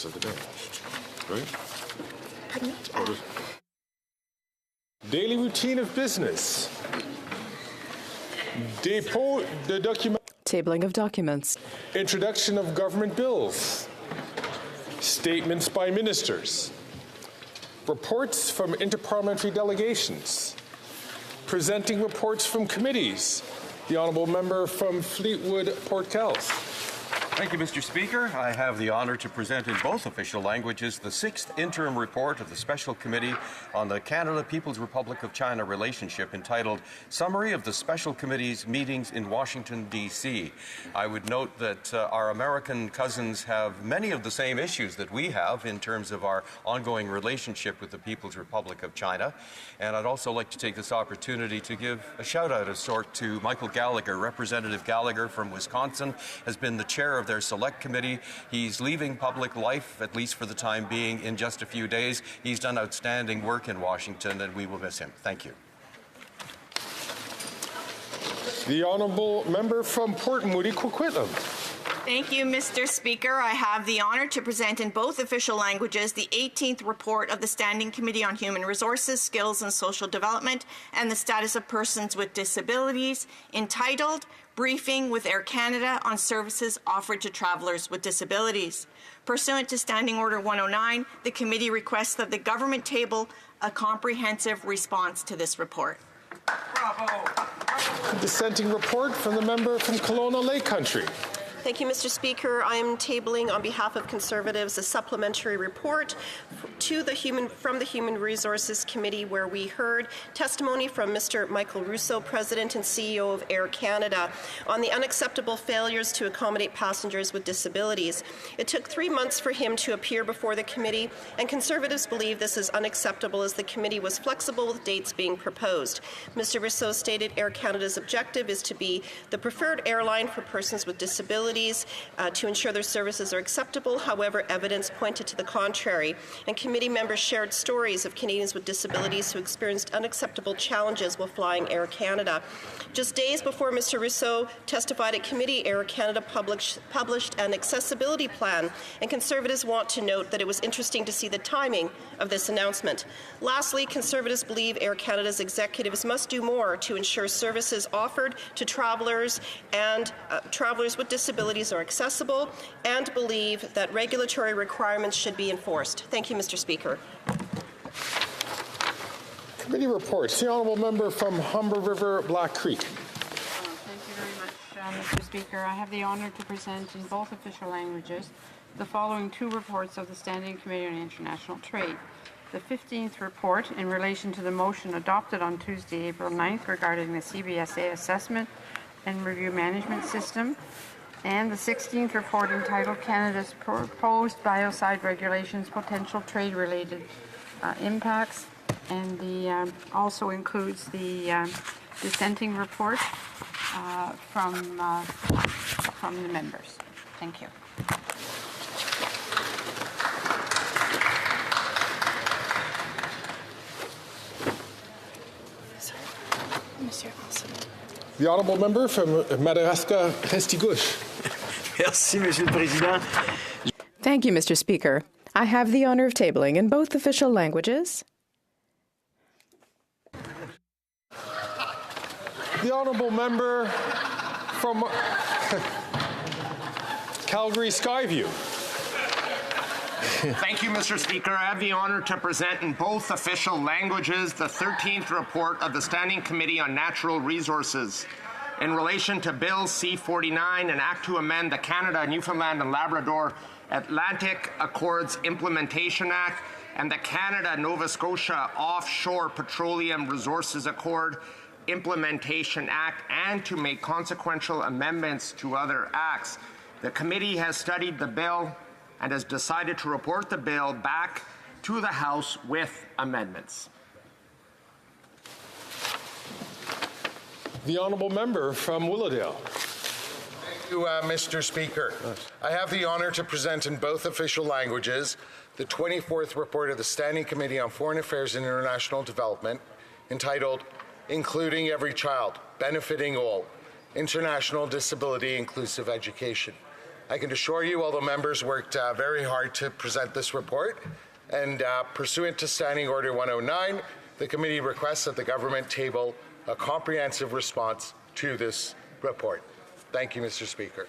business of the day, right? Daily routine of business. Dépôt de documents. Tabling of documents. Introduction of government bills. Statements by ministers. Reports from interparliamentary delegations. Presenting reports from committees. The Honourable Member from Fleetwood Port Kells. Thank you, Mr. Speaker. I have the honour to present in both official languages the 6th interim report of the Special Committee on the Canada-People's Republic of China relationship, entitled Summary of the Special Committee's Meetings in Washington, D.C. I would note that our American cousins have many of the same issues that we have in terms of our ongoing relationship with the People's Republic of China. And I'd also like to take this opportunity to give a shout-out of sort to Michael Gallagher. Representative Gallagher from Wisconsin has been the chair of their select committee. He's leaving public life, at least for the time being, in just a few days. He's done outstanding work in Washington, and we will miss him. Thank you. The Honourable Member from Port Moody, Coquitlam. Thank you, Mr. Speaker. I have the honour to present in both official languages the 18th report of the Standing Committee on Human Resources, Skills and Social Development and the Status of Persons with Disabilities, entitled Briefing with Air Canada on Services Offered to Travellers with Disabilities. Pursuant to Standing Order 109, the committee requests that the government table a comprehensive response to this report. Bravo. Dissenting report from the member from Kelowna Lake Country. Thank you, Mr. Speaker. I am tabling on behalf of Conservatives a supplementary report from the Human Resources Committee, where we heard testimony from Mr. Michael Russo, President and CEO of Air Canada, on the unacceptable failures to accommodate passengers with disabilities. It took 3 months for him to appear before the committee, and Conservatives believe this is unacceptable as the committee was flexible with dates being proposed. Mr. Russo stated Air Canada's objective is to be the preferred airline for persons with disabilities, to ensure their services are acceptable. However, evidence pointed to the contrary, and committee members shared stories of Canadians with disabilities who experienced unacceptable challenges while flying Air Canada. Just days before Mr. Rousseau testified at committee, Air Canada published an accessibility plan, and Conservatives want to note that it was interesting to see the timing of this announcement. Lastly, Conservatives believe Air Canada's executives must do more to ensure services offered to travellers and travellers with disabilities are accessible, and believe that regulatory requirements should be enforced. Thank you, Mr. Speaker. Committee reports. The Honourable Member from Humber River, Black Creek. Thank you very much, Mr. Speaker. I have the honour to present in both official languages the following 2 reports of the Standing Committee on International Trade. The 15th report in relation to the motion adopted on Tuesday, April 9th regarding the CBSA assessment and review management system, and the 16th report entitled Canada's Proposed Biocide Regulations, Potential Trade-Related Impacts, and the also includes the dissenting report from the members. Thank you. The Honourable Member from Madawaska, Restigouche. Merci, Monsieur le Président. Thank you, Mr. Speaker. I have the honour of tabling in both official languages. The Honourable Member from Calgary Skyview. Thank you, Mr. Speaker. I have the honour to present in both official languages the 13th report of the Standing Committee on Natural Resources in relation to Bill C-49, an act to amend the Canada, Newfoundland and Labrador Atlantic Accords Implementation Act and the Canada-Nova Scotia Offshore Petroleum Resources Accord Implementation Act, and to make consequential amendments to other acts. The committee has studied the bill and has decided to report the bill back to the House with amendments. The Honourable Member from Willowdale. Thank you, Mr. Speaker. I have the honour to present in both official languages the 24th report of the Standing Committee on Foreign Affairs and International Development, entitled Including Every Child, Benefiting All, International Disability Inclusive Education. I can assure you all the members worked very hard to present this report, and pursuant to Standing Order 109, the committee requests that the government table a comprehensive response to this report. Thank you, Mr. Speaker.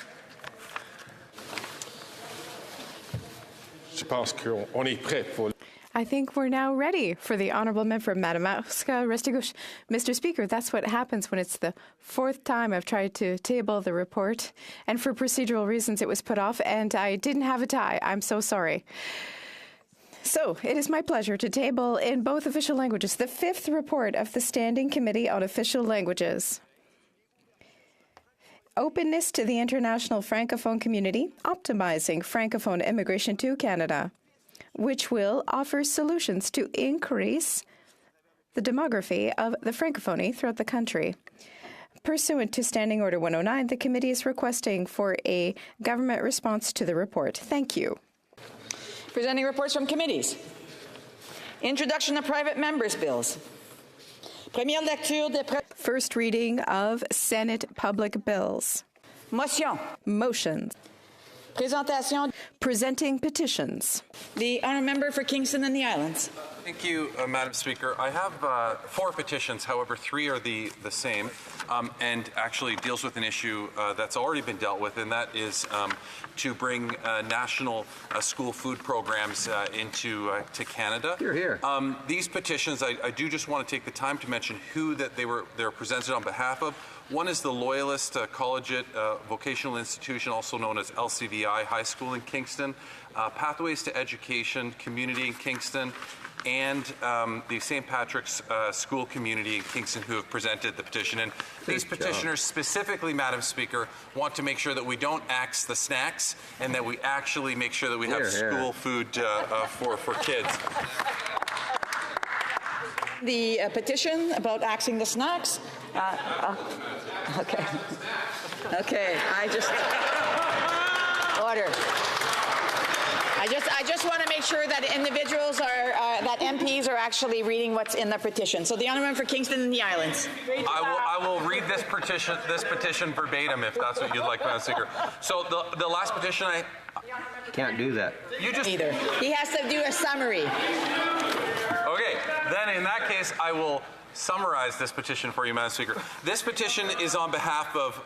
Je pense qu'on est prêt pour... I think we're now ready for the honourable member, Madame Marska Restigouche. Mr. Speaker, that's what happens when it's the fourth time I've tried to table the report, and for procedural reasons it was put off, and I didn't have a tie. I'm so sorry. So, it is my pleasure to table in both official languages the fifth report of the Standing Committee on Official Languages. Openness to the international Francophone community, optimizing Francophone immigration to Canada, which will offer solutions to increase the demography of the Francophonie throughout the country. Pursuant to Standing Order 109, the committee is requesting for a government response to the report. Thank you. Presenting reports from committees. Introduction of private members' bills. Première lecture des First reading of Senate public bills. Motion. Motions. Présentation. Presenting petitions. The honourable member for Kingston and the Islands. Thank you, Madam Speaker. I have 4 petitions, however, 3 are the same, and actually deals with an issue that's already been dealt with, and that is to bring national school food programs into to Canada. Here, here. These petitions, I do just want to take the time to mention who that they're presented on behalf of. One is the Loyalist Collegiate Vocational Institution, also known as LCVI High School in Kingston, Pathways to Education Community in Kingston, and the St. Patrick's School Community in Kingston, who have presented the petition. And these petitioners specifically, Madam Speaker, want to make sure that we don't axe the snacks and that we actually make sure that we have school food for kids. The petition about axing the snacks. Okay. Okay. Order. I just want to make sure that individuals that MPs are actually reading what's in the petition. So the honourable member for Kingston and the Islands. I will read this petition verbatim if that's what you'd like, Madam Speaker. So the last petition Can't do that. You just Either. He has to do a summary. Okay, then in that case, I will summarize this petition for you, Madam Speaker. This petition is on behalf of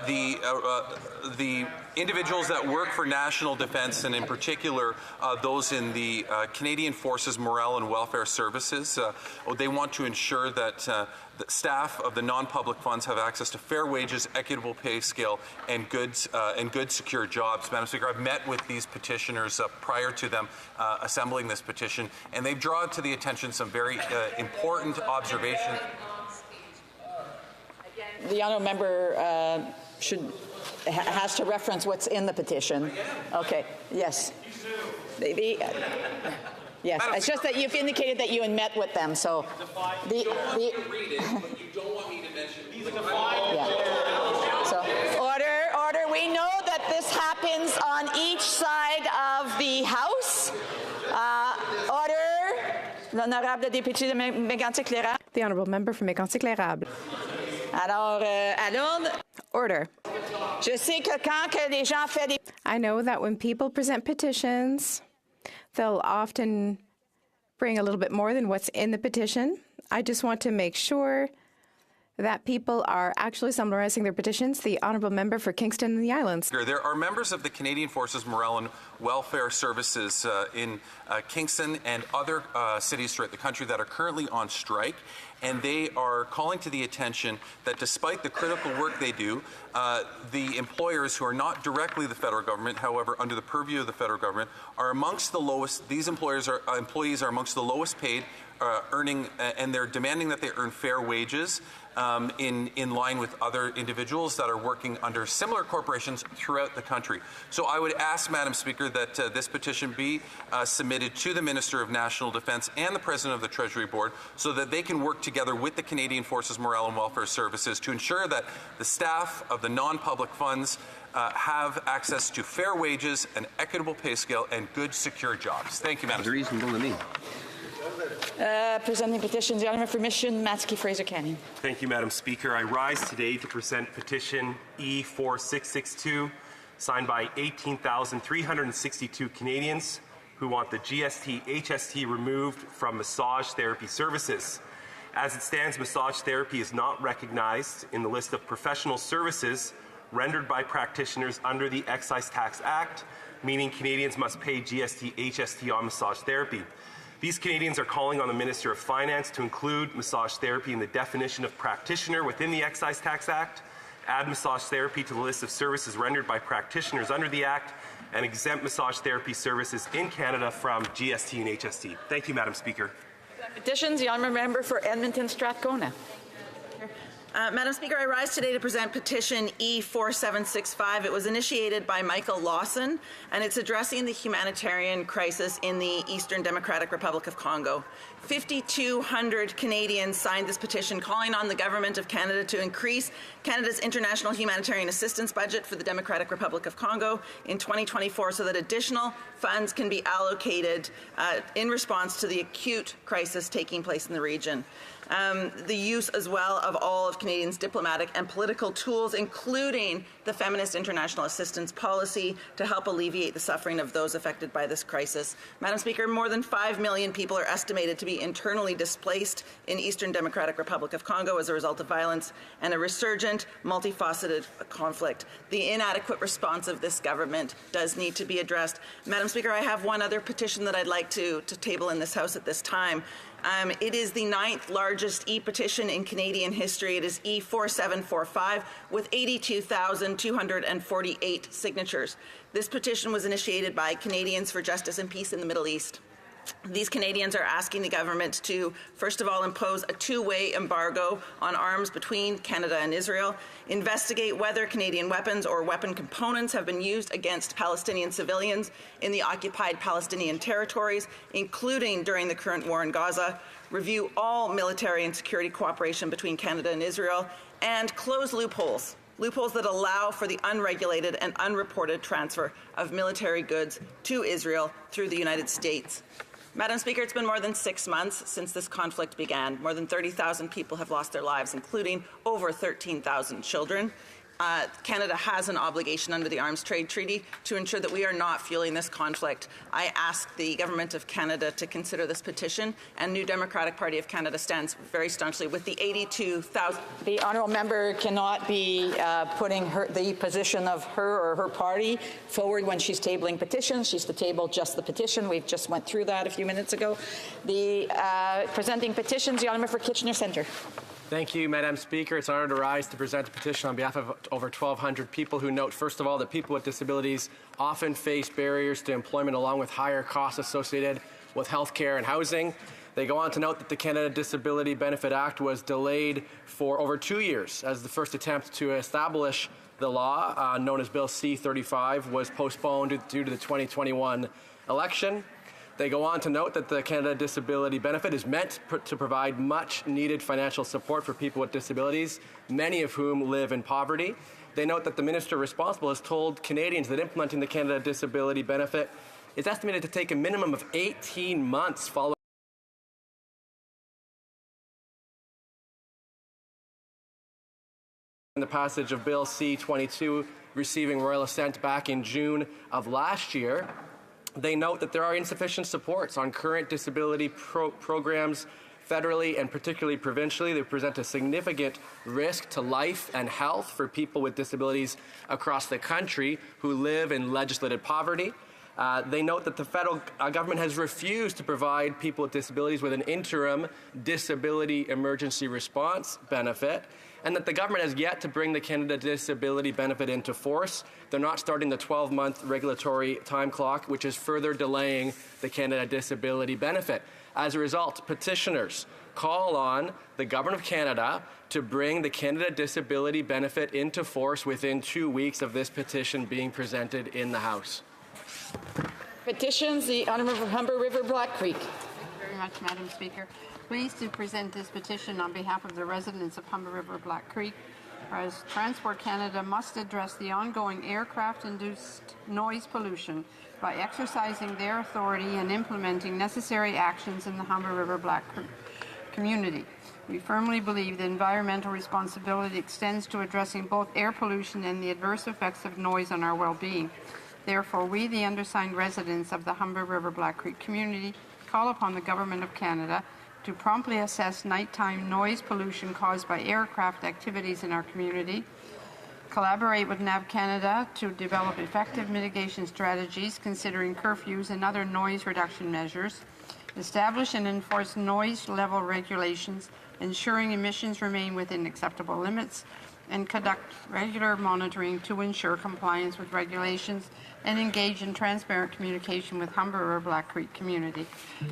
the individuals that work for national defense, and in particular those in the Canadian Forces Morale and Welfare Services. They want to ensure that the staff of the non-public funds have access to fair wages, equitable pay scale, and good secure jobs. Madam Speaker, I've met with these petitioners prior to them assembling this petition, and they've drawn to the attention some very important observations. The honourable member has to reference what's in the petition. Okay. Yes. Yes. It's just that you've indicated that you had met with them. So You don't want me to mention. Yeah. So order. We know that this happens on each side of the House. Order. L'honorable député de Mégantic-Lérable. The honourable member for Mégantic-Lérable. Alors, à l'ordre. Order. Je sais que quand que les gens font des... I know that when people present petitions, they'll often bring a little bit more than what's in the petition. I just want to make sure that people are actually summarizing their petitions. The honourable member for Kingston and the Islands. There are members of the Canadian Forces Morale and Welfare Services in Kingston and other cities throughout the country that are currently on strike, and they are calling to the attention that despite the critical work they do, the employers who are not directly the federal government, however, under the purview of the federal government, are amongst the lowest. These employees are amongst the lowest paid, earning, and they're demanding that they earn fair wages in line with other individuals that are working under similar corporations throughout the country. So I would ask, Madam Speaker, that this petition be submitted to the Minister of National Defence and the President of the Treasury Board so that they can work together with the Canadian Forces Morale and Welfare Services to ensure that the staff of the non-public funds have access to fair wages, an equitable pay scale, and good, secure jobs. Thank you, Madam Speaker. Reasonable to me. Presenting petitions, the honourable for Mission, Matsky Fraser Canyon. Thank you, Madam Speaker. I rise today to present petition E4662 signed by 18,362 Canadians who want the GST-HST removed from massage therapy services. As it stands, massage therapy is not recognized in the list of professional services rendered by practitioners under the Excise Tax Act, meaning Canadians must pay GST-HST on massage therapy. These Canadians are calling on the Minister of Finance to include massage therapy in the definition of practitioner within the Excise Tax Act, add massage therapy to the list of services rendered by practitioners under the Act, and exempt massage therapy services in Canada from GST and HST. Thank you, Madam Speaker. Petitions, the honourable member for Edmonton Strathcona. Madam Speaker, I rise today to present petition E4765. It was initiated by Michael Lawson, and it's addressing the humanitarian crisis in the Eastern Democratic Republic of Congo. 5,200 Canadians signed this petition calling on the Government of Canada to increase Canada's international humanitarian assistance budget for the Democratic Republic of Congo in 2024 so that additional funds can be allocated in response to the acute crisis taking place in the region. The use as well of all of Canadians' diplomatic and political tools, including the Feminist International Assistance Policy, to help alleviate the suffering of those affected by this crisis. Madam Speaker, more than 5 million people are estimated to be internally displaced in Eastern Democratic Republic of Congo as a result of violence and a resurgent, multifaceted conflict. The inadequate response of this government does need to be addressed. Madam Speaker, I have one other petition that I'd like to table in this House at this time. It is the 9th largest e-petition in Canadian history. It is E4745 with 82,248 signatures. This petition was initiated by Canadians for Justice and Peace in the Middle East. These Canadians are asking the government to, first of all, impose a two-way embargo on arms between Canada and Israel, investigate whether Canadian weapons or weapon components have been used against Palestinian civilians in the occupied Palestinian territories, including during the current war in Gaza, review all military and security cooperation between Canada and Israel, and close loopholes that allow for the unregulated and unreported transfer of military goods to Israel through the United States. Madam Speaker, it's been more than 6 months since this conflict began. More than 30,000 people have lost their lives, including over 13,000 children. Canada has an obligation under the Arms Trade Treaty to ensure that we are not fueling this conflict. I ask the Government of Canada to consider this petition, and New Democratic Party of Canada stands very staunchly with the 82,000. The honourable member cannot be putting the position of her or her party forward when she's tabling petitions. She's to table just the petition. We've just went through that a few minutes ago. The presenting petitions, the honourable member for Kitchener Centre. Thank you, Madam Speaker. It's an honor to rise to present a petition on behalf of over 1,200 people who note, first of all, that people with disabilities often face barriers to employment along with higher costs associated with health care and housing. They go on to note that the Canada Disability Benefit Act was delayed for over 2 years as the first attempt to establish the law, known as Bill C-35, was postponed due to the 2021 election. They go on to note that the Canada Disability Benefit is meant to provide much-needed financial support for people with disabilities, many of whom live in poverty. They note that the minister responsible has told Canadians that implementing the Canada Disability Benefit is estimated to take a minimum of 18 months following the passage of Bill C-22, receiving royal assent back in June of last year. They note that there are insufficient supports on current disability programs federally and particularly provincially. They present a significant risk to life and health for people with disabilities across the country who live in legislated poverty. They note that the federal government has refused to provide people with disabilities with an interim disability emergency response benefit, and that the government has yet to bring the Canada Disability Benefit into force. They're not starting the 12-month regulatory time clock, which is further delaying the Canada Disability Benefit. As a result, petitioners call on the Government of Canada to bring the Canada Disability Benefit into force within 2 weeks of this petition being presented in the House. Petitions, the honourable from Humber River Black Creek. Thank you very much, Madam Speaker. Pleased to present this petition on behalf of the residents of Humber River Black Creek, as Transport Canada must address the ongoing aircraft-induced noise pollution by exercising their authority and implementing necessary actions in the Humber River Black Creek community. We firmly believe that environmental responsibility extends to addressing both air pollution and the adverse effects of noise on our well-being. Therefore, we, the undersigned residents of the Humber River Black Creek community, call upon the Government of Canada to promptly assess nighttime noise pollution caused by aircraft activities in our community, collaborate with NAV Canada to develop effective mitigation strategies considering curfews and other noise reduction measures, establish and enforce noise level regulations, ensuring emissions remain within acceptable limits, and conduct regular monitoring to ensure compliance with regulations and engage in transparent communication with Humber River Black Creek community.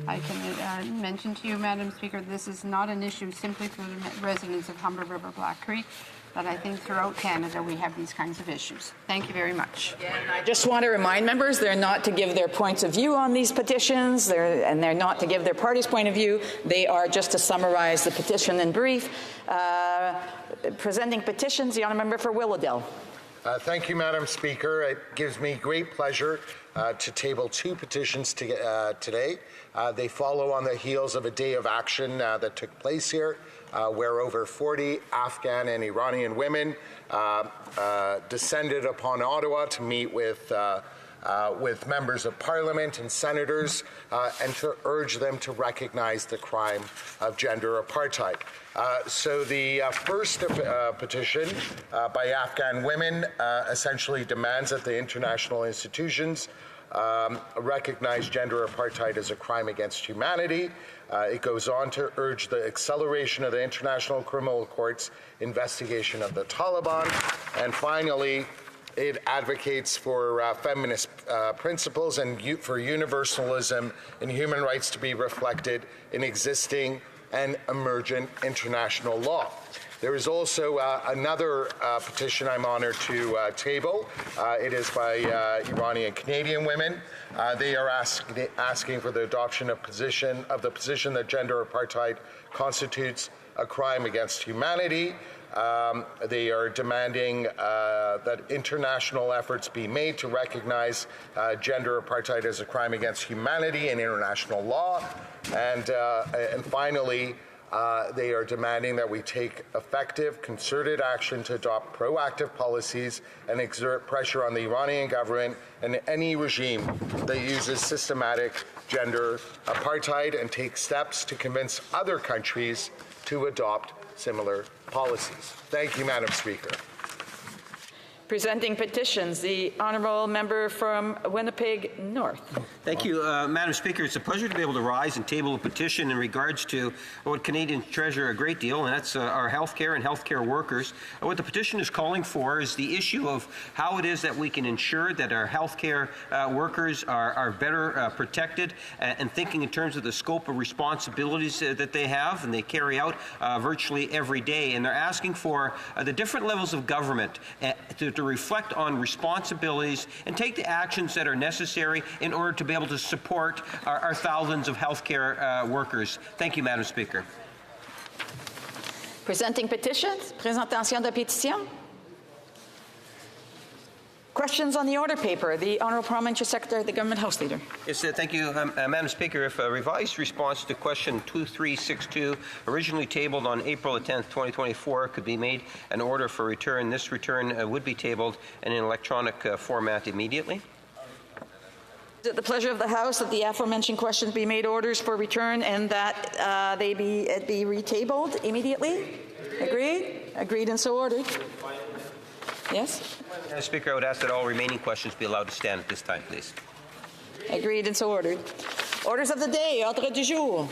I can mention to you, Madam Speaker, this is not an issue simply for the residents of Humber River Black Creek, but I think throughout Canada we have these kinds of issues. Thank you very much. I just want to remind members they're not to give their points of view on these petitions, and they're not to give their party's point of view. They are just to summarize the petition in brief. Presenting petitions, the honourable member for Willowdale. Thank you, Madam Speaker. It gives me great pleasure to table two petitions today. They follow on the heels of a day of action that took place here, where over 40 Afghan and Iranian women descended upon Ottawa to meet with members of Parliament and senators and to urge them to recognize the crime of gender apartheid. So the first petition by Afghan women essentially demands that the international institutions recognize gender apartheid as a crime against humanity. It goes on to urge the acceleration of the International Criminal Court's investigation of the Taliban. And finally, it advocates for feminist principles and for universalism and human rights to be reflected in existing and emergent international law. There is also another petition I'm honored to table. It is by Iranian Canadian women. They are asking for the adoption of the position that gender apartheid constitutes a crime against humanity. They are demanding that international efforts be made to recognize gender apartheid as a crime against humanity in international law. And finally, they are demanding that we take effective, concerted action to adopt proactive policies and exert pressure on the Iranian government and any regime that uses systematic gender apartheid and take steps to convince other countries to adopt similar policies. Thank you, Madam Speaker. Presenting petitions, the honourable member from Winnipeg North. Thank you, Madam Speaker. It's a pleasure to be able to rise and table a petition in regards to what Canadians treasure a great deal, and that's our healthcare and healthcare workers. What the petition is calling for is the issue of how it is that we can ensure that our healthcare workers are better protected, and thinking in terms of the scope of responsibilities that they have and they carry out virtually every day. And they're asking for the different levels of government to reflect on responsibilities and take the actions that are necessary in order to be able to support our thousands of healthcare workers. Thank you, Madam Speaker. Presenting petitions, présentation de pétition. Questions on the order paper. The Honourable Parliamentary Secretary, the Government House Leader. Yes, thank you, Madam Speaker. If a revised response to question 2362, originally tabled on April 10th, 2024, could be made an order for return, this return would be tabled in an electronic format immediately. Is it the pleasure of the House that the aforementioned questions be made orders for return and that they be retabled immediately? Agreed? Agreed and so ordered. Yes? Madam Speaker, I would ask that all remaining questions be allowed to stand at this time, please. Agreed and so ordered. Orders of the day, ordre du jour.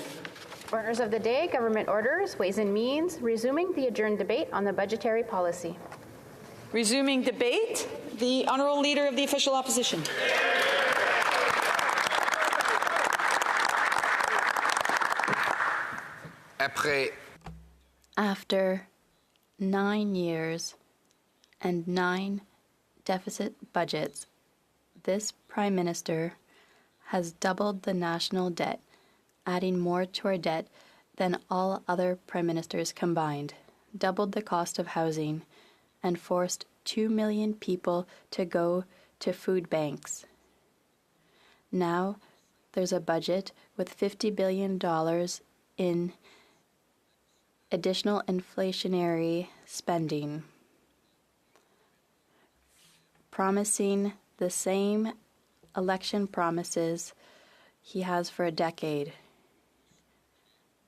Orders of the day, government orders, Ways and Means, resuming the adjourned debate on the budgetary policy. Resuming debate, the Honourable Leader of the Official Opposition. After 9 years and 9 deficit budgets, this Prime Minister has doubled the national debt, adding more to our debt than all other Prime Ministers combined, doubled the cost of housing, and forced 2 million people to go to food banks. Now there's a budget with $50 billion in additional inflationary spending, promising the same election promises he has for a decade.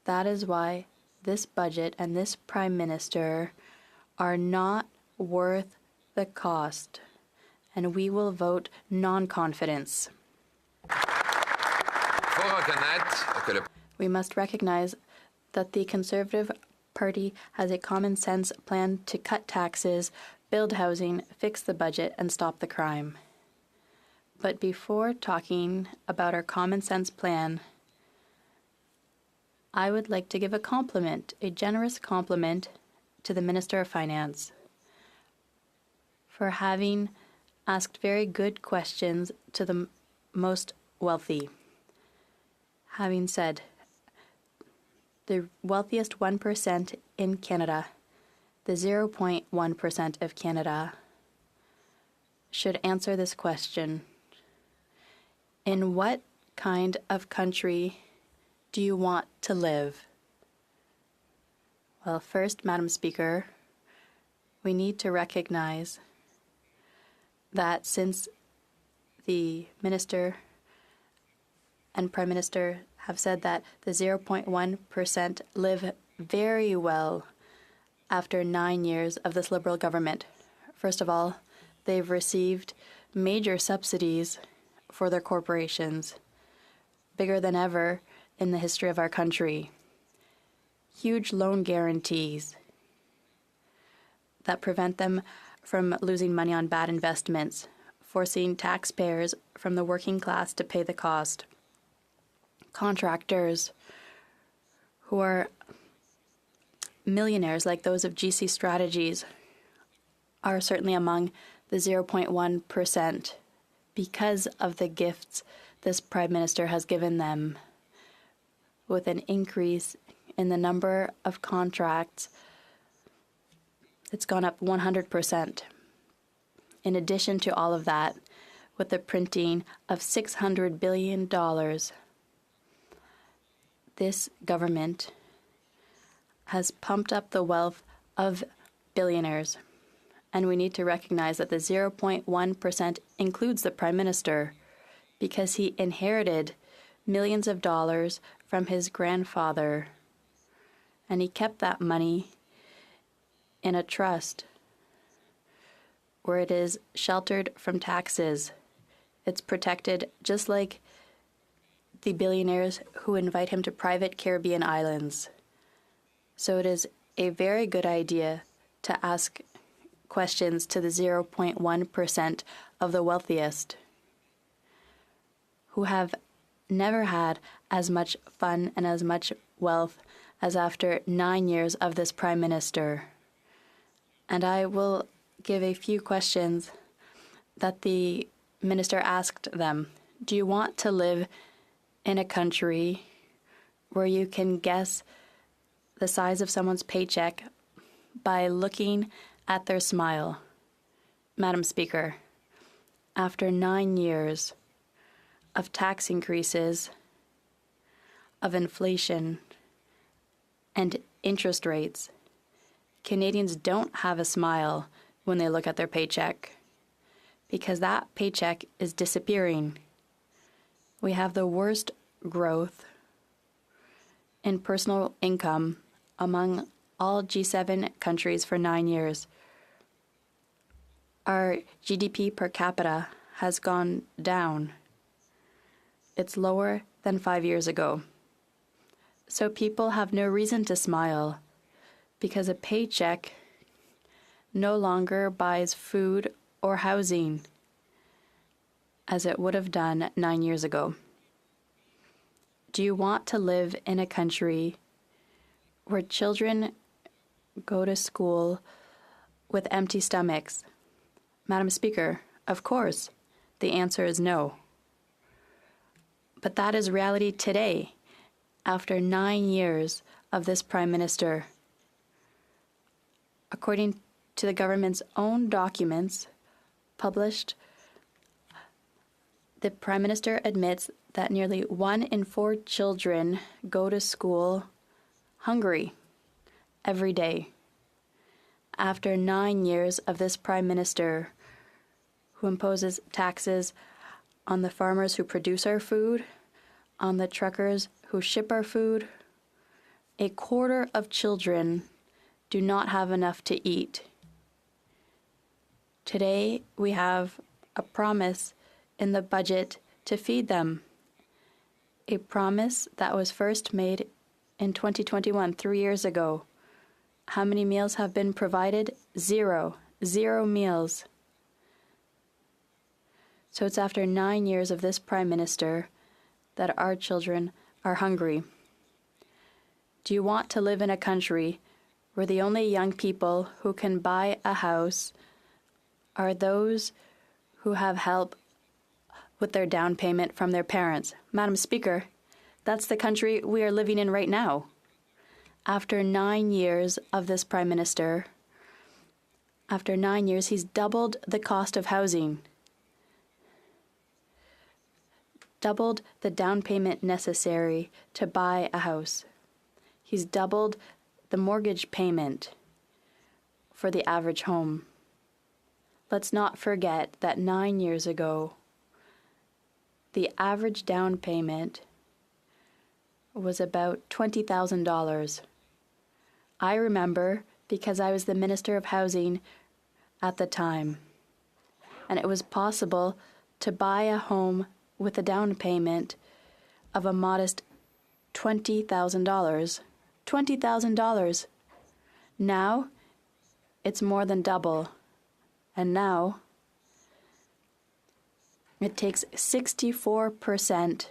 That is why this budget and this Prime Minister are not worth the cost, and we will vote non-confidence. We must recognize that the Conservative Party has a common sense plan to cut taxes, build housing, fix the budget, and stop the crime. But before talking about our common sense plan, I would like to give a compliment, a generous compliment, to the Minister of Finance for having asked very good questions to the most wealthy. Having said, the wealthiest 1% in Canada, the 0.1% of Canada, should answer this question. In what kind of country do you want to live? Well, first, Madam Speaker, we need to recognize that since the Minister and Prime Minister have said that the 0.1% live very well after 9 years of this Liberal government. First of all, they've received major subsidies for their corporations, bigger than ever in the history of our country. Huge loan guarantees that prevent them from losing money on bad investments, forcing taxpayers from the working class to pay the cost. Contractors who are millionaires like those of GC Strategies are certainly among the 0.1% because of the gifts this Prime Minister has given them, with an increase in the number of contracts. It's gone up 100%. In addition to all of that, with the printing of $600 billion, this government has pumped up the wealth of billionaires. And we need to recognize that the 0.1% includes the Prime Minister because he inherited millions of dollars from his grandfather, and he kept that money in a trust where it is sheltered from taxes. It's protected just like the billionaires who invite him to private Caribbean islands. So it is a very good idea to ask questions to the 0.1% of the wealthiest, who have never had as much fun and as much wealth as after 9 years of this Prime Minister. And I will give a few questions that the Minister asked them. Do you want to live in a country where you can guess the size of someone's paycheck by looking at their smile? Madam Speaker, after 9 years of tax increases, of inflation, and interest rates, Canadians don't have a smile when they look at their paycheck, because that paycheck is disappearing. We have the worst growth in personal income among all G7 countries for 9 years. Our GDP per capita has gone down. It's lower than 5 years ago. So people have no reason to smile because a paycheck no longer buys food or housing as it would have done 9 years ago. Do you want to live in a country where children go to school with empty stomachs? Madam Speaker, of course, the answer is no. But that is reality today, after 9 years of this Prime Minister. According to the government's own documents published, the Prime Minister admits that nearly 1 in 4 children go to school hungry, every day. After 9 years of this Prime Minister who imposes taxes on the farmers who produce our food, on the truckers who ship our food, a quarter of children do not have enough to eat. Today, we have a promise in the budget to feed them. A promise that was first made in 2021, 3 years ago. How many meals have been provided? 0. 0 meals. So it's after 9 years of this Prime Minister that our children are hungry. Do you want to live in a country where the only young people who can buy a house are those who have help with their down payment from their parents? Madam Speaker, that's the country we are living in right now. After 9 years of this Prime Minister, after 9 years, he's doubled the cost of housing, doubled the down payment necessary to buy a house. He's doubled the mortgage payment for the average home. Let's not forget that 9 years ago, the average down payment was about $20,000. I remember because I was the Minister of Housing at the time, and it was possible to buy a home with a down payment of a modest $20,000. $20,000. Now, it's more than double. And now, it takes 64%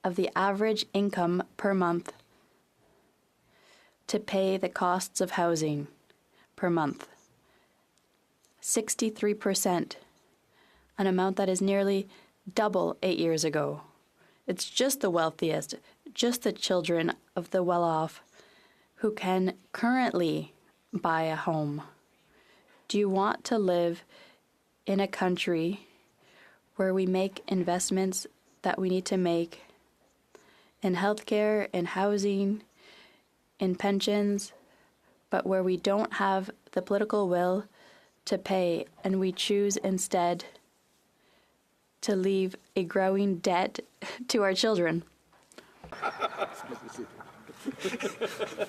of the average income per month to pay the costs of housing per month. 63%, an amount that is nearly double 8 years ago. It's just the wealthiest, just the children of the well-off who can currently buy a home. Do you want to live in a country where we make investments that we need to make in healthcare, in housing, in pensions, but where we don't have the political will to pay, and we choose instead to leave a growing debt to our children?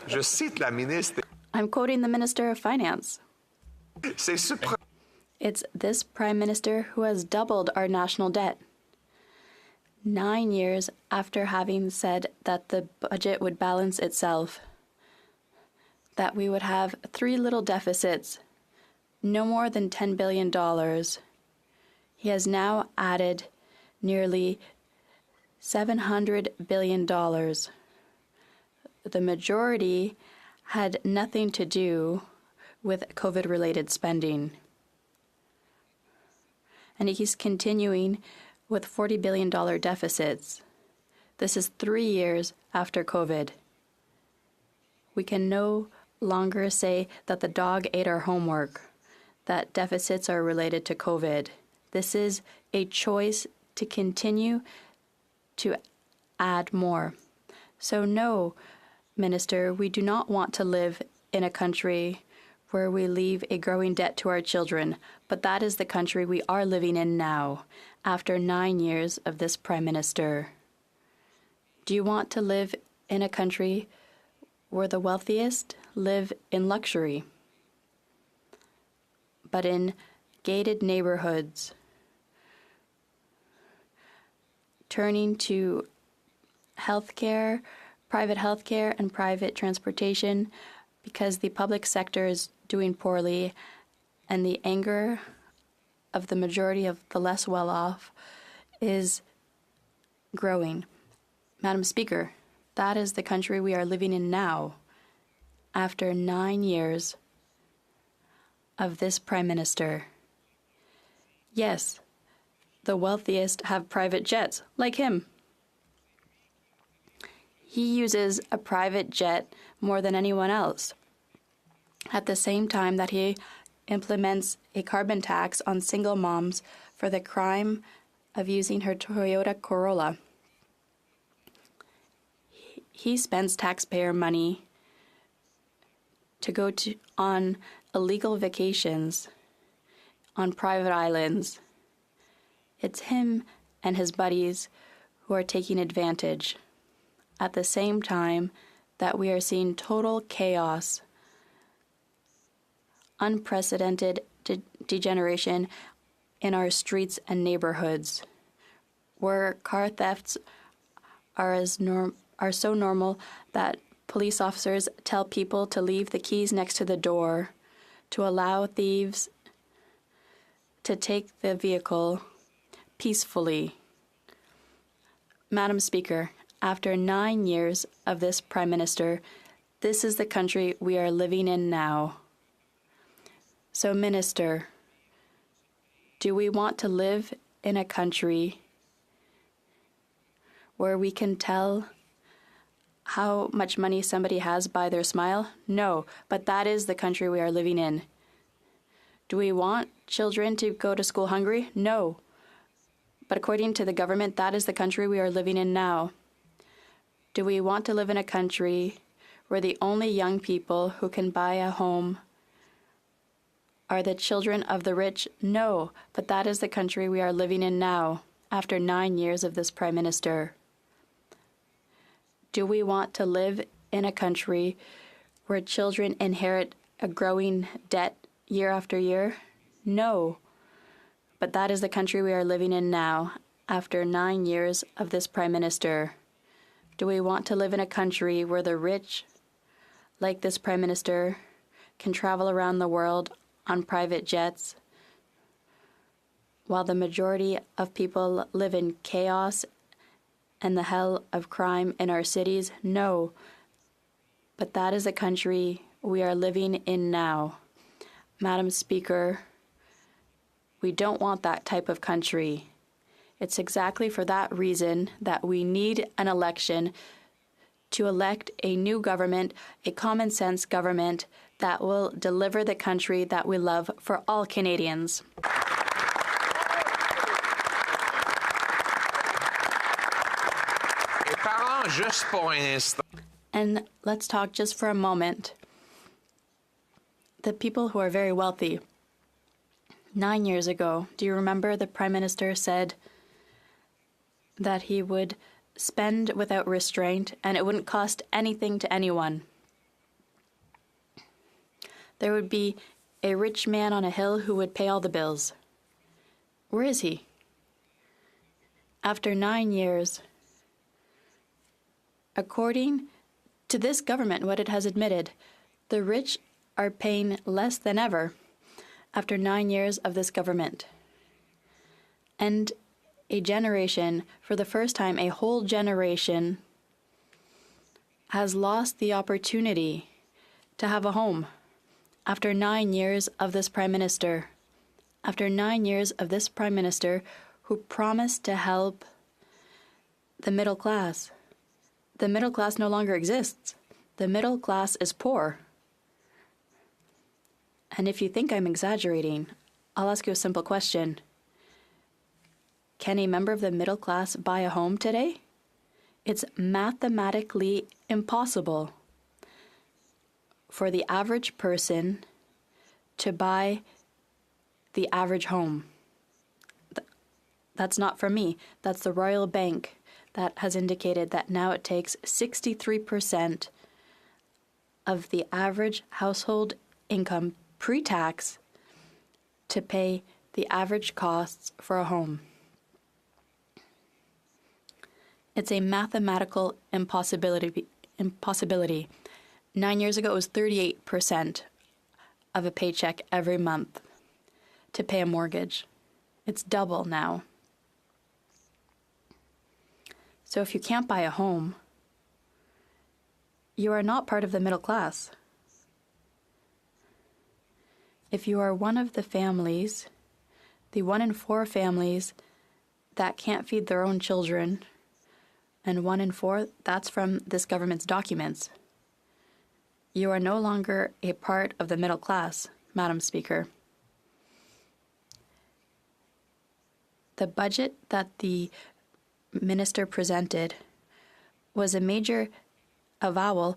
Je cite la ministre. I'm quoting the Minister of Finance. It's this Prime Minister who has doubled our national debt. 9 years after having said that the budget would balance itself, that we would have 3 little deficits, no more than $10 billion, he has now added nearly $700 billion. The majority had nothing to do with COVID-related spending. And he's continuing with $40 billion deficits. This is 3 years after COVID. We can no longer say that the dog ate our homework, that deficits are related to COVID. This is a choice to continue to add more. So no, Minister, we do not want to live in a country where we leave a growing debt to our children, but that is the country we are living in now, after 9 years of this Prime Minister. Do you want to live in a country where the wealthiest live in luxury, but in gated neighborhoods, turning to healthcare, private healthcare, and private transportation because the public sector is doing poorly and the anger of the majority of the less well-off is growing? Madam Speaker, that is the country we are living in now, after 9 years of this Prime Minister. Yes, the wealthiest have private jets, like him. He uses a private jet more than anyone else, at the same time that he implements a carbon tax on single moms for the crime of using her Toyota Corolla. He spends taxpayer money to go on illegal vacations on private islands. It's him and his buddies who are taking advantage at the same time that we are seeing total chaos, unprecedented degeneration in our streets and neighborhoods, where car thefts are so normal that police officers tell people to leave the keys next to the door to allow thieves to take the vehicle peacefully. Madam Speaker, after 9 years of this Prime Minister, this is the country we are living in now. So, Minister, do we want to live in a country where we can tell how much money somebody has by their smile? No, but that is the country we are living in. Do we want children to go to school hungry? No. But according to the government, that is the country we are living in now. Do we want to live in a country where the only young people who can buy a home are the children of the rich? No, but that is the country we are living in now, after 9 years of this Prime Minister. Do we want to live in a country where children inherit a growing debt year after year? No, but that is the country we are living in now, after 9 years of this Prime Minister. Do we want to live in a country where the rich, like this Prime Minister, can travel around the world on private jets, while the majority of people live in chaos and the hell of crime in our cities? No, but that is the country we are living in now. Madam Speaker, we don't want that type of country. It's exactly for that reason that we need an election to elect a new government, a common sense government that will deliver the country that we love for all Canadians. And let's talk just for a moment. The people who are very wealthy. 9 years ago, do you remember the Prime Minister said that he would spend without restraint and it wouldn't cost anything to anyone? There would be a rich man on a hill who would pay all the bills. Where is he? After 9 years, according to this government, what it has admitted, the rich are paying less than ever after 9 years of this government. And a generation, for the first time, a whole generation, has lost the opportunity to have a home after 9 years of this Prime Minister. After 9 years of this Prime Minister who promised to help the middle class. The middle class no longer exists. The middle class is poor. And if you think I'm exaggerating, I'll ask you a simple question. Can a member of the middle class buy a home today? It's mathematically impossible for the average person to buy the average home. That's not from me. That's the Royal Bank that has indicated that now it takes 63% of the average household income pre-tax to pay the average costs for a home. It's a mathematical impossibility. 9 years ago, it was 38% of a paycheck every month to pay a mortgage. It's double now. So if you can't buy a home, you are not part of the middle class. If you are one of the families, the 1 in 4 families that can't feed their own children, and 1 in 4, that's from this government's documents, you are no longer a part of the middle class, Madam Speaker. The budget that the minister presented was a major avowal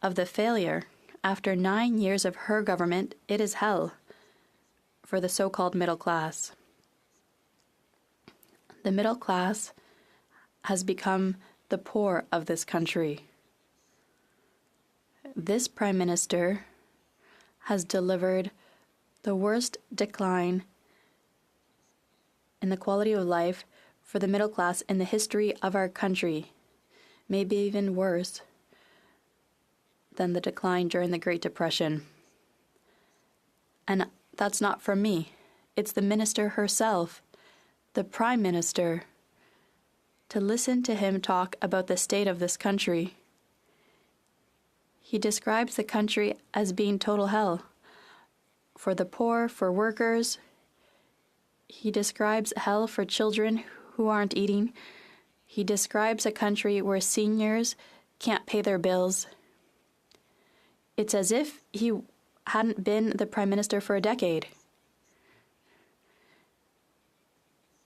of the failure After 9 years of her government, it is hell for the so-called middle class. The middle class has become the poor of this country. This Prime Minister has delivered the worst decline in the quality of life for the middle class in the history of our country, maybe even worse than the decline during the Great Depression. And that's not from me. It's the minister herself, the Prime Minister. To listen to him talk about the state of this country, he describes the country as being total hell. For the poor, for workers, he describes hell for children who aren't eating. He describes a country where seniors can't pay their bills. It's as if he hadn't been the Prime Minister for a decade.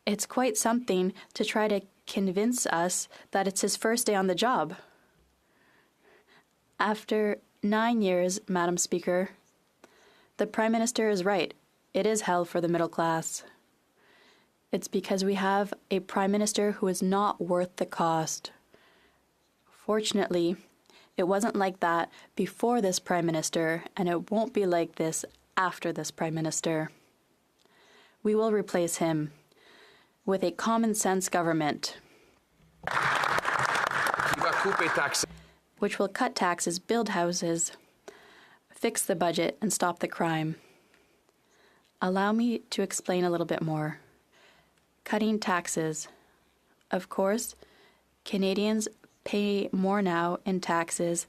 It's quite something to try to convince us that it's his first day on the job. After 9 years, Madam Speaker, the Prime Minister is right. It is hell for the middle class. It's because we have a Prime Minister who is not worth the cost. Fortunately, it wasn't like that before this Prime Minister, and it won't be like this after this Prime Minister. We will replace him with a common-sense government, which will cut taxes, build houses, fix the budget, and stop the crime. Allow me to explain a little bit more. Cutting taxes. Of course, Canadians pay more now in taxes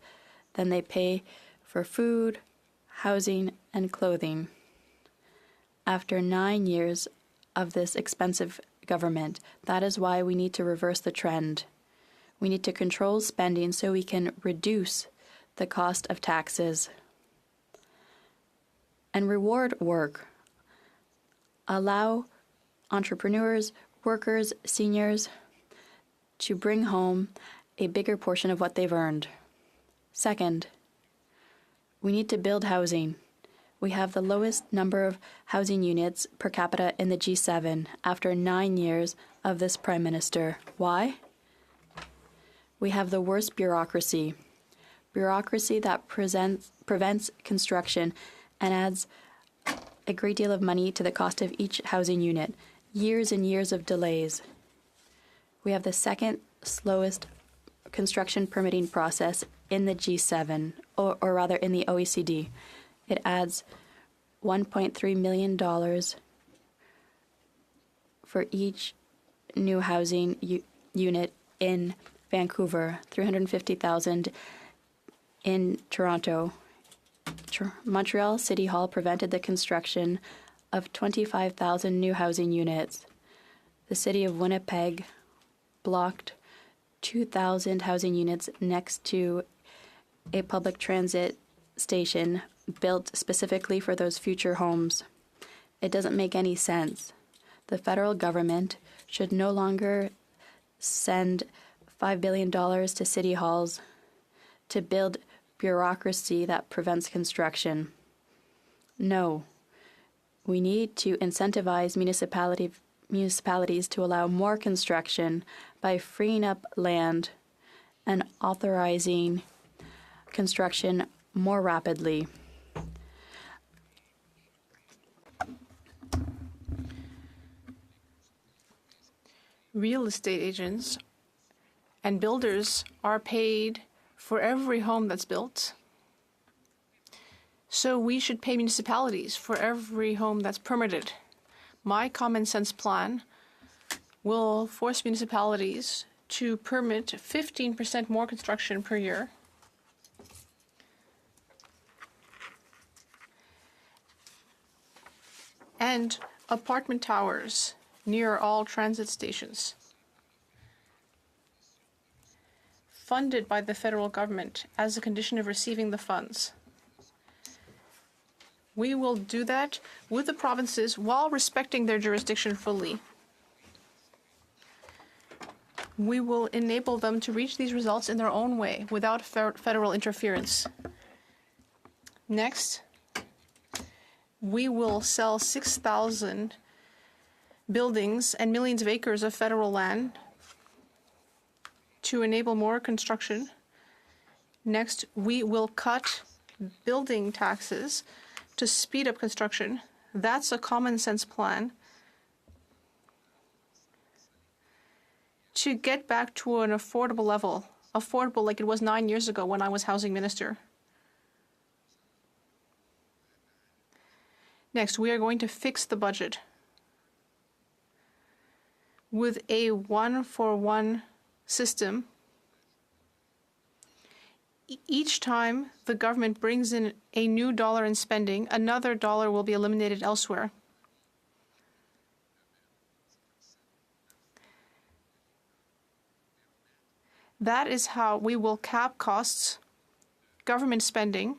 than they pay for food, housing, and clothing. After 9 years of this expensive government, that is why we need to reverse the trend. We need to control spending so we can reduce the cost of taxes and reward work. Allow entrepreneurs, workers, seniors to bring home a bigger portion of what they've earned. Second, we need to build housing. We have the lowest number of housing units per capita in the G7 after 9 years of this Prime Minister. Why? We have the worst bureaucracy. Bureaucracy that prevents construction and adds a great deal of money to the cost of each housing unit. Years and years of delays. We have the second slowest construction permitting process in the G7, or rather in the OECD. It adds $1.3 million for each new housing unit in Vancouver, $350,000 in Toronto. Montreal City Hall prevented the construction of 25,000 new housing units. The city of Winnipeg blocked 2,000 housing units next to a public transit station built specifically for those future homes. It doesn't make any sense. The federal government should no longer send $5 billion to city halls to build bureaucracy that prevents construction. No. We need to incentivize municipalities to allow more construction by freeing up land and authorizing construction more rapidly. Real estate agents and builders are paid for every home that's built. So we should pay municipalities for every home that's permitted. My common sense plan will force municipalities to permit 15% more construction per year. And apartment towers near all transit stations, funded by the federal government as a condition of receiving the funds. We will do that with the provinces while respecting their jurisdiction fully. We will enable them to reach these results in their own way without federal interference. Next, we will sell 6,000 buildings and millions of acres of federal land to enable more construction. Next, we will cut building taxes to speed up construction. That's a common sense plan to get back to an affordable level, affordable like it was 9 years ago when I was housing minister. Next, we are going to fix the budget with a one-for-one system. Each time the government brings in a new dollar in spending, another dollar will be eliminated elsewhere. That is how we will cap costs, government spending,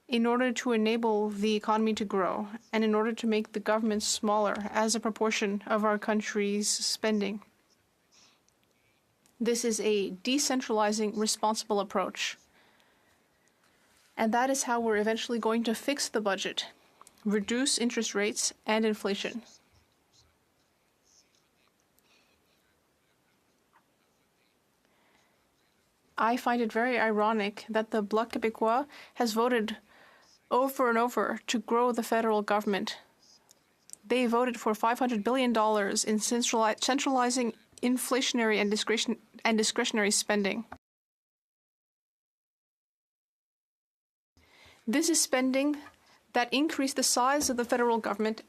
in order to enable the economy to grow and in order to make the government smaller as a proportion of our country's spending. This is a decentralizing, responsible approach. And that is how we're eventually going to fix the budget, reduce interest rates and inflation. I find it very ironic that the Bloc Quebecois has voted over and over to grow the federal government. They voted for $500 billion in centralizing inflationary and discretionary spending. This is spending that increased the size of the federal government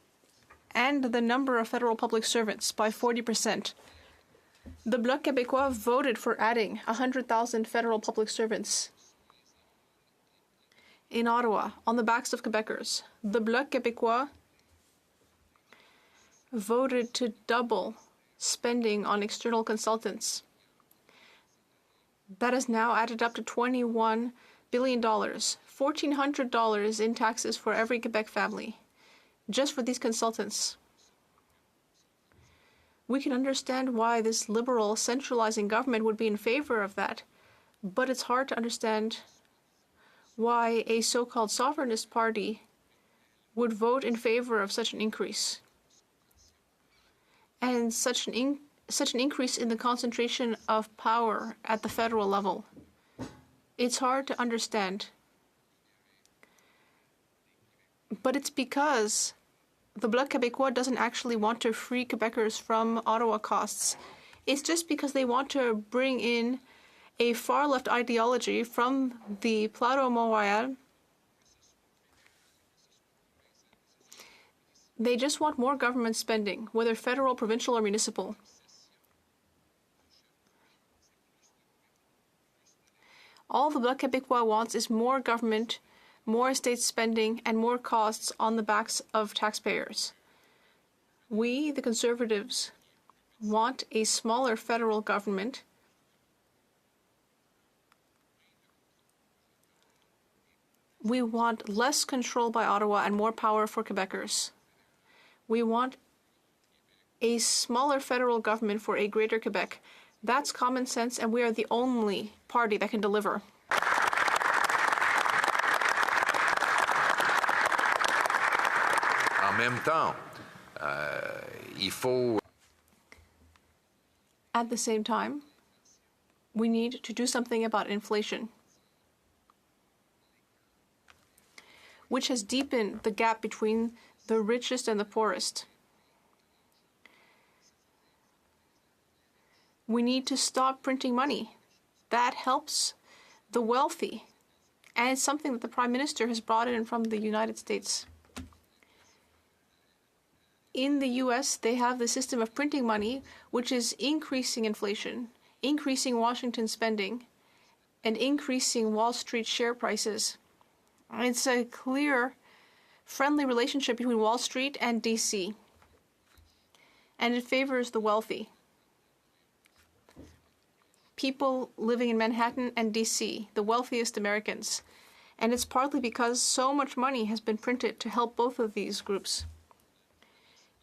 and the number of federal public servants by 40%. The Bloc Quebecois voted for adding 100,000 federal public servants in Ottawa on the backs of Quebecers. The Bloc Quebecois voted to double spending on external consultants. That has now added up to $21 billion, $1,400 in taxes for every Quebec family, just for these consultants. We can understand why this liberal, centralizing government would be in favor of that, but it's hard to understand why a so-called sovereignist party would vote in favor of such an increase and such an increase in the concentration of power at the federal level. It's hard to understand, but it's because the Bloc Québécois doesn't actually want to free Quebecers from Ottawa costs. It's just because they want to bring in a far-left ideology from the Plateau Mont-Royal. They just want more government spending, whether federal, provincial, or municipal. All the Bloc Québécois wants is more government, more state spending, and more costs on the backs of taxpayers. We, the Conservatives, want a smaller federal government We want less control by Ottawa and more power for Quebecers. We want a smaller federal government for a greater Quebec. That's common sense, and we are the only party that can deliver. En même temps, il faut... At the same time, we need to do something about inflation, which has deepened the gap between the richest and the poorest. We need to stop printing money. That helps the wealthy, and it's something that the Prime Minister has brought in from the United States. In the US, they have the system of printing money, which is increasing inflation, increasing Washington spending, and increasing Wall Street share prices. It's a clear, friendly relationship between Wall Street and DC, and it favors the wealthy. People living in Manhattan and DC, the wealthiest Americans, and it's partly because so much money has been printed to help both of these groups.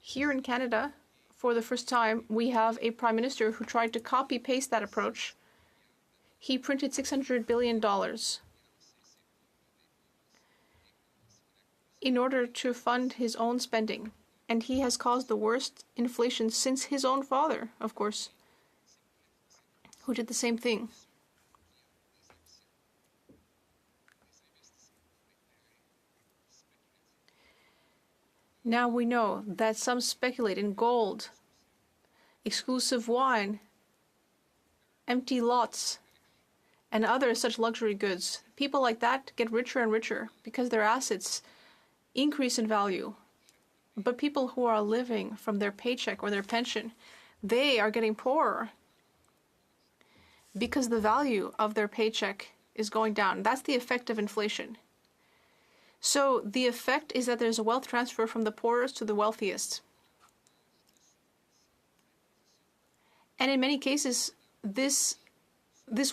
Here in Canada, for the first time, we have a Prime Minister who tried to copy-paste that approach. He printed $600 billion in order to fund his own spending. And he has caused the worst inflation since his own father, of course, who did the same thing. Now we know that some speculate in gold, exclusive wine, empty lots, and other such luxury goods. People like that get richer and richer because their assets increase in value. But people who are living from their paycheck or their pension, they are getting poorer because the value of their paycheck is going down. That's the effect of inflation. So the effect is that there's a wealth transfer from the poorest to the wealthiest. And in many cases, this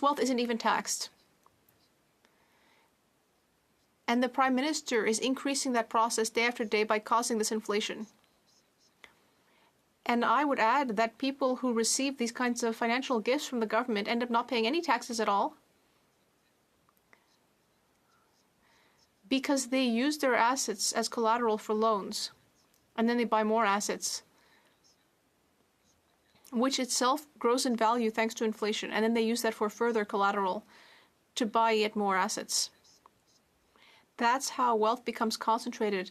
wealth isn't even taxed. And the Prime Minister is increasing that process day after day by causing this inflation. And I would add that people who receive these kinds of financial gifts from the government end up not paying any taxes at all, because they use their assets as collateral for loans, and then they buy more assets, which itself grows in value thanks to inflation, and then they use that for further collateral to buy yet more assets. That's how wealth becomes concentrated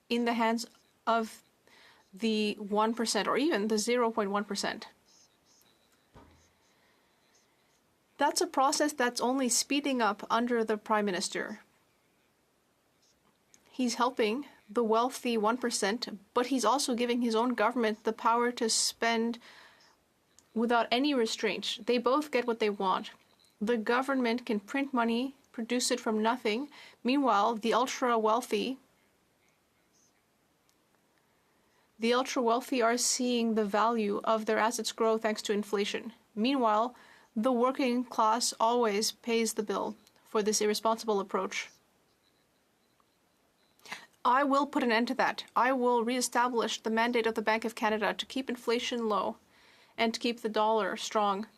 in the hands of the 1% or even the 0.1%. That's a process that's only speeding up under the Prime Minister. He's helping the wealthy 1%, but he's also giving his own government the power to spend without any restraint. They both get what they want. The government can print money, produce it from nothing. Meanwhile, the ultra-wealthy are seeing the value of their assets grow thanks to inflation. Meanwhile, the working class always pays the bill for this irresponsible approach. I will put an end to that. I will reestablish the mandate of the Bank of Canada to keep inflation low and to keep the dollar strong.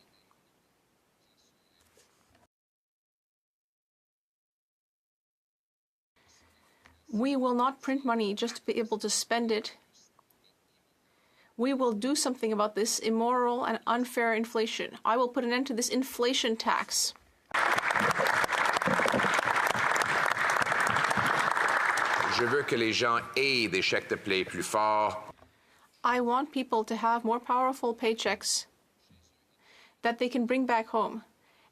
We will not print money just to be able to spend it. We will do something about this immoral and unfair inflation. I will put an end to this inflation tax. Je veux que les gens aient des chèques de paie plus forts. I want people to have more powerful paychecks that they can bring back home.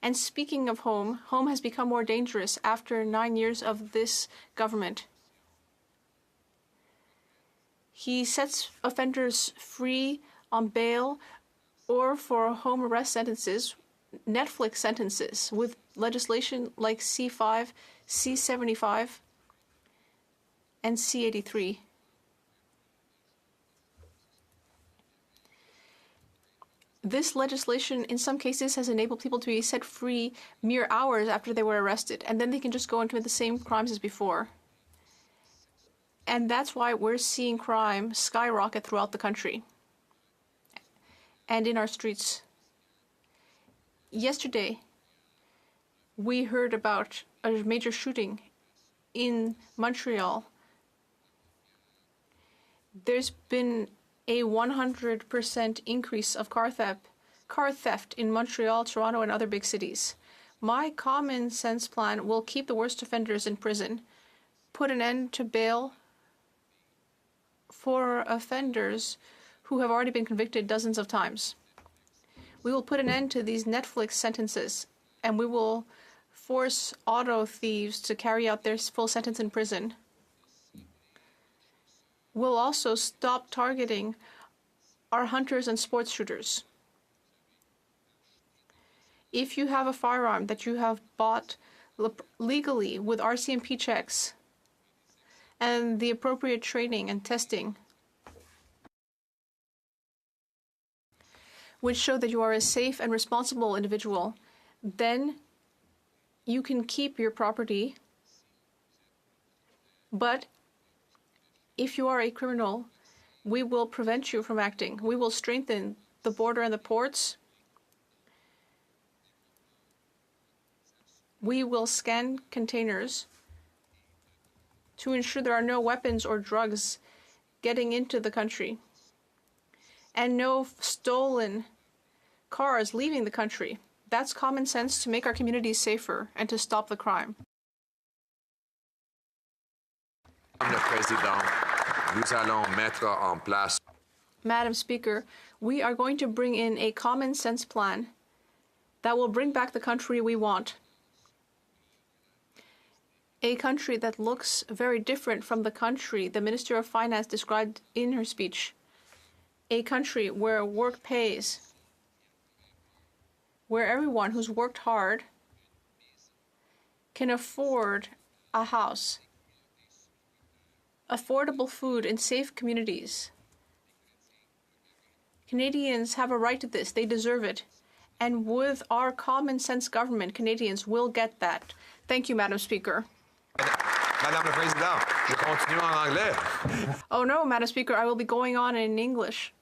And speaking of home, home has become more dangerous after 9 years of this government. He sets offenders free on bail or for home arrest sentences, Netflix sentences, with legislation like C5, C75, and C83. This legislation, in some cases, has enabled people to be set free mere hours after they were arrested, and then they can just go into the same crimes as before. And that's why we're seeing crime skyrocket throughout the country and in our streets. Yesterday, we heard about a major shooting in Montreal. There's been a 100% increase of car theft in Montreal, Toronto, and other big cities. My common sense plan will keep the worst offenders in prison, put an end to bail for offenders who have already been convicted dozens of times. We will put an end to these Netflix sentences, and we will force auto thieves to carry out their full sentence in prison. We'll also stop targeting our hunters and sports shooters. If you have a firearm that you have bought legally with RCMP checks and the appropriate training and testing, which show that you are a safe and responsible individual, then you can keep your property. But if you are a criminal, we will prevent you from acting. We will strengthen the border and the ports. We will scan containers to ensure there are no weapons or drugs getting into the country, and no stolen cars leaving the country. That's common sense to make our communities safer and to stop the crime. Madame la Présidente, nous allons mettre en place. Madam Speaker, we are going to bring in a common sense plan that will bring back the country we want. A country that looks very different from the country the Minister of Finance described in her speech. A country where work pays, where everyone who's worked hard can afford a house, affordable food in safe communities. Canadians have a right to this. They deserve it. And with our common sense government, Canadians will get that. Thank you, Madam Speaker. Madame la Présidente, je continue en anglais. Oh no, Madam Speaker, I will be going on in English.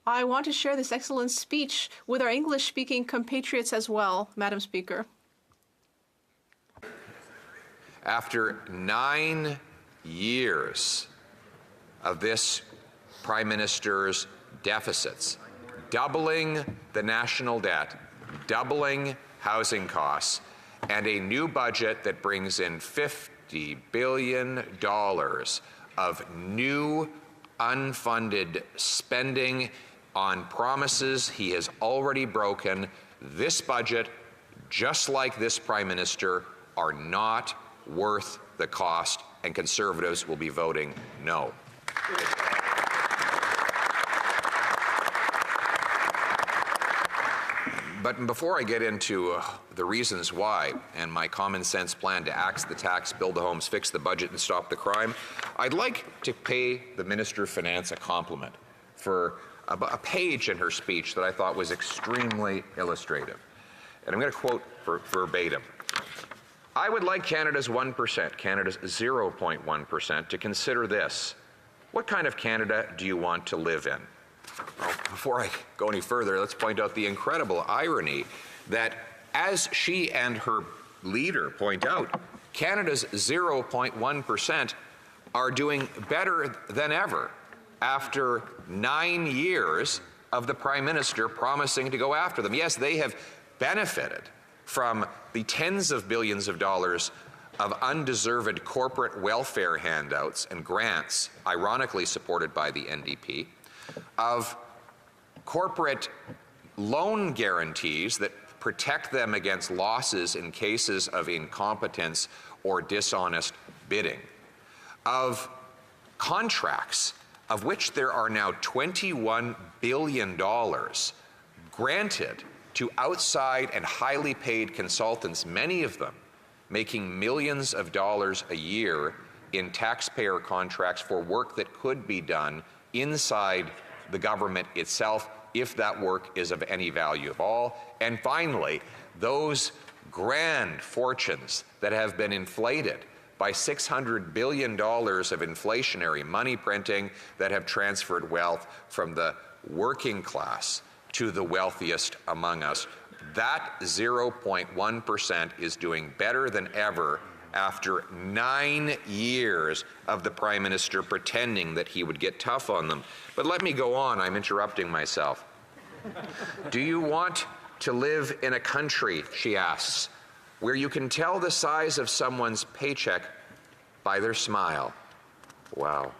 I want to share this excellent speech with our English-speaking compatriots as well, Madam Speaker. After 9 years of this Prime Minister's deficits, doubling the national debt, doubling housing costs, and a new budget that brings in $50 billion of new unfunded spending on promises he has already broken. This budget, just like this Prime Minister, are not worth the cost, and Conservatives will be voting no. But before I get into the reasons why and my common sense plan to axe the tax, build the homes, fix the budget, and stop the crime, I'd like to pay the Minister of Finance a compliment for a page in her speech that I thought was extremely illustrative. And I'm going to quote verbatim. I would like Canada's 1%, Canada's 0.1%, to consider this. What kind of Canada do you want to live in? Well, before I go any further, let's point out the incredible irony that, as she and her leader point out, Canada's 0.1% are doing better than ever after 9 years of the Prime Minister promising to go after them. Yes, they have benefited from the tens of billions of dollars of undeserved corporate welfare handouts and grants, ironically supported by the NDP, of corporate loan guarantees that protect them against losses in cases of incompetence or dishonest bidding, of contracts of which there are now $21 billion granted to outside and highly paid consultants, many of them making millions of dollars a year in taxpayer contracts for work that could be done inside the government itself, if that work is of any value at all. And finally, those grand fortunes that have been inflated by $600 billion of inflationary money printing that have transferred wealth from the working class to the wealthiest among us. That 0.1% is doing better than ever after 9 years of the Prime Minister pretending that he would get tough on them. But let me go on, I'm interrupting myself. Do you want to live in a country, she asks, where you can tell the size of someone's paycheck by their smile? Wow.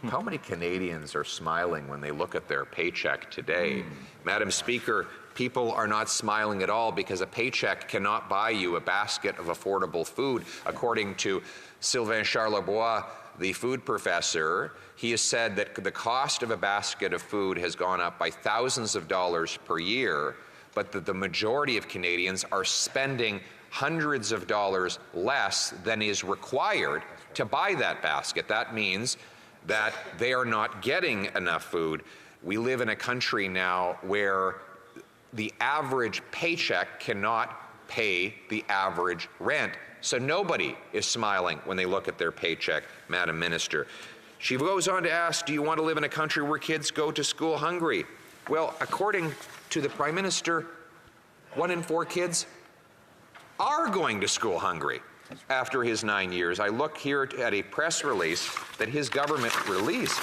How many Canadians are smiling when they look at their paycheck today? Madam Speaker, people are not smiling at all because a paycheck cannot buy you a basket of affordable food. According to Sylvain Charlebois, the food professor, he has said that the cost of a basket of food has gone up by thousands of dollars per year, but that the majority of Canadians are spending hundreds of dollars less than is required to buy that basket. That means that they are not getting enough food. We live in a country now where the average paycheck cannot pay the average rent. So nobody is smiling when they look at their paycheck, Madam Minister. She goes on to ask, do you want to live in a country where kids go to school hungry? Well, according to the Prime Minister, 1 in 4 kids are going to school hungry. after his 9 years. I look here at a press release that his government released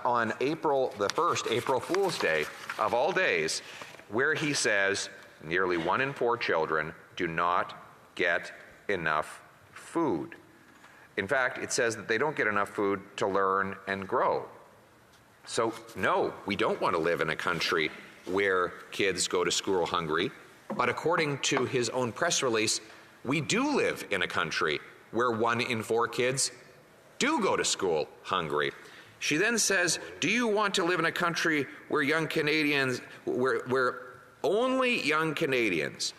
on April the 1st, April Fool's Day of all days, where he says nearly 1 in 4 children do not get enough food. In fact, it says that they don't get enough food to learn and grow. So no, we don't want to live in a country where kids go to school hungry, but according to his own press release, we do live in a country where 1 in 4 kids do go to school hungry. She then says, do you want to live in a country where young Canadians, where only young Canadians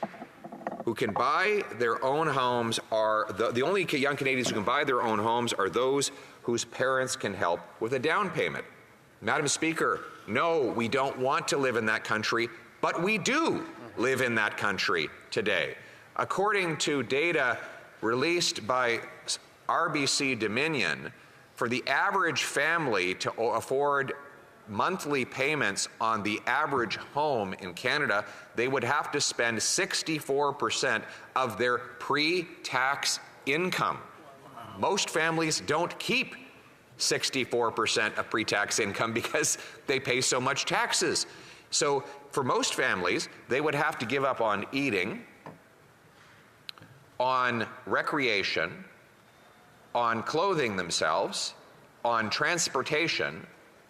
who can buy their own homes are, the only young Canadians who can buy their own homes are those whose parents can help with a down payment? Madam Speaker, no, we don't want to live in that country, but we do live in that country today. According to data released by RBC Dominion, for the average family to afford monthly payments on the average home in Canada, they would have to spend 64% of their pre-tax income. Most families don't keep 64% of pre-tax income because they pay so much taxes. So for most families, they would have to give up on eating, on recreation, on clothing themselves, on transportation,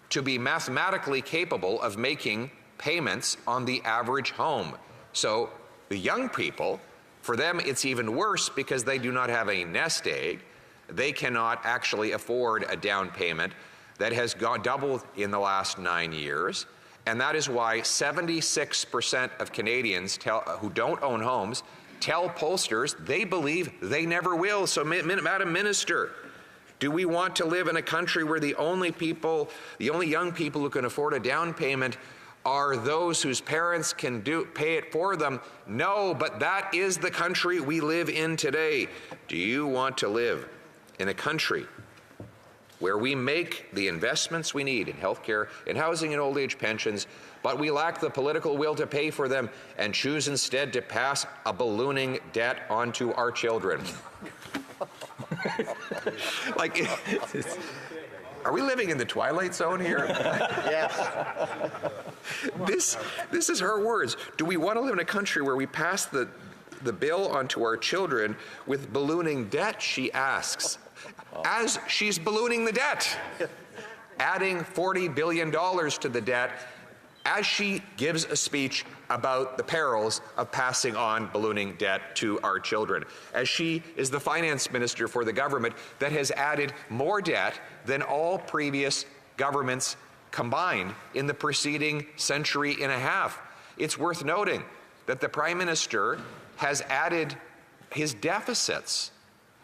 to be mathematically capable of making payments on the average home. So the young people, for them it's even worse because they do not have a nest egg. They cannot actually afford a down payment that has doubled in the last 9 years. And that is why 76% of Canadians who don't own homes tell pollsters they believe they never will. So, Madam Minister, do we want to live in a country where the only young people who can afford a down payment are those whose parents can pay it for them? No, but that is the country we live in today. Do you want to live in a country where we make the investments we need in healthcare, in housing and old age pensions, but we lack the political will to pay for them and choose instead to pass a ballooning debt onto our children? Like, are we living in the Twilight Zone here? Yes. This is her words. Do we want to live in a country where we pass the bill onto our children with ballooning debt, she asks, as she's ballooning the debt, adding $40 billion to the debt as she gives a speech about the perils of passing on ballooning debt to our children, as she is the finance minister for the government that has added more debt than all previous governments combined in the preceding century and a half. It's worth noting that the Prime Minister has added his deficits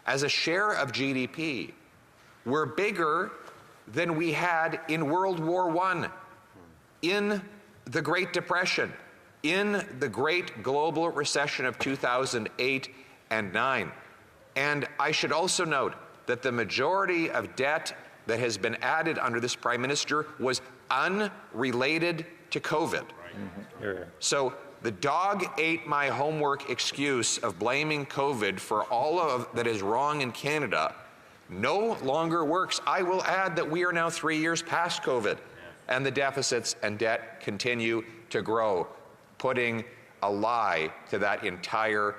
as a share of GDP were bigger than we had in World War I, in the Great Depression, in the great global recession of 2008 and 9. And I should also note that the majority of debt that has been added under this Prime Minister was unrelated to COVID. So the dog ate my homework excuse of blaming COVID for all of that is wrong in Canada no longer works. I will add that we are now 3 years past COVID, and the deficits and debt continue to grow, putting a lie to that entire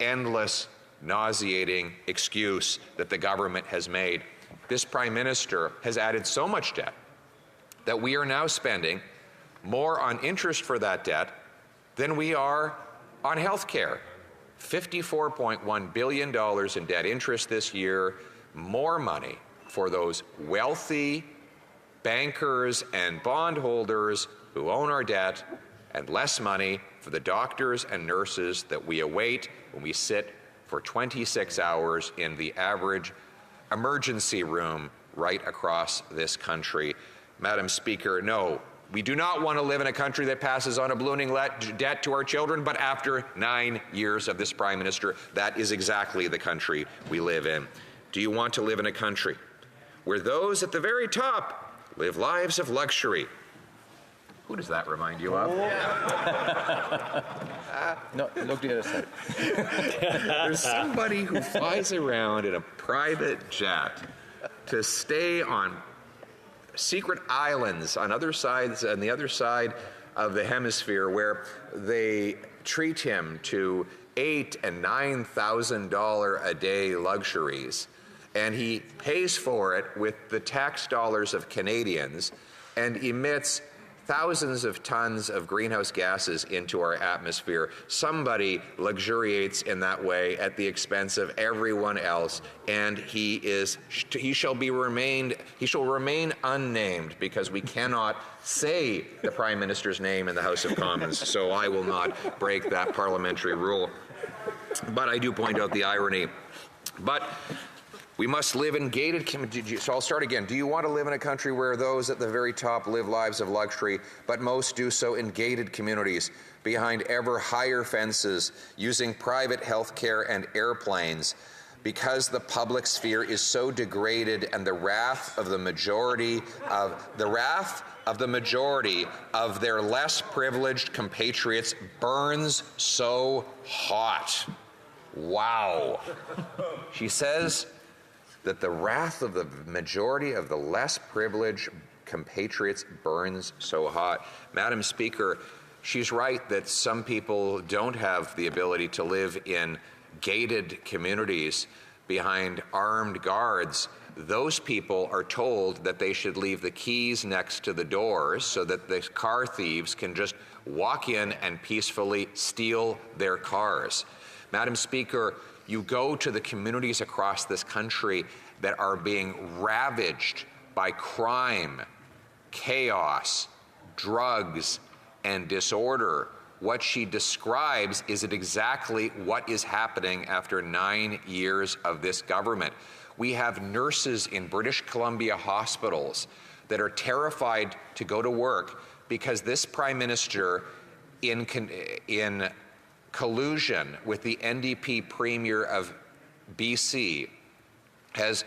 endless, nauseating excuse that the government has made. This Prime Minister has added so much debt that we are now spending more on interest for that debt than we are on health care. $54.1 billion in debt interest this year, more money for those wealthy bankers and bondholders who own our debt, and less money for the doctors and nurses that we await when we sit for 26 hours in the average emergency room right across this country. Madam Speaker, no, we do not want to live in a country that passes on a ballooning debt to our children, but after 9 years of this Prime Minister, that is exactly the country we live in. Do you want to live in a country where those at the very top live lives of luxury, Who does that remind you of? No, look the other side. There's somebody who flies around in a private jet to stay on secret islands on the other side of the hemisphere, where they treat him to $8,000 and $9,000 a day luxuries, and he pays for it with the tax dollars of Canadians and emits thousands of tons of greenhouse gases into our atmosphere. Somebody luxuriates in that way at the expense of everyone else, and he shall remain unnamed, because we cannot say the Prime Minister's name in the House of Commons, so I will not break that parliamentary rule. But I do point out the irony. But we must live in gated communities. So I'll start again. Do you want to live in a country where those at the very top live lives of luxury, but most do so in gated communities, behind ever higher fences, using private health care and airplanes, because the public sphere is so degraded, and the wrath of the majority of their less privileged compatriots burns so hot? Wow. She says that the wrath of the majority of the less privileged compatriots burns so hot. Madam Speaker, she's right that some people don't have the ability to live in gated communities behind armed guards. Those people are told that they should leave the keys next to the doors so that the car thieves can just walk in and peacefully steal their cars. Madam Speaker, you go to the communities across this country that are being ravaged by crime, chaos, drugs, and disorder. What she describes is exactly what is happening after 9 years of this government. We have nurses in British Columbia hospitals that are terrified to go to work because this Prime Minister, in collusion with the NDP Premier of BC, has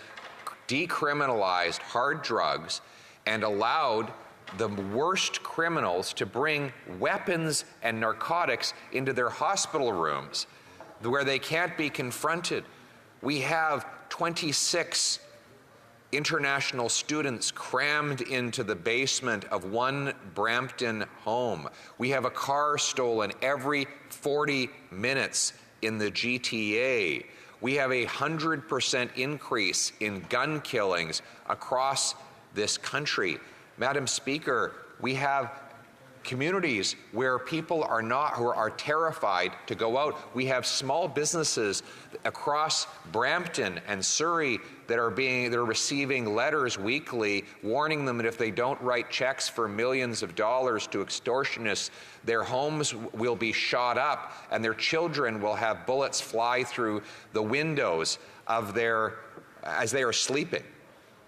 decriminalized hard drugs and allowed the worst criminals to bring weapons and narcotics into their hospital rooms where they can't be confronted. We have 26 international students crammed into the basement of one Brampton home. We have a car stolen every 40 minutes in the GTA. We have 100% increase in gun killings across this country. Madam Speaker, we have communities where people who are terrified to go out. We have small businesses across Brampton and Surrey that are receiving letters weekly warning them that if they don't write checks for millions of dollars to extortionists, their homes will be shot up and their children will have bullets fly through the windows as they are sleeping.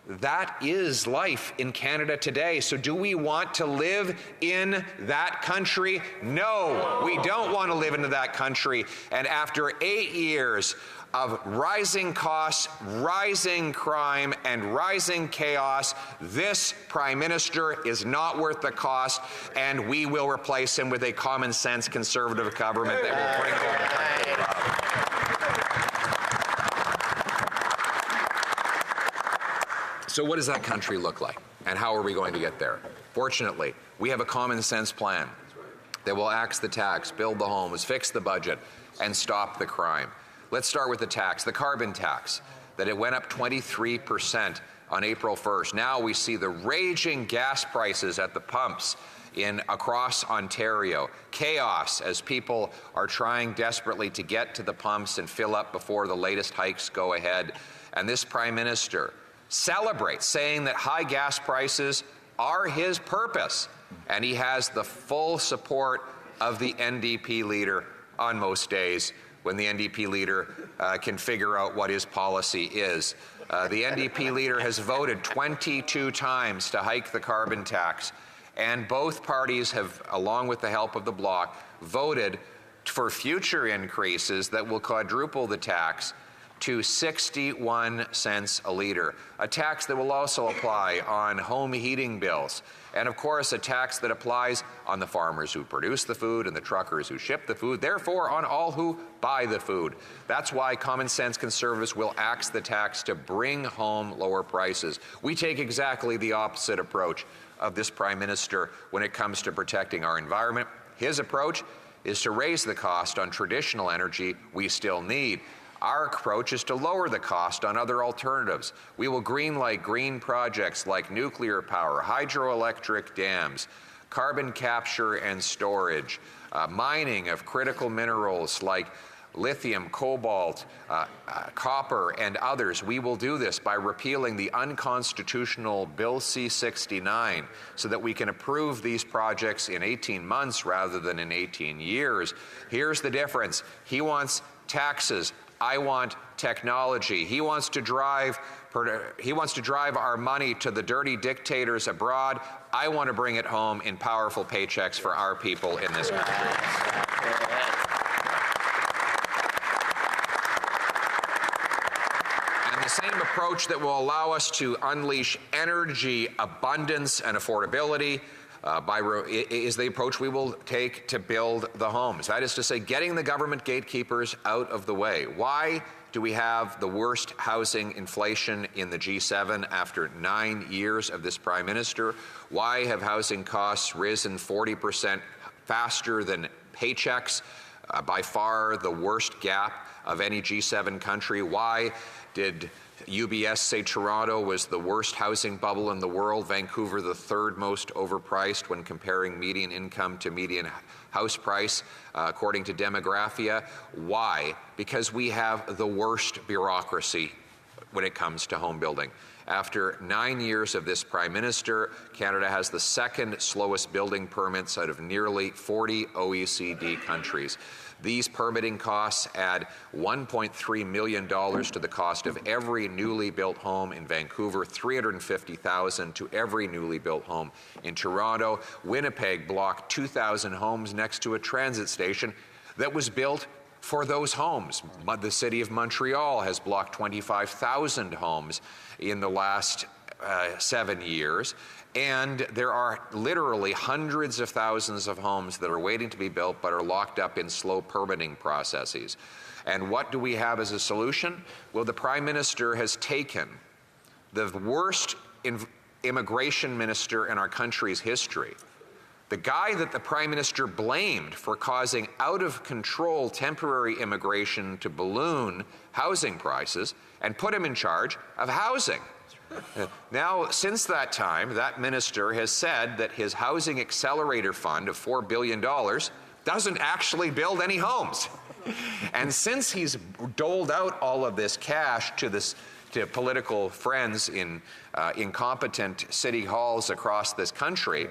That is life in Canada today. So do we want to live in that country? No, we don't want to live into that country. And after 8 years of rising costs, rising crime, and rising chaos, this Prime Minister is not worth the cost, and we will replace him with a common sense Conservative government that will bring home the country above. So what does that country look like, and how are we going to get there? Fortunately, we have a common sense plan that will axe the tax, build the homes, fix the budget, and stop the crime. Let's start with the tax, the carbon tax, that it went up 23% on April 1st. Now we see the raging gas prices at the pumps across Ontario. Chaos as people are trying desperately to get to the pumps and fill up before the latest hikes go ahead. And this Prime Minister celebrates, saying that high gas prices are his purpose, and he has the full support of the NDP leader on most days when the NDP leader can figure out what his policy is. The NDP leader has voted 22 times to hike the carbon tax, and both parties have, along with the help of the Bloc, voted for future increases that will quadruple the tax to 61 cents a litre, a tax that will also apply on home heating bills, and of course a tax that applies on the farmers who produce the food and the truckers who ship the food, therefore on all who buy the food. That's why common sense Conservatives will axe the tax to bring home lower prices. We take exactly the opposite approach of this Prime Minister when it comes to protecting our environment. His approach is to raise the cost on traditional energy we still need. Our approach is to lower the cost on other alternatives. We will greenlight green projects like nuclear power, hydroelectric dams, carbon capture and storage, mining of critical minerals like lithium, cobalt, copper, and others. We will do this by repealing the unconstitutional Bill C-69 so that we can approve these projects in 18 months rather than in 18 years. Here's the difference. He wants taxes. I want technology. He wants to drive our money to the dirty dictators abroad. I want to bring it home in powerful paychecks for our people in this country. And the same approach that will allow us to unleash energy abundance and affordability is the approach we will take to build the homes. That is to say, getting the government gatekeepers out of the way. Why do we have the worst housing inflation in the G7 after 9 years of this Prime Minister? Why have housing costs risen 40% faster than paychecks? By far the worst gap of any G7 country. Why did UBS say Toronto was the worst housing bubble in the world, Vancouver the third most overpriced when comparing median income to median house price, according to Demographia? Why? Because we have the worst bureaucracy when it comes to home building. After 9 years of this Prime Minister, Canada has the second slowest building permits out of nearly 40 OECD countries. These permitting costs add $1.3 million to the cost of every newly built home in Vancouver, $350,000 to every newly built home in Toronto. Winnipeg blocked 2,000 homes next to a transit station that was built for those homes. The city of Montreal has blocked 25,000 homes in the last 7 years. And there are literally hundreds of thousands of homes that are waiting to be built but are locked up in slow permitting processes. And what do we have as a solution? Well, the Prime Minister has taken the worst immigration minister in our country's history, the guy that the Prime Minister blamed for causing out-of-control temporary immigration to balloon housing prices, and put him in charge of housing. Now, since that time, that minister has said that his Housing Accelerator Fund of $4 billion doesn't actually build any homes. And since he's doled out all of this cash to political friends in incompetent city halls across this country,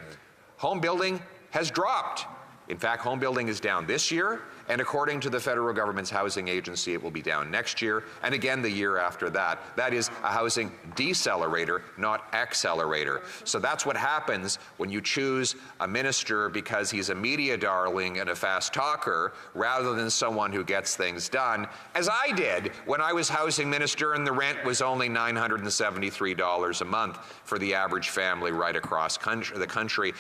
home building has dropped. In fact, home building is down this year, and according to the federal government's housing agency, it will be down next year, and again the year after that. That is a housing decelerator, not accelerator. So that's what happens when you choose a minister because he's a media darling and a fast talker, rather than someone who gets things done, as I did when I was housing minister and the rent was only $973 a month for the average family right across the country,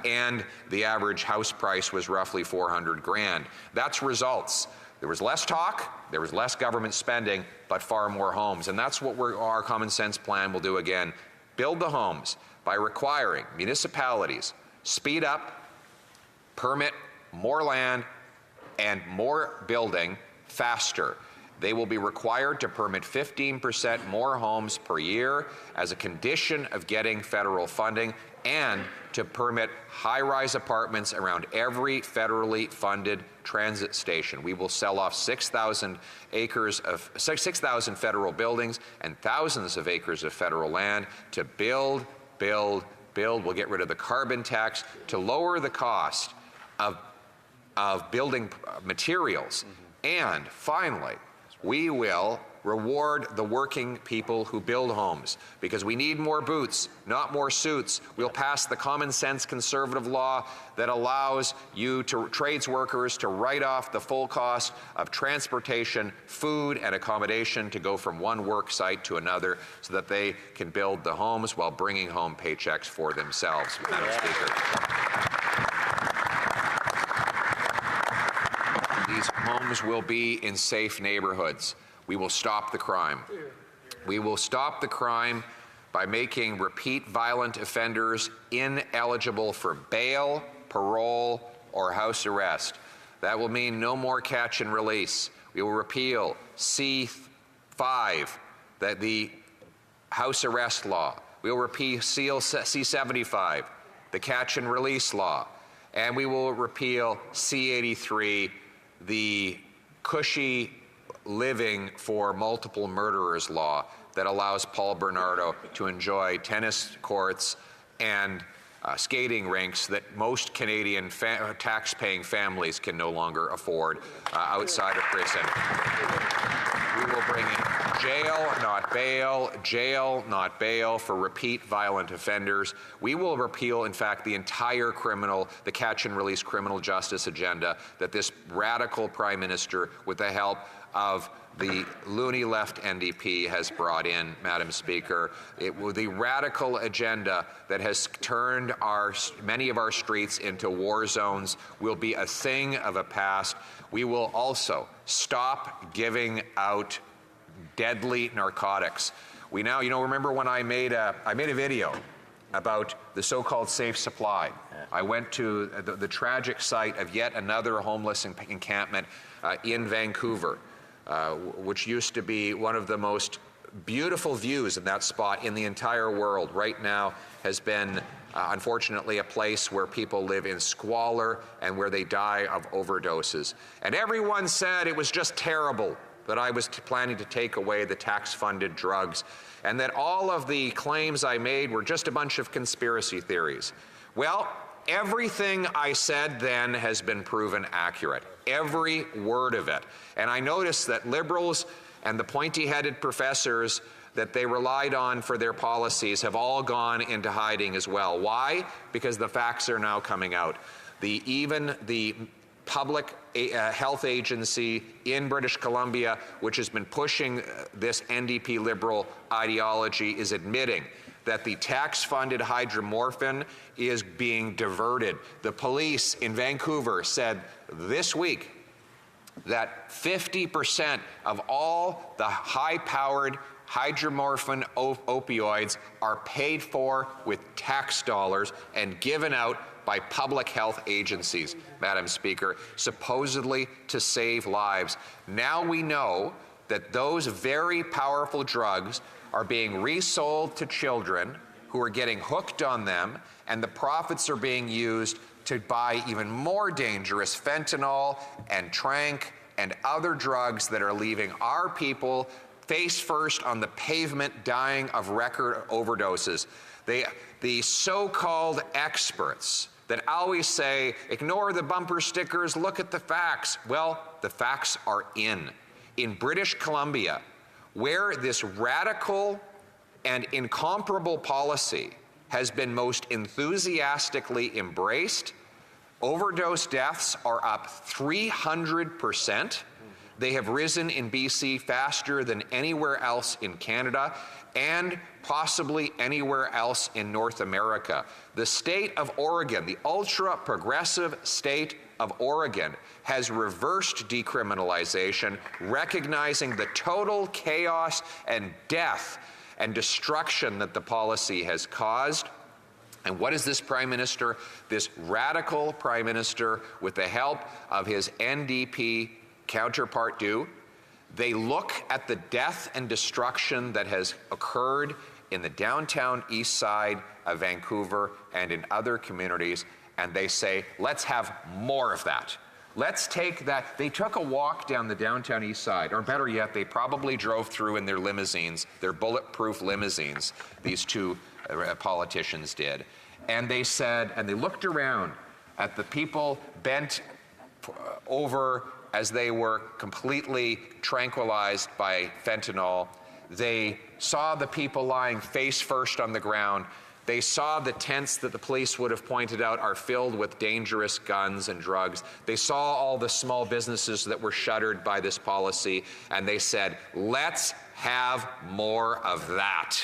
and the average house price was roughly $400,000. That's results. There was less talk, there was less government spending, but far more homes. And that's what our common sense plan will do again. Build the homes by requiring municipalities speed up, permit more land, and more building faster. They will be required to permit 15% more homes per year as a condition of getting federal funding, and to permit high-rise apartments around every federally funded transit station. We will sell off 6,000 federal buildings and thousands of acres of federal land to build. We'll get rid of the carbon tax to lower the cost of building materials. And finally, we will reward the working people who build homes, because we need more boots, not more suits. We'll pass the common sense conservative law that allows you to trades workers to write off the full cost of transportation, food, and accommodation to go from one work site to another so that they can build the homes while bringing home paychecks for themselves, Madam Speaker. These homes will be in safe neighborhoods. We will stop the crime. We will stop the crime by making repeat violent offenders ineligible for bail, parole, or house arrest. That will mean no more catch and release. We will repeal C5, the house arrest law. We will repeal C75, the catch and release law. And we will repeal C83, the cushy living for multiple murderers law that allows Paul Bernardo to enjoy tennis courts and skating rinks that most Canadian tax-paying families can no longer afford outside of prison. We will bring in jail, not bail for repeat violent offenders. We will repeal, in fact, the entire the catch and release criminal justice agenda that this radical Prime Minister, with the help of the loony left NDP, has brought in, Madam Speaker. The radical agenda that has turned many of our streets into war zones will be a thing of a past. We will also stop giving out deadly narcotics. We now, remember when I made a video about the so-called safe supply. I went to the tragic site of yet another homeless encampment in Vancouver, which used to be one of the most beautiful views in that spot in the entire world. Right now has been, unfortunately, a place where people live in squalor and where they die of overdoses. And everyone said it was just terrible that I was planning to take away the tax-funded drugs, and that all of the claims I made were just a bunch of conspiracy theories. Well, everything I said then has been proven accurate, every word of it. And I noticed that Liberals and the pointy-headed professors that they relied on for their policies have all gone into hiding as well. Why? Because the facts are now coming out. Even the public health agency in British Columbia, which has been pushing this NDP Liberal ideology, is admitting that the tax-funded hydromorphine is being diverted. The police in Vancouver said this week that 50% of all the high-powered hydromorphine opioids are paid for with tax dollars and given out by public health agencies, Madam Speaker, supposedly to save lives. Now we know that those very powerful drugs are being resold to children who are getting hooked on them, and the profits are being used to buy even more dangerous fentanyl and tranq and other drugs that are leaving our people face first on the pavement dying of record overdoses. The so-called experts that always say, ignore the bumper stickers, look at the facts. Well, the facts are in British Columbia, where this radical and incomparable policy has been most enthusiastically embraced. Overdose deaths are up 300%. They have risen in BC faster than anywhere else in Canada and possibly anywhere else in North America. The state of Oregon, the ultra-progressive state of Oregon, has reversed decriminalization, recognizing the total chaos and death and destruction that the policy has caused. And what does this Prime Minister, this radical Prime Minister, with the help of his NDP counterpart do? They look at the death and destruction that has occurred in the downtown east side of Vancouver and in other communities, and they say, let's have more of that. Let's take that. They took a walk down the downtown east side, or better yet, they probably drove through in their limousines, their bulletproof limousines, these two politicians did. And they said, and they looked around at the people bent over as they were completely tranquilized by fentanyl. They saw the people lying face first on the ground. They saw the tents that the police would have pointed out are filled with dangerous guns and drugs. They saw all the small businesses that were shuttered by this policy, and they said, let's have more of that.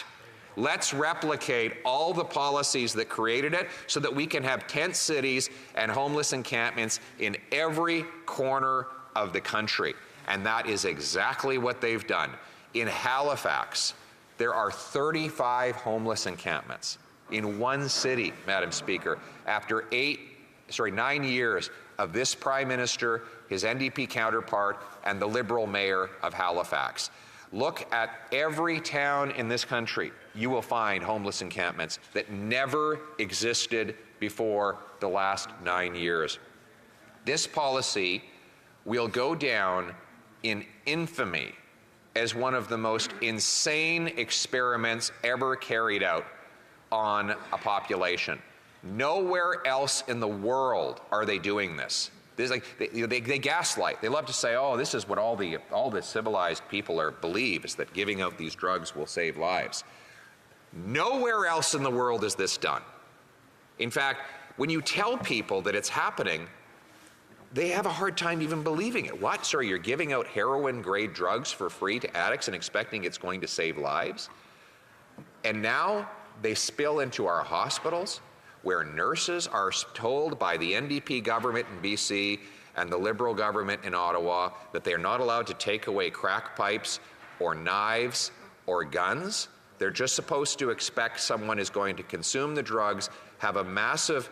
Let's replicate all the policies that created it so that we can have tent cities and homeless encampments in every corner of the country. And that is exactly what they've done. In Halifax, there are 35 homeless encampments in one city, Madam Speaker, after 9 years of this Prime Minister, his NDP counterpart, and the Liberal Mayor of Halifax. Look at every town in this country. You will find homeless encampments that never existed before the last 9 years. This policy will go down in infamy as one of the most insane experiments ever carried out on a population. Nowhere else in the world are they doing this. They gaslight. They love to say, oh, this is what all the civilized people believe, is that giving out these drugs will save lives. Nowhere else in the world is this done. In fact, when you tell people that it's happening, they have a hard time even believing it. What? Sir, you're giving out heroin-grade drugs for free to addicts and expecting it's going to save lives? And now they spill into our hospitals, where nurses are told by the NDP government in BC and the Liberal government in Ottawa that they are not allowed to take away crack pipes or knives or guns. They're just supposed to expect someone is going to consume the drugs, have a massive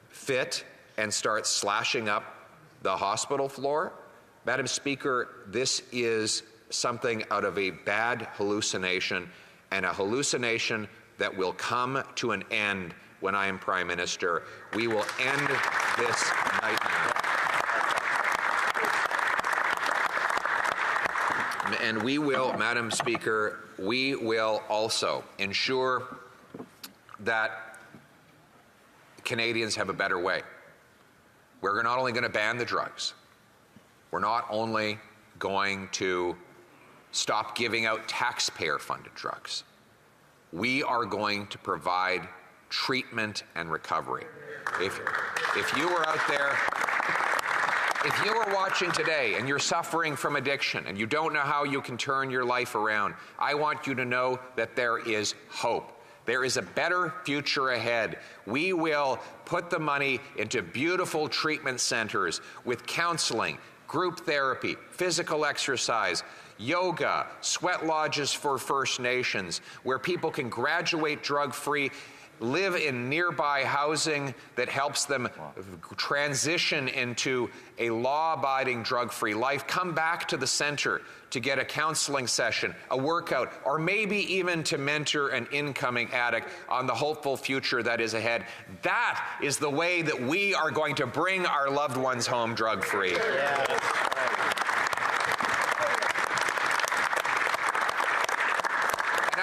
fit, and start slashing up the hospital floor. Madam Speaker, this is something out of a bad hallucination, and a hallucination that will come to an end when I am Prime Minister. We will end this nightmare. And we will, Madam Speaker, we will also ensure that Canadians have a better way. We're not only going to ban the drugs, we're not only going to stop giving out taxpayer-funded drugs. We are going to provide treatment and recovery. If you were out there, if you were watching today and you're suffering from addiction and you don't know how you can turn your life around, I want you to know that there is hope. There is a better future ahead. We will put the money into beautiful treatment centers with counseling, group therapy, physical exercise, yoga, sweat lodges for First Nations, where people can graduate drug-free, live in nearby housing that helps them transition into a law-abiding drug-free life, come back to the center to get a counseling session, a workout, or maybe even to mentor an incoming addict on the hopeful future that is ahead. That is the way that we are going to bring our loved ones home drug-free. Yeah.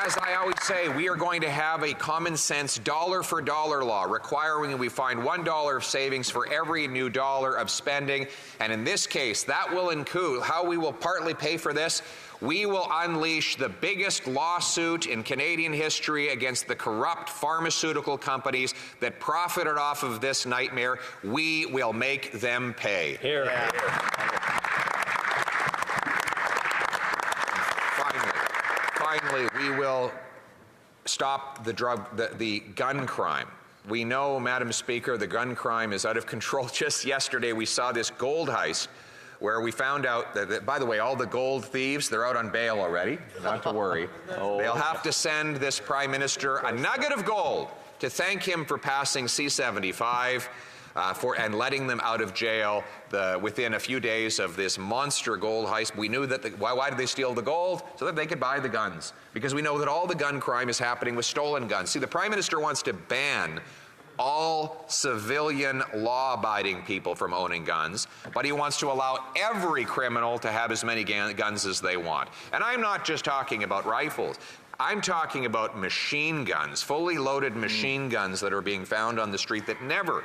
As I always say, we are going to have a common sense dollar for dollar law requiring that we find $1 of savings for every new dollar of spending. And in this case, that will include how we will partly pay for this. We will unleash the biggest lawsuit in Canadian history against the corrupt pharmaceutical companies that profited off of this nightmare. We will make them pay. Here. Yeah. Finally, we will stop the gun crime. We know, Madam Speaker, the gun crime is out of control. Just yesterday, we saw this gold heist where we found out that, by the way, all the gold thieves, they're out on bail already, not to worry. They'll have to send this Prime Minister a nugget of gold to thank him for passing C-75 and letting them out of jail within a few days of this monster gold heist. We knew that, why did they steal the gold? So that they could buy the guns. Because we know that all the gun crime is happening with stolen guns. See, the Prime Minister wants to ban all civilian law-abiding people from owning guns, but he wants to allow every criminal to have as many guns as they want. And I'm not just talking about rifles. I'm talking about machine guns, fully loaded machine guns that are being found on the street that never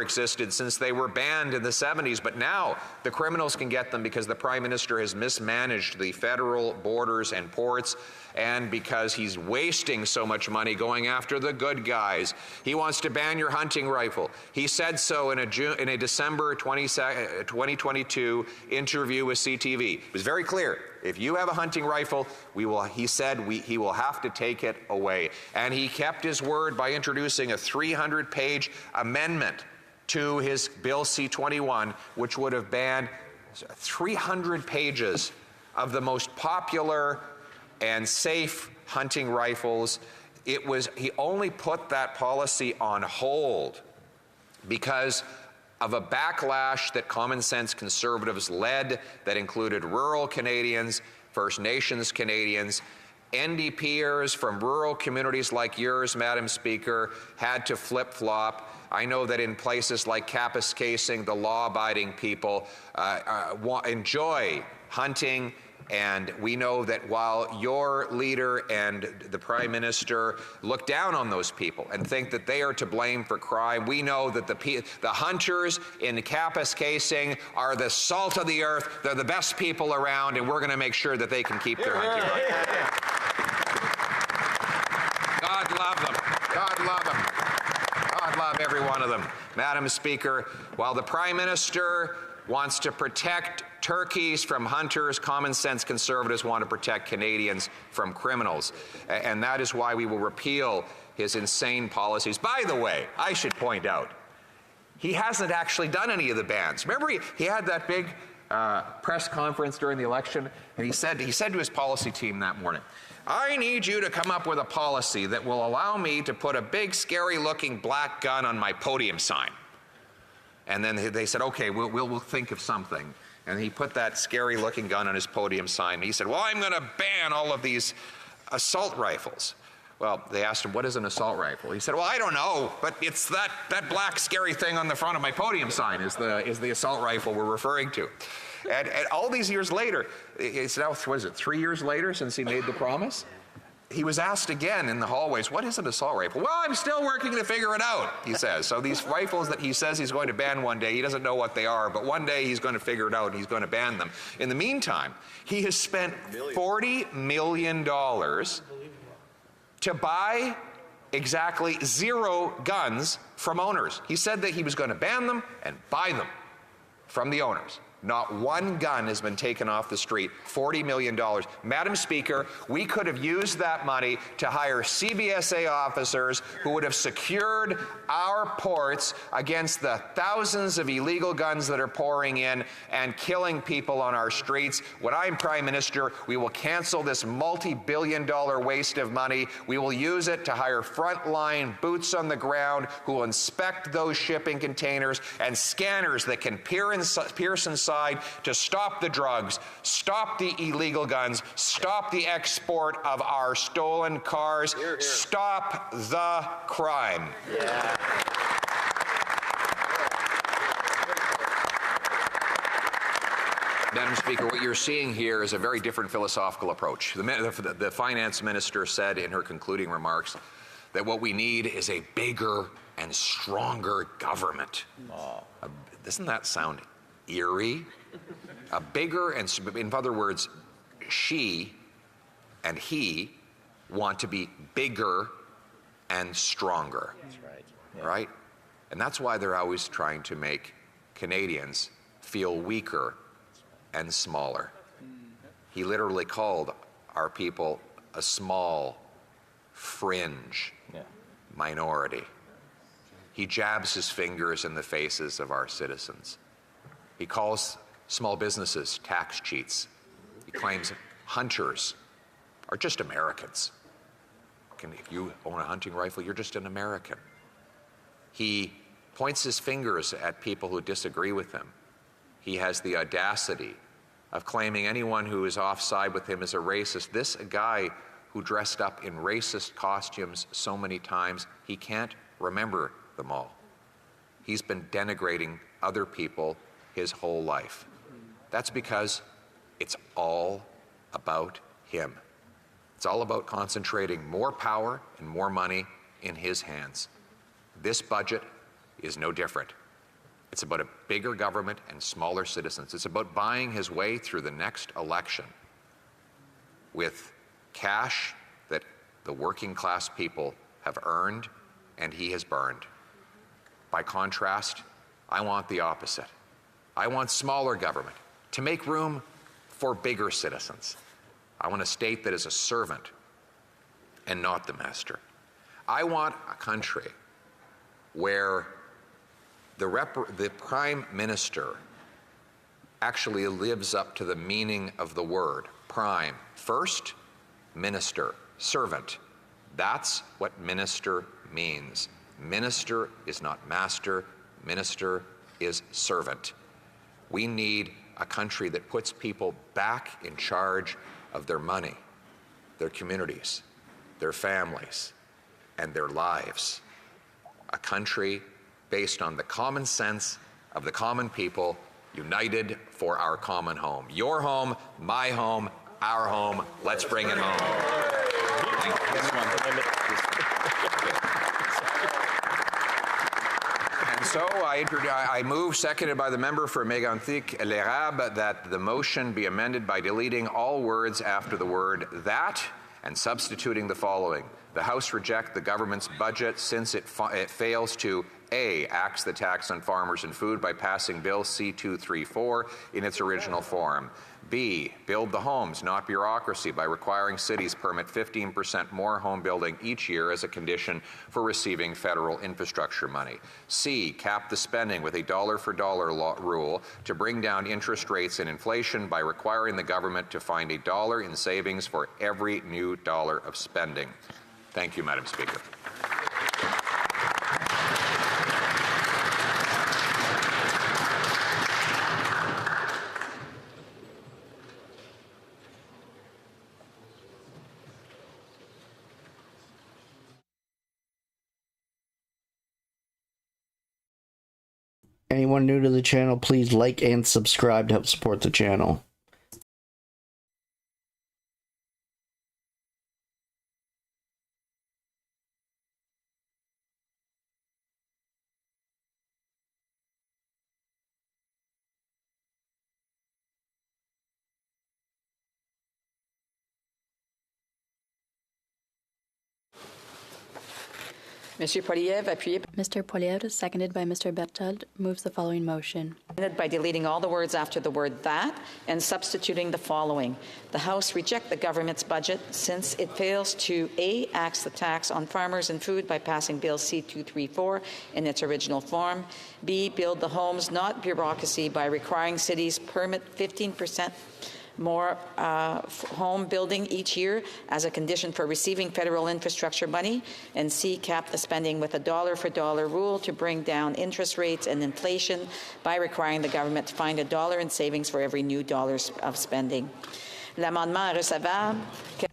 existed since they were banned in the 70s. But now the criminals can get them because the Prime Minister has mismanaged the federal borders and ports, and because he's wasting so much money going after the good guys. He wants to ban your hunting rifle. He said so in a December 2022 interview with CTV. It was very clear. If you have a hunting rifle, he said he will have to take it away. And he kept his word by introducing a 300-page amendment to his Bill C-21, which would have banned 300 pages of the most popular and safe hunting rifles. He only put that policy on hold because of a backlash that common sense conservatives led that included rural Canadians, First Nations Canadians, NDPers from rural communities like yours, Madam Speaker, had to flip-flop. I know that in places like Kapuskasing, the law-abiding people enjoy hunting. And we know that while your leader and the Prime Minister look down on those people and think that they are to blame for crime, we know that the hunters in Kapuskasing are the salt of the earth. They're the best people around, and we're going to make sure that they can keep their hunting right. God love them. God love them. God love every one of them. Madam Speaker, while the Prime Minister wants to protect turkeys from hunters, common sense conservatives want to protect Canadians from criminals. And that is why we will repeal his insane policies. By the way, I should point out, he hasn't actually done any of the bans. Remember, he had that big press conference during the election, and he said to his policy team that morning, I need you to come up with a policy that will allow me to put a big, scary-looking black gun on my podium sign. And then they said, okay, we'll think of something. And he put that scary-looking gun on his podium sign. He said, well, I'm going to ban all of these assault rifles. Well, they asked him, what is an assault rifle? He said, well, I don't know, but it's that black, scary thing on the front of my podium sign is the assault rifle we're referring to. And all these years later, it's now, what is it, 3 years later since he made the promise? He was asked again in the hallways, what is an assault rifle? Well, I'm still working to figure it out, he says. So these rifles that he says he's going to ban one day, he doesn't know what they are, but one day he's going to figure it out and he's going to ban them. In the meantime, he has spent $40 million to buy exactly 0 guns from owners. He said that he was going to ban them and buy them from the owners. Not one gun has been taken off the street. $40 million. Madam Speaker, we could have used that money to hire CBSA officers who would have secured our ports against the thousands of illegal guns that are pouring in and killing people on our streets. When I'm Prime Minister, we will cancel this multi-billion-dollar waste of money. We will use it to hire frontline boots on the ground who will inspect those shipping containers and scanners that can pierce inside to stop the drugs, stop the illegal guns, stop the export of our stolen cars, stop the crime. Yeah. Madam Speaker, what you're seeing here is a very different philosophical approach. The finance minister said in her concluding remarks that what we need is a bigger and stronger government. Doesn't that sound eerie? A bigger and, in other words, she and he want to be bigger and stronger. That's right. Yeah. Right? And that's why they're always trying to make Canadians feel weaker and smaller. He literally called our people a small, fringe minority. He jabs his fingers in the faces of our citizens. He calls small businesses tax cheats. He claims hunters are just Americans. If you own a hunting rifle, you're just an American. He points his fingers at people who disagree with him. He has the audacity of claiming anyone who is offside with him is a racist. This guy who dressed up in racist costumes so many times, he can't remember them all. He's been denigrating other people his whole life. That's because it's all about him. It's all about concentrating more power and more money in his hands. This budget is no different. It's about a bigger government and smaller citizens. It's about buying his way through the next election with cash that the working class people have earned and he has burned. By contrast, I want the opposite. I want smaller government to make room for bigger citizens. I want a state that is a servant and not the master. I want a country where the Prime Minister actually lives up to the meaning of the word. Prime, first, minister, servant. That's what minister means. Minister is not master, minister is servant. We need a country that puts people back in charge of their money, their communities, their families, and their lives. A country based on the common sense of the common people, united for our common home. Your home, my home, our home. Let's bring it home. And so I move, seconded by the member for Mégantic-L'Érable, that the motion be amended by deleting all words after the word that and substituting the following. The House reject the government's budget since it fails to A, axe the tax on farmers and food by passing Bill C-234 in its original form. B, build the homes, not bureaucracy, by requiring cities permit 15% more home building each year as a condition for receiving federal infrastructure money. C, cap the spending with a dollar-for-dollar rule to bring down interest rates and inflation by requiring the government to find $1 in savings for every new dollar of spending. Thank you, Madam Speaker. Anyone new to the channel, please like and subscribe to help support the channel. Monsieur Poilievre, appuyé. Mr. Poilievre, seconded by Mr. Berthold, moves the following motion. By deleting all the words after the word that and substituting the following. The House reject the government's budget since it fails to A, axe the tax on farmers and food by passing Bill C-234 in its original form, B, build the homes, not bureaucracy, by requiring cities permit 15% more home building each year as a condition for receiving federal infrastructure money, and C, cap the spending with a dollar-for-dollar rule to bring down interest rates and inflation by requiring the government to find $1 in savings for every new dollar of spending. L'amendement est recevable.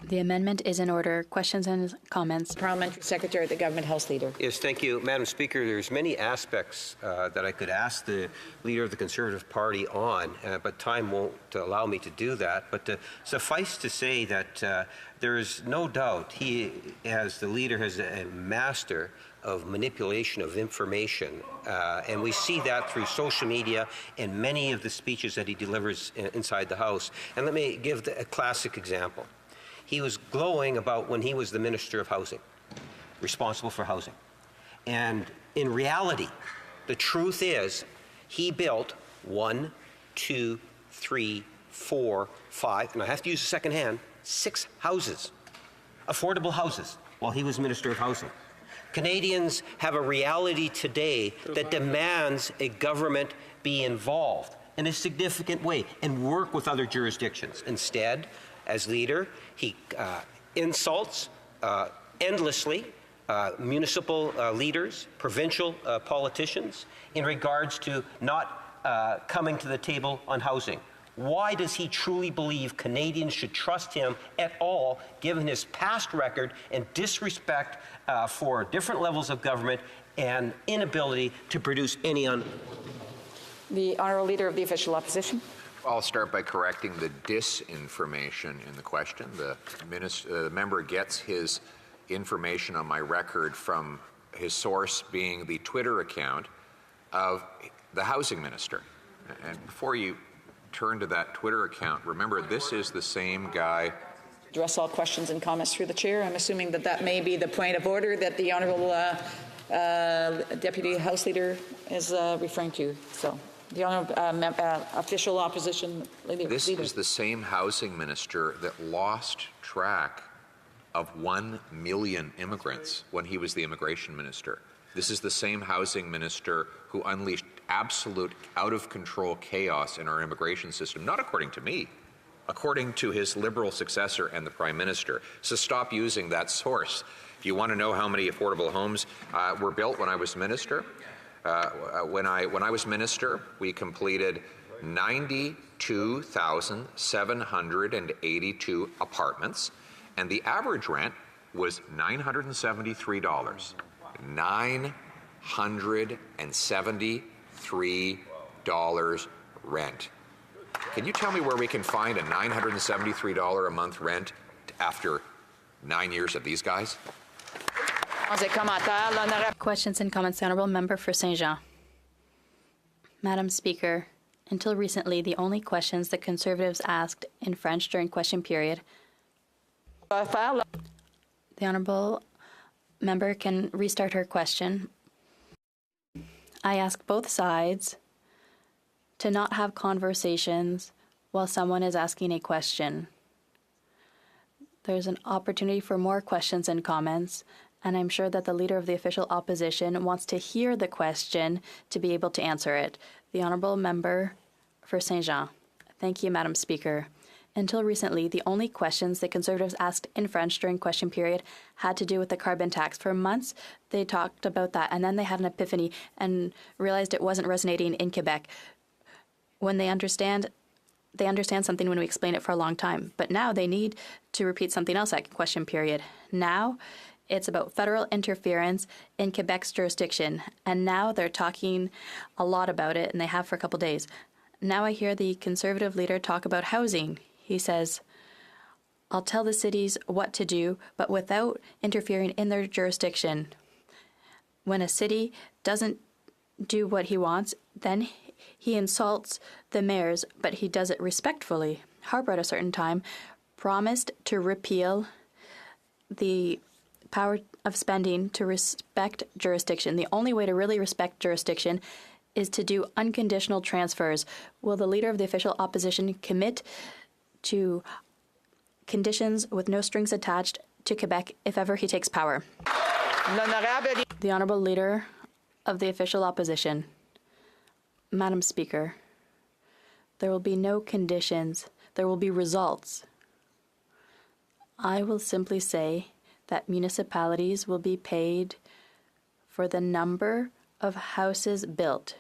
The amendment is in order. Questions and comments? Parliamentary Secretary, the Government House Leader. Yes, thank you, Madam Speaker. There's many aspects that I could ask the Leader of the Conservative Party on, but time won't allow me to do that. But suffice to say that there is no doubt he, as the Leader, has a master of manipulation of information, and we see that through social media and many of the speeches that he delivers inside the House. And let me give a classic example. He was glowing about when he was the Minister of Housing, responsible for housing. And in reality, the truth is, he built 1, 2, 3, 4, 5, and I have to use a second hand, 6 houses, affordable houses, while he was Minister of Housing. Canadians have a reality today that demands a government be involved in a significant way and work with other jurisdictions. Instead, as Leader, he insults endlessly municipal leaders, provincial politicians, in regards to not coming to the table on housing. Why does he truly believe Canadians should trust him at all, given his past record and disrespect for different levels of government and inability to produce any The Honourable Leader of the Official Opposition. I'll start by correcting the disinformation in the question. The member gets his information on my record from his source being the Twitter account of the housing minister. And before you turn to that Twitter account, remember this is the same guy. Address all questions and comments through the chair. I'm assuming that that may be the point of order that the Honourable Deputy House Leader is referring to. So, the Honourable Official Opposition Leader. This is the same housing minister that lost track of 1 million immigrants when he was the immigration minister. This is the same housing minister who unleashed absolute out-of-control chaos in our immigration system, not according to me, according to his Liberal successor and the Prime Minister. So stop using that source. If you want to know how many affordable homes were built when I was minister, when I was minister, we completed 92,782 apartments, and the average rent was $973. $973 rent. Can you tell me where we can find a $973 a month rent after 9 years of these guys? Questions and comments. The Honourable Member for Saint Jean. Madam Speaker, until recently, the only questions that Conservatives asked in French during question period. The Honourable Member can restart her question. I ask both sides to not have conversations while someone is asking a question. There's an opportunity for more questions and comments, and I'm sure that the Leader of the Official Opposition wants to hear the question to be able to answer it. The Honourable Member for Saint Jean. Thank you, Madam Speaker. Until recently, the only questions that Conservatives asked in French during question period had to do with the carbon tax. For months, they talked about that, and then they had an epiphany and realized it wasn't resonating in Quebec. When they understand something when we explain it for a long time. But now they need to repeat something else at question period. Now it's about federal interference in Quebec's jurisdiction. And now they're talking a lot about it, and they have for a couple days. Now I hear the Conservative leader talk about housing. He says, I'll tell the cities what to do, but without interfering in their jurisdiction. When a city doesn't do what he wants, then he insults the mayors, but he does it respectfully. Harper, at a certain time, promised to repeal the power of spending to respect jurisdiction. The only way to really respect jurisdiction is to do unconditional transfers. Will the Leader of the Official Opposition commit to conditions with no strings attached to Quebec if ever he takes power? The Honourable Leader of the Official Opposition. Madam Speaker, there will be no conditions. There will be results. I will simply say that municipalities will be paid for the number of houses built.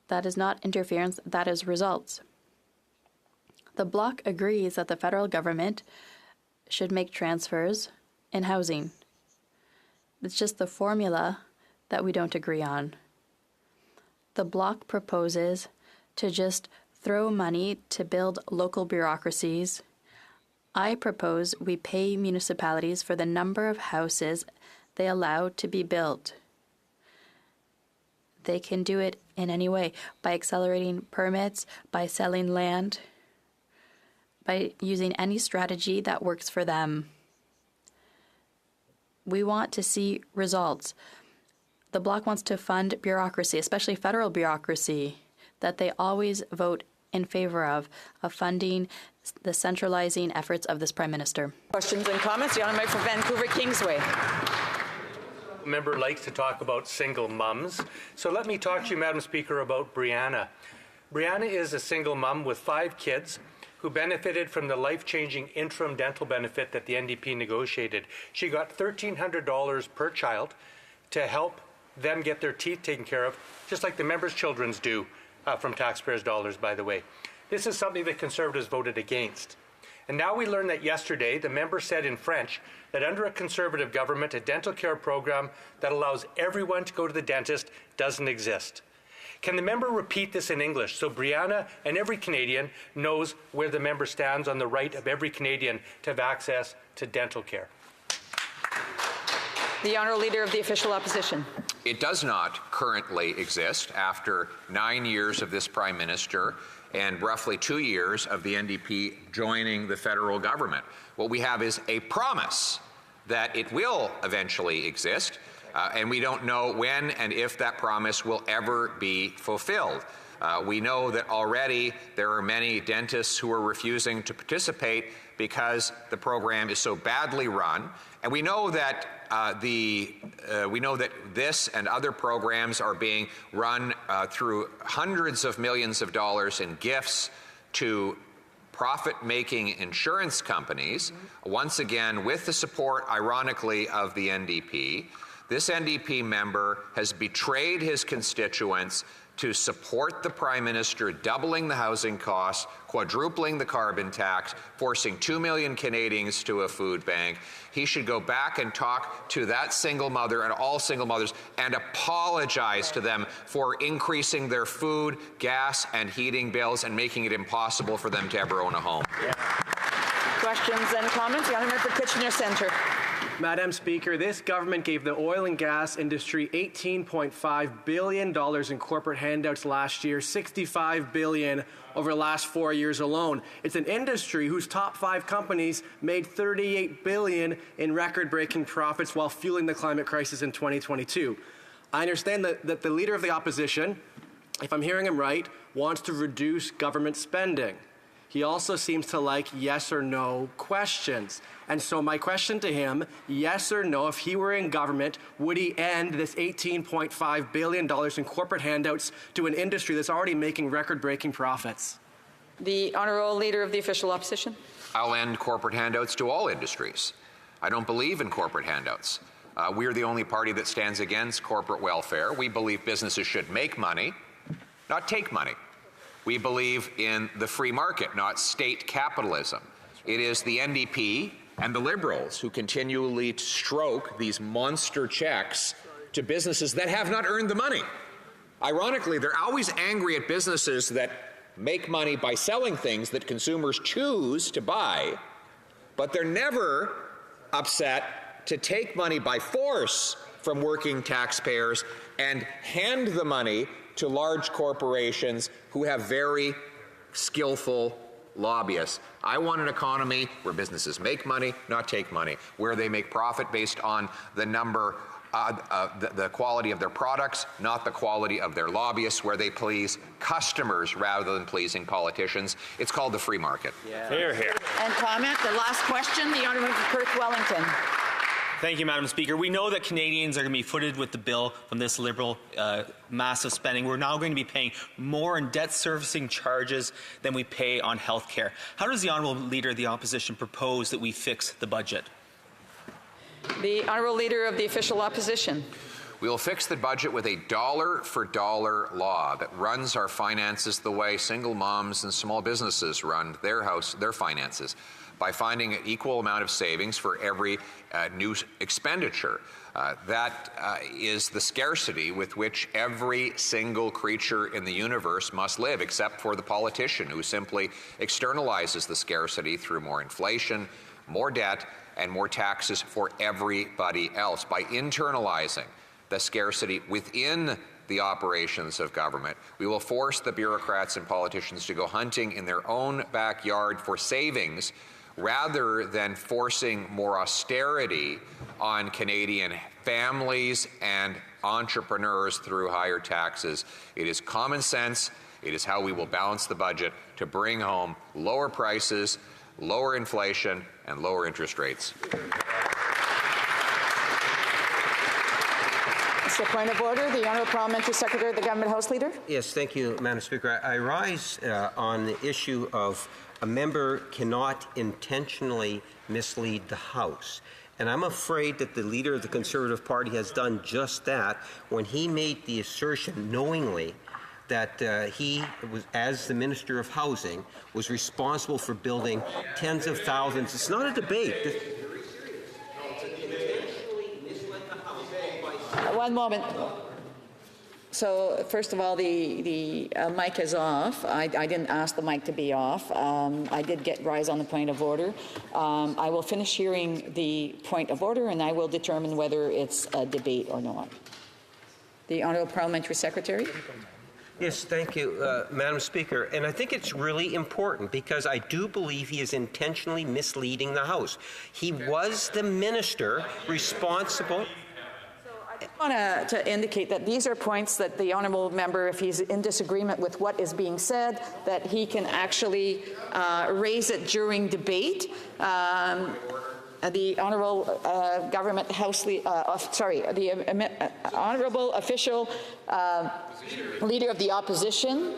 That is not interference, that is results. The Bloc agrees that the federal government should make transfers in housing. It's just the formula that we don't agree on. The Bloc proposes to just throw money to build local bureaucracies. I propose we pay municipalities for the number of houses they allow to be built. They can do it in any way, by accelerating permits, by selling land, by using any strategy that works for them. We want to see results. The Bloc wants to fund bureaucracy, especially federal bureaucracy, that they always vote in favor of funding the centralizing efforts of this Prime Minister. Questions and comments? The Honourable Member for Vancouver Kingsway. Member likes to talk about single mums. So let me talk to you, Madam Speaker, about Brianna. Brianna is a single mum with 5 kids who benefited from the life-changing interim dental benefit that the NDP negotiated. She got $1,300 per child to help them get their teeth taken care of, just like the members' children's do from taxpayers' dollars, by the way. This is something that Conservatives voted against. And now we learned that yesterday the member said in French that under a Conservative government, a dental care program that allows everyone to go to the dentist doesn't exist. Can the member repeat this in English so Brianna and every Canadian knows where the member stands on the right of every Canadian to have access to dental care? The Honourable Leader of the Official Opposition. It does not currently exist after 9 years of this Prime Minister and roughly 2 years of the NDP joining the federal government. What we have is a promise that it will eventually exist, and we don't know when and if that promise will ever be fulfilled. We know that already there are many dentists who are refusing to participate because the program is so badly run, and we know that this and other programs are being run through hundreds of millions of dollars in gifts to profit-making insurance companies, once again with the support, ironically, of the NDP. This NDP member has betrayed his constituents to support the Prime Minister doubling the housing costs, quadrupling the carbon tax, forcing 2 million Canadians to a food bank. He should go back and talk to that single mother and all single mothers and apologize to them for increasing their food, gas, and heating bills and making it impossible for them to ever own a home. Questions and comments? The Honourable for Kitchener Centre. Madam Speaker, this government gave the oil and gas industry $18.5 billion in corporate handouts last year, $65 billion over the last 4 years alone. It's an industry whose top 5 companies made $38 billion in record-breaking profits while fueling the climate crisis in 2022. I understand that the Leader of the Opposition, if I'm hearing him right, wants to reduce government spending. He also seems to like yes or no questions. And so my question to him, yes or no, if he were in government, would he end this $18.5 billion in corporate handouts to an industry that's already making record-breaking profits? The Honourable Leader of the Official Opposition. I'll end corporate handouts to all industries. I don't believe in corporate handouts. We're the only party that stands against corporate welfare. We believe businesses should make money, not take money. We believe in the free market, not state capitalism. It is the NDP and the Liberals who continually stroke these monster checks to businesses that have not earned the money. Ironically, they're always angry at businesses that make money by selling things that consumers choose to buy, but they're never upset to take money by force from working taxpayers and hand the money to large corporations who have very skillful lobbyists. I want an economy where businesses make money, not take money, where they make profit based on the number, the quality of their products, not the quality of their lobbyists, where they please customers rather than pleasing politicians. It's called the free market. Yeah. Hear, hear. And comment, the last question, the Honourable for Perth Wellington. Thank you, Madam Speaker. We know that Canadians are going to be footed with the bill from this Liberal massive spending. We're now going to be paying more in debt servicing charges than we pay on health care. How does the Honourable Leader of the Opposition propose that we fix the budget? The Honourable Leader of the Official Opposition. We will fix the budget with a dollar-for-dollar law that runs our finances the way single moms and small businesses run their finances, by finding an equal amount of savings for every new expenditure. That is the scarcity with which every single creature in the universe must live, except for the politician who simply externalizes the scarcity through more inflation, more debt, and more taxes for everybody else. By internalizing the scarcity within the operations of government, we will force the bureaucrats and politicians to go hunting in their own backyard for savings rather than forcing more austerity on Canadian families and entrepreneurs through higher taxes. It is common sense. It is how we will balance the budget to bring home lower prices, lower inflation, and lower interest rates. It's a point of order. The Honourable Parliamentary Secretary of the Government House Leader. Yes, thank you, Madam Speaker. I rise on the issue of a member cannot intentionally mislead the House. And I'm afraid that the Leader of the Conservative Party has done just that when he made the assertion knowingly that he was, as the Minister of Housing, was responsible for building tens of thousands. It's not a debate. One moment. So first of all, the mic is off. I didn't ask the mic to be off. I did rise on the point of order. I will finish hearing the point of order, and I will determine whether it's a debate or not. The Honourable Parliamentary Secretary. Yes, thank you, Madam Speaker. And I think it's really important because I do believe he is intentionally misleading the House. He was the minister responsible. I want to indicate that these are points that the honourable member, if he's in disagreement with what is being said, that he can actually raise it during debate. The honourable government house, the honourable official leader of the opposition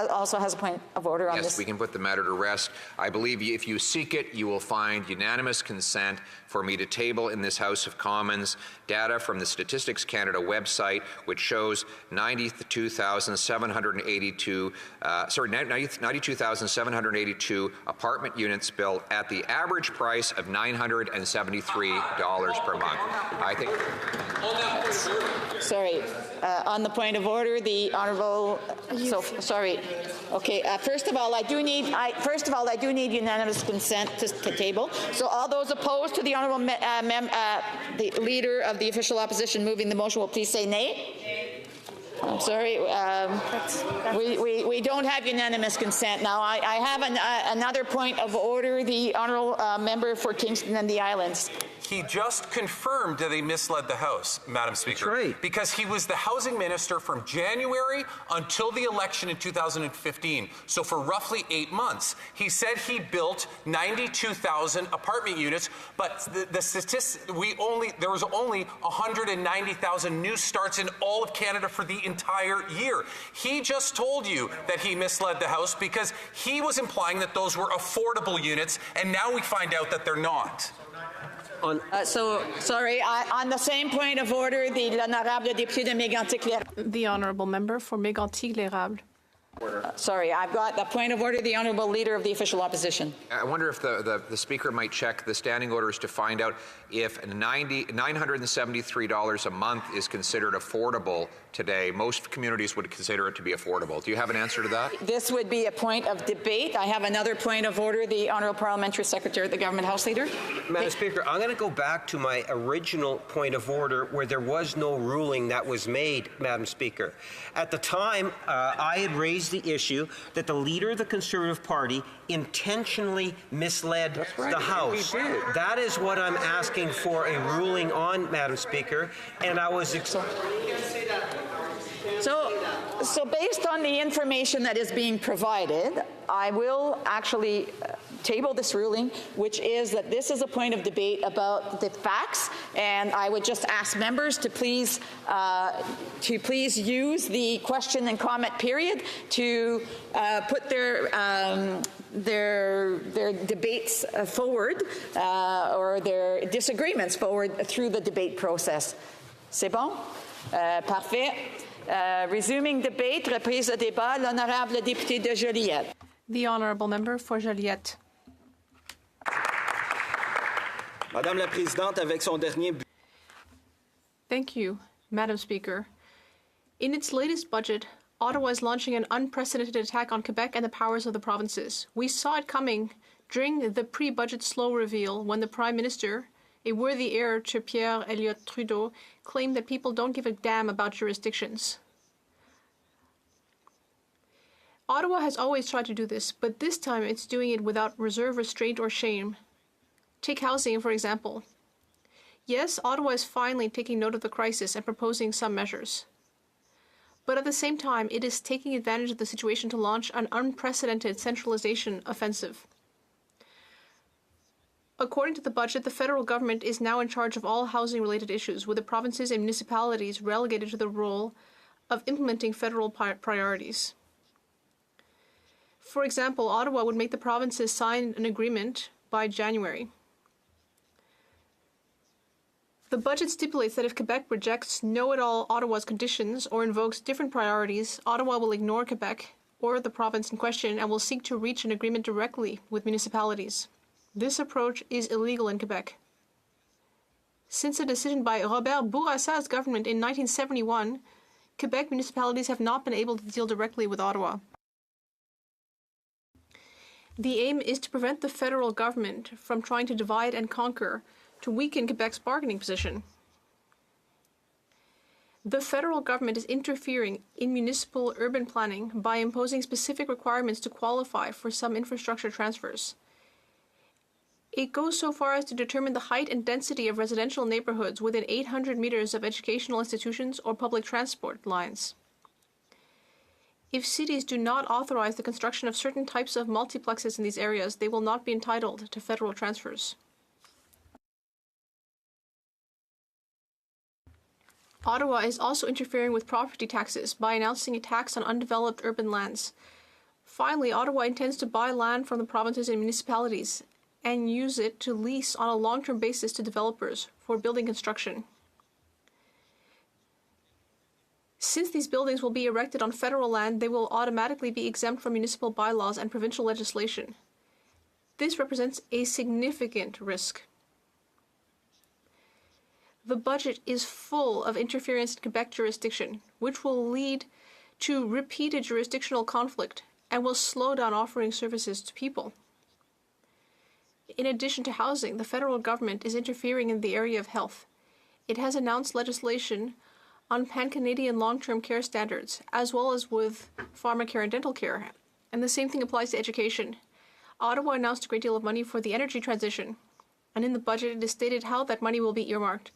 also has a point of order on this. Yes, we can put the matter to rest. I believe if you seek it, you will find unanimous consent for me to table in this House of Commons data from the Statistics Canada website, which shows 92,782 apartment units built at the average price of $973 per month. I think. Sorry, on the point of order, the honourable. Sorry. Okay. First of all, I do need unanimous consent to table. So all those opposed to the honourable the leader of the official opposition moving the motion will please say nay. I'm sorry. We don't have unanimous consent now. I have another point of order. The honourable member for Kingston and the Islands. He just confirmed that they misled the House, Madam Speaker. That's right. Because he was the housing minister from January until the election in 2015. So for roughly 8 months. He said he built 92,000 apartment units, but the statistics, there was only 190,000 new starts in all of Canada for the entire year. He just told you that he misled the House because he was implying that those were affordable units, and now we find out that they're not. Sorry, on the same point of order, the l'honorable député de Mégantic-Lérable. The honourable member for Mégantic-Lérable. Sorry, I've got the point of order, the honourable leader of the official opposition. I wonder if the Speaker might check the standing orders to find out if $973 a month is considered affordable today. Most communities would consider it to be affordable. Do you have an answer to that? This would be a point of debate. I have another point of order, the honourable parliamentary secretary, the government house leader. Madam Speaker, I'm going to go back to my original point of order where there was no ruling that was made, Madam Speaker. At the time, I had raised the issue that the leader of the Conservative Party intentionally misled the House. That is what I'm asking for a ruling on, Madam Speaker, and I was So based on the information that is being provided, I will actually table this ruling, which is that this is a point of debate about the facts, and I would just ask members to please use the question and comment period to put their debates forward or their disagreements forward through the debate process. C'est bon? Parfait. Resuming debate, reprise de débat, l'honorable député de Joliette. The honourable member for Joliette. Madame la Présidente, avec son dernier. Thank you, Madam Speaker. In its latest budget, Ottawa is launching an unprecedented attack on Quebec and the powers of the provinces. We saw it coming during the pre-budget slow reveal when the Prime Minister, a worthy heir to Pierre Elliott Trudeau, claimed that people don't give a damn about jurisdictions. Ottawa has always tried to do this, but this time it's doing it without reserve, restraint, or shame. Take housing, for example. Yes, Ottawa is finally taking note of the crisis and proposing some measures. But at the same time, it is taking advantage of the situation to launch an unprecedented centralization offensive. According to the budget, the federal government is now in charge of all housing-related issues, with the provinces and municipalities relegated to the role of implementing federal priorities. For example, Ottawa would make the provinces sign an agreement by January. The budget stipulates that if Quebec rejects know-it-all Ottawa's conditions or invokes different priorities, Ottawa will ignore Quebec or the province in question and will seek to reach an agreement directly with municipalities. This approach is illegal in Quebec. Since a decision by Robert Bourassa's government in 1971, Quebec municipalities have not been able to deal directly with Ottawa. The aim is to prevent the federal government from trying to divide and conquer to weaken Quebec's bargaining position. The federal government is interfering in municipal urban planning by imposing specific requirements to qualify for some infrastructure transfers. It goes so far as to determine the height and density of residential neighborhoods within 800 meters of educational institutions or public transport lines. If cities do not authorize the construction of certain types of multiplexes in these areas, they will not be entitled to federal transfers. Ottawa is also interfering with property taxes by announcing a tax on undeveloped urban lands. Finally, Ottawa intends to buy land from the provinces and municipalities and use it to lease on a long-term basis to developers for building construction. Since these buildings will be erected on federal land, they will automatically be exempt from municipal bylaws and provincial legislation. This represents a significant risk. The budget is full of interference in Quebec jurisdiction, which will lead to repeated jurisdictional conflict and will slow down offering services to people. In addition to housing, the federal government is interfering in the area of health. It has announced legislation on pan-Canadian long-term care standards, as well as with pharmacare and dental care. And the same thing applies to education. Ottawa announced a great deal of money for the energy transition, and in the budget it is stated how that money will be earmarked.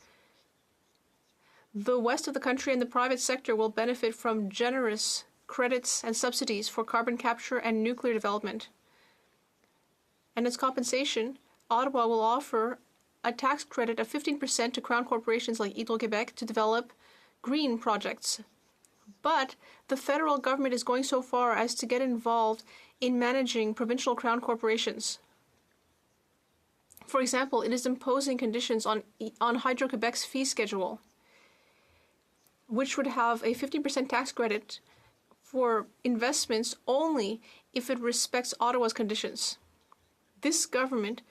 The west of the country and the private sector will benefit from generous credits and subsidies for carbon capture and nuclear development. And as compensation, Ottawa will offer a tax credit of 15% to crown corporations like Hydro-Québec to develop green projects. But the federal government is going so far as to get involved in managing provincial crown corporations. For example, it is imposing conditions on Hydro-Québec's fee schedule, which would have a 15% tax credit for investments only if it respects Ottawa's conditions. This government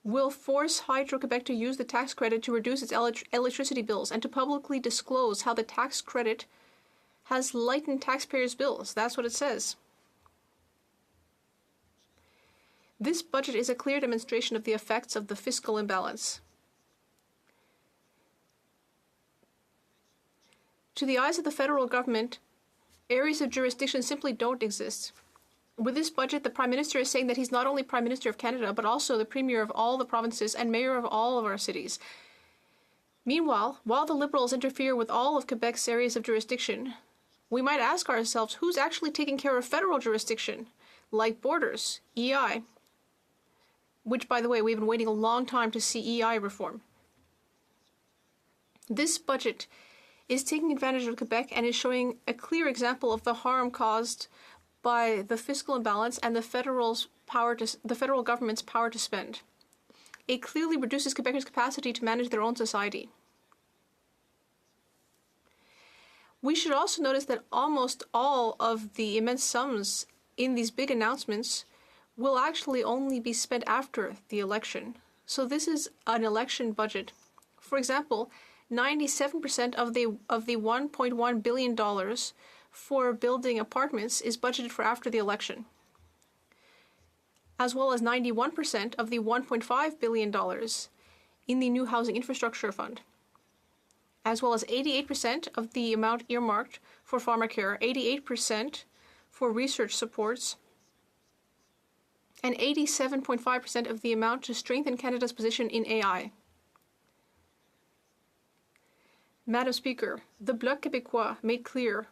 will force Hydro-Québec to use the tax credit to reduce its electricity bills and to publicly disclose how the tax credit has lightened taxpayers' bills. That's what it says. This budget is a clear demonstration of the effects of the fiscal imbalance. To the eyes of the federal government, areas of jurisdiction simply don't exist. With this budget, the Prime Minister is saying that he's not only Prime Minister of Canada, but also the Premier of all the provinces and Mayor of all of our cities. Meanwhile, while the Liberals interfere with all of Quebec's areas of jurisdiction, we might ask ourselves who's actually taking care of federal jurisdiction, like borders, EI, which, by the way, we've been waiting a long time to see EI reform. This budget is taking advantage of Quebec and is showing a clear example of the harm caused by the fiscal imbalance and the federal government's power to spend. It clearly reduces Quebecers' capacity to manage their own society. We should also notice that almost all of the immense sums in these big announcements will actually only be spent after the election. So this is an election budget. For example, 97% of the $1.1 billion for building apartments is budgeted for after the election, as well as 91% of the $1.5 billion in the new Housing Infrastructure Fund, as well as 88% of the amount earmarked for pharmacare, 88% for research supports, and 87.5% of the amount to strengthen Canada's position in AI. Madam Speaker, the Bloc Quebecois made clear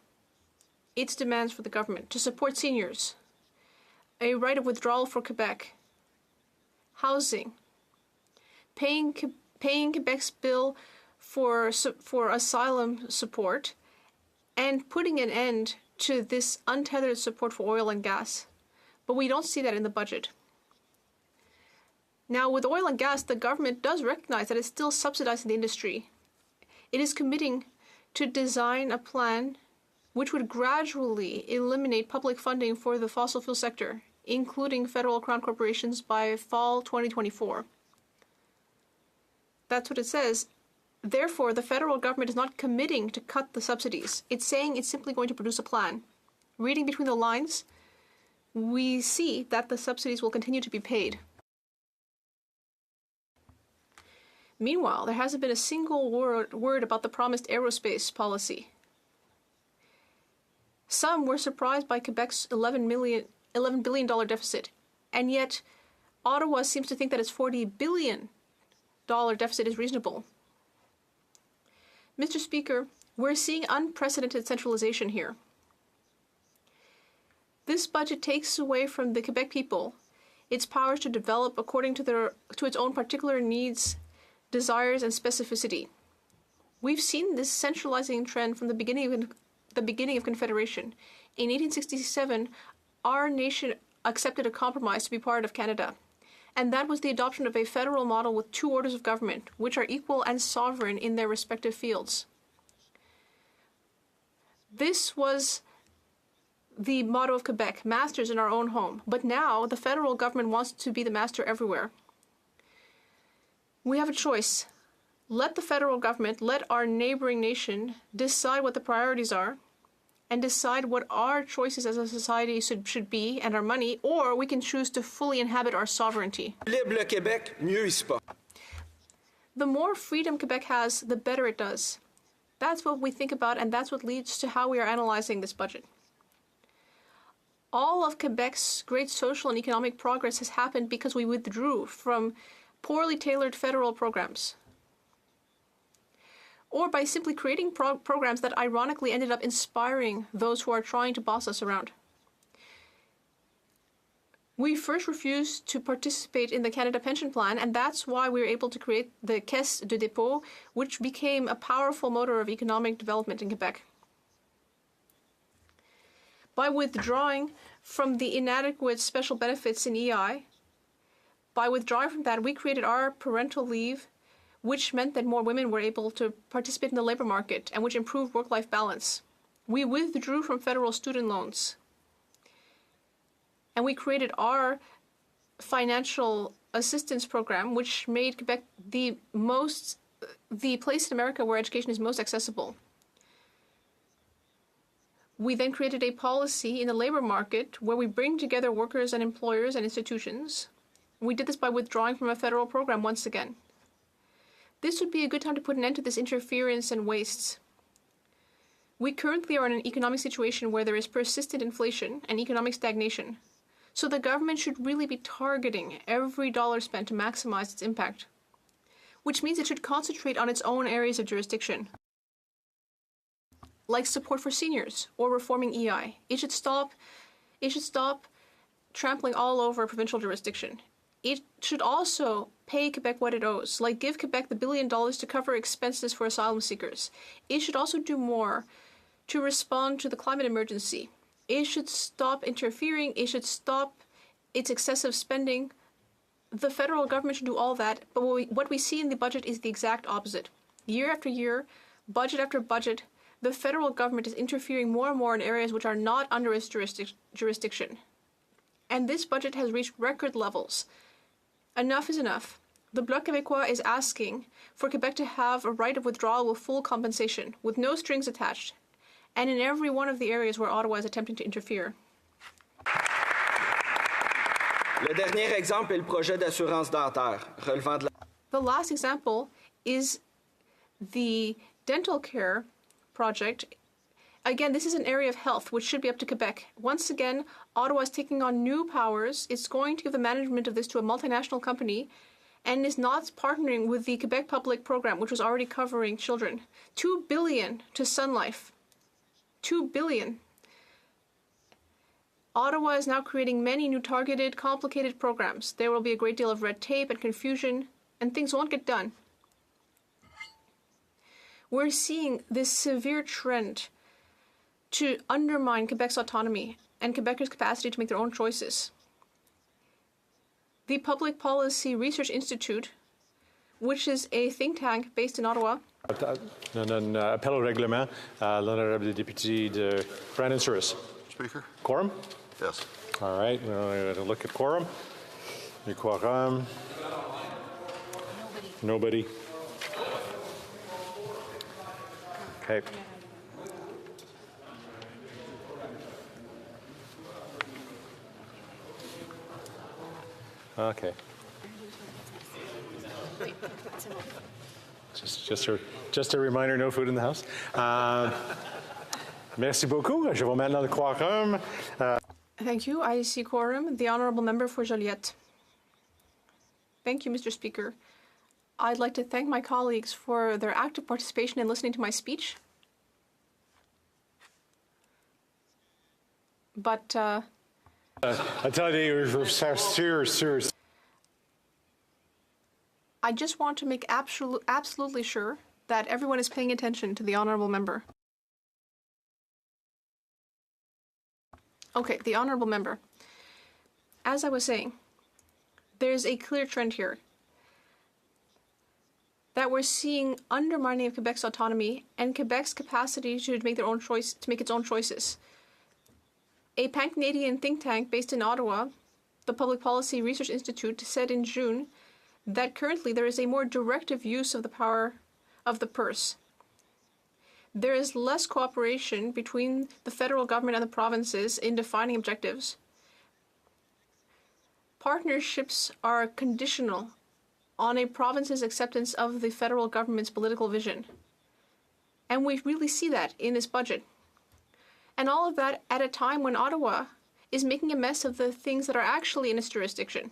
its demands for the government to support seniors, a right of withdrawal for Quebec, housing, paying Quebec's bill for asylum support, and putting an end to this untethered support for oil and gas. But we don't see that in the budget. Now, with oil and gas, the government does recognize that it's still subsidizing the industry. It is committing to design a plan which would gradually eliminate public funding for the fossil fuel sector, including federal crown corporations, by fall 2024. That's what it says. Therefore, the federal government is not committing to cut the subsidies. It's saying it's simply going to produce a plan. Reading between the lines, we see that the subsidies will continue to be paid. Meanwhile, there hasn't been a single word about the promised aerospace policy. Some were surprised by Quebec's $11 billion deficit, and yet Ottawa seems to think that its $40 billion deficit is reasonable. Mr. Speaker, we're seeing unprecedented centralization here. This budget takes away from the Quebec people its powers to develop according to its own particular needs, desires, and specificity. We've seen this centralizing trend from the beginning of Confederation. In 1867, our nation accepted a compromise to be part of Canada, and that was the adoption of a federal model with two orders of government, which are equal and sovereign in their respective fields. This was the motto of Quebec, masters in our own home, but now the federal government wants to be the master everywhere. We have a choice. Let the federal government, let our neighboring nation decide what the priorities are and decide what our choices as a society should be and our money, or we can choose to fully inhabit our sovereignty. Libre Québec, mieux il se porte. The more freedom Quebec has, the better it does. That's what we think about, and that's what leads to how we are analyzing this budget. All of Quebec's great social and economic progress has happened because we withdrew from poorly tailored federal programs, or by simply creating programs that ironically ended up inspiring those who are trying to boss us around. We first refused to participate in the Canada Pension Plan, and that's why we were able to create the Caisse de dépôt, which became a powerful motor of economic development in Quebec. By withdrawing from the inadequate special benefits in EI, by withdrawing from that, we created our parental leave, which meant that more women were able to participate in the labor market and which improved work-life balance. We withdrew from federal student loans, and we created our financial assistance program, which made Quebec the place in America where education is most accessible. We then created a policy in the labor market where we bring together workers and employers and institutions. We did this by withdrawing from a federal program once again. This would be a good time to put an end to this interference and wastes. We currently are in an economic situation where there is persistent inflation and economic stagnation. So the government should really be targeting every dollar spent to maximize its impact, which means it should concentrate on its own areas of jurisdiction, like support for seniors or reforming EI. It should stop trampling all over provincial jurisdiction. It should also pay Quebec what it owes, like give Quebec the $1 billion to cover expenses for asylum seekers. It should also do more to respond to the climate emergency. It should stop interfering. It should stop its excessive spending. The federal government should do all that, but what we see in the budget is the exact opposite. Year after year, budget after budget, the federal government is interfering more and more in areas which are not under its jurisdiction. And this budget has reached record levels. Enough is enough. The Bloc Quebecois is asking for Quebec to have a right of withdrawal with full compensation, with no strings attached, and in every one of the areas where Ottawa is attempting to interfere. Le dernier exemple est le projet d'assurance dentaire relevant de la... The last example is the dental care project. Again, this is an area of health which should be up to Quebec. Once again, Ottawa is taking on new powers. It's going to give the management of this to a multinational company and is not partnering with the Quebec Public Program, which was already covering children. $2 billion to Sun Life. $2 billion. Ottawa is now creating many new targeted, complicated programs. There will be a great deal of red tape and confusion, and things won't get done. We're seeing this severe trend to undermine Quebec's autonomy and Quebecers' capacity to make their own choices. The Public Policy Research Institute, which is a think tank based in Ottawa. Un appel au règlement à l'honorable député de Brandon Souris. Speaker? Quorum? Yes. All right, we're going to look at quorum. The quorum. Nobody. Okay. Okay. Just a reminder, no food in the house. Merci beaucoup. Je vois maintenant le quorum. Thank you. I see quorum. The honourable member for Joliette. Thank you, Mr. Speaker. I'd like to thank my colleagues for their active participation in listening to my speech. But I just want to make absolutely sure that everyone is paying attention to the honourable member. Okay, the honourable member. As I was saying, there's a clear trend here that we're seeing undermining of Quebec's autonomy and Quebec's capacity to make its own choices. A pan-Canadian think tank based in Ottawa, the Public Policy Research Institute, said in June that currently there is a more directive use of the power of the purse. There is less cooperation between the federal government and the provinces in defining objectives. Partnerships are conditional on a province's acceptance of the federal government's political vision. And we really see that in this budget. And all of that at a time when Ottawa is making a mess of the things that are actually in its jurisdiction.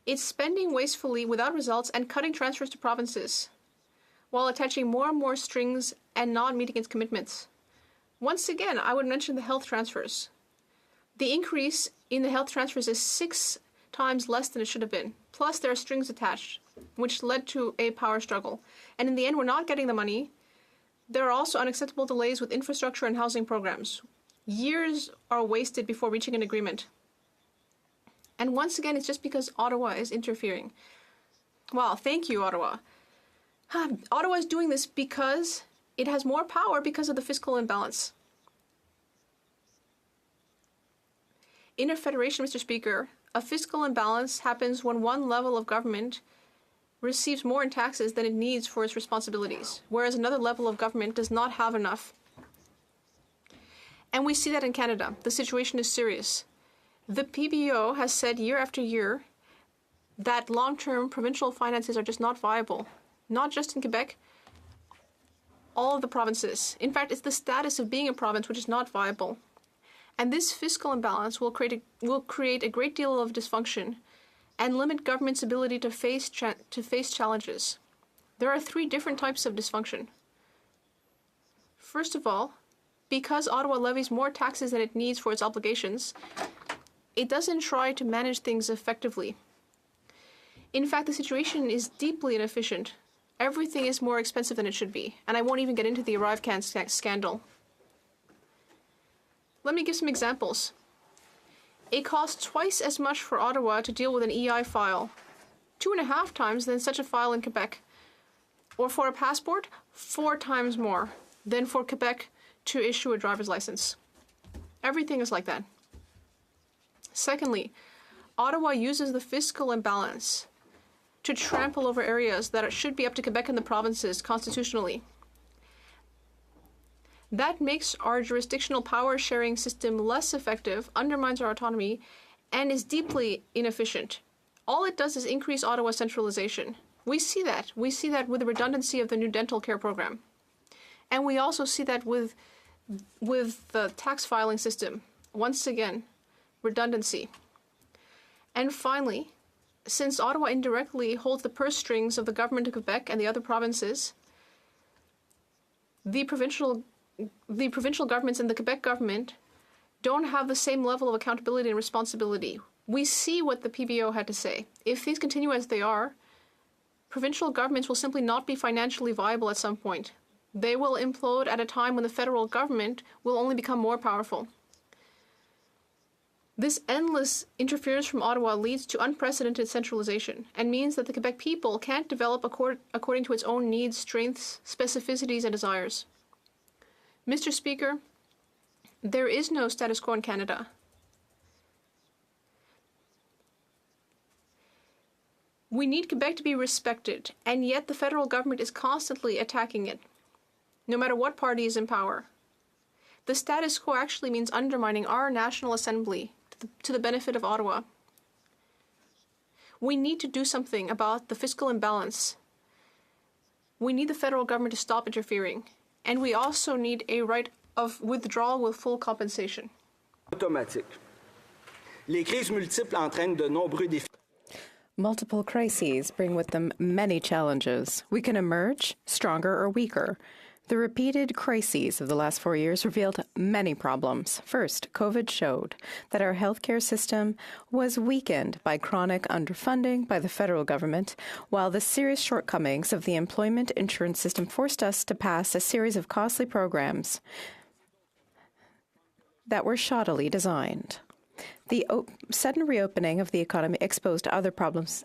It's spending wastefully without results and cutting transfers to provinces, while attaching more and more strings and not meeting its commitments. Once again, I would mention the health transfers. The increase in the health transfers is 6 times less than it should have been. Plus, there are strings attached, which led to a power struggle. And in the end, we're not getting the money. There are also unacceptable delays with infrastructure and housing programs. Years are wasted before reaching an agreement. And once again, it's just because Ottawa is interfering. Wow, thank you, Ottawa. Ottawa is doing this because it has more power because of the fiscal imbalance. In a federation, Mr. Speaker, a fiscal imbalance happens when one level of government receives more in taxes than it needs for its responsibilities, whereas another level of government does not have enough. And we see that in Canada. The situation is serious. The PBO has said year after year that long-term provincial finances are just not viable, not just in Quebec, all of the provinces. In fact, it's the status of being a province which is not viable. And this fiscal imbalance will create a great deal of dysfunction and limit government's ability to face challenges. There are 3 different types of dysfunction. First of all, because Ottawa levies more taxes than it needs for its obligations, it doesn't try to manage things effectively. In fact, the situation is deeply inefficient. Everything is more expensive than it should be, and I won't even get into the ArriveCan scandal. Let me give some examples. It costs twice as much for Ottawa to deal with an EI file, 2.5 times than such a file in Quebec. Or for a passport, 4 times more than for Quebec to issue a driver's license. Everything is like that. Secondly, Ottawa uses the fiscal imbalance to trample over areas that should be up to Quebec and the provinces constitutionally. That makes our jurisdictional power-sharing system less effective, undermines our autonomy, and is deeply inefficient. All it does is increase Ottawa's centralization. We see that. We see that with the redundancy of the new dental care program. And we also see that with the tax filing system. Once again, redundancy. And finally, since Ottawa indirectly holds the purse strings of the government of Quebec and the other provinces, the provincial governments and the Quebec government don't have the same level of accountability and responsibility. We see what the PBO had to say. If things continue as they are, provincial governments will simply not be financially viable at some point. They will implode at a time when the federal government will only become more powerful. This endless interference from Ottawa leads to unprecedented centralization and means that the Quebec people can't develop according to its own needs, strengths, specificities, and desires. Mr. Speaker, there is no status quo in Canada. We need Quebec to be respected, and yet the federal government is constantly attacking it. no matter what party is in power. The status quo actually means undermining our National Assembly to the benefit of Ottawa. We need to do something about the fiscal imbalance. We need the federal government to stop interfering. And we also need a right of withdrawal with full compensation. Automatique. Les crises multiples entraînent de nombreux défis. Multiple crises bring with them many challenges. We can emerge stronger or weaker. The repeated crises of the last 4 years revealed many problems. First, COVID showed that our healthcare system was weakened by chronic underfunding by the federal government, while the serious shortcomings of the employment insurance system forced us to pass a series of costly programs that were shoddily designed. The sudden reopening of the economy exposed other problems: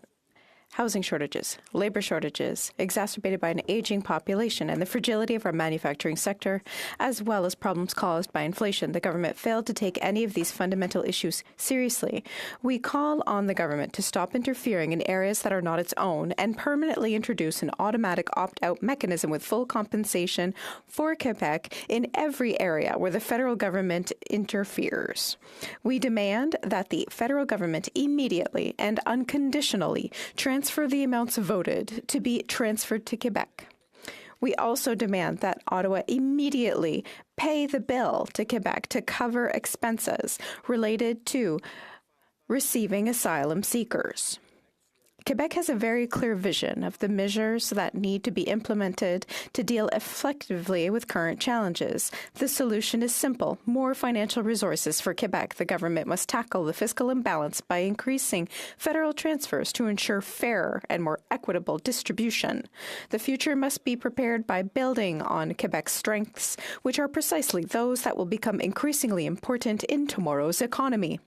housing shortages, labor shortages, exacerbated by an aging population, and the fragility of our manufacturing sector, as well as problems caused by inflation. The government failed to take any of these fundamental issues seriously. We call on the government to stop interfering in areas that are not its own and permanently introduce an automatic opt-out mechanism with full compensation for Quebec in every area where the federal government interferes. We demand that the federal government immediately and unconditionally transfer the amounts voted to be transferred to Quebec. We also demand that Ottawa immediately pay the bill to Quebec to cover expenses related to receiving asylum seekers. Quebec has a very clear vision of the measures that need to be implemented to deal effectively with current challenges. The solution is simple: more financial resources for Quebec. The government must tackle the fiscal imbalance by increasing federal transfers to ensure fairer and more equitable distribution. The future must be prepared by building on Quebec's strengths, which are precisely those that will become increasingly important in tomorrow's economy.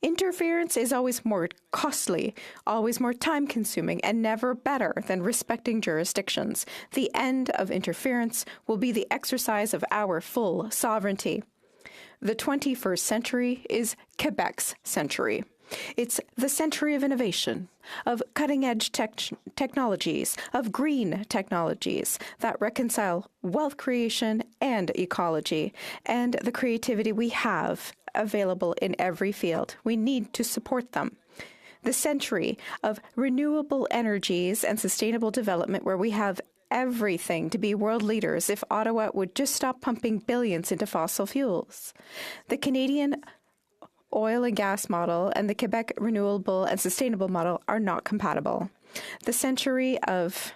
Interference is always more costly, always more time-consuming, and never better than respecting jurisdictions. The end of interference will be the exercise of our full sovereignty. The 21st century is Quebec's century. It's the century of innovation, of cutting-edge technologies, of green technologies that reconcile wealth creation and ecology, and the creativity we have available in every field. We need to support them. The century of renewable energies and sustainable development, where we have everything to be world leaders if Ottawa would just stop pumping billions into fossil fuels. The Canadian oil and gas model and the Quebec renewable and sustainable model are not compatible. The century of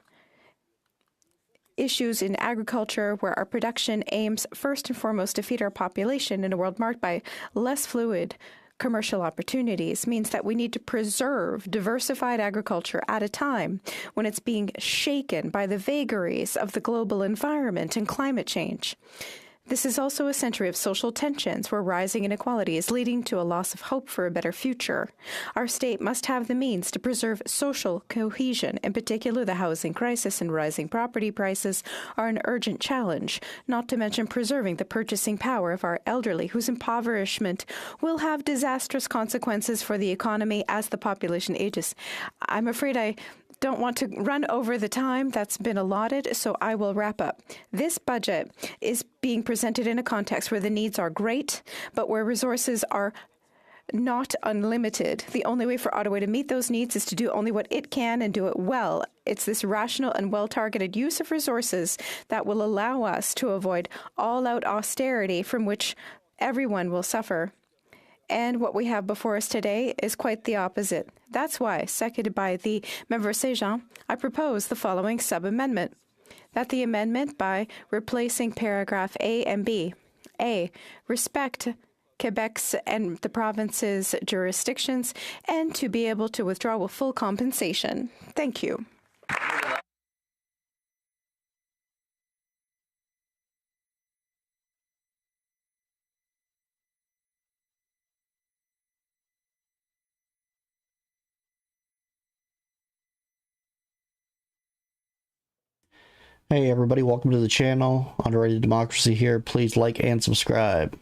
issues in agriculture, where our production aims first and foremost to feed our population in a world marked by less fluid commercial opportunities, means that we need to preserve diversified agriculture at a time when it's being shaken by the vagaries of the global environment and climate change. This is also a century of social tensions where rising inequality is leading to a loss of hope for a better future. Our state must have the means to preserve social cohesion. In particular, the housing crisis and rising property prices are an urgent challenge, not to mention preserving the purchasing power of our elderly, whose impoverishment will have disastrous consequences for the economy as the population ages. I'm afraid I don't want to run over the time that's been allotted, so I will wrap up. This budget is being presented in a context where the needs are great, but where resources are not unlimited. The only way for Ottawa to meet those needs is to do only what it can and do it well. It's this rational and well-targeted use of resources that will allow us to avoid all-out austerity from which everyone will suffer. And what we have before us today is quite the opposite. That's why, seconded by the member Saint-Jean, I propose the following sub-amendment. That the amendment by replacing paragraph A and B. A, respect Quebec's and the province's jurisdictions, and to be able to withdraw with full compensation. Thank you. Hey everybody, welcome to the channel. Underrated Democracy here. Please like and subscribe.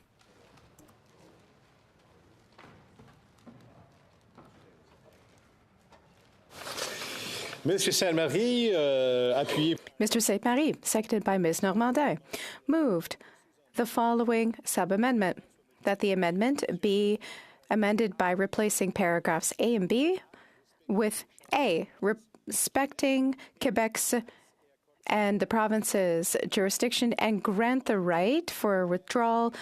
Monsieur Sainte-Marie, appuyé. Mr. Sainte-Marie, seconded by Ms. Normandin, moved the following sub-amendment, that the amendment be amended by replacing paragraphs A and B with A, respecting Quebec's and the province's jurisdiction and grant the right for withdrawal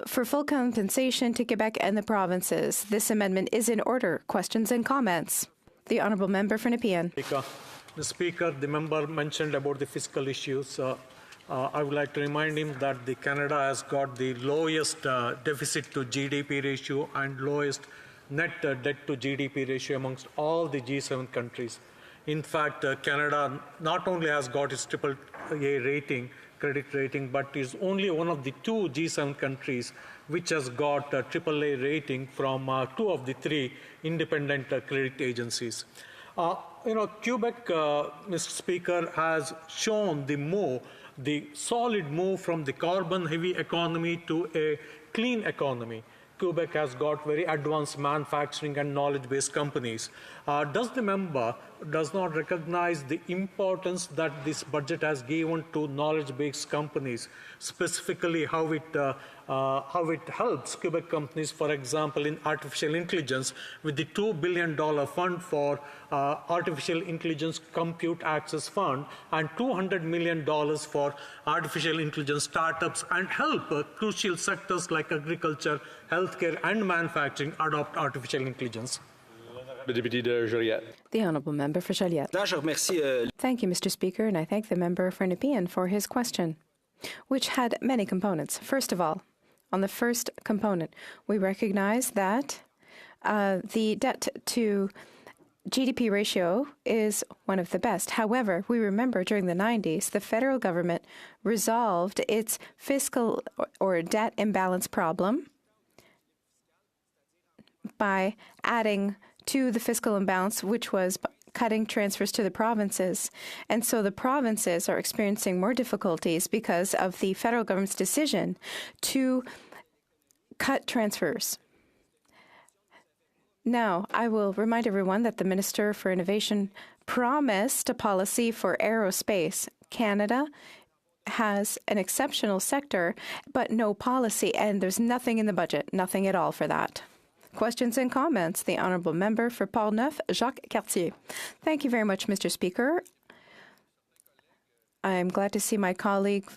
for full compensation to Quebec and the provinces. This amendment is in order. Questions and comments? The Honourable Member for Nepean. The Speaker, the member mentioned about the fiscal issues. I would like to remind him that Canada has got the lowest deficit to GDP ratio and lowest net debt to GDP ratio amongst all the G7 countries. In fact, Canada not only has got its AAA rating, credit rating, but is only one of the two G7 countries which has got a AAA rating from two of the three independent credit agencies. Quebec, Mr. Speaker, has shown the solid move from the carbon-heavy economy to a clean economy. Quebec has got very advanced manufacturing and knowledge-based companies. Does the member not recognize the importance that this budget has given to knowledge-based companies, specifically how it helps Quebec companies, for example, in artificial intelligence, with the $2 billion fund for artificial intelligence compute access fund and $200 million for artificial intelligence startups, and help crucial sectors like agriculture, healthcare, and manufacturing adopt artificial intelligence? The Honourable Member for Joliette. Thank you, Mr. Speaker, and I thank the member for Nepean for his question, which had many components. First of all, on the first component, we recognize that the debt to GDP ratio is one of the best. However, we remember during the 90s, the federal government resolved its fiscal or debt imbalance problem by adding to the fiscal imbalance, which was cutting transfers to the provinces. And so the provinces are experiencing more difficulties because of the federal government's decision to cut transfers. Now, I will remind everyone that the Minister for Innovation promised a policy for aerospace. Canada has an exceptional sector, but no policy, and there's nothing in the budget, nothing at all for that. Questions and comments? The Honourable Member for Portneuf, Jacques Cartier. Thank you very much, Mr. Speaker. I'm glad to see my colleague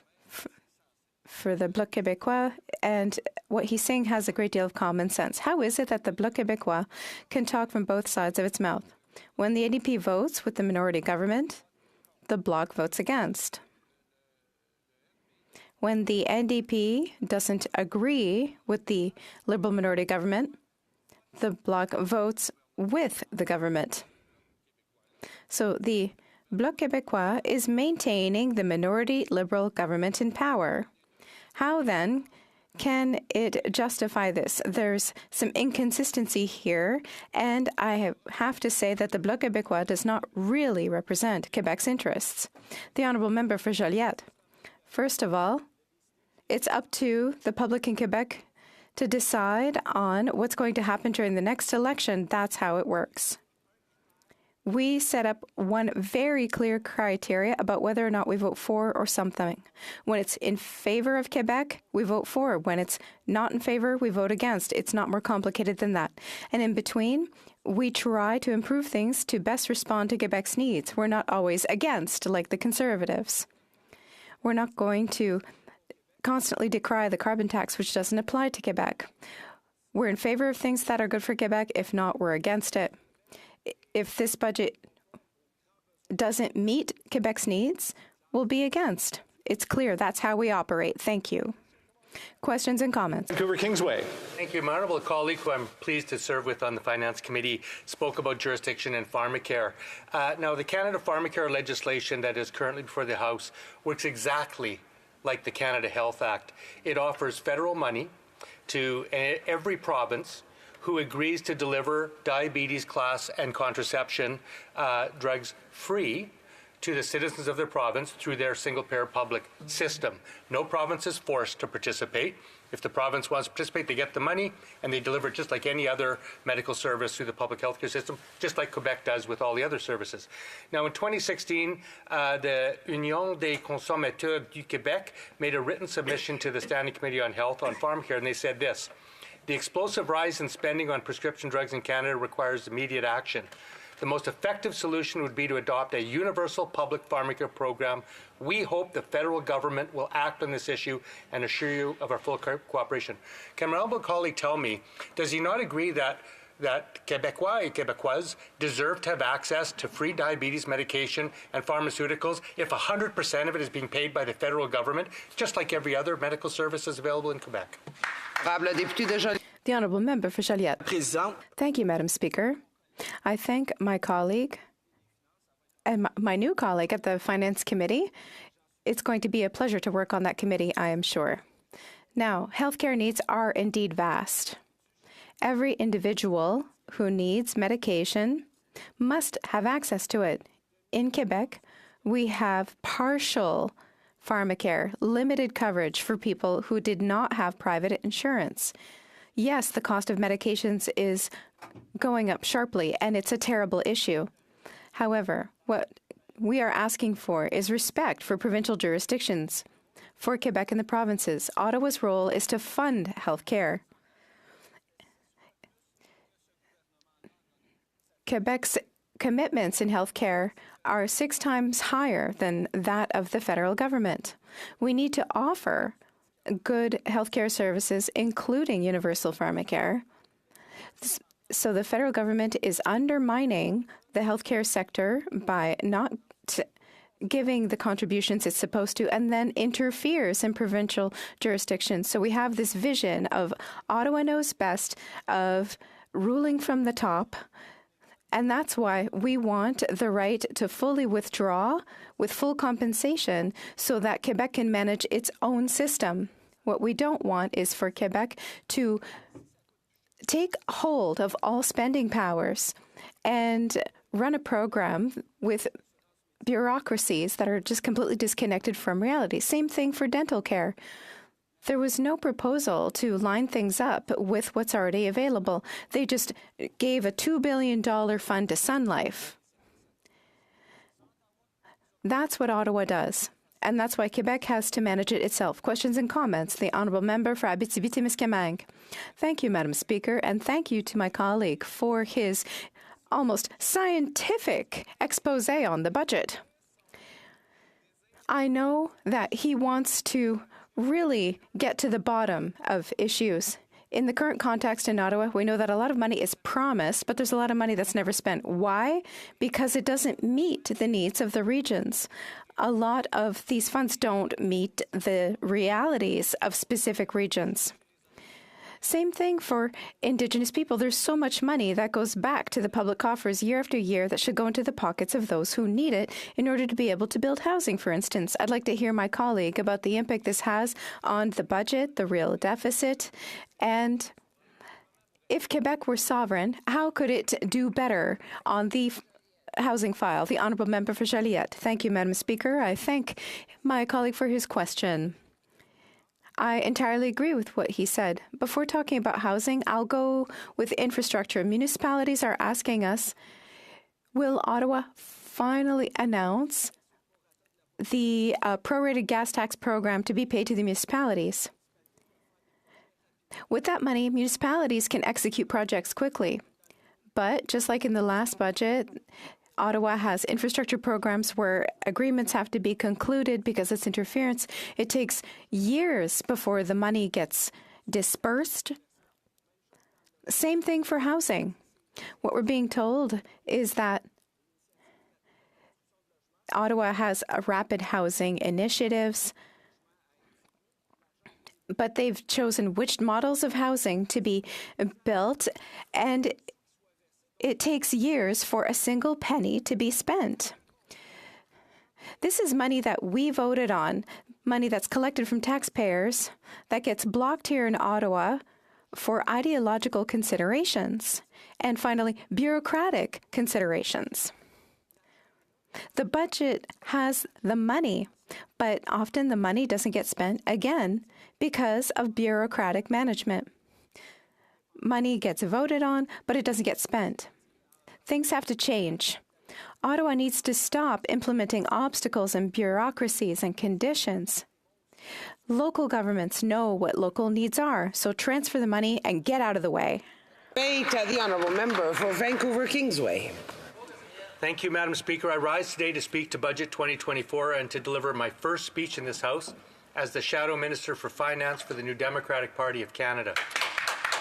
for the Bloc Quebecois, and what he's saying has a great deal of common sense. How is it that the Bloc Quebecois can talk from both sides of its mouth? When the NDP votes with the minority government, the Bloc votes against. When the NDP doesn't agree with the Liberal minority government, the Bloc votes with the government. So the Bloc Quebecois is maintaining the minority Liberal government in power. How then can it justify this? There's some inconsistency here, and I have to say that the Bloc Quebecois does not really represent Quebec's interests. The Honourable Member for Joliette. First of all, it's up to the public in Quebec to decide on what's going to happen during the next election. That's how it works. We set up one very clear criteria about whether or not we vote for or something. When it's in favor of Quebec, we vote for. When it's not in favor, we vote against. It's not more complicated than that. And in between, we try to improve things to best respond to Quebec's needs. We're not always against, like the Conservatives. We're not going to constantly decry the carbon tax, which doesn't apply to Quebec. We're in favor of things that are good for Quebec. If not, we're against it. If this budget doesn't meet Quebec's needs, we'll be against. It's clear. That's how we operate. Thank you. Questions and comments? Vancouver Kingsway. Thank you. My honourable colleague, who I'm pleased to serve with on the Finance Committee, spoke about jurisdiction and pharmacare. Now, the Canada Pharmacare legislation that is currently before the House works exactly like the Canada Health Act. It offers federal money to every province who agrees to deliver diabetes, class, and contraception drugs free to the citizens of their province through their single-payer public system. No province is forced to participate. If the province wants to participate, they get the money and they deliver it just like any other medical service through the public healthcare system, just like Quebec does with all the other services. Now, in 2016, the Union des consommateurs du Québec made a written submission to the Standing Committee on Health on Farm Care, and they said this: the explosive rise in spending on prescription drugs in Canada requires immediate action. The most effective solution would be to adopt a universal public pharmacare program. We hope the federal government will act on this issue and assure you of our full cooperation. Can my honourable colleague tell me, does he not agree that Quebecois and Quebecoises deserve to have access to free diabetes medication and pharmaceuticals if 100% of it is being paid by the federal government, just like every other medical service is available in Quebec? The Honourable Member for Joliette. Thank you, Madam Speaker. I thank my colleague and my new colleague at the Finance Committee. It's going to be a pleasure to work on that committee, I am sure. Now, healthcare needs are indeed vast. Every individual who needs medication must have access to it. In Quebec, we have partial pharmacare, limited coverage for people who did not have private insurance. Yes, the cost of medications is going up sharply, and it's a terrible issue. However, what we are asking for is respect for provincial jurisdictions. For Quebec and the provinces, Ottawa's role is to fund health care. Quebec's commitments in health care are 6 times higher than that of the federal government. We need to offer good healthcare services, including universal pharmacare. So the federal government is undermining the healthcare sector by not giving the contributions it's supposed to, and then interferes in provincial jurisdictions. So we have this vision of Ottawa knows best, of ruling from the top. And that's why we want the right to fully withdraw with full compensation so that Quebec can manage its own system. What we don't want is for Quebec to take hold of all spending powers and run a program with bureaucracies that are just completely disconnected from reality. Same thing for dental care. There was no proposal to line things up with what's already available. They just gave a $2 billion fund to Sun Life. That's what Ottawa does. And that's why Quebec has to manage it itself. Questions and comments? The Honourable Member for Abitibi-Témiscamingue. Thank you, Madam Speaker, and thank you to my colleague for his almost scientific expose on the budget. I know that he wants to really get to the bottom of issues. In the current context in Ottawa, we know that a lot of money is promised, but there's a lot of money that's never spent. Why? Because it doesn't meet the needs of the regions. A lot of these funds don't meet the realities of specific regions. Same thing for Indigenous people. There's so much money that goes back to the public coffers year after year that should go into the pockets of those who need it in order to be able to build housing, for instance. I'd like to hear my colleague about the impact this has on the budget, the real deficit, and if Quebec were sovereign, how could it do better on the housing file? The Honourable Member for Joliette. Thank you, Madam Speaker. I thank my colleague for his question. I entirely agree with what he said. Before talking about housing, I'll go with infrastructure. Municipalities are asking us, will Ottawa finally announce the prorated gas tax program to be paid to the municipalities? With that money, municipalities can execute projects quickly. But just like in the last budget, Ottawa has infrastructure programs where agreements have to be concluded because it's interference. It takes years before the money gets dispersed. Same thing for housing. What we're being told is that Ottawa has rapid housing initiatives, but they've chosen which models of housing to be built, and it takes years for a single penny to be spent. This is money that we voted on, money that's collected from taxpayers, that gets blocked here in Ottawa for ideological considerations, and finally, bureaucratic considerations. The budget has the money, but often the money doesn't get spent again because of bureaucratic management. Money gets voted on, but it doesn't get spent. Things have to change. Ottawa needs to stop implementing obstacles and bureaucracies and conditions. Local governments know what local needs are, so transfer the money and get out of the way. The Honourable Member for Vancouver Kingsway. Thank you, Madam Speaker. I rise today to speak to Budget 2024 and to deliver my first speech in this House as the Shadow Minister for Finance for the New Democratic Party of Canada.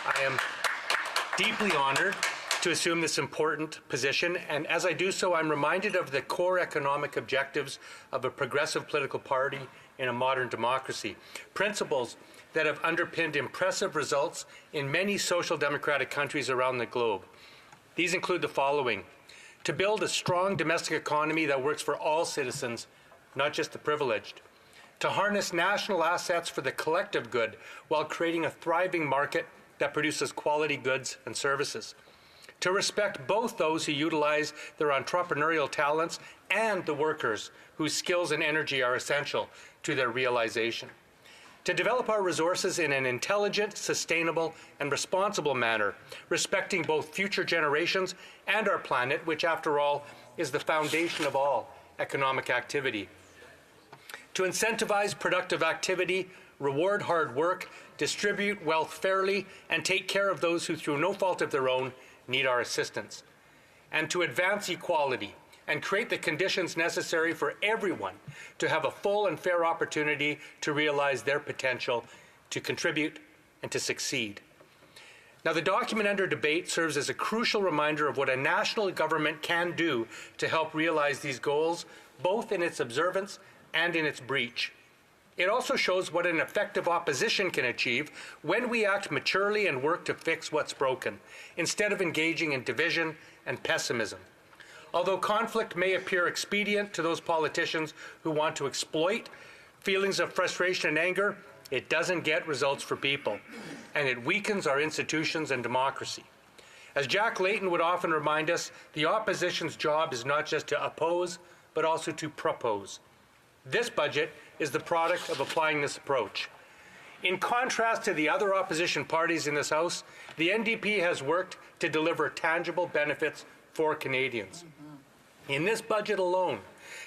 I am deeply honoured to assume this important position, and as I do so, I'm reminded of the core economic objectives of a progressive political party in a modern democracy, principles that have underpinned impressive results in many social democratic countries around the globe. These include the following: to build a strong domestic economy that works for all citizens, not just the privileged; to harness national assets for the collective good while creating a thriving market that produces quality goods and services; to respect both those who utilize their entrepreneurial talents and the workers whose skills and energy are essential to their realization; to develop our resources in an intelligent, sustainable, and responsible manner, respecting both future generations and our planet, which, after all, is the foundation of all economic activity; to incentivize productive activity, reward hard work, distribute wealth fairly, and take care of those who, through no fault of their own, need our assistance; and to advance equality and create the conditions necessary for everyone to have a full and fair opportunity to realize their potential, to contribute, and to succeed. Now, the document under debate serves as a crucial reminder of what a national government can do to help realize these goals, both in its observance and in its breach. It also shows what an effective opposition can achieve when we act maturely and work to fix what's broken, instead of engaging in division and pessimism. Although conflict may appear expedient to those politicians who want to exploit feelings of frustration and anger, it doesn't get results for people, and it weakens our institutions and democracy. As Jack Layton would often remind us, the opposition's job is not just to oppose, but also to propose. This budget is the product of applying this approach. In contrast to the other opposition parties in this House, the NDP has worked to deliver tangible benefits for Canadians. In this budget alone,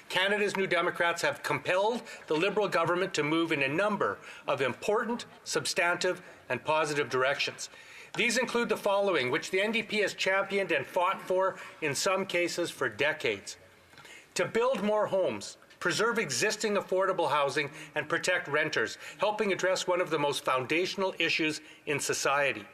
Canada's New Democrats have compelled the Liberal government to move in a number of important, substantive, and positive directions. These include the following, which the NDP has championed and fought for, in some cases for decades: to build more homes, preserve existing affordable housing, and protect renters, helping address one of the most foundational issues in society;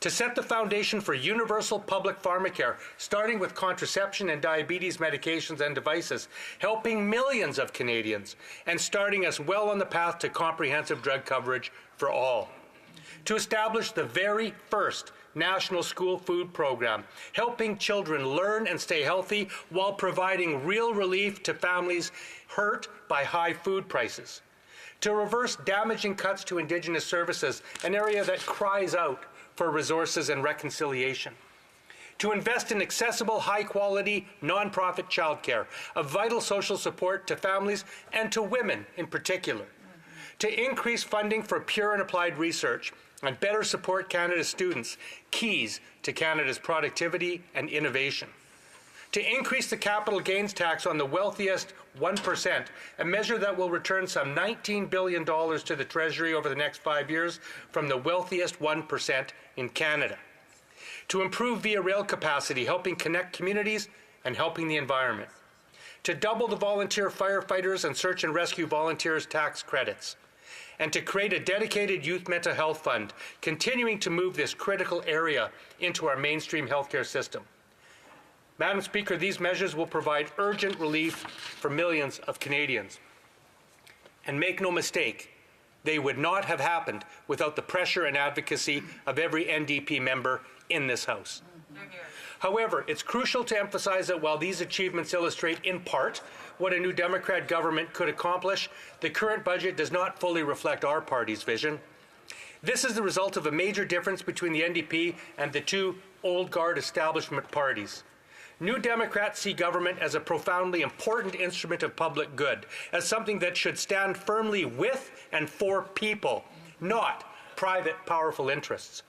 to set the foundation for universal public pharmacare, starting with contraception and diabetes medications and devices, helping millions of Canadians, and starting us well on the path to comprehensive drug coverage for all; to establish the very first National School Food Program, helping children learn and stay healthy while providing real relief to families hurt by high food prices; to reverse damaging cuts to Indigenous services, an area that cries out for resources and reconciliation; to invest in accessible, high-quality, non-profit childcare, a vital social support to families and to women in particular; to increase funding for pure and applied research and better support Canada's students, keys to Canada's productivity and innovation; to increase the capital gains tax on the wealthiest 1%, a measure that will return some $19 billion to the Treasury over the next 5 years from the wealthiest 1% in Canada; to improve via rail capacity, helping connect communities and helping the environment; to double the volunteer firefighters and search and rescue volunteers' tax credits; and to create a dedicated youth mental health fund, continuing to move this critical area into our mainstream healthcare system. Madam Speaker, these measures will provide urgent relief for millions of Canadians. And make no mistake, they would not have happened without the pressure and advocacy of every NDP member in this House. However, it's crucial to emphasize that while these achievements illustrate in part what a New Democrat government could accomplish, the current budget does not fully reflect our party's vision. This is the result of a major difference between the NDP and the two old guard establishment parties. New Democrats see government as a profoundly important instrument of public good, as something that should stand firmly with and for people, not private powerful interests.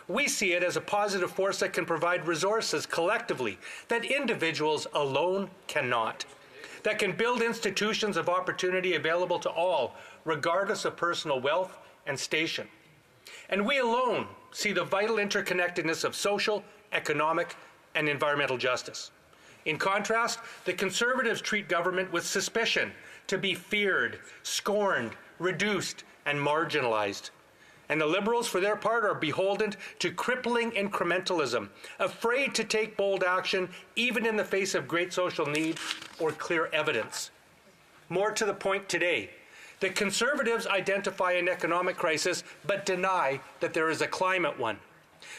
We see it as a positive force that can provide resources collectively that individuals alone cannot, that can build institutions of opportunity available to all, regardless of personal wealth and station. And we alone see the vital interconnectedness of social, economic, and environmental justice. In contrast, the Conservatives treat government with suspicion, to be feared, scorned, reduced, and marginalized. And the Liberals, for their part, are beholden to crippling incrementalism, afraid to take bold action even in the face of great social need or clear evidence. More to the point today, the Conservatives identify an economic crisis but deny that there is a climate one.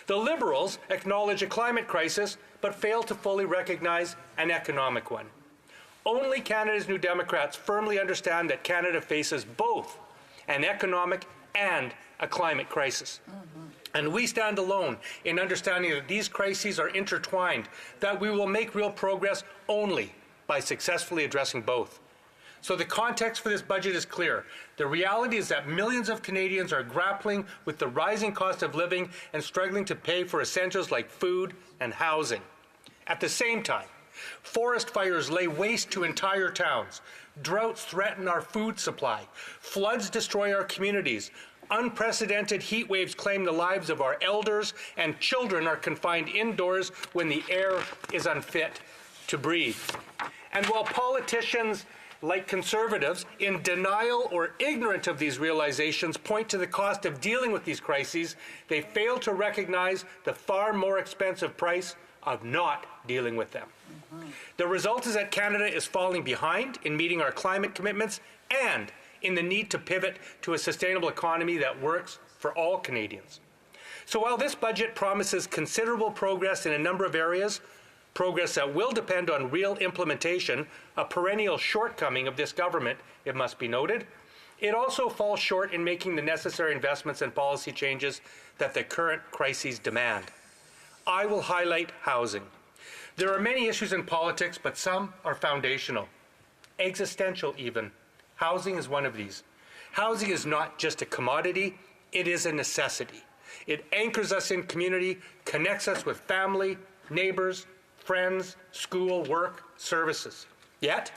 The Liberals acknowledge a climate crisis but fail to fully recognize an economic one. Only Canada's New Democrats firmly understand that Canada faces both an economic and a climate crisis. And we stand alone in understanding that these crises are intertwined, that we will make real progress only by successfully addressing both. So the context for this budget is clear. The reality is that millions of Canadians are grappling with the rising cost of living and struggling to pay for essentials like food and housing. At the same time, forest fires lay waste to entire towns. Droughts threaten our food supply. Floods destroy our communities. Unprecedented heat waves claim the lives of our elders, and children are confined indoors when the air is unfit to breathe. And while politicians like Conservatives, in denial or ignorant of these realizations, point to the cost of dealing with these crises, they fail to recognize the far more expensive price of not dealing with them. The result is that Canada is falling behind in meeting our climate commitments and in the need to pivot to a sustainable economy that works for all Canadians. So while this budget promises considerable progress in a number of areas, progress that will depend on real implementation, a perennial shortcoming of this government, it must be noted, it also falls short in making the necessary investments and policy changes that the current crises demand. I will highlight housing. There are many issues in politics, but some are foundational, existential even. Housing is one of these. Housing is not just a commodity, it is a necessity. It anchors us in community, connects us with family, neighbors, friends, school, work, services. Yet,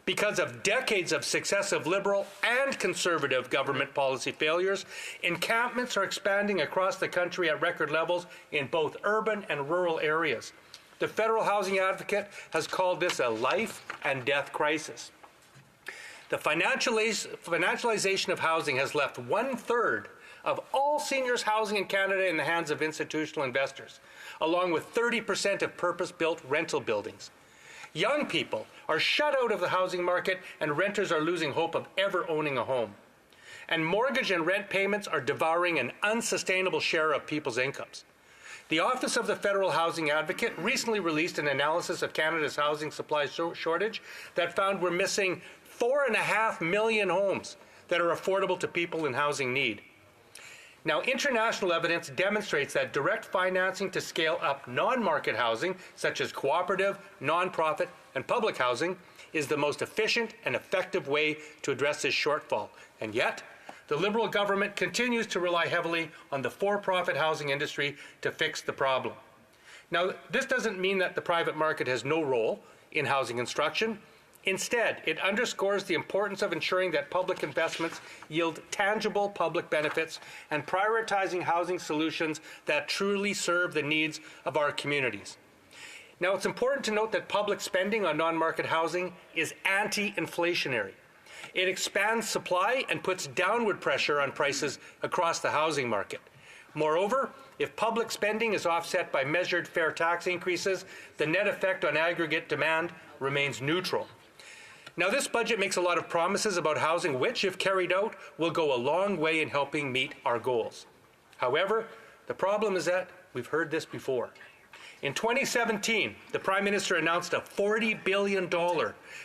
because of decades of successive Liberal and Conservative government policy failures, encampments are expanding across the country at record levels in both urban and rural areas. The Federal Housing Advocate has called this a life and death crisis. The financialization of housing has left 1/3 of all seniors' housing in Canada in the hands of institutional investors, along with 30% of purpose-built rental buildings. Young people are shut out of the housing market, and renters are losing hope of ever owning a home. And mortgage and rent payments are devouring an unsustainable share of people's incomes. The Office of the Federal Housing Advocate recently released an analysis of Canada's housing supply shortage that found we're missing 4.5 million homes that are affordable to people in housing need. Now, international evidence demonstrates that direct financing to scale up non-market housing, such as cooperative, non-profit, and public housing, is the most efficient and effective way to address this shortfall. And yet, the Liberal government continues to rely heavily on the for-profit housing industry to fix the problem. Now, this doesn't mean that the private market has no role in housing construction. Instead, it underscores the importance of ensuring that public investments yield tangible public benefits and prioritizing housing solutions that truly serve the needs of our communities. Now, it's important to note that public spending on non-market housing is anti-inflationary. It expands supply and puts downward pressure on prices across the housing market. Moreover, if public spending is offset by measured fair tax increases, the net effect on aggregate demand remains neutral. Now, this budget makes a lot of promises about housing which, if carried out, will go a long way in helping meet our goals. However, the problem is that we've heard this before. In 2017, the Prime Minister announced a $40 billion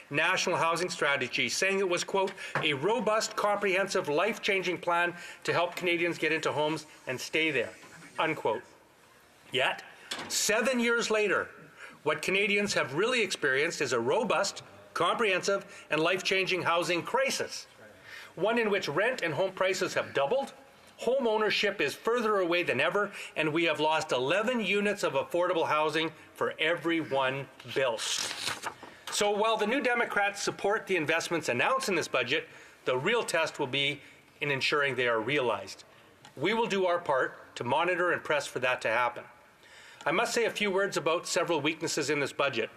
national housing strategy, saying it was, quote, a robust, comprehensive, life-changing plan to help Canadians get into homes and stay there, unquote. Yet, 7 years later, What Canadians have really experienced is a robust, comprehensive, and life-changing housing crisis, one in which rent and home prices have doubled, home ownership is further away than ever, and we have lost 11 units of affordable housing for every one built. So while the New Democrats support the investments announced in this budget, the real test will be in ensuring they are realized. We will do our part to monitor and press for that to happen. I must say a few words about several weaknesses in this budget.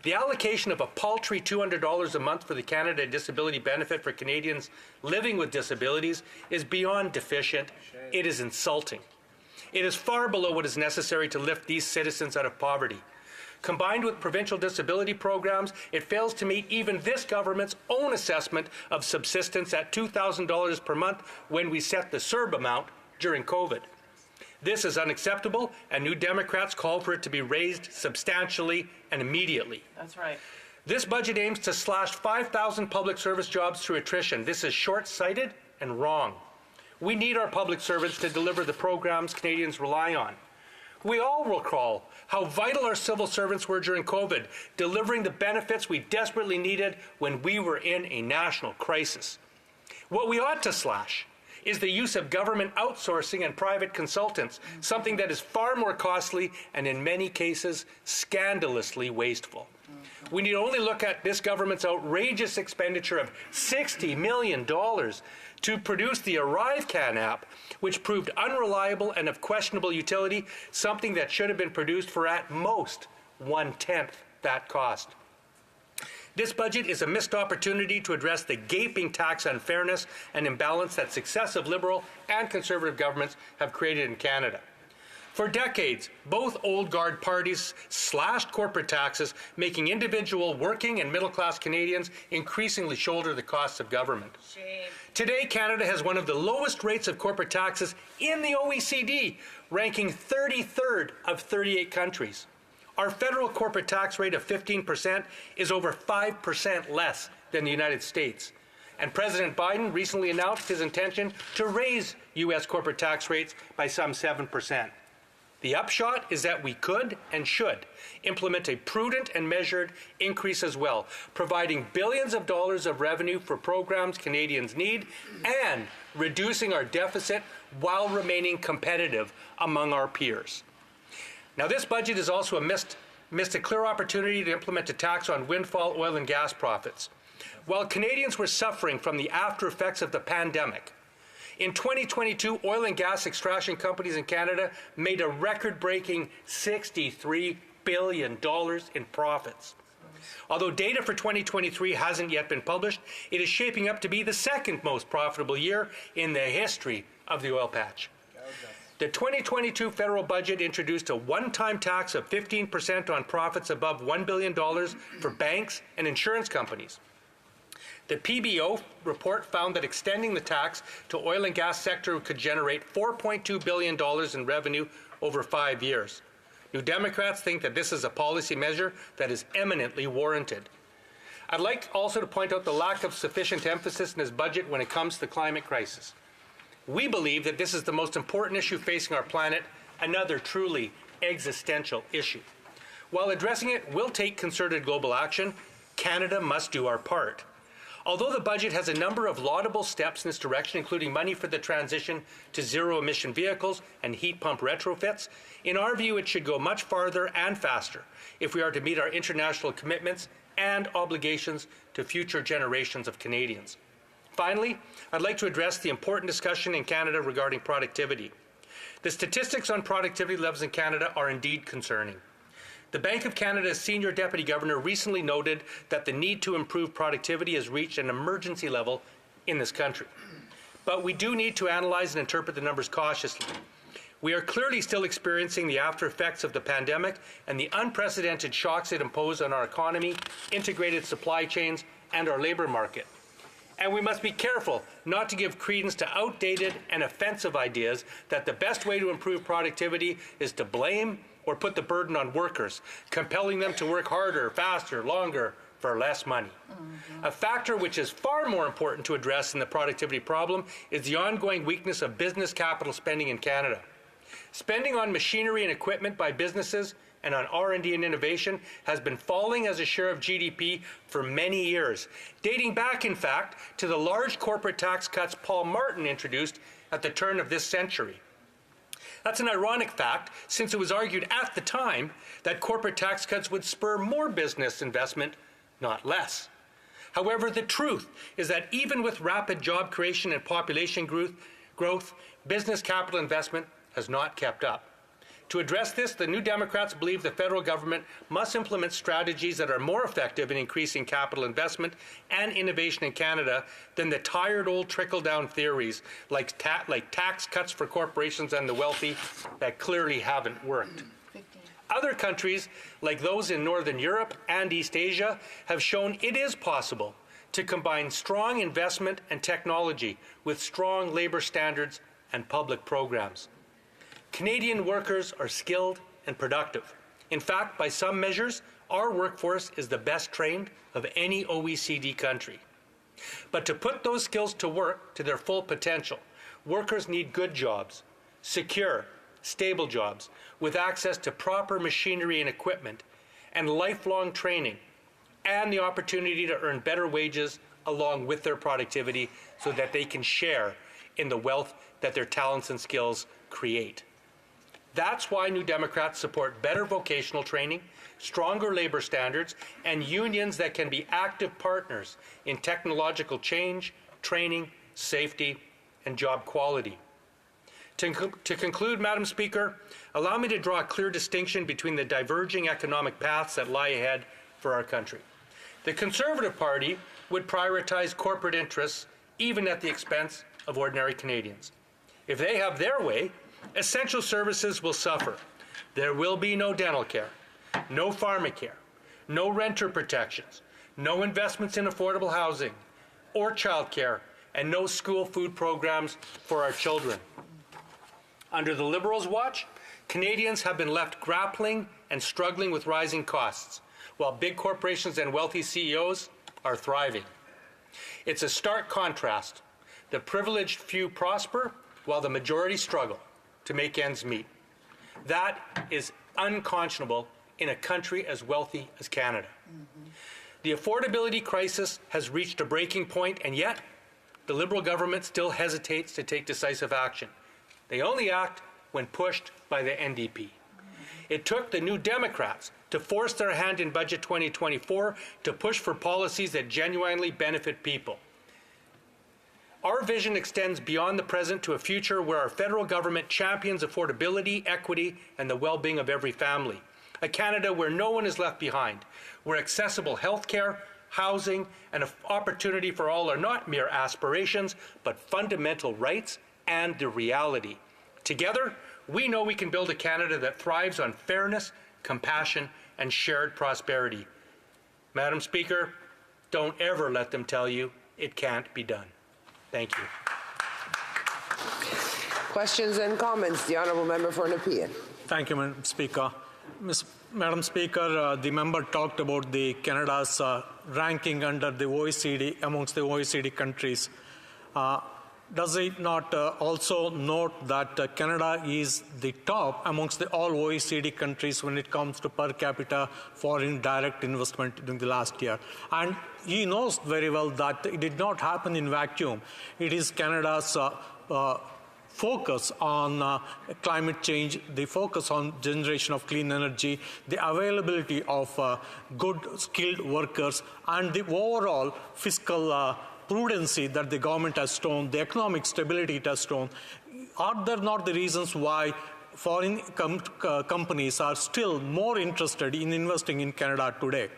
The allocation of a paltry $200 a month for the Canada Disability Benefit for Canadians living with disabilities is beyond deficient. It is insulting. It is far below what is necessary to lift these citizens out of poverty. Combined with provincial disability programs, it fails to meet even this government's own assessment of subsistence at $2,000 per month when we set the CERB amount during COVID. This is unacceptable, and New Democrats call for it to be raised substantially and immediately. That's right. This budget aims to slash 5,000 public service jobs through attrition. This is short-sighted and wrong. We need our public servants to deliver the programs Canadians rely on. We all recall how vital our civil servants were during COVID, delivering the benefits we desperately needed when we were in a national crisis. What we ought to slash is the use of government outsourcing and private consultants, something that is far more costly and in many cases scandalously wasteful. We need only look at this government's outrageous expenditure of $60 million to produce the ArriveCan app, which proved unreliable and of questionable utility, something that should have been produced for at most 1/10 that cost. This budget is a missed opportunity to address the gaping tax unfairness and imbalance that successive Liberal and Conservative governments have created in Canada. For decades, both old guard parties slashed corporate taxes, making individual working and middle-class Canadians increasingly shoulder the costs of government. Shame. Today, Canada has one of the lowest rates of corporate taxes in the OECD, ranking 33rd of 38 countries. Our federal corporate tax rate of 15% is over 5% less than the United States. And President Biden recently announced his intention to raise U.S. corporate tax rates by some 7%. The upshot is that we could and should implement a prudent and measured increase as well, providing billions of dollars of revenue for programs Canadians need and reducing our deficit while remaining competitive among our peers. Now, this budget is also missed a clear opportunity to implement a tax on windfall oil and gas profits. While Canadians were suffering from the after effects of the pandemic, in 2022, oil and gas extraction companies in Canada made a record-breaking $63 billion in profits. Although data for 2023 hasn't yet been published, it is shaping up to be the second most profitable year in the history of the oil patch. The 2022 federal budget introduced a one-time tax of 15% on profits above $1 billion for banks and insurance companies. The PBO report found that extending the tax to oil and gas sector could generate $4.2 billion in revenue over 5 years. New Democrats think that this is a policy measure that is eminently warranted. I'd like also to point out the lack of sufficient emphasis in this budget when it comes to the climate crisis. We believe that this is the most important issue facing our planet, another truly existential issue. While addressing it will take concerted global action, Canada must do our part. Although the budget has a number of laudable steps in this direction, including money for the transition to zero-emission vehicles and heat pump retrofits, in our view it should go much farther and faster if we are to meet our international commitments and obligations to future generations of Canadians. Finally, I'd like to address the important discussion in Canada regarding productivity. The statistics on productivity levels in Canada are indeed concerning. The Bank of Canada's Senior Deputy Governor recently noted that the need to improve productivity has reached an emergency level in this country. But we do need to analyze and interpret the numbers cautiously. We are clearly still experiencing the after effects of the pandemic and the unprecedented shocks it imposed on our economy, integrated supply chains, and our labor market. And we must be careful not to give credence to outdated and offensive ideas that the best way to improve productivity is to blame or put the burden on workers, compelling them to work harder, faster, longer, for less money. A factor which is far more important to address in the productivity problem is the ongoing weakness of business capital spending in Canada. Spending on machinery and equipment by businesses and on R&D and innovation has been falling as a share of GDP for many years, dating back, in fact, to the large corporate tax cuts Paul Martin introduced at the turn of this century. That's an ironic fact, since it was argued at the time that corporate tax cuts would spur more business investment, not less. However, the truth is that even with rapid job creation and population growth, business capital investment has not kept up. To address this, the New Democrats believe the federal government must implement strategies that are more effective in increasing capital investment and innovation in Canada than the tired old trickle-down theories like tax cuts for corporations and the wealthy that clearly haven't worked. Other countries, like those in Northern Europe and East Asia, have shown it is possible to combine strong investment and technology with strong labor standards and public programs. Canadian workers are skilled and productive. In fact, by some measures, our workforce is the best trained of any OECD country. But to put those skills to work to their full potential, workers need good jobs, secure, stable jobs, with access to proper machinery and equipment, and lifelong training, and the opportunity to earn better wages along with their productivity so that they can share in the wealth that their talents and skills create. That's why New Democrats support better vocational training, stronger labor standards, and unions that can be active partners in technological change, training, safety, and job quality. To conclude, Madam Speaker, allow me to draw a clear distinction between the diverging economic paths that lie ahead for our country. The Conservative Party would prioritize corporate interests even at the expense of ordinary Canadians. If they have their way, essential services will suffer. There will be no dental care, no pharmacare, no renter protections, no investments in affordable housing or childcare, and no school food programs for our children. Under the Liberals' watch, Canadians have been left grappling and struggling with rising costs, while big corporations and wealthy CEOs are thriving. It's a stark contrast. The privileged few prosper, while the majority struggle to make ends meet. That is unconscionable in a country as wealthy as Canada. The affordability crisis has reached a breaking point, and yet the Liberal government still hesitates to take decisive action. They only act when pushed by the NDP. It took the New Democrats to force their hand in Budget 2024 to push for policies that genuinely benefit people. Our vision extends beyond the present to a future where our federal government champions affordability, equity, and the well-being of every family. A Canada where no one is left behind, where accessible health care, housing, and opportunity for all are not mere aspirations, but fundamental rights and the reality. Together, we know we can build a Canada that thrives on fairness, compassion, and shared prosperity. Madam Speaker, don't ever let them tell you it can't be done. Thank you. Questions and comments. The Honourable Member for Nepean. Thank you, Madam Speaker. Madam Speaker, the member talked about the Canada's ranking under the OECD, amongst the OECD countries. Does it not also note that Canada is the top amongst all OECD countries when it comes to per capita foreign direct investment during the last year? And he knows very well that it did not happen in vacuum. It is Canada's focus on climate change, the focus on generation of clean energy, the availability of good skilled workers, and the overall fiscal prudency that the government has shown, the economic stability it has shown. Are there not the reasons why foreign companies are still more interested in investing in Canada today?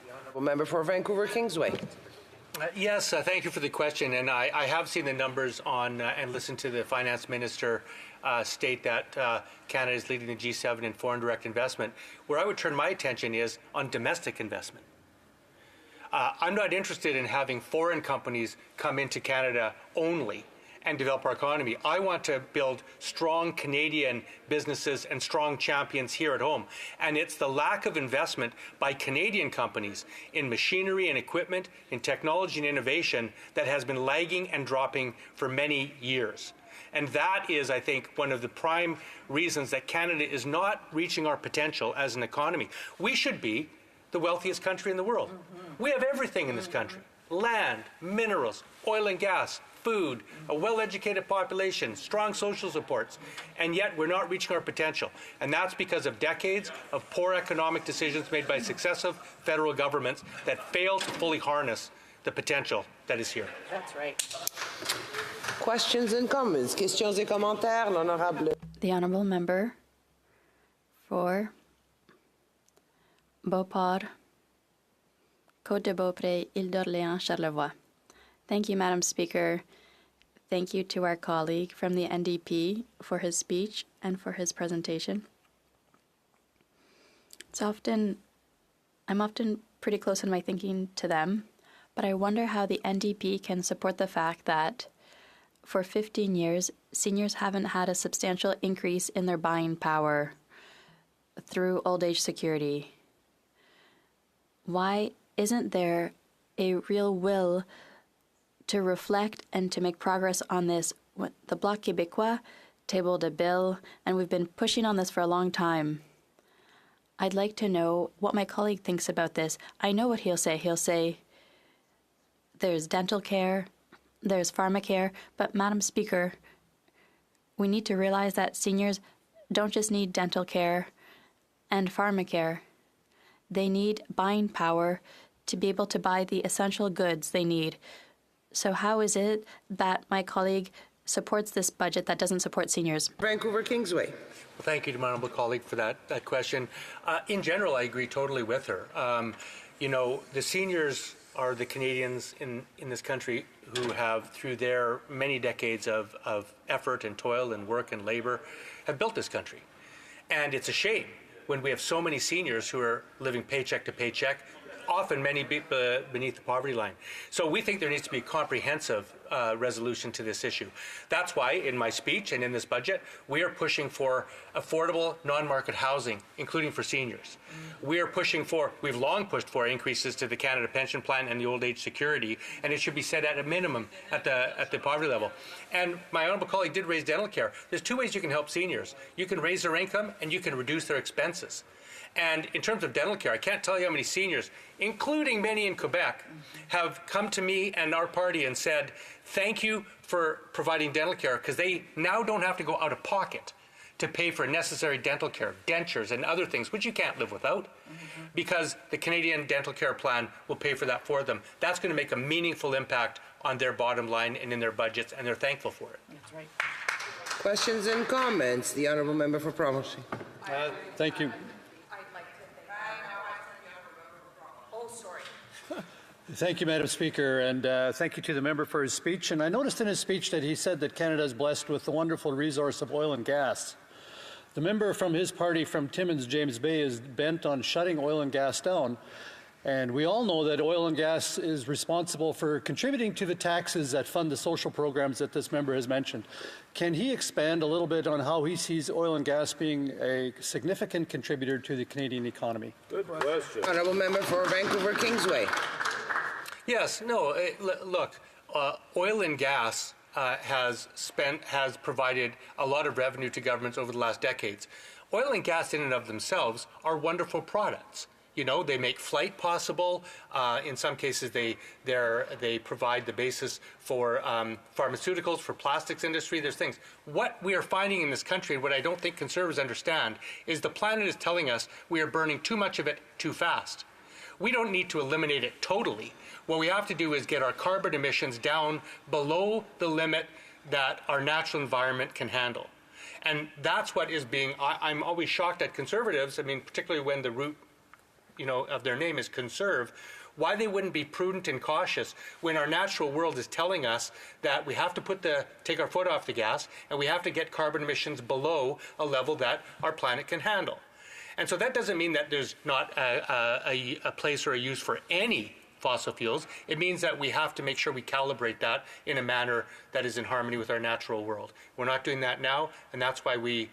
The Honourable Member for Vancouver Kingsway. Yes, thank you for the question. And I have seen the numbers on and listened to the Finance Minister state that Canada is leading the G7 in foreign direct investment. Where I would turn my attention is on domestic investment. I'm not interested in having foreign companies come into Canada only and develop our economy. I want to build strong Canadian businesses and strong champions here at home. And it's the lack of investment by Canadian companies in machinery and equipment, in technology and innovation that has been lagging and dropping for many years. And that is, I think, one of the prime reasons that Canada is not reaching our potential as an economy. We should be the wealthiest country in the world. We have everything in this country: land, minerals, oil and gas, food, a well-educated population, strong social supports, and yet we're not reaching our potential. And that's because of decades of poor economic decisions made by successive federal governments that fail to fully harness the potential that is here. That's right. Questions and comments. Questions et commentaires, l'honorable. The Honourable Member for Beauport, Côte de Beaupré, Île d'Orléans, Charlevoix. Thank you, Madam Speaker. Thank you to our colleague from the NDP for his speech and for his presentation. I'm often pretty close in my thinking to them, but I wonder how the NDP can support the fact that for 15 years, seniors haven't had a substantial increase in their buying power through old age security. Why isn't there a real will to reflect and to make progress on this? The Bloc Quebecois tabled a bill, and we've been pushing on this for a long time. I'd like to know what my colleague thinks about this. I know what he'll say. He'll say there's dental care, there's pharmacare, but Madam Speaker, we need to realize that seniors don't just need dental care and pharmacare. They need buying power to be able to buy the essential goods they need. So how is it that my colleague supports this budget that doesn't support seniors? Vancouver Kingsway. Well, thank you to my honourable colleague for that question. In general, I agree totally with her. The seniors are the Canadians in this country who have, through their many decades of effort and toil and work and labour, have built this country. And it's a shame when we have so many seniors who are living paycheck to paycheck, often many beneath the poverty line. So we think there needs to be a comprehensive resolution to this issue. That's why in my speech and in this budget, we are pushing for affordable non-market housing, including for seniors. We've long pushed for increases to the Canada Pension Plan and the old age security, and it should be set at a minimum at the poverty level. And my honourable colleague did raise dental care. There's two ways you can help seniors. You can raise their income and you can reduce their expenses. And in terms of dental care, I can't tell you how many seniors, including many in Quebec, have come to me and our party and said, thank you for providing dental care, because they now don't have to go out of pocket to pay for necessary dental care, dentures and other things, which you can't live without, because the Canadian Dental Care Plan will pay for that for them. That's going to make a meaningful impact on their bottom line and in their budgets, and they're thankful for it. That's right. Questions and comments. The Honourable Member for Promotion. Thank you. Thank you, Madam Speaker, and thank you to the member for his speech. And I noticed in his speech that he said that Canada is blessed with the wonderful resource of oil and gas. The member from his party from Timmins, James Bay, is bent on shutting oil and gas down. And we all know that oil and gas is responsible for contributing to the taxes that fund the social programs that this member has mentioned. Can he expand a little bit on how he sees oil and gas being a significant contributor to the Canadian economy? Good question. Honourable Member for Vancouver Kingsway. Yes, no, look, oil and gas has provided a lot of revenue to governments over the last decades. Oil and gas in and of themselves are wonderful products. You know, they make flight possible. In some cases, they provide the basis for pharmaceuticals, for plastics industry. There's things. What we are finding in this country, what I don't think Conservatives understand, is the planet is telling us we are burning too much of it too fast. We don't need to eliminate it totally. What we have to do is get our carbon emissions down below the limit that our natural environment can handle. And that's what is being, I'm always shocked at Conservatives, I mean, particularly when the root, of their name is conserve, why they wouldn't be prudent and cautious when our natural world is telling us that we have to take our foot off the gas and we have to get carbon emissions below a level that our planet can handle. And so that doesn't mean that there's not a place or a use for any fossil fuels. It means that we have to make sure we calibrate that in a manner that is in harmony with our natural world. We're not doing that now, and that's why the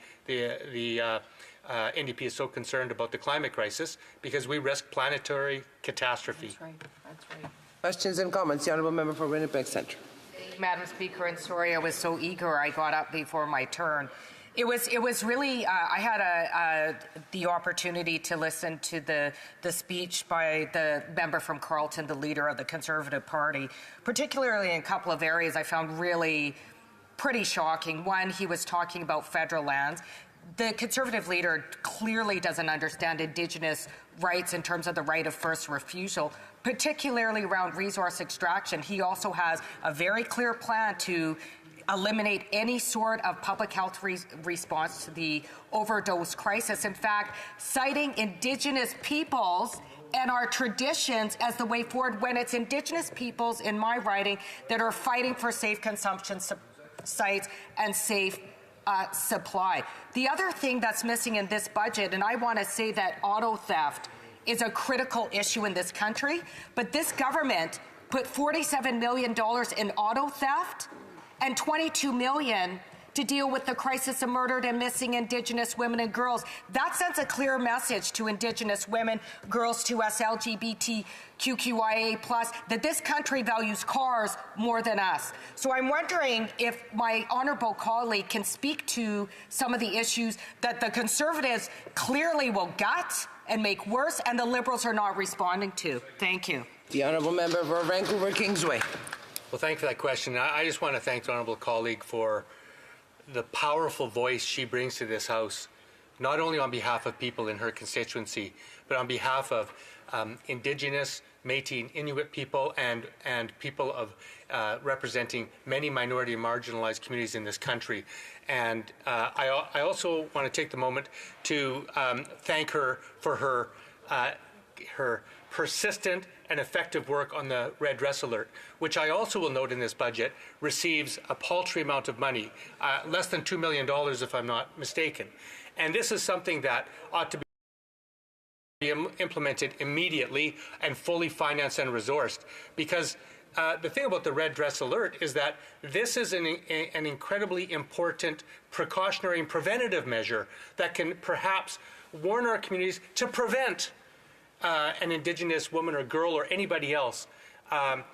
NDP is so concerned about the climate crisis, because we risk planetary catastrophe. That's right. That's right. Questions and comments. The Honourable Member for Winnipeg Centre. Thank Madam Speaker, and sorry I was so eager I got up before my turn. It was really, I had the opportunity to listen to the speech by the member from Carleton, the leader of the Conservative Party, particularly in a couple of areas I found really pretty shocking. One, he was talking about federal lands. The Conservative leader clearly doesn't understand Indigenous rights in terms of the right of first refusal, particularly around resource extraction. He also has a very clear plan to eliminate any sort of public health response to the overdose crisis. In fact, citing Indigenous peoples and our traditions as the way forward, when it's Indigenous peoples, in my writing, that are fighting for safe consumption sites and safe supply. The other thing that's missing in this budget, and I want to say that auto theft is a critical issue in this country, but this government put $47 million in auto theft and $22 million to deal with the crisis of murdered and missing Indigenous women and girls. That sends a clear message to Indigenous women, girls, to us LGBTQIA+, that this country values cars more than us. So I'm wondering if my honourable colleague can speak to some of the issues that the Conservatives clearly will gut and make worse, and the Liberals are not responding to. Thank you. The honourable member for Vancouver Kingsway. Well, thank you for that question. I just want to thank the honourable colleague for the powerful voice she brings to this House, not only on behalf of people in her constituency, but on behalf of Indigenous, Métis, and Inuit people and people of representing many minority and marginalized communities in this country. And I also want to take the moment to thank her for her persistent and effective work on the red dress alert, which I also will note in this budget receives a paltry amount of money, less than $2 million if I'm not mistaken. And this is something that ought to be implemented immediately and fully financed and resourced, because the thing about the red dress alert is that this is an incredibly important precautionary and preventative measure that can perhaps warn our communities to prevent an Indigenous woman or girl or anybody else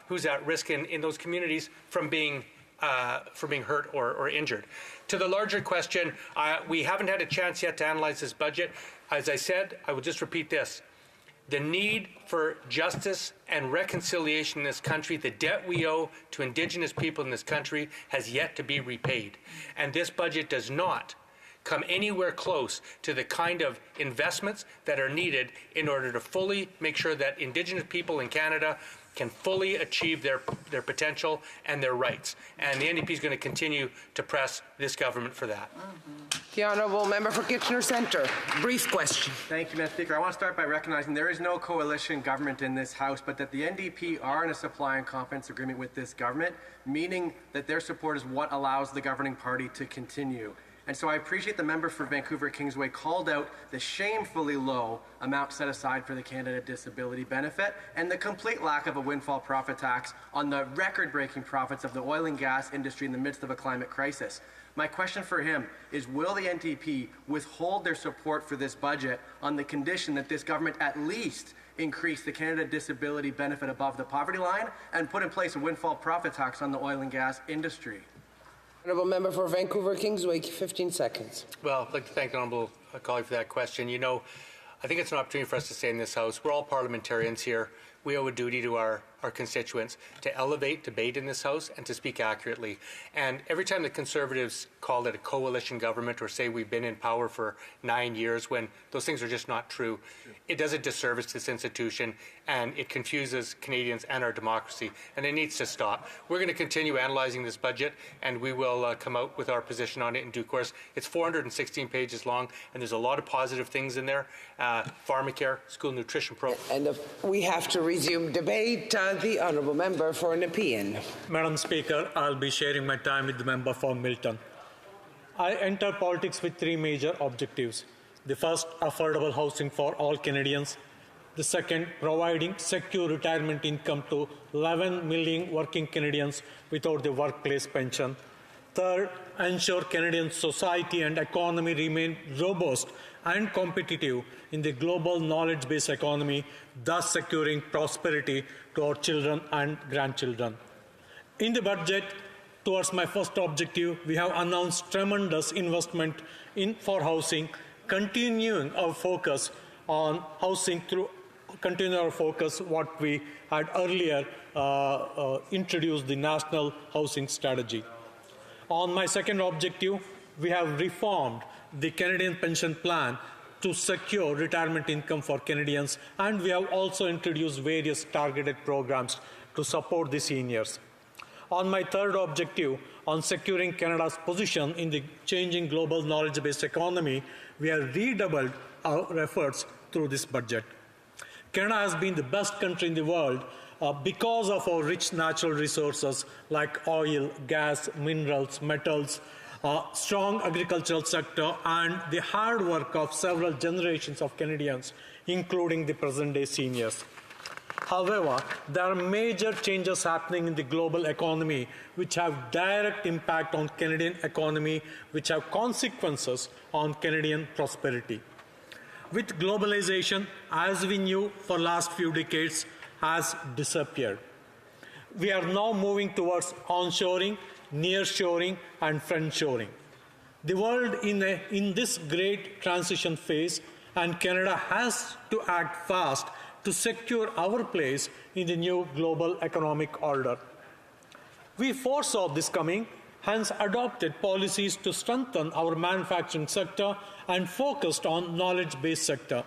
who's at risk in those communities from being hurt or injured. To the larger question, we haven't had a chance yet to analyze this budget. As I said, I will just repeat this. The need for justice and reconciliation in this country, the debt we owe to Indigenous people in this country, has yet to be repaid. And this budget does not come anywhere close to the kind of investments that are needed in order to fully make sure that Indigenous people in Canada can fully achieve their potential and their rights. And the NDP is going to continue to press this government for that. The honourable member for Kitchener Centre. Brief question. Thank you, Madam Speaker. I want to start by recognizing there is no coalition government in this House, but that the NDP are in a supply and confidence agreement with this government, meaning that their support is what allows the governing party to continue. And so I appreciate the member for Vancouver Kingsway called out the shamefully low amount set aside for the Canada Disability Benefit and the complete lack of a windfall profit tax on the record-breaking profits of the oil and gas industry in the midst of a climate crisis. My question for him is, will the NDP withhold their support for this budget on the condition that this government at least increase the Canada Disability Benefit above the poverty line and put in place a windfall profit tax on the oil and gas industry? Honourable member for Vancouver Kingsway, 15 seconds. Well, I'd like to thank the honourable colleague for that question. You know, I think it's an opportunity for us to say in this House, we're all parliamentarians here. We owe a duty to our constituents to elevate debate in this House and to speak accurately. And every time the Conservatives call it a coalition government or say we've been in power for 9 years, when those things are just not true, it does a disservice to this institution and it confuses Canadians and our democracy, and it needs to stop. We're going to continue analyzing this budget, and we will come out with our position on it in due course. It's 416 pages long, and there's a lot of positive things in there. Pharmacare, school nutrition program. And we have to resume debate. The honourable member for Nepean. Madam Speaker, I'll be sharing my time with the member for Milton. I enter politics with three major objectives. The first, affordable housing for all Canadians. The second, providing secure retirement income to 11 million working Canadians without the workplace pension. Third, ensure Canadian society and economy remain robust and competitive in the global knowledge-based economy, thus securing prosperity to our children and grandchildren. In the budget, Towards my first objective, we have announced tremendous investment for housing, continuing our focus on housing through what we had earlier introduced the National Housing Strategy. On my second objective, we have reformed the Canadian Pension Plan to secure retirement income for Canadians, and we have also introduced various targeted programs to support the seniors. On my third objective, on securing Canada's position in the changing global knowledge-based economy, we have redoubled our efforts through this budget. Canada has been the best country in the world because of our rich natural resources like oil, gas, minerals, metals, strong agricultural sector, and the hard work of several generations of Canadians, including the present-day seniors. However, there are major changes happening in the global economy which have direct impact on Canadian economy, which have consequences on Canadian prosperity. With globalization, as we knew for last few decades, has disappeared. We are now moving towards onshoring, nearshoring, and friendshoring. The world in this great transition phase, and Canada has to act fast to secure our place in the new global economic order. We foresaw this coming, hence adopted policies to strengthen our manufacturing sector and focused on knowledge-based sector.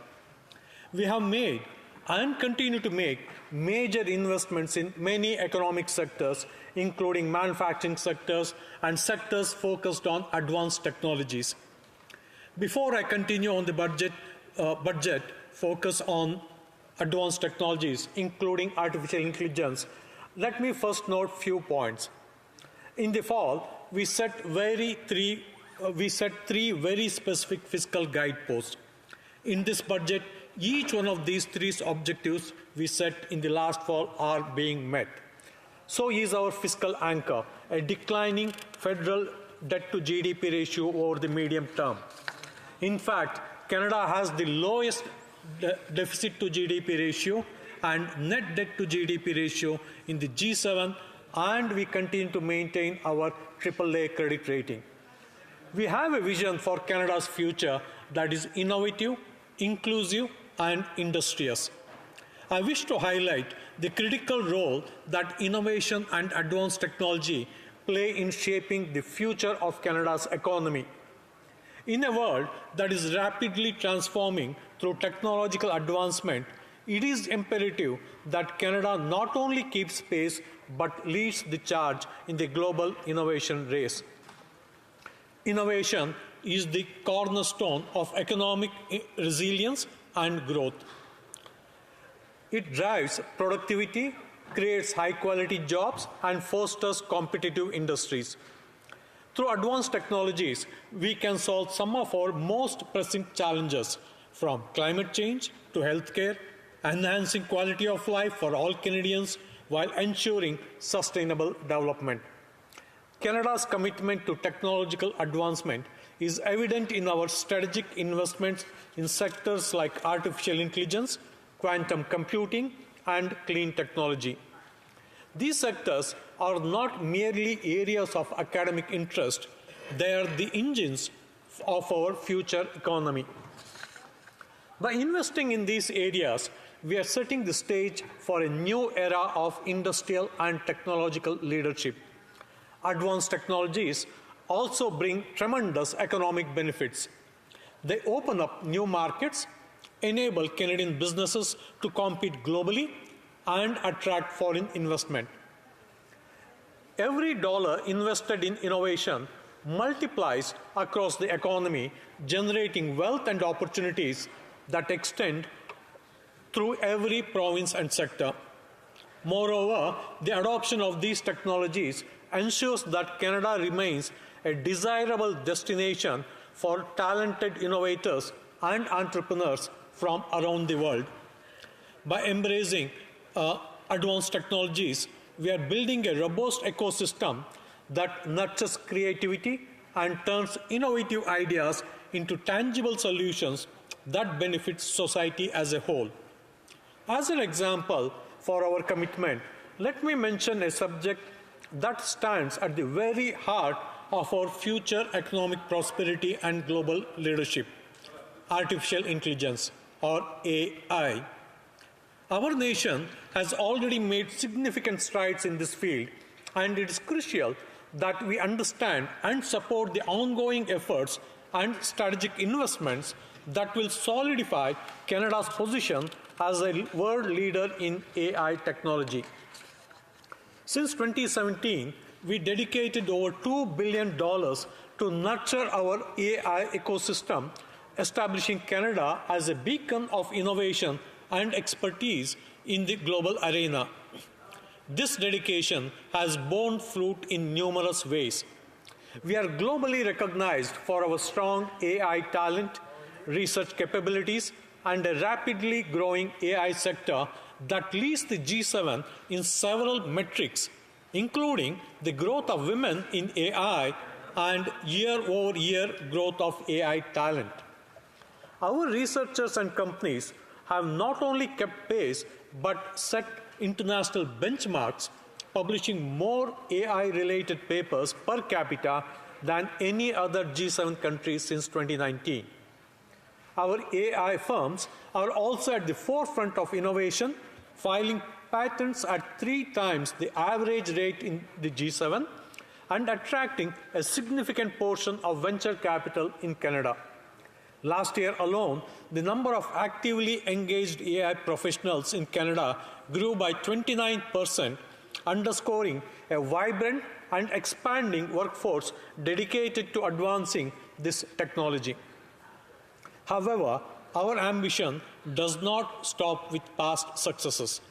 We have made and continue to make major investments in many economic sectors, including manufacturing sectors and sectors focused on advanced technologies. Before I continue on the budget focus on advanced technologies, including artificial intelligence, let me first note few points. In the fall, we set three very specific fiscal guideposts. In this budget, each one of these three objectives we set in the last fall are being met. So is our fiscal anchor, a declining federal debt to GDP ratio over the medium term. In fact, Canada has the lowest deficit to GDP ratio and net debt to GDP ratio in the G7, and we continue to maintain our AAA credit rating. We have a vision for Canada's future that is innovative, inclusive, and industrious. I wish to highlight the critical role that innovation and advanced technology play in shaping the future of Canada's economy. In a world that is rapidly transforming through technological advancement, it is imperative that Canada not only keeps pace but leads the charge in the global innovation race. Innovation is the cornerstone of economic resilience and growth. It drives productivity, creates high-quality jobs, and fosters competitive industries. Through advanced technologies, we can solve some of our most pressing challenges, from climate change to healthcare, enhancing quality of life for all Canadians while ensuring sustainable development. Canada's commitment to technological advancement is evident in our strategic investments in sectors like artificial intelligence, quantum computing, and clean technology. These sectors are not merely areas of academic interest, they are the engines of our future economy. By investing in these areas, we are setting the stage for a new era of industrial and technological leadership. Advanced technologies also bring tremendous economic benefits. They open up new markets, enable Canadian businesses to compete globally, and attract foreign investment. Every dollar invested in innovation multiplies across the economy, generating wealth and opportunities that extend through every province and sector. Moreover, the adoption of these technologies ensures that Canada remains a desirable destination for talented innovators and entrepreneurs from around the world. By embracing advanced technologies, we are building a robust ecosystem that nurtures creativity and turns innovative ideas into tangible solutions that benefit society as a whole. As an example for our commitment, let me mention a subject that stands at the very heart of our future economic prosperity and global leadership: artificial intelligence, or AI. Our nation has already made significant strides in this field, and it is crucial that we understand and support the ongoing efforts and strategic investments that will solidify Canada's position as a world leader in AI technology. Since 2017, we dedicated over $2 billion to nurture our AI ecosystem, establishing Canada as a beacon of innovation and expertise in the global arena. This dedication has borne fruit in numerous ways. We are globally recognized for our strong AI talent, research capabilities, and a rapidly growing AI sector that leads the G7 in several metrics, including the growth of women in AI and year-over-year growth of AI talent. Our researchers and companies have not only kept pace but set international benchmarks, publishing more AI-related papers per capita than any other G7 country since 2019. Our AI firms are also at the forefront of innovation, filing patents at 3 times the average rate in the G7 and attracting a significant portion of venture capital in Canada. Last year alone, the number of actively engaged AI professionals in Canada grew by 29%, underscoring a vibrant and expanding workforce dedicated to advancing this technology. However, our ambition does not stop with past successes.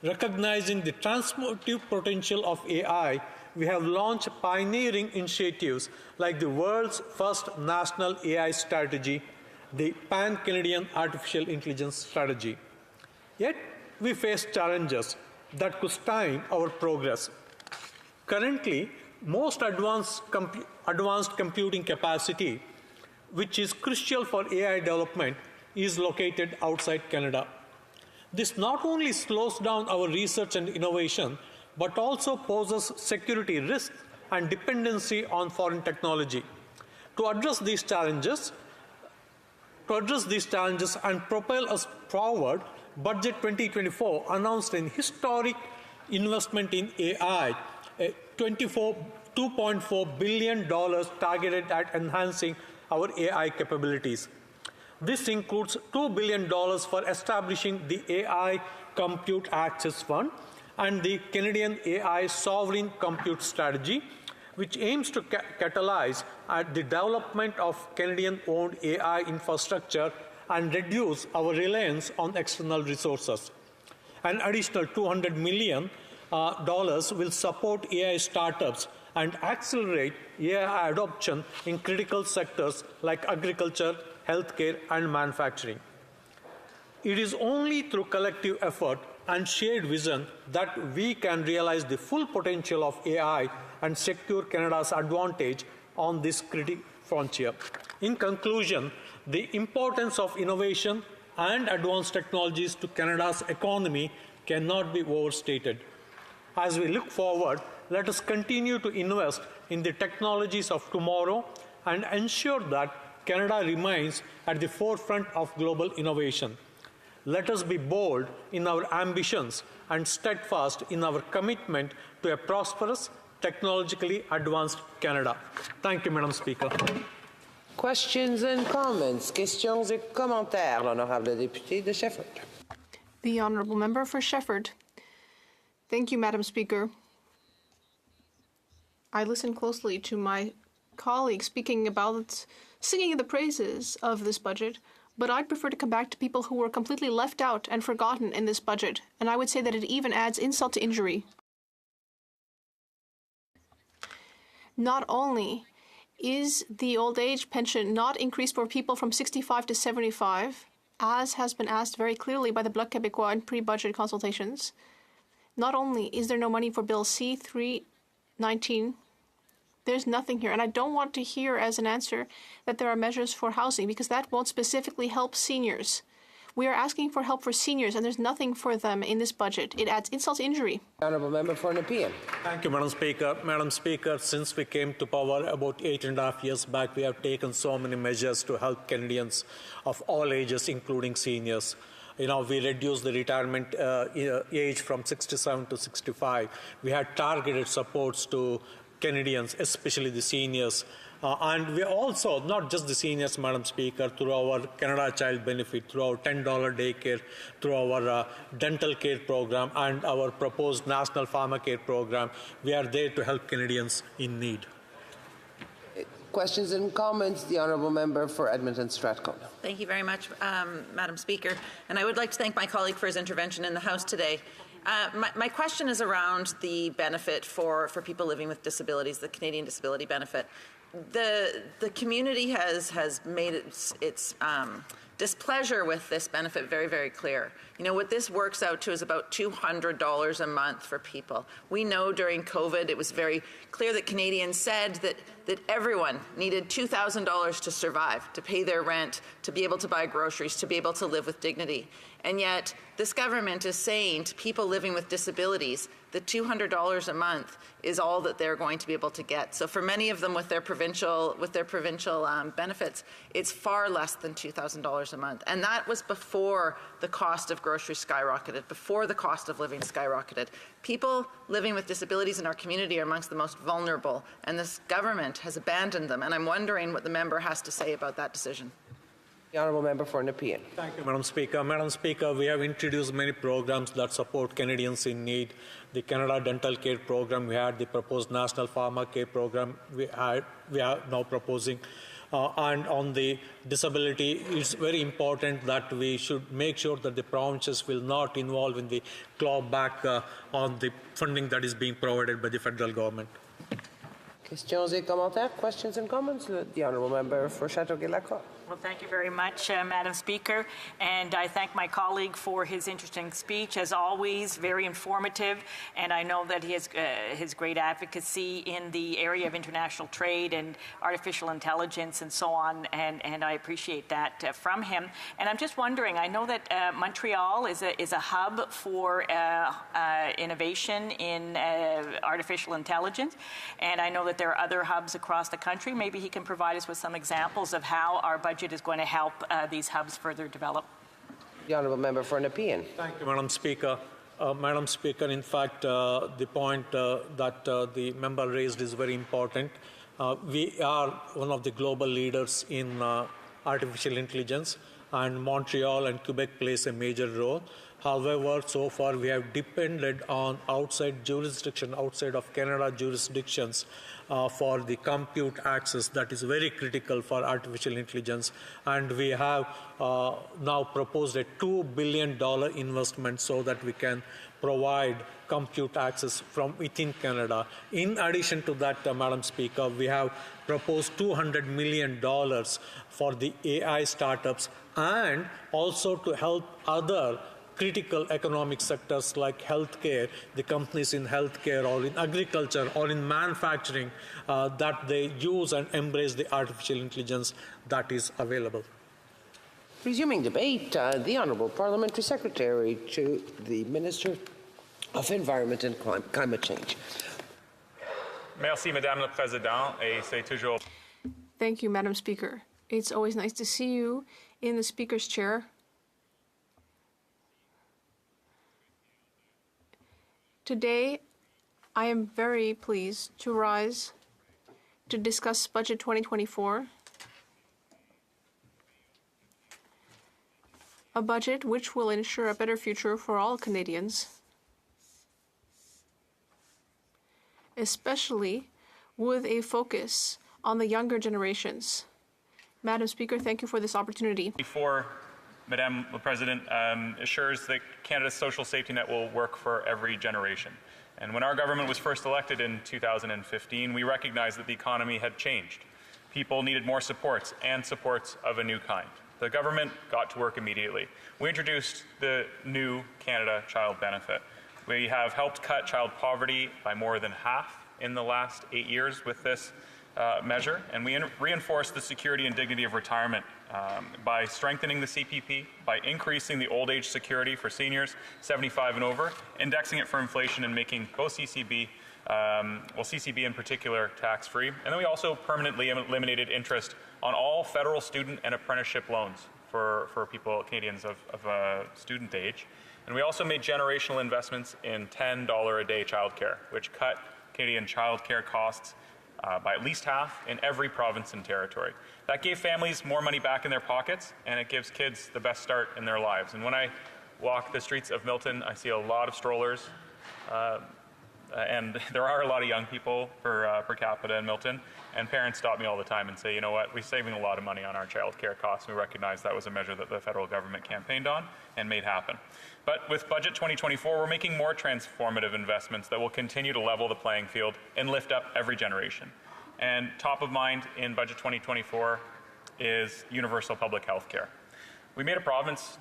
Recognizing the transformative potential of AI, we have launched pioneering initiatives like the world's first national AI strategy, the Pan-Canadian Artificial Intelligence Strategy. Yet, we face challenges that could stymie our progress. Currently, most advanced computing capacity, which is crucial for AI development, is located outside Canada. This not only slows down our research and innovation, but also poses security risks and dependency on foreign technology. To address these challenges and propel us forward, Budget 2024 announced an historic investment in AI, a $2.4 billion targeted at enhancing our AI capabilities. This includes $2 billion for establishing the AI Compute Access Fund and the Canadian AI Sovereign Compute Strategy, which aims to catalyze the development of Canadian-owned AI infrastructure and reduce our reliance on external resources. An additional $200 million will support AI startups and accelerate AI adoption in critical sectors like agriculture, healthcare, and manufacturing. It is only through collective effort and shared vision that we can realize the full potential of AI and secure Canada's advantage on this critical frontier. In conclusion, the importance of innovation and advanced technologies to Canada's economy cannot be overstated. As we look forward, let us continue to invest in the technologies of tomorrow and ensure that Canada remains at the forefront of global innovation. Let us be bold in our ambitions and steadfast in our commitment to a prosperous, technologically advanced Canada. Thank you, Madam Speaker. Questions and comments. Questions et commentaires. L'honorable député de Shefford. The honourable member for Shefford. Thank you, Madam Speaker. I listened closely to my colleague speaking about singing the praises of this budget, but I'd prefer to come back to people who were completely left out and forgotten in this budget, and I would say that it even adds insult to injury. Not only is the old age pension not increased for people from 65 to 75, as has been asked very clearly by the Bloc Quebecois in pre-budget consultations, not only is there no money for Bill C-319, there's nothing here. And I don't want to hear as an answer that there are measures for housing, because that won't specifically help seniors. We are asking for help for seniors, and there's nothing for them in this budget. It adds insult to injury. Honourable member for an appeal. Thank you, Madam Speaker. Madam Speaker, since we came to power about 8.5 years back, we have taken so many measures to help Canadians of all ages, including seniors. We reduced the retirement age from 67 to 65. We had targeted supports to Canadians, especially the seniors. And we also, not just the seniors, Madam Speaker, through our Canada Child Benefit, through our $10 daycare, through our dental care program, and our proposed National Pharmacare program, we are there to help Canadians in need. Questions and comments? The honourable member for Edmonton Strathcona. Thank you very much, Madam Speaker. And I would like to thank my colleague for his intervention in the House today. My question is around the benefit for people living with disabilities, the Canadian Disability Benefit. The community has made its displeasure with this benefit very, very clear. What this works out to is about $200 a month for people. We know during COVID it was very clear that Canadians said that everyone needed $2,000 to survive, to pay their rent, to be able to buy groceries, to be able to live with dignity. And yet this government is saying to people living with disabilities that $200 a month is all that they're going to be able to get. So for many of them with their provincial benefits, it's far less than $2,000 a month. And that was before the cost of groceries skyrocketed, before the cost of living skyrocketed. People living with disabilities in our community are amongst the most vulnerable, and this government has abandoned them. And I'm wondering what the member has to say about that decision. The honourable member for an appeal. Thank you, Madam Speaker. Madam Speaker, we have introduced many programs that support Canadians in need. The Canada Dental Care Program, we had the proposed National Pharmacare Program, we are now proposing. And on the disability, it's very important that we should make sure that the provinces will not involve in the clawback on the funding that is being provided by the federal government. Questions et commentaires? Questions and comments? The honourable member for Châteauguay-Lacroix. Well, thank you very much, Madam Speaker, and I thank my colleague for his interesting speech, as always, very informative, and I know that he has his great advocacy in the area of international trade and artificial intelligence and so on, and I appreciate that from him. And I'm just wondering, I know that Montreal is a hub for innovation in artificial intelligence, and I know that there are other hubs across the country. Maybe he can provide us with some examples of how our budget is going to help these hubs further develop. The honourable member for an appeal. Thank you, Madam Speaker. Madam Speaker, in fact, the point that the member raised is very important. We are one of the global leaders in artificial intelligence, and Montreal and Quebec plays a major role. However, so far we have depended on outside jurisdiction, outside of Canada jurisdictions, for the compute access that is very critical for artificial intelligence. And we have now proposed a $2 billion investment so that we can provide compute access from within Canada. In addition to that, Madam Speaker, we have proposed $200 million for the AI startups and also to help other critical economic sectors like healthcare, the companies in healthcare or in agriculture or in manufacturing that they use and embrace the artificial intelligence that is available. Resuming debate, the Honourable Parliamentary Secretary to the Minister of Environment and Climate Change. Merci, Madame la Présidente, et c'est toujours... Thank you, Madam Speaker. It's always nice to see you in the Speaker's chair. Today, I am very pleased to rise to discuss Budget 2024, a budget which will ensure a better future for all Canadians, especially with a focus on the younger generations. Madam Speaker, thank you for this opportunity. Before Madame la President assures that Canada's social safety net will work for every generation. And when our government was first elected in 2015, we recognized that the economy had changed. People needed more supports and supports of a new kind. The government got to work immediately. We introduced the new Canada Child Benefit. We have helped cut child poverty by more than half in the last 8 years with this measure, and we reinforce the security and dignity of retirement by strengthening the CPP, by increasing the old age security for seniors 75 and over, indexing it for inflation, and making both CCB, CCB in particular, tax-free. And then we also permanently eliminated interest on all federal student and apprenticeship loans for people, Canadians of student age. And we also made generational investments in $10 a day childcare, which cut Canadian childcare costs by at least half in every province and territory. That gave families more money back in their pockets, and it gives kids the best start in their lives. And when I walk the streets of Milton, I see a lot of strollers, and there are a lot of young people per capita in Milton, and parents stop me all the time and say, you know what, we're saving a lot of money on our child care costs. We recognize that was a measure that the federal government campaigned on and made happen. But with Budget 2024, we're making more transformative investments that will continue to level the playing field and lift up every generation. And top of mind in Budget 2024 is universal public health care. We made a promise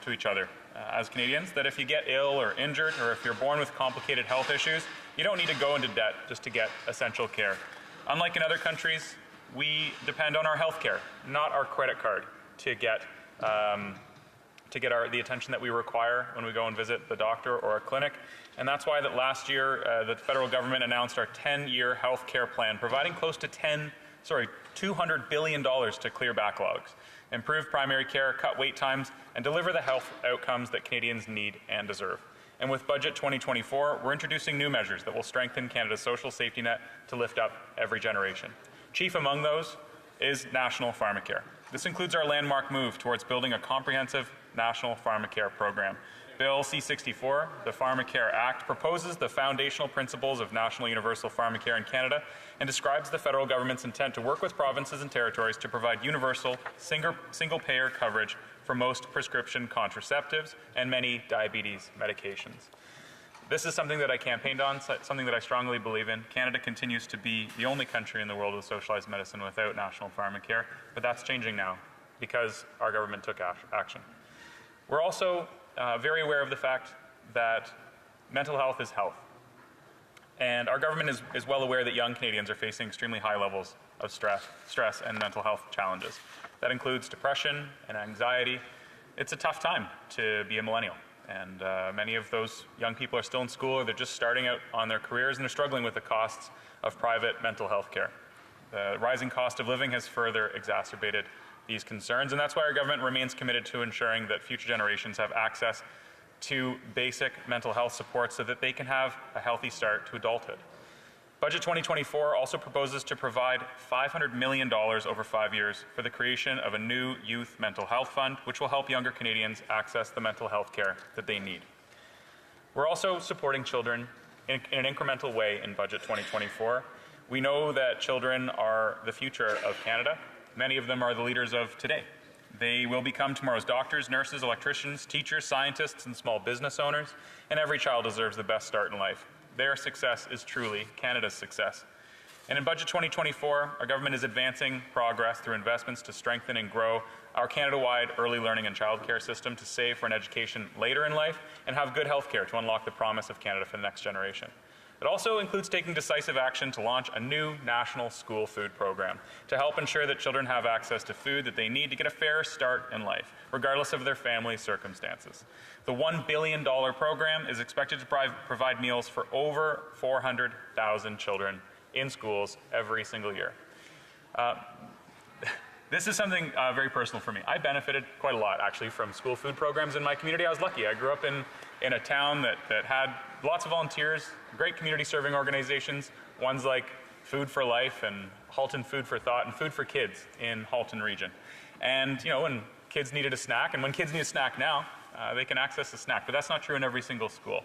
to each other as Canadians that if you get ill or injured, or if you're born with complicated health issues, you don't need to go into debt just to get essential care. Unlike in other countries, we depend on our health care, not our credit card, to get the attention that we require when we go and visit the doctor or a clinic. And that's why that last year the federal government announced our 10-year health care plan, providing close to $200 billion to clear backlogs, improve primary care, cut wait times, and deliver the health outcomes that Canadians need and deserve. And with Budget 2024, we're introducing new measures that will strengthen Canada's social safety net to lift up every generation. Chief among those is national pharmacare. This includes our landmark move towards building a comprehensive national pharmacare program. Bill C-64, the Pharmacare Act, proposes the foundational principles of national universal pharmacare in Canada and describes the federal government's intent to work with provinces and territories to provide universal, single-payer coverage for most prescription contraceptives and many diabetes medications. This is something that I campaigned on, something that I strongly believe in. Canada continues to be the only country in the world with socialized medicine without national pharmacare, but that's changing now because our government took action. We're also very aware of the fact that mental health is health. And our government is well aware that young Canadians are facing extremely high levels of stress and mental health challenges. That includes depression and anxiety. It's a tough time to be a millennial. And many of those young people are still in school, or they're just starting out on their careers, and they're struggling with the costs of private mental health care. The rising cost of living has further exacerbated these concerns, and that's why our government remains committed to ensuring that future generations have access to basic mental health support so that they can have a healthy start to adulthood. Budget 2024 also proposes to provide $500 million over 5 years for the creation of a new youth mental health fund, which will help younger Canadians access the mental health care that they need. We're also supporting children in an incremental way in Budget 2024. We know that children are the future of Canada. Many of them are the leaders of today. They will become tomorrow's doctors, nurses, electricians, teachers, scientists, and small business owners, and every child deserves the best start in life. Their success is truly Canada's success. And in Budget 2024, our government is advancing progress through investments to strengthen and grow our Canada-wide early learning and childcare system to save for an education later in life and have good health care to unlock the promise of Canada for the next generation. It also includes taking decisive action to launch a new national school food program to help ensure that children have access to food that they need to get a fair start in life, regardless of their family circumstances. The $1 billion program is expected to provide meals for over 400,000 children in schools every single year. This is something very personal for me. I benefited quite a lot, actually, from school food programs in my community. I was lucky. I grew up in a town that had lots of volunteers, great community serving organizations, ones like Food for Life and Halton Food for Thought and Food for Kids in Halton region. And, you know, when kids needed a snack, and when kids need a snack now, they can access a snack, but that's not true in every single school.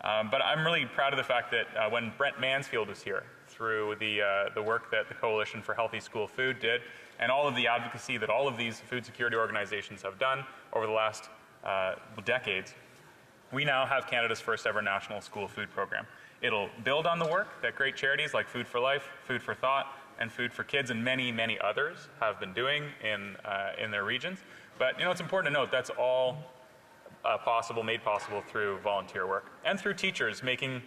But I'm really proud of the fact that when Brent Mansfield was here, through the work that the Coalition for Healthy School Food did, and all of the advocacy that all of these food security organizations have done over the last decades, we now have Canada's first ever national school food program. It'll build on the work that great charities like Food for Life, Food for Thought, and Food for Kids, and many, many others have been doing in their regions. But, you know, it's important to note that's all made possible through volunteer work and through teachers making,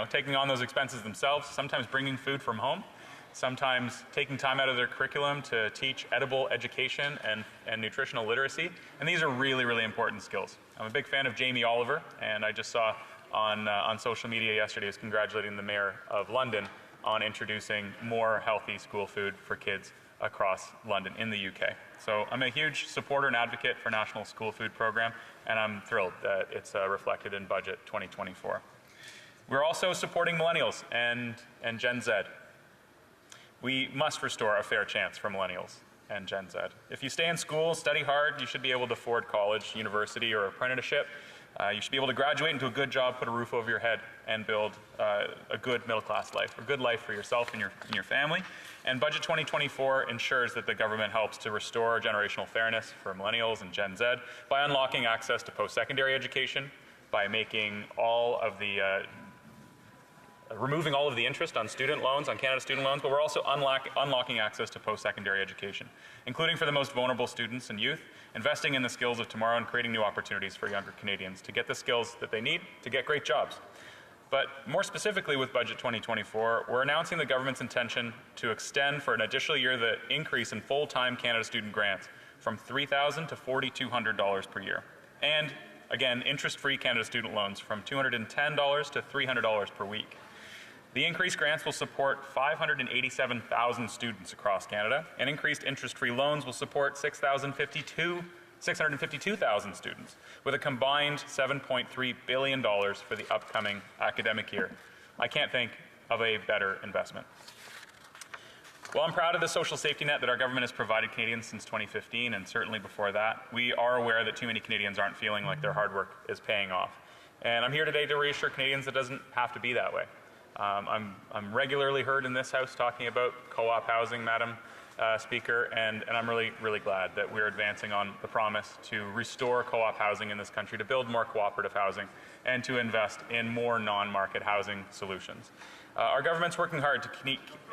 taking on those expenses themselves, sometimes bringing food from home. sometimes taking time out of their curriculum to teach edible education and nutritional literacy. And these are really, really important skills. I'm a big fan of Jamie Oliver, and I just saw on social media yesterday was congratulating the Mayor of London on introducing more healthy school food for kids across London in the UK. So I'm a huge supporter and advocate for National School Food Program, and I'm thrilled that it's reflected in Budget 2024. We're also supporting millennials and Gen Z. We must restore a fair chance for millennials and Gen Z. If you stay in school, study hard, you should be able to afford college, university, or apprenticeship. You should be able to graduate into a good job, put a roof over your head, and build a good middle-class life, a good life for yourself and your family. And Budget 2024 ensures that the government helps to restore generational fairness for millennials and Gen Z by unlocking access to post-secondary education, by making all of the removing all of the interest on student loans, on Canada student loans, but we're also unlocking access to post-secondary education, including for the most vulnerable students and youth, investing in the skills of tomorrow and creating new opportunities for younger Canadians to get the skills that they need to get great jobs. But more specifically with Budget 2024, we're announcing the government's intention to extend for an additional year the increase in full-time Canada student grants from $3,000 to $4,200 per year. And again, interest-free Canada student loans from $210 to $300 per week. The increased grants will support 587,000 students across Canada, and increased interest-free loans will support 652,000 students, with a combined $7.3 billion for the upcoming academic year. I can't think of a better investment. While I'm proud of the social safety net that our government has provided Canadians since 2015, and certainly before that, we are aware that too many Canadians aren't feeling like their hard work is paying off. And I'm here today to reassure Canadians it doesn't have to be that way. I'm regularly heard in this House talking about co-op housing, Madam Speaker, and I'm really, really glad that we're advancing on the promise to restore co-op housing in this country, to build more cooperative housing, and to invest in more non-market housing solutions. Our government's working hard to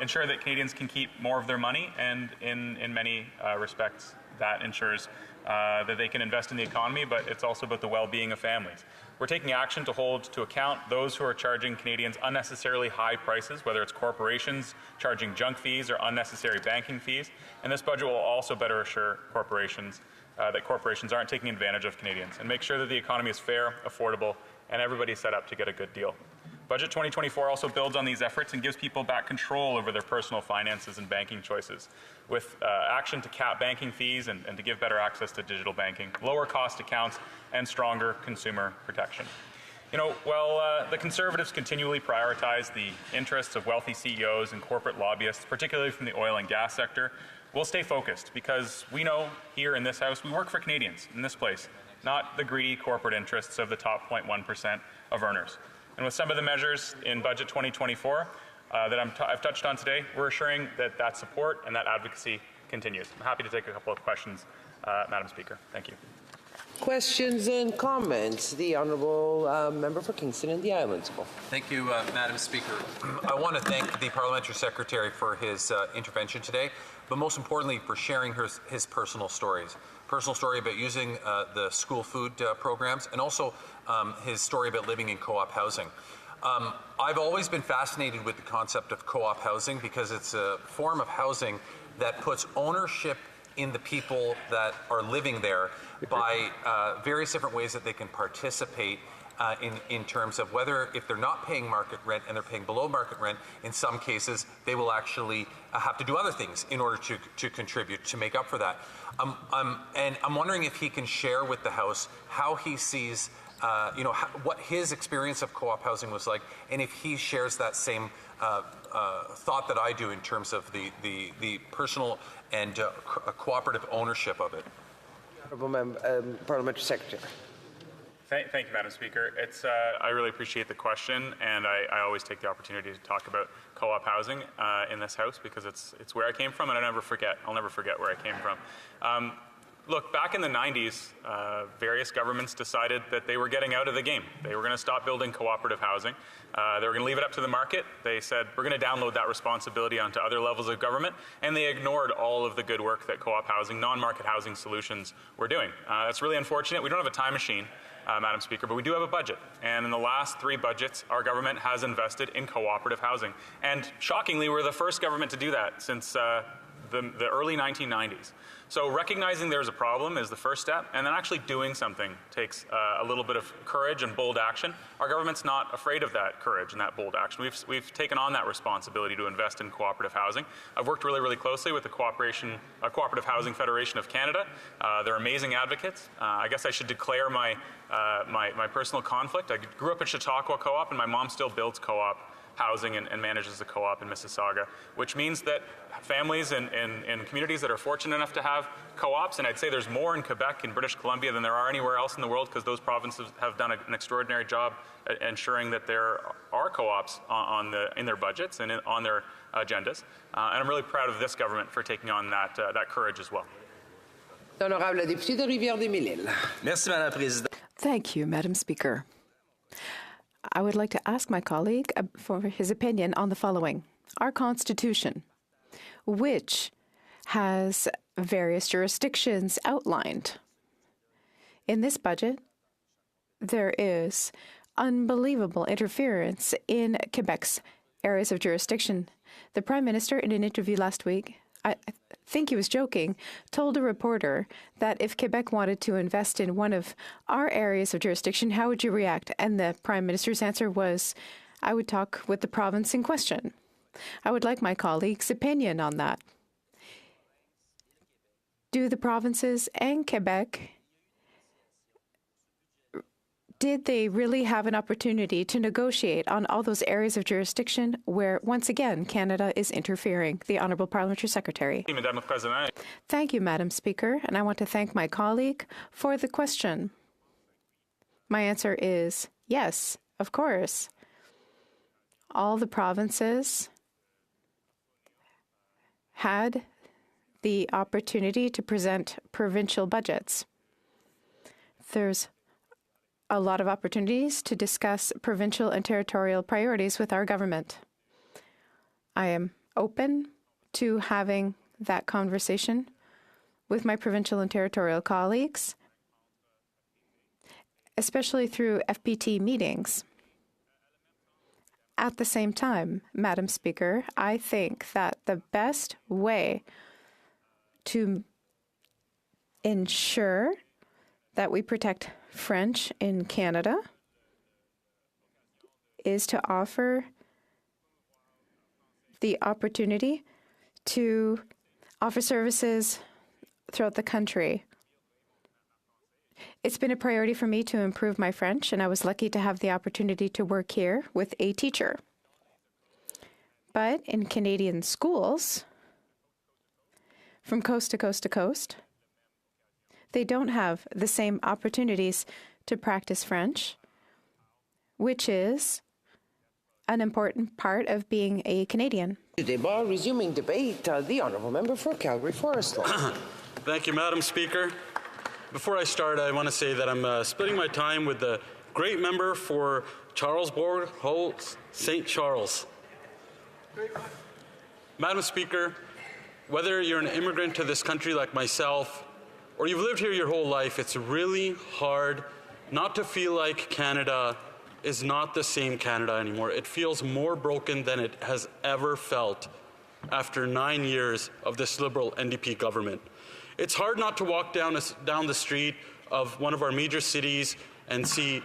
ensure that Canadians can keep more of their money, and in many respects that ensures that they can invest in the economy, but it's also about the well-being of families. We're taking action to hold to account those who are charging Canadians unnecessarily high prices, whether it's corporations charging junk fees or unnecessary banking fees. And this budget will also better assure corporations that corporations aren't taking advantage of Canadians, and make sure that the economy is fair, affordable, and everybody's set up to get a good deal. Budget 2024 also builds on these efforts and gives people back control over their personal finances and banking choices, with action to cap banking fees and to give better access to digital banking, lower cost accounts, and stronger consumer protection. You know, while the Conservatives continually prioritize the interests of wealthy CEOs and corporate lobbyists, particularly from the oil and gas sector, we'll stay focused, because we know here in this House we work for Canadians in this place, not the greedy corporate interests of the top 0.1% of earners. And with some of the measures in Budget 2024 that I've touched on today, we're assuring that that support and that advocacy continues. I'm happy to take a couple of questions, Madam Speaker. Thank you. Questions and comments. The Honourable Member for Kingston and the Islands. Thank you, Madam Speaker. I want to thank the Parliamentary Secretary for his intervention today, but most importantly for sharing his personal stories. Personal story about using the school food programs, and also his story about living in co-op housing. I've always been fascinated with the concept of co-op housing, because it's a form of housing that puts ownership in the people that are living there by various different ways that they can participate in terms of whether, if they're not paying market rent and they're paying below market rent, in some cases they will actually have to do other things in order to contribute to make up for that. And I'm wondering if he can share with the House how he sees what his experience of co-op housing was like, and if he shares that same thought that I do in terms of the personal and cooperative ownership of it. Honourable Parliamentary Secretary. Thank you, Madam Speaker. I really appreciate the question, and I always take the opportunity to talk about co-op housing in this House, because it's where I came from, and I'll never forget where I came from. Look, back in the 90s, various governments decided that they were getting out of the game. They were going to stop building cooperative housing. They were going to leave it up to the market. They said, we're going to download that responsibility onto other levels of government, and they ignored all of the good work that co-op housing, non-market housing solutions were doing. That's really unfortunate. We don't have a time machine, Madam Speaker, but we do have a budget. And in the last 3 budgets, our government has invested in cooperative housing. And shockingly, we're the first government to do that since the early 1990s. So recognizing there's a problem is the first step, and then actually doing something takes a little bit of courage and bold action. Our government's not afraid of that courage and that bold action. We've taken on that responsibility to invest in cooperative housing. I've worked really, really closely with the Cooperative Housing Federation of Canada. They're amazing advocates. I guess I should declare my personal conflict. I grew up at Chautauqua Co-op, and my mom still builds co-op housing and manages the co-op in Mississauga, which means that families in communities that are fortunate enough to have co-ops, and I'd say there's more in Quebec and British Columbia than there are anywhere else in the world, because those provinces have done an extraordinary job at ensuring that there are co-ops in their budgets and on their agendas. And I'm really proud of this government for taking on that courage as well. Honorable député de Rivière-des-Mille. Merci, Madame la Présidente. Thank you, Madam Speaker. I would like to ask my colleague for his opinion on the following. Our Constitution, which has various jurisdictions outlined. In this budget, there is unbelievable interference in Quebec's areas of jurisdiction. The Prime Minister, in an interview last week, I think he was joking, told a reporter that if Quebec wanted to invest in one of our areas of jurisdiction, how would you react? And the Prime Minister's answer was, I would talk with the province in question. I would like my colleague's opinion on that. Do the provinces and Quebec, did they really have an opportunity to negotiate on all those areas of jurisdiction where, once again, Canada is interfering? The Honourable Parliamentary Secretary. Thank you, Madam Speaker, and I want to thank my colleague for the question. My answer is yes, of course. All the provinces had the opportunity to present provincial budgets. There's a lot of opportunities to discuss provincial and territorial priorities with our government. I am open to having that conversation with my provincial and territorial colleagues, especially through FPT meetings. At the same time, Madam Speaker, I think that the best way to ensure that we protect French in Canada is to offer the opportunity to offer services throughout the country. It's been a priority for me to improve my French, and I was lucky to have the opportunity to work here with a teacher. But in Canadian schools, from coast to coast to coast, they don't have the same opportunities to practice French, which is an important part of being a Canadian. Resuming debate, the Honourable Member for Calgary Forest. Thank you, Madam Speaker. Before I start, I want to say that I'm splitting my time with the great member for Charlesbourg, Holt, St. Charles. Madam Speaker, whether you're an immigrant to this country like myself, or you've lived here your whole life, it's really hard not to feel like Canada is not the same Canada anymore. It feels more broken than it has ever felt after 9 years of this Liberal NDP government. It's hard not to walk down the street of one of our major cities and see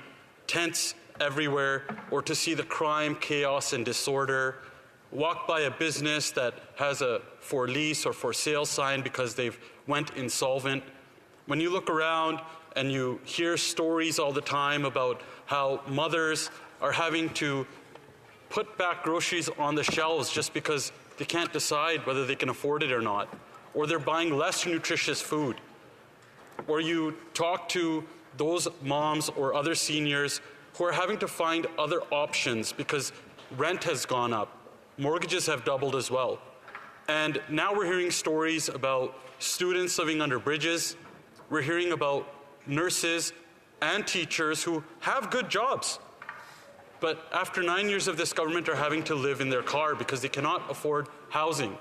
tents everywhere, or to see the crime, chaos, and disorder. Walk by a business that has a for lease or for sale sign because they've went insolvent. When you look around and you hear stories all the time about how mothers are having to put back groceries on the shelves just because they can't decide whether they can afford it or not, or they're buying less nutritious food, or you talk to those moms or other seniors who are having to find other options because rent has gone up, mortgages have doubled as well. And now we're hearing stories about students living under bridges. We're hearing about nurses and teachers who have good jobs, but after 9 years of this government are having to live in their car because they cannot afford housing.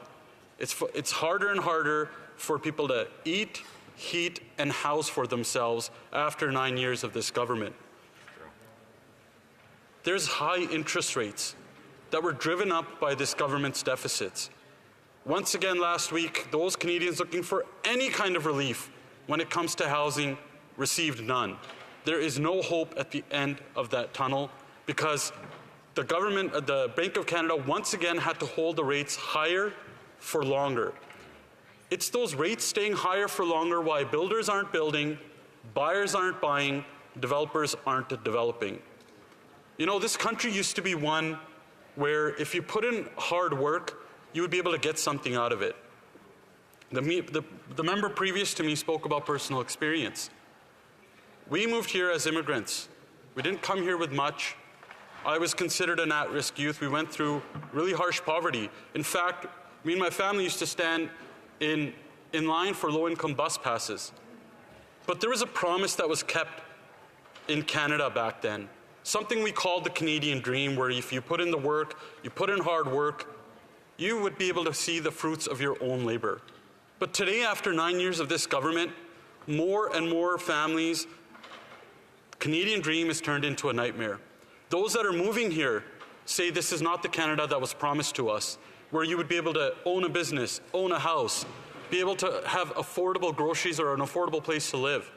It's harder and harder for people to eat, heat, and house for themselves after 9 years of this government. There's high interest rates that were driven up by this government's deficits. Once again last week, those Canadians looking for any kind of relief when it comes to housing received none. There is no hope at the end of that tunnel because the government, the Bank of Canada once again had to hold the rates higher for longer. It's those rates staying higher for longer why builders aren't building, buyers aren't buying, developers aren't developing. You know, this country used to be one where if you put in hard work, you would be able to get something out of it. The member previous to me spoke about personal experience. We moved here as immigrants. We didn't come here with much. I was considered an at-risk youth. We went through really harsh poverty. In fact, me and my family used to stand in line for low-income bus passes. But there was a promise that was kept in Canada back then. Something we called the Canadian dream, where if you put in the work, you put in hard work, you would be able to see the fruits of your own labor. But today, after 9 years of this government, more and more families, Canadian dream is turned into a nightmare. Those that are moving here say this is not the Canada that was promised to us, where you would be able to own a business, own a house, be able to have affordable groceries or an affordable place to live.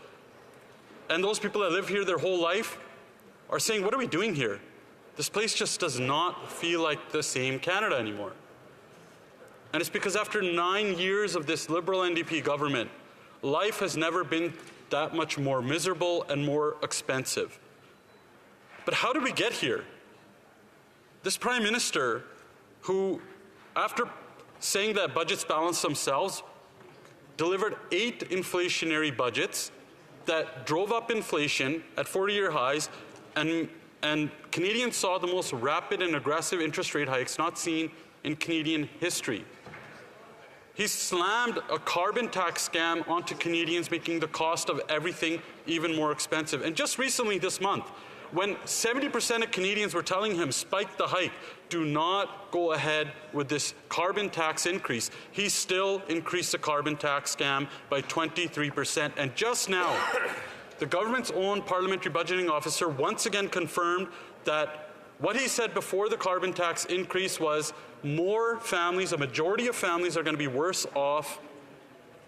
And those people that live here their whole life are saying, what are we doing here? This place just does not feel like the same Canada anymore. And it's because after 9 years of this Liberal NDP government, life has never been that much more miserable and more expensive. But how did we get here? This Prime Minister, who, after saying that budgets balance themselves, delivered 8 inflationary budgets that drove up inflation at 40-year highs, and Canadians saw the most rapid and aggressive interest rate hikes not seen in Canadian history. He slammed a carbon tax scam onto Canadians, making the cost of everything even more expensive. And just recently this month, when 70% of Canadians were telling him, spike the hike, do not go ahead with this carbon tax increase, he still increased the carbon tax scam by 23%. And just now, the government's own parliamentary budgeting officer once again confirmed that what he said before the carbon tax increase was more families, a majority of families are going to be worse off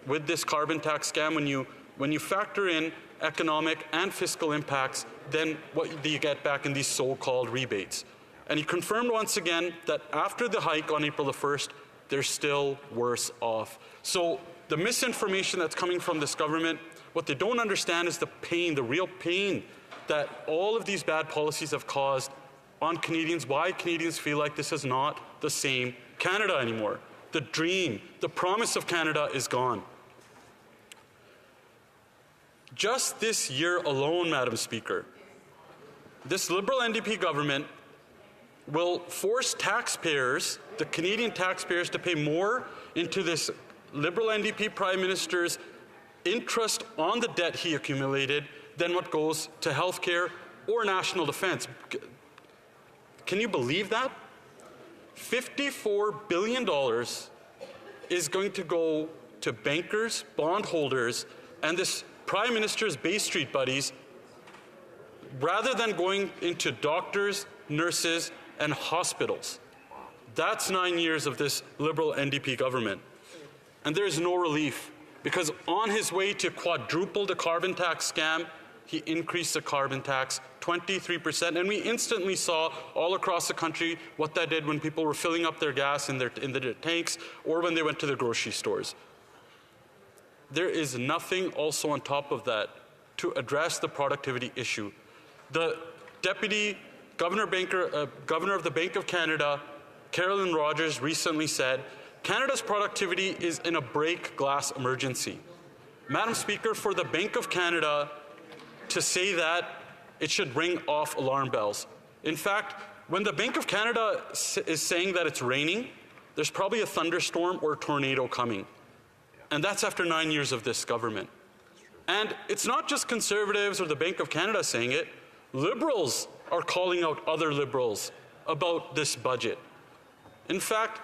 with this carbon tax scam when you factor in economic and fiscal impacts than what you get back in these so-called rebates. And he confirmed once again that after the hike on April the 1st, they're still worse off. So the misinformation that's coming from this government, what they don't understand is the pain, the real pain that all of these bad policies have caused on Canadians, why Canadians feel like this is not the same Canada anymore. The dream, the promise of Canada is gone. Just this year alone, Madam Speaker, this Liberal NDP government will force taxpayers, the Canadian taxpayers, to pay more into this Liberal NDP Prime Minister's interest on the debt he accumulated than what goes to healthcare or national defense. Can you believe that? $54 billion is going to go to bankers, bondholders, and this Prime Minister's Bay Street buddies, rather than going into doctors, nurses, and hospitals. That's 9 years of this Liberal NDP government. And there is no relief, because on his way to quadruple the carbon tax scam, he increased the carbon tax 23%, and we instantly saw all across the country what that did when people were filling up their gas in their tanks or when they went to the grocery stores. There is nothing also on top of that to address the productivity issue. The Deputy Governor of the Bank of Canada, Carolyn Rogers, recently said, Canada's productivity is in a break glass emergency. Madam Speaker, for the Bank of Canada to say that, it should ring off alarm bells. In fact, when the Bank of Canada is saying that it's raining, there's probably a thunderstorm or a tornado coming. And that's after 9 years of this government. And it's not just Conservatives or the Bank of Canada saying it. Liberals are calling out other Liberals about this budget. In fact,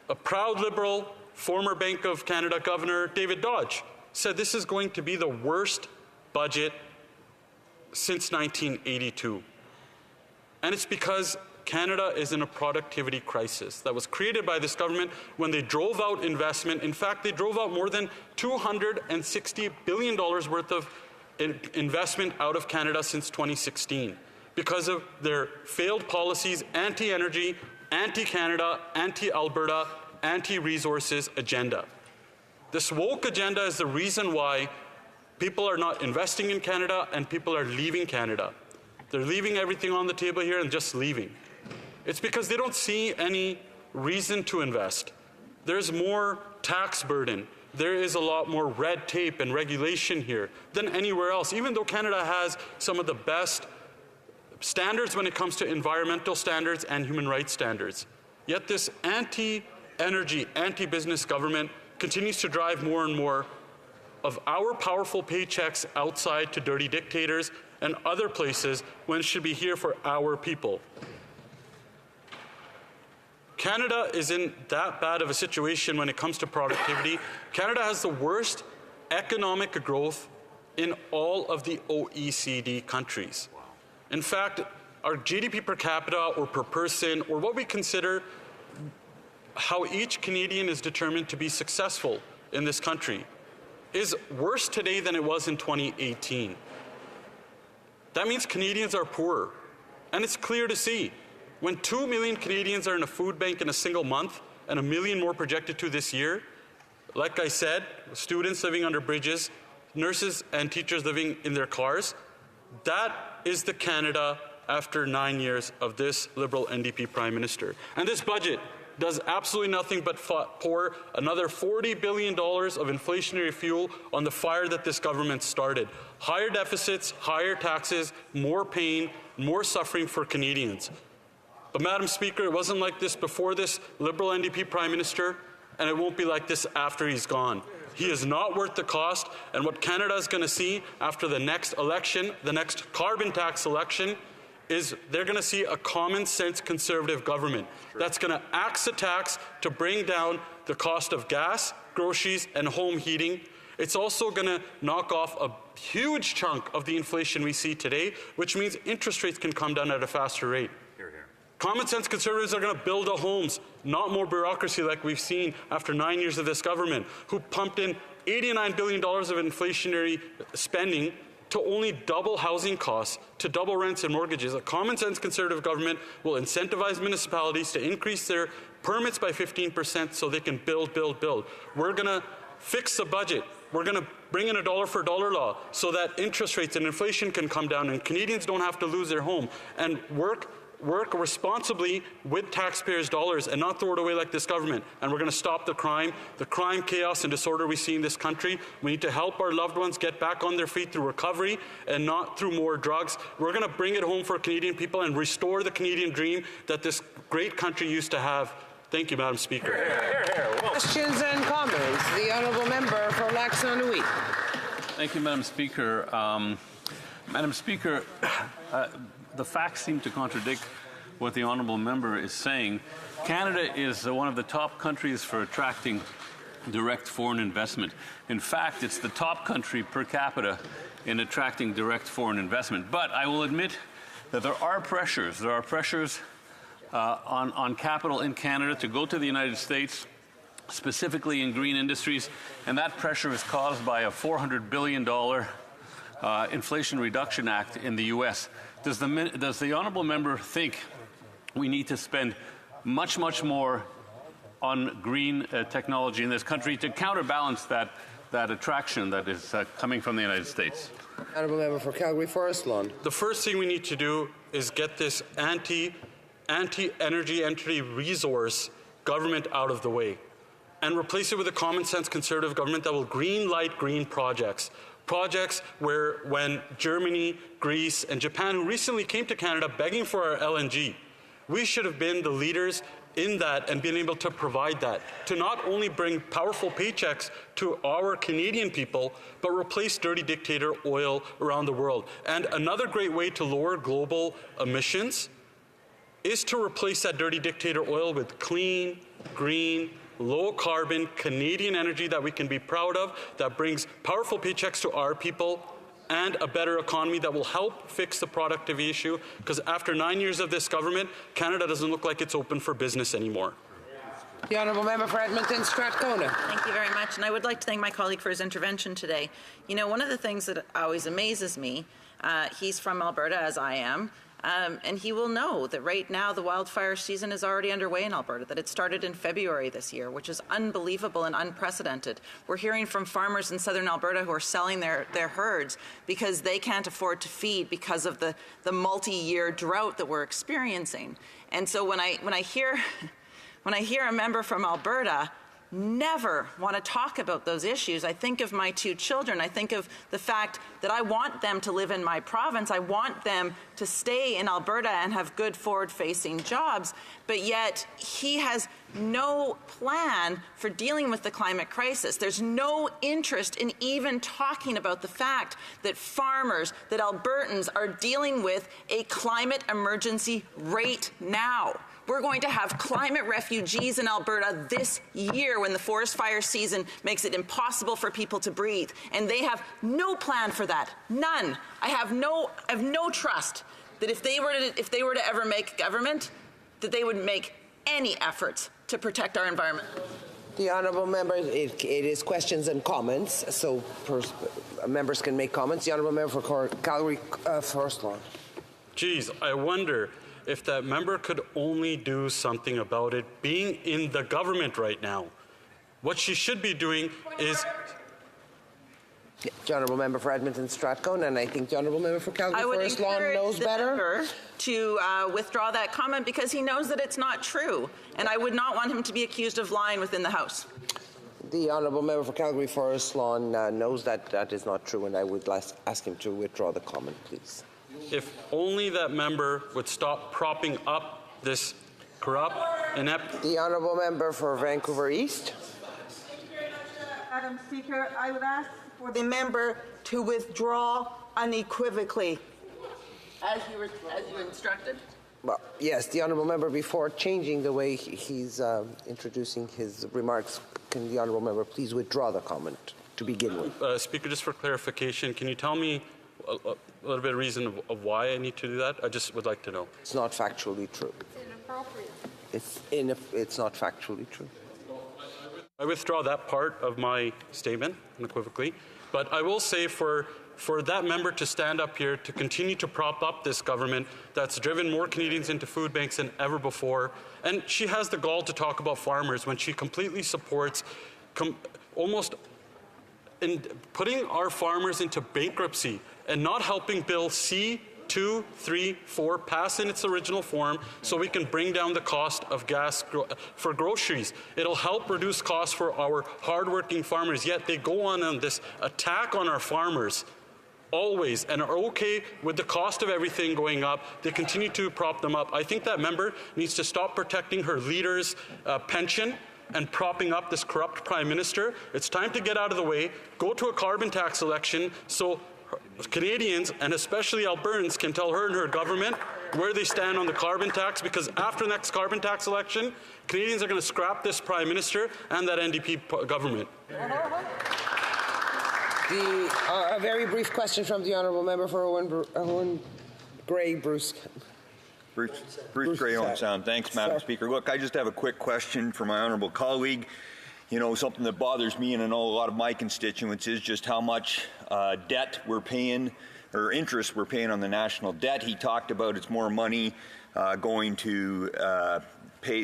a proud Liberal, former Bank of Canada Governor David Dodge, said this is going to be the worst budget since 1982. And it's because Canada is in a productivity crisis that was created by this government when they drove out investment. In fact, they drove out more than $260 billion worth of investment out of Canada since 2016 because of their failed policies, anti-energy, anti-Canada, anti-Alberta, anti-resources agenda. This woke agenda is the reason why people are not investing in Canada and people are leaving Canada. They're leaving everything on the table here and just leaving. It's because they don't see any reason to invest. There's more tax burden. There is a lot more red tape and regulation here than anywhere else, even though Canada has some of the best standards when it comes to environmental standards and human rights standards. Yet this anti-energy, anti-business government continues to drive more and more of our powerful paychecks outside to dirty dictators and other places when it should be here for our people. Canada is in that bad of a situation when it comes to productivity. Canada has the worst economic growth in all of the OECD countries. In fact, our GDP per capita or per person, or what we consider how each Canadian is determined to be successful in this country, is worse today than it was in 2018. That means Canadians are poorer. And it's clear to see. When 2 million Canadians are in a food bank in a single month, and 1 million more projected to this year, like I said, students living under bridges, nurses and teachers living in their cars, that is the Canada after 9 years of this Liberal NDP Prime Minister. And this budget does absolutely nothing but pour another $40 billion of inflationary fuel on the fire that this government started. Higher deficits, higher taxes, more pain, more suffering for Canadians. But Madam Speaker, it wasn't like this before this Liberal NDP Prime Minister, and it won't be like this after he's gone. He is not worth the cost, and what Canada is going to see after the next election, the next carbon tax election, is they're going to see a common sense Conservative government that's going to axe the tax to bring down the cost of gas, groceries, and home heating. It's also going to knock off a huge chunk of the inflation we see today, which means interest rates can come down at a faster rate. Common sense Conservatives are going to build homes, not more bureaucracy like we've seen after 9 years of this government, who pumped in $89 billion of inflationary spending to only double housing costs, to double rents and mortgages. A common sense Conservative government will incentivize municipalities to increase their permits by 15% so they can build, build, build. We're going to fix the budget. We're going to bring in a dollar for dollar law so that interest rates and inflation can come down and Canadians don't have to lose their home, and work responsibly with taxpayers' dollars and not throw it away like this government. And we're going to stop the crime, chaos, and disorder we see in this country. We need to help our loved ones get back on their feet through recovery and not through more drugs. We're going to bring it home for Canadian people and restore the Canadian dream that this great country used to have. Thank you, Madam Speaker. Questions and comments. The honourable member for Lac-Saint-Louis. Thank you, Madam Speaker. Madam Speaker, the facts seem to contradict what the honourable member is saying. Canada is one of the top countries for attracting direct foreign investment. In fact, it's the top country per capita in attracting direct foreign investment. But I will admit that there are pressures. There are pressures on capital in Canada to go to the United States, specifically in green industries, and that pressure is caused by a $400 billion Inflation Reduction Act in the U.S. Does the honourable member think we need to spend much, much more on green technology in this country to counterbalance that attraction that is coming from the United States? Honourable member for Calgary Forest Lawn. The first thing we need to do is get this anti-energy, anti-resource government out of the way and replace it with a common sense Conservative government that will green light green projects. Projects where when Germany, Greece, and Japan, who recently came to Canada begging for our LNG, we should have been the leaders in that and been able to provide that, to not only bring powerful paychecks to our Canadian people, but replace dirty dictator oil around the world. And another great way to lower global emissions is to replace that dirty dictator oil with clean, green, low-carbon Canadian energy that we can be proud of, that brings powerful paychecks to our people, and a better economy that will help fix the productivity issue, because after 9 years of this government, Canada doesn't look like it's open for business anymore. The Honourable Member for Edmonton Strathcona. Thank you very much, and I would like to thank my colleague for his intervention today. You know, one of the things that always amazes me, he's from Alberta, as I am, and he will know that right now the wildfire season is already underway in Alberta, that it started in February this year, which is unbelievable and unprecedented. We're hearing from farmers in southern Alberta who are selling their herds because they can't afford to feed because of the multi-year drought that we're experiencing. And so when I hear a member from Alberta never want to talk about those issues, I think of my two children. I think of the fact that I want them to live in my province. I want them to stay in Alberta and have good forward-facing jobs. But yet he has no plan for dealing with the climate crisis. There's no interest in even talking about the fact that farmers, that Albertans are dealing with a climate emergency right now. We're going to have climate refugees in Alberta this year when the forest fire season makes it impossible for people to breathe. And they have no plan for that. None. I have no trust that if they were to ever make government, that they would make any efforts to protect our environment. The Honourable Member, it is questions and comments, so members can make comments. The Honourable Member for Calgary Forest Lawn. Geez, I wonder if that member could only do something about it being in the government right now. What she should be doing is... The Honourable Member for Edmonton Strathcona, and I think the Honourable Member for Calgary Forest Lawn knows better. To withdraw that comment because he knows that it's not true, and I would not want him to be accused of lying within the House. The Honourable Member for Calgary Forest Lawn knows that that is not true, and I would ask him to withdraw the comment, please. If only that member would stop propping up this corrupt, inept... The Honourable Member for Vancouver East. Madam Speaker, I would ask for the member to withdraw unequivocally. As you instructed? Well, yes, the Honourable Member, before changing the way he's introducing his remarks, can the Honourable Member please withdraw the comment to begin with? Speaker, just for clarification, can you tell me a little bit of reason of why I need to do that? I just would like to know. It's not factually true. It's inappropriate. It's not factually true. I withdraw that part of my statement unequivocally, but I will say for that member to stand up here to continue to prop up this government that's driven more Canadians into food banks than ever before, and she has the gall to talk about farmers when she completely supports almost in putting our farmers into bankruptcy and not helping Bill C-2, 3, 4 pass in its original form so we can bring down the cost of gas for groceries. It'll help reduce costs for our hardworking farmers, yet they go on this attack on our farmers always and are okay with the cost of everything going up. They continue to prop them up. I think that member needs to stop protecting her leader's pension and propping up this corrupt Prime Minister. It's time to get out of the way, go to a carbon tax election so Canadians, and especially Albertans, can tell her and her government where they stand on the carbon tax, because after the next carbon tax election, Canadians are going to scrap this Prime Minister and that NDP government. A very brief question from the Honourable Member for Owen Gray, Bruce. Bruce Gray, Owen Sound. Thanks, Madam Speaker. Look, I just have a quick question for my honourable colleague. You know, something that bothers me, and I know a lot of my constituents, is just how much debt we're paying, or interest we're paying on the national debt. He talked about it's more money going to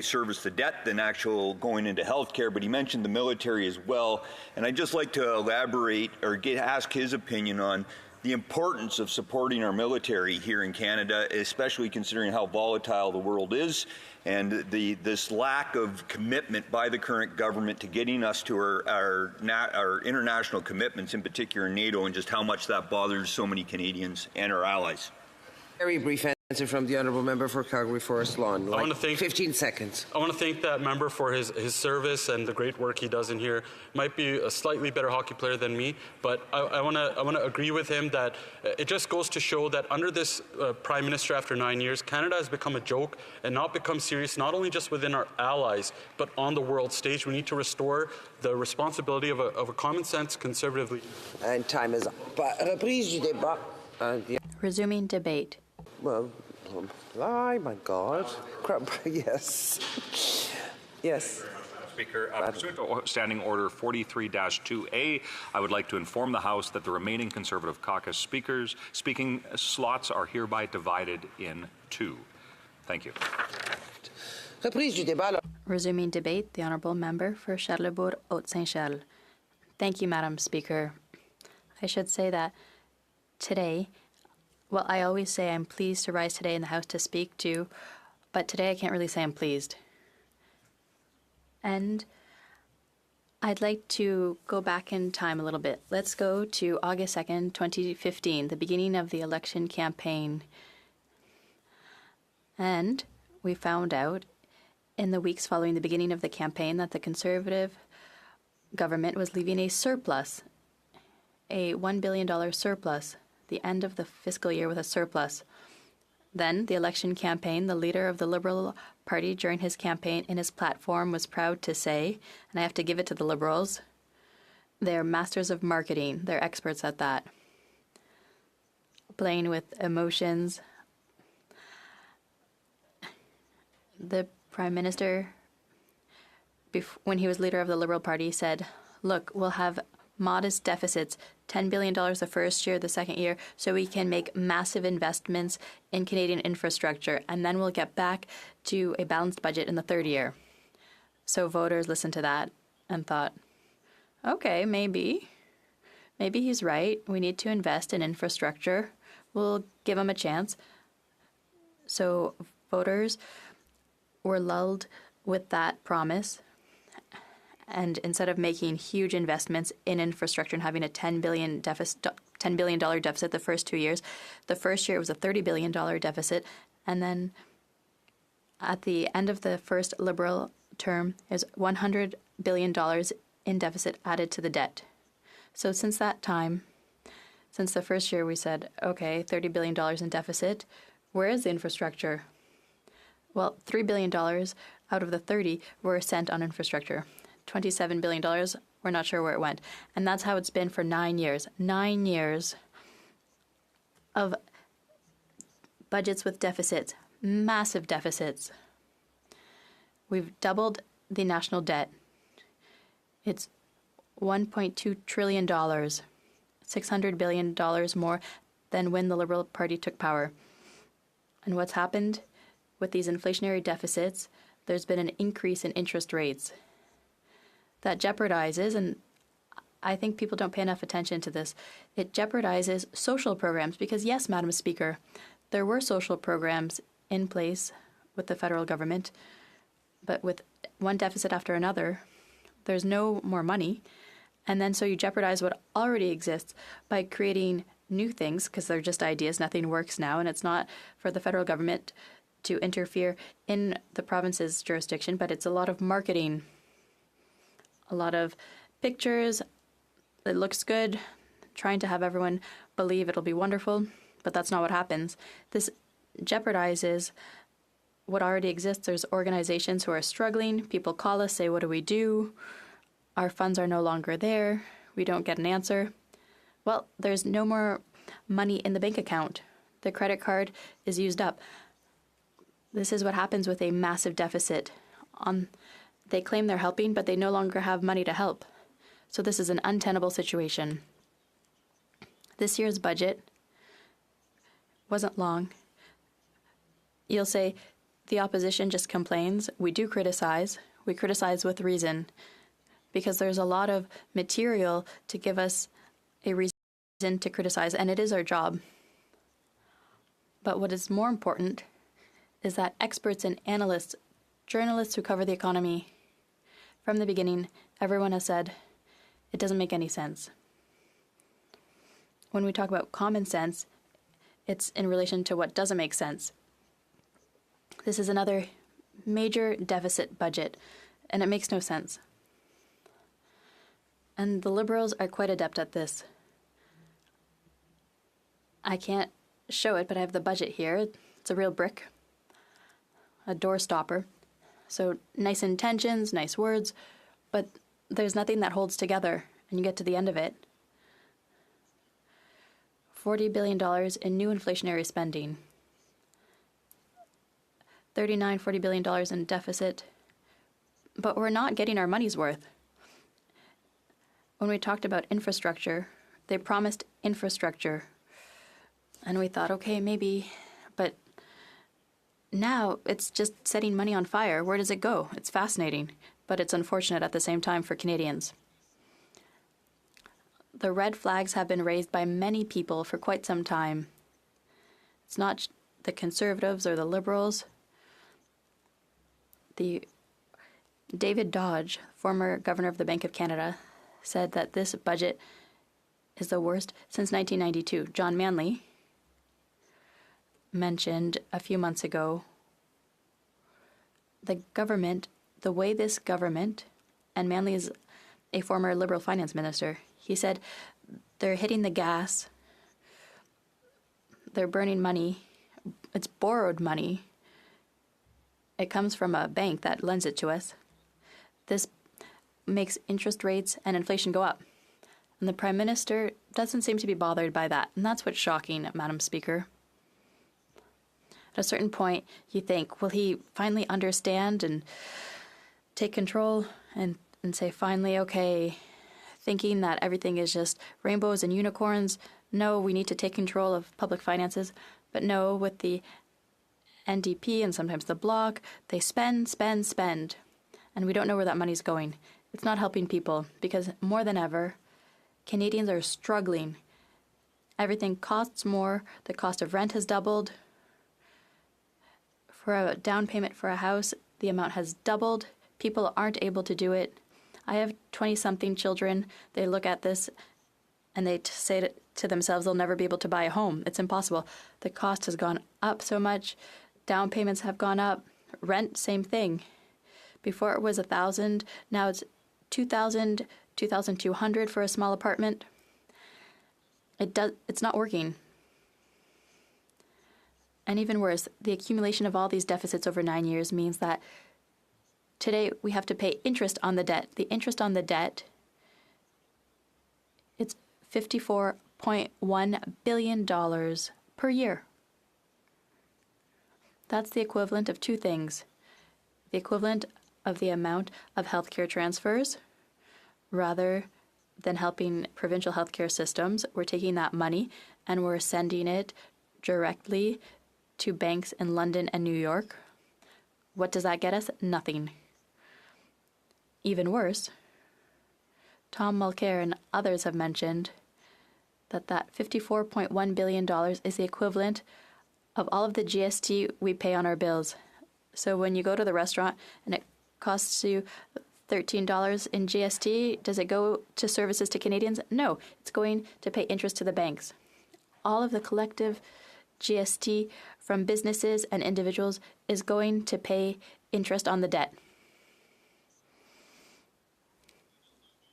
service the debt than actual going into health care, but he mentioned the military as well. And I'd just like to elaborate or ask his opinion on the importance of supporting our military here in Canada, especially considering how volatile the world is, and this lack of commitment by the current government to getting us to our international commitments, in particular NATO, and just how much that bothers so many Canadians and our allies. Very brief. Answer from the honourable member for Calgary Forest Lawn. I want to thank 15 seconds. I want to thank that member for his service and the great work he does in here. Might be a slightly better hockey player than me, but I want to agree with him that it just goes to show that under this Prime Minister after 9 years, Canada has become a joke and not become serious, not only just within our allies, but on the world stage. We need to restore the responsibility of a common sense conservative leader. And time is up. Reprise du débat. Resuming debate. Well, oh my God. Yes. Yes. Speaker, pursuant to Standing Order 43-2A, I would like to inform the House that the remaining Conservative caucus speaking slots are hereby divided in two. Thank you. Reprise du débat. Resuming debate, the Honourable Member for Charlesbourg-Haute-Saint-Charles. Thank you, Madam Speaker. I should say that today, well, I always say I'm pleased to rise today in the House to speak to, but today I can't really say I'm pleased. And I'd like to go back in time a little bit. Let's go to August 2nd, 2015, the beginning of the election campaign. And we found out in the weeks following the beginning of the campaign that the Conservative government was leaving a surplus, a $1 billion surplus, the end of the fiscal year with a surplus. Then, the election campaign, the leader of the Liberal Party during his campaign in his platform was proud to say, and I have to give it to the Liberals, they're masters of marketing. They're experts at that. Playing with emotions. The Prime Minister, when he was leader of the Liberal Party, said, look, we'll have modest deficits, $10 billion the first year, the second year, so we can make massive investments in Canadian infrastructure, and then we'll get back to a balanced budget in the third year. So voters listened to that and thought, okay, maybe he's right. We need to invest in infrastructure. We'll give him a chance. So voters were lulled with that promise. And instead of making huge investments in infrastructure and having a $10 billion deficit the first 2 years, the first year it was a $30 billion deficit. And then at the end of the first Liberal term is $100 billion in deficit added to the debt. So since that time, since the first year we said, okay, $30 billion in deficit, where is the infrastructure? Well, $3 billion out of the 30 were spent on infrastructure. $27 billion, we're not sure where it went. And that's how it's been for 9 years. 9 years of budgets with deficits, massive deficits. We've doubled the national debt. It's $1.2 trillion, $600 billion more than when the Liberal Party took power. And what's happened with these inflationary deficits, there's been an increase in interest rates. That jeopardizes, and I think people don't pay enough attention to this, it jeopardizes social programs because, yes, Madam Speaker, there were social programs in place with the federal government, but with one deficit after another, there's no more money. And then so you jeopardize what already exists by creating new things because they're just ideas. Nothing works now, and it's not for the federal government to interfere in the province's jurisdiction, but it's a lot of marketing. A lot of pictures, it looks good, trying to have everyone believe it'll be wonderful, but that's not what happens. This jeopardizes what already exists. There's organizations who are struggling. People call us, say, what do we do? Our funds are no longer there. We don't get an answer. Well, there's no more money in the bank account. The credit card is used up. This is what happens with a massive deficit. They claim they're helping, but they no longer have money to help. So this is an untenable situation. This year's budget wasn't long. You'll say the opposition just complains. We do criticize. We criticize with reason because there's a lot of material to give us a reason to criticize, and it is our job. But what is more important is that experts and analysts, journalists who cover the economy, from the beginning, everyone has said, it doesn't make any sense. When we talk about common sense, it's in relation to what doesn't make sense. This is another major deficit budget, and it makes no sense. And the Liberals are quite adept at this. I can't show it, but I have the budget here. It's a real brick, a door stopper. So nice intentions, nice words, but there's nothing that holds together, and you get to the end of it. $40 billion in new inflationary spending. $40 billion in deficit. But we're not getting our money's worth. When we talked about infrastructure, they promised infrastructure. And we thought, okay, maybe, but now it's just setting money on fire. Where does it go? It's fascinating, but it's unfortunate at the same time for Canadians. The red flags have been raised by many people for quite some time. It's not the Conservatives or the Liberals. David Dodge, former Governor of the Bank of Canada, said that this budget is the worst since 1992. John Manley mentioned a few months ago the way this government, and Manley is a former Liberal finance minister, he said they're hitting the gas, they're burning money, it's borrowed money, it comes from a bank that lends it to us. This makes interest rates and inflation go up. And the Prime Minister doesn't seem to be bothered by that. And that's what's shocking, Madam Speaker. At a certain point, you think, will he finally understand and take control and say, finally, okay, thinking that everything is just rainbows and unicorns? No, we need to take control of public finances. But no, with the NDP and sometimes the Bloc, they spend. And we don't know where that money's going. It's not helping people because more than ever, Canadians are struggling. Everything costs more. The cost of rent has doubled. For a down payment for a house, the amount has doubled. People aren't able to do it. I have 20-something children. They look at this and they say to themselves they'll never be able to buy a home. It's impossible. The cost has gone up so much. Down payments have gone up. Rent, same thing. Before it was $1,000, now it's $2,000, $2,200 for a small apartment. It's not working. And even worse, the accumulation of all these deficits over 9 years means that today we have to pay interest on the debt. The interest on the debt, it's $54.1 billion per year. That's the equivalent of two things. The equivalent of the amount of healthcare transfers. Rather than helping provincial healthcare systems, we're taking that money and we're sending it directly to banks in London and New York. What does that get us? Nothing. Even worse, Tom Mulcair and others have mentioned that $54.1 billion is the equivalent of all of the GST we pay on our bills. So when you go to the restaurant and it costs you $13 in GST, does it go to services to Canadians? No, it's going to pay interest to the banks. All of the collective GST from businesses and individuals is going to pay interest on the debt.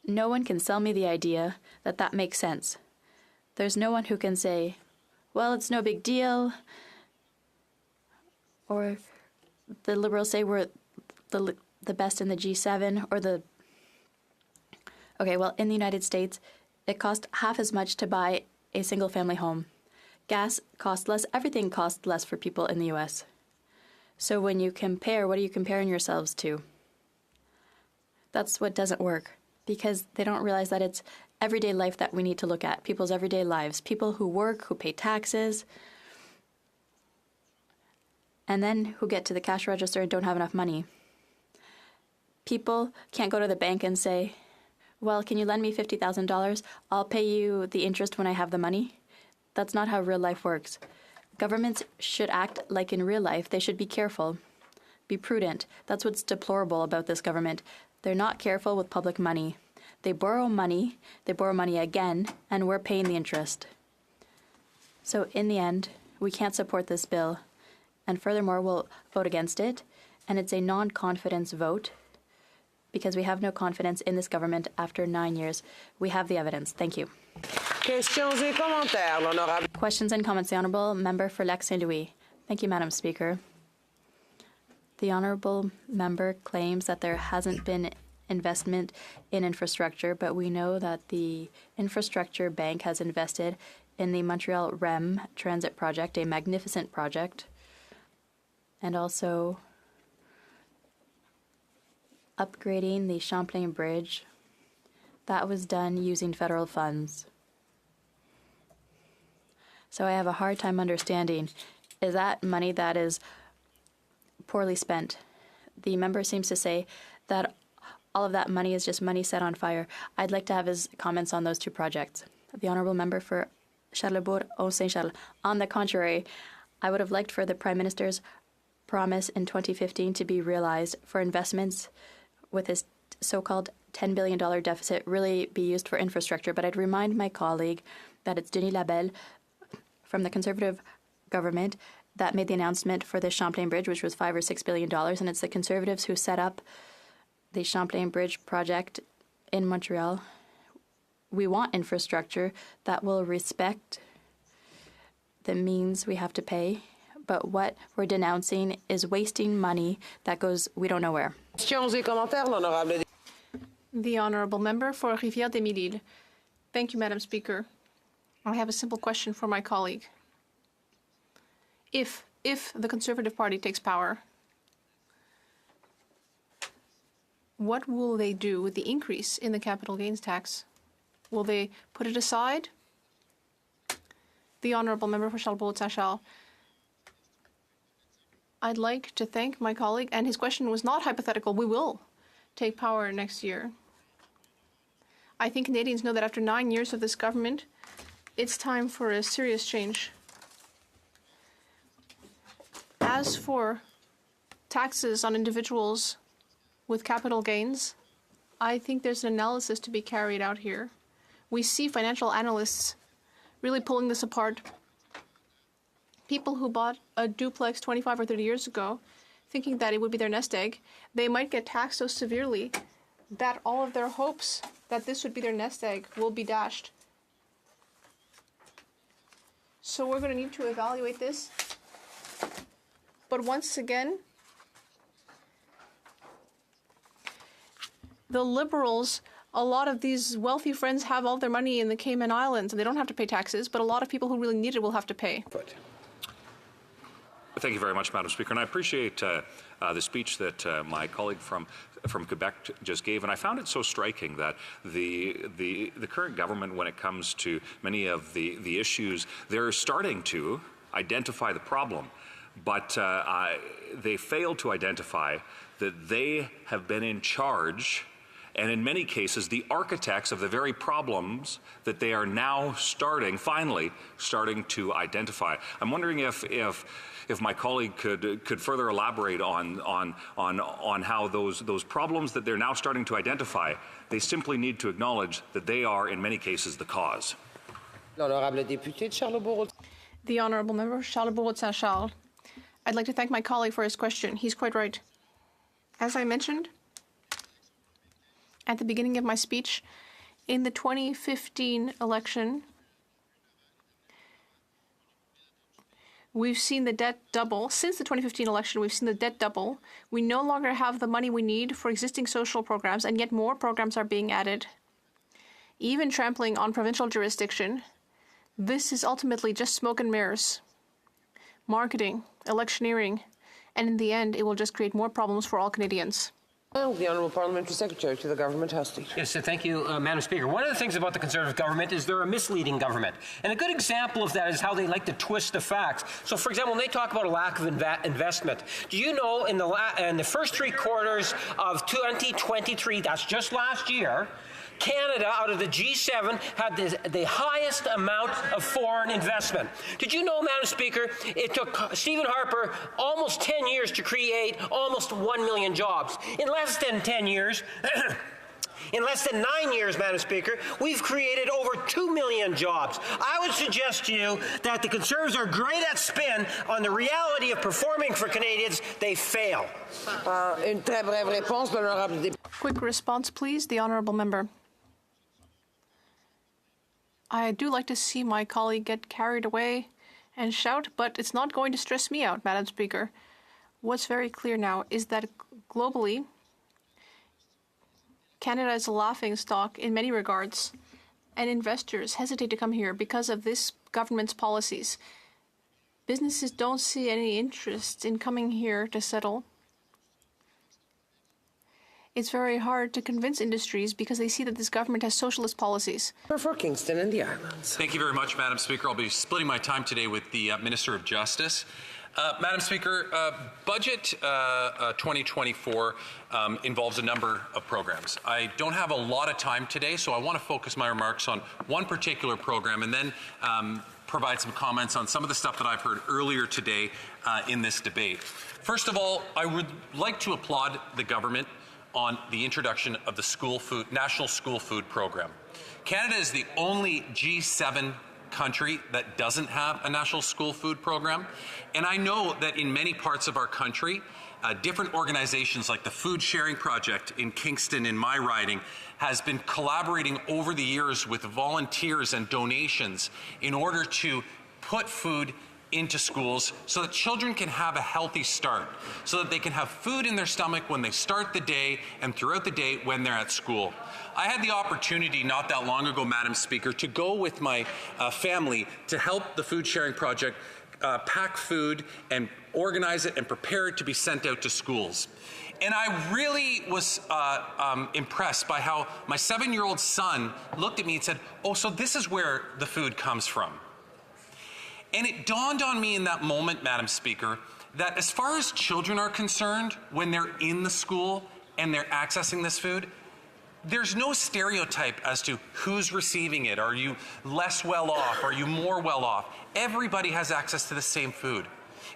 No one can sell me the idea that that makes sense. There's no one who can say, well, it's no big deal. Or the Liberals say we're the best in the G7 or the... Okay, well, in the United States, it costs half as much to buy a single-family home. Gas costs less. Everything costs less for people in the U.S. So when you compare, what are you comparing yourselves to? That's what doesn't work, because they don't realize that it's everyday life that we need to look at, people's everyday lives, people who work, who pay taxes, and then who get to the cash register and don't have enough money. People can't go to the bank and say, well, can you lend me $50,000? I'll pay you the interest when I have the money. That's not how real life works. Governments should act like in real life. They should be careful, be prudent. That's what's deplorable about this government. They're not careful with public money. They borrow money again, and we're paying the interest. So in the end, we can't support this bill. And furthermore, we'll vote against it. And it's a non-confidence vote because we have no confidence in this government after 9 years. We have the evidence. Thank you. Questions et commentaires, l'honorable. Questions and comments. The Honourable Member for Lac Saint-Louis. Thank you, Madam Speaker. The Honourable Member claims that there hasn't been investment in infrastructure, but we know that the Infrastructure Bank has invested in the Montreal REM transit project, a magnificent project, and also upgrading the Champlain Bridge. That was done using federal funds. So I have a hard time understanding, is that money that is poorly spent? The member seems to say that all of that money is just money set on fire. I'd like to have his comments on those two projects. The Honourable Member for Charlebourg-Saint-Charles. On the contrary, I would have liked for the Prime Minister's promise in 2015 to be realized for investments with his so-called $10 billion deficit really be used for infrastructure. But I'd remind my colleague that it's Denis Labelle from the Conservative government that made the announcement for the Champlain Bridge, which was $5 or $6 billion, and it's the Conservatives who set up the Champlain Bridge project in Montreal. We want infrastructure that will respect the means we have to pay, but what we're denouncing is wasting money that goes we don't know where. Questions et commentaires, l'honorable. The Honourable Member for Rivière-des-Mille-Îles. Thank you, Madam Speaker. I have a simple question for my colleague. If the Conservative Party takes power, what will they do with the increase in the capital gains tax? Will they put it aside? The Honourable Member for Charlebourg-Saint-Charles. I'd like to thank my colleague, and his question was not hypothetical. We will take power next year. I think Canadians know that after 9 years of this government, it's time for a serious change. As for taxes on individuals with capital gains, I think there's an analysis to be carried out here. We see financial analysts really pulling this apart. People who bought a duplex 25 or 30 years ago, thinking that it would be their nest egg, they might get taxed so severely that all of their hopes that this would be their nest egg will be dashed. So we're going to need to evaluate this. But once again, the Liberals, a lot of these wealthy friends have all their money in the Cayman Islands and they don't have to pay taxes, but a lot of people who really need it will have to pay. Thank you very much, Madam Speaker, and I appreciate the speech that my colleague from Quebec just gave, and I found it so striking that the current government, when it comes to many of the issues, they're starting to identify the problem, but they fail to identify that they have been in charge and in many cases the architects of the very problems that they are now finally starting to identify. I'm wondering if my colleague could further elaborate on how those problems that they're now starting to identify, they simply need to acknowledge that they are in many cases the cause. L'honorable député de Charlebourg. The Honourable Member Charlebourg-Saint-Charles. I'd like to thank my colleague for his question. He's quite right. As I mentioned at the beginning of my speech, in the 2015 election, we've seen the debt double. Since the 2015 election, we've seen the debt double. We no longer have the money we need for existing social programs, and yet more programs are being added, even trampling on provincial jurisdiction. This is ultimately just smoke and mirrors, marketing, electioneering, and in the end, it will just create more problems for all Canadians. The Honourable Parliamentary Secretary to the Government House Leader. Yes, thank you, Madam Speaker. One of the things about the Conservative government is they're a misleading government. And a good example of that is how they like to twist the facts. So, for example, when they talk about a lack of investment, do you know in the first 3 quarters of 2023, that's just last year, Canada, out of the G7, had the highest amount of foreign investment. Did you know, Madam Speaker, it took Stephen Harper almost 10 years to create almost 1 million jobs. In less than 10 years, In less than 9 years, Madam Speaker, we've created over 2 million jobs. I would suggest to you that the Conservatives are great at spin. On the reality of performing for Canadians, they fail. Une très brève réponse, l'honorable député. Quick response, please. The honourable member. I do like to see my colleague get carried away and shout, but it's not going to stress me out, Madam Speaker. What's very clear now is that globally, Canada is a laughingstock in many regards, and investors hesitate to come here because of this government's policies. Businesses don't see any interest in coming here to settle. It's very hard to convince industries because they see that this government has socialist policies. For Kingston and the Islands. Thank you very much, Madam Speaker. I'll be splitting my time today with the Minister of Justice. Madam Speaker, Budget 2024 involves a number of programs. I don't have a lot of time today, so I want to focus my remarks on one particular program and then provide some comments on some of the stuff that I've heard earlier today in this debate. First of all, I would like to applaud the government on the introduction of the National School Food Program. Canada is the only G7 country that doesn't have a National School Food Program. And I know that in many parts of our country, different organizations like the Food Sharing Project in Kingston in my riding has been collaborating over the years with volunteers and donations in order to put food into schools so that children can have a healthy start, so that they can have food in their stomach when they start the day and throughout the day when they're at school. I had the opportunity not that long ago, Madam Speaker, to go with my family to help the Food Sharing Project pack food and organize it and prepare it to be sent out to schools. And I really was impressed by how my 7-year-old son looked at me and said, "Oh, so this is where the food comes from." And it dawned on me in that moment, Madam Speaker, that as far as children are concerned, when they're in the school and they're accessing this food, there's no stereotype as to who's receiving it. Are you less well off? Are you more well off? Everybody has access to the same food.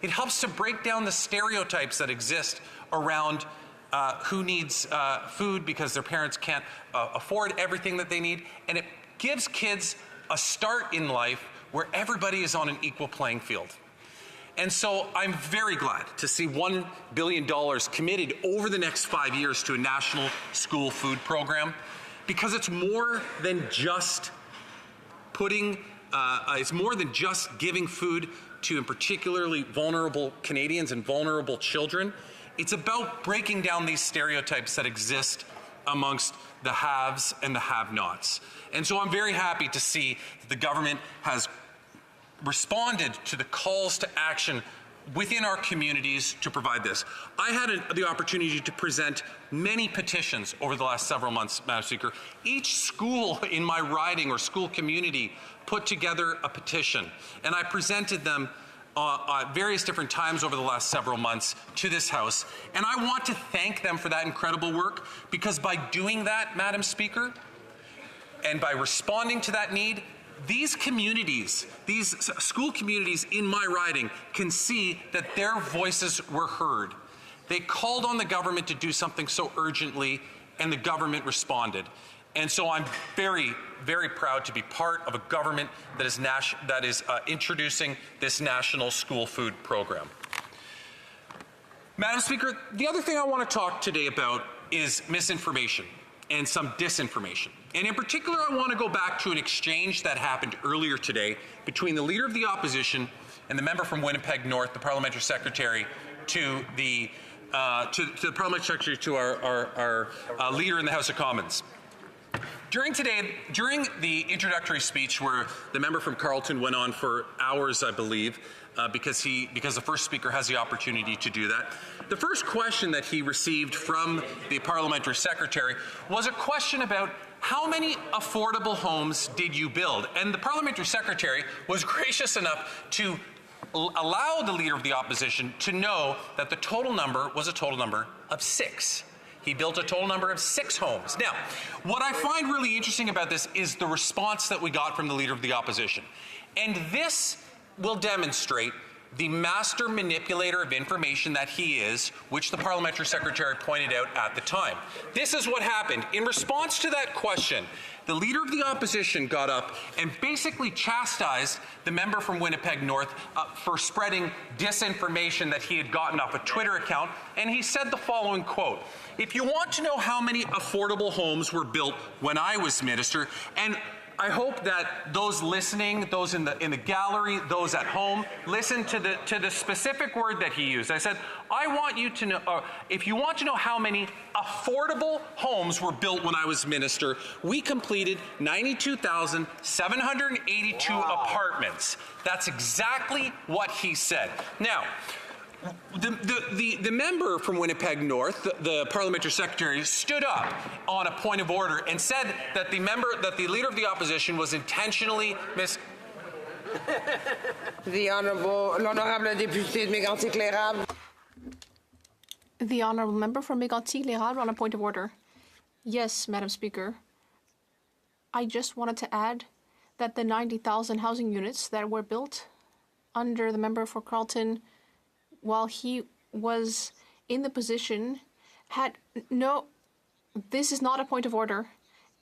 It helps to break down the stereotypes that exist around who needs food because their parents can't afford everything that they need. And it gives kids a start in life where everybody is on an equal playing field. And so I'm very glad to see $1 billion committed over the next 5 years to a national school food program, because it's more than just it's more than just giving food to in particularly vulnerable Canadians and vulnerable children. It's about breaking down these stereotypes that exist amongst the haves and the have-nots. And so I'm very happy to see that the government has responded to the calls to action within our communities to provide this. I had the opportunity to present many petitions over the last several months, Madam Speaker. Each school in my riding or school community put together a petition, and I presented them at various different times over the last several months to this House. And I want to thank them for that incredible work, because by doing that, Madam Speaker, and by responding to that need, these communities, these school communities in my riding, can see that their voices were heard. They called on the government to do something so urgently, and the government responded. And so I'm very, very proud to be part of a government that is introducing this national school food program. Madam Speaker, the other thing I want to talk today about is misinformation and some disinformation. And in particular, I want to go back to an exchange that happened earlier today between the Leader of the Opposition and the member from Winnipeg North, the Parliamentary Secretary, to the Parliamentary Secretary to our Leader in the House of Commons. During the introductory speech, where the member from Carleton went on for hours, I believe, because the first speaker has the opportunity to do that, the first question that he received from the Parliamentary Secretary was a question about how many affordable homes did you build? And the Parliamentary Secretary was gracious enough to allow the Leader of the Opposition to know that the total number was a total number of 6. He built a total number of 6 homes. Now, what I find really interesting about this is the response that we got from the Leader of the Opposition. And this will demonstrate the master manipulator of information that he is, which the parliamentary secretary pointed out at the time. This is what happened. In response to that question, the leader of the opposition got up and basically chastised the member from Winnipeg North for spreading disinformation that he had gotten off a Twitter account, and he said the following quote: "If you want to know how many affordable homes were built when I was minister," and I hope that those listening, those in the gallery, those at home, listen to the specific word that he used. I said, I want you to know, if you want to know how many affordable homes were built when I was minister, we completed 92,782 apartments. That's exactly what he said. Now, the member from Winnipeg North, the parliamentary secretary, stood up on a point of order and said that the leader of the opposition was intentionally The Honourable député de Mégantic-L'Érable. The Honourable Member from Mégantic-L'Érable on a point of order. Yes, Madam Speaker. I just wanted to add that the 90,000 housing units that were built under the member for Carleton while he was in the position had no... This is not a point of order,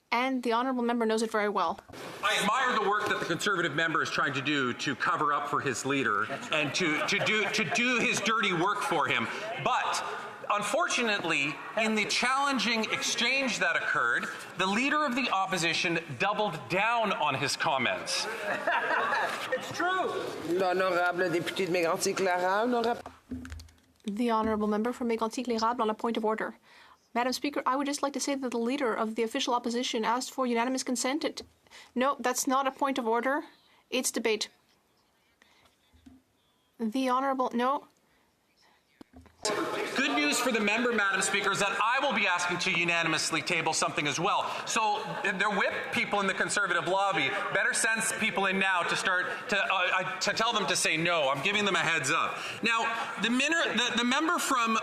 and the honourable member knows it very well. I admire the work that the Conservative member is trying to do to cover up for his leader and to do his dirty work for him. But unfortunately, in the challenging exchange that occurred, the leader of the opposition doubled down on his comments. It's true. L'honorable député de Mégantic-L'Érable. The honourable member from Mégantic-L'Érable on a point of order. Madam Speaker, I would just like to say that the leader of the official opposition asked for unanimous consent. No, that's not a point of order. It's debate. The honourable... No. Good news for the member, Madam Speaker, is that I will be asking to unanimously table something as well. So they're whip people in the Conservative lobby. Better send people in now to start to tell them to say no. I'm giving them a heads up. Now, the member from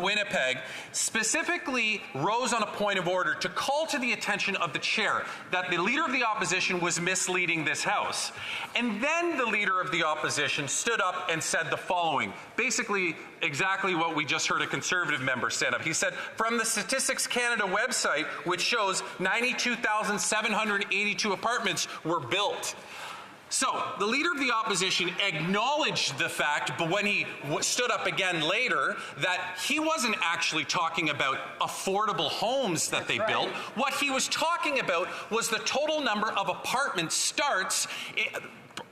Winnipeg specifically rose on a point of order to call to the attention of the chair that the leader of the opposition was misleading this House. And then the leader of the opposition stood up and said the following, basically exactly what we just heard a Conservative member stand up. He said, from the Statistics Canada website, which shows 92,782 apartments were built. So, the leader of the opposition acknowledged the fact, but when he stood up again later, that he wasn't actually talking about affordable homes that they built. What he was talking about was the total number of apartment starts,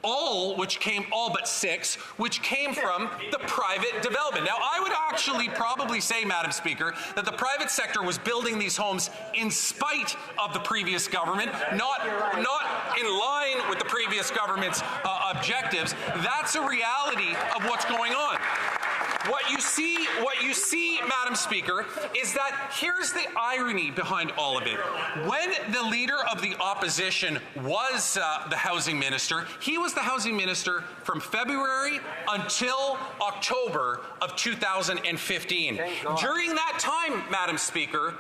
all but 6, which came from the private development. Now, I would actually probably say, Madam Speaker, that the private sector was building these homes in spite of the previous government, not in line with the previous government's objectives. That's a reality of what's going on. What you see, Madam Speaker, is that here's the irony behind all of it. When the leader of the opposition was the housing minister, he was the housing minister from February until October of 2015. During that time, Madam Speaker,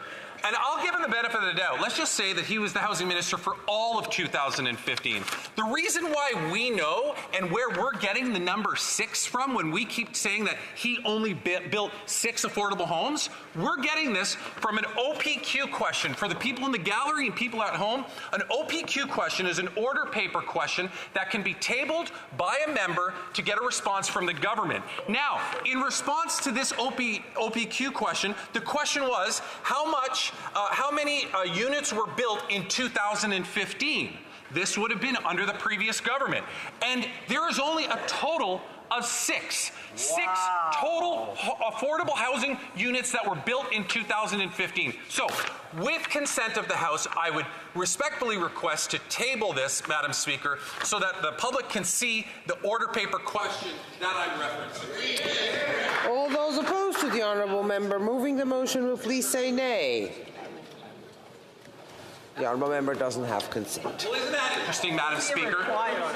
and I'll give him the benefit of the doubt. Let's just say that he was the housing minister for all of 2015. The reason why we know and where we're getting the number 6 from when we keep saying that he only built 6 affordable homes, we're getting this from an OPQ question. For the people in the gallery and people at home, an OPQ question is an order paper question that can be tabled by a member to get a response from the government. Now, in response to this OPQ question, the question was, how many units were built in 2015? This would have been under the previous government. And there is only a total of 6 total affordable housing units that were built in 2015. So, with consent of the House, I would respectfully request to table this, Madam Speaker, so that the public can see the order paper question that I'm referencing. All those opposed to the honourable member moving the motion will please say nay. The honourable member doesn't have consent. Well, isn't that interesting, Madam Speaker?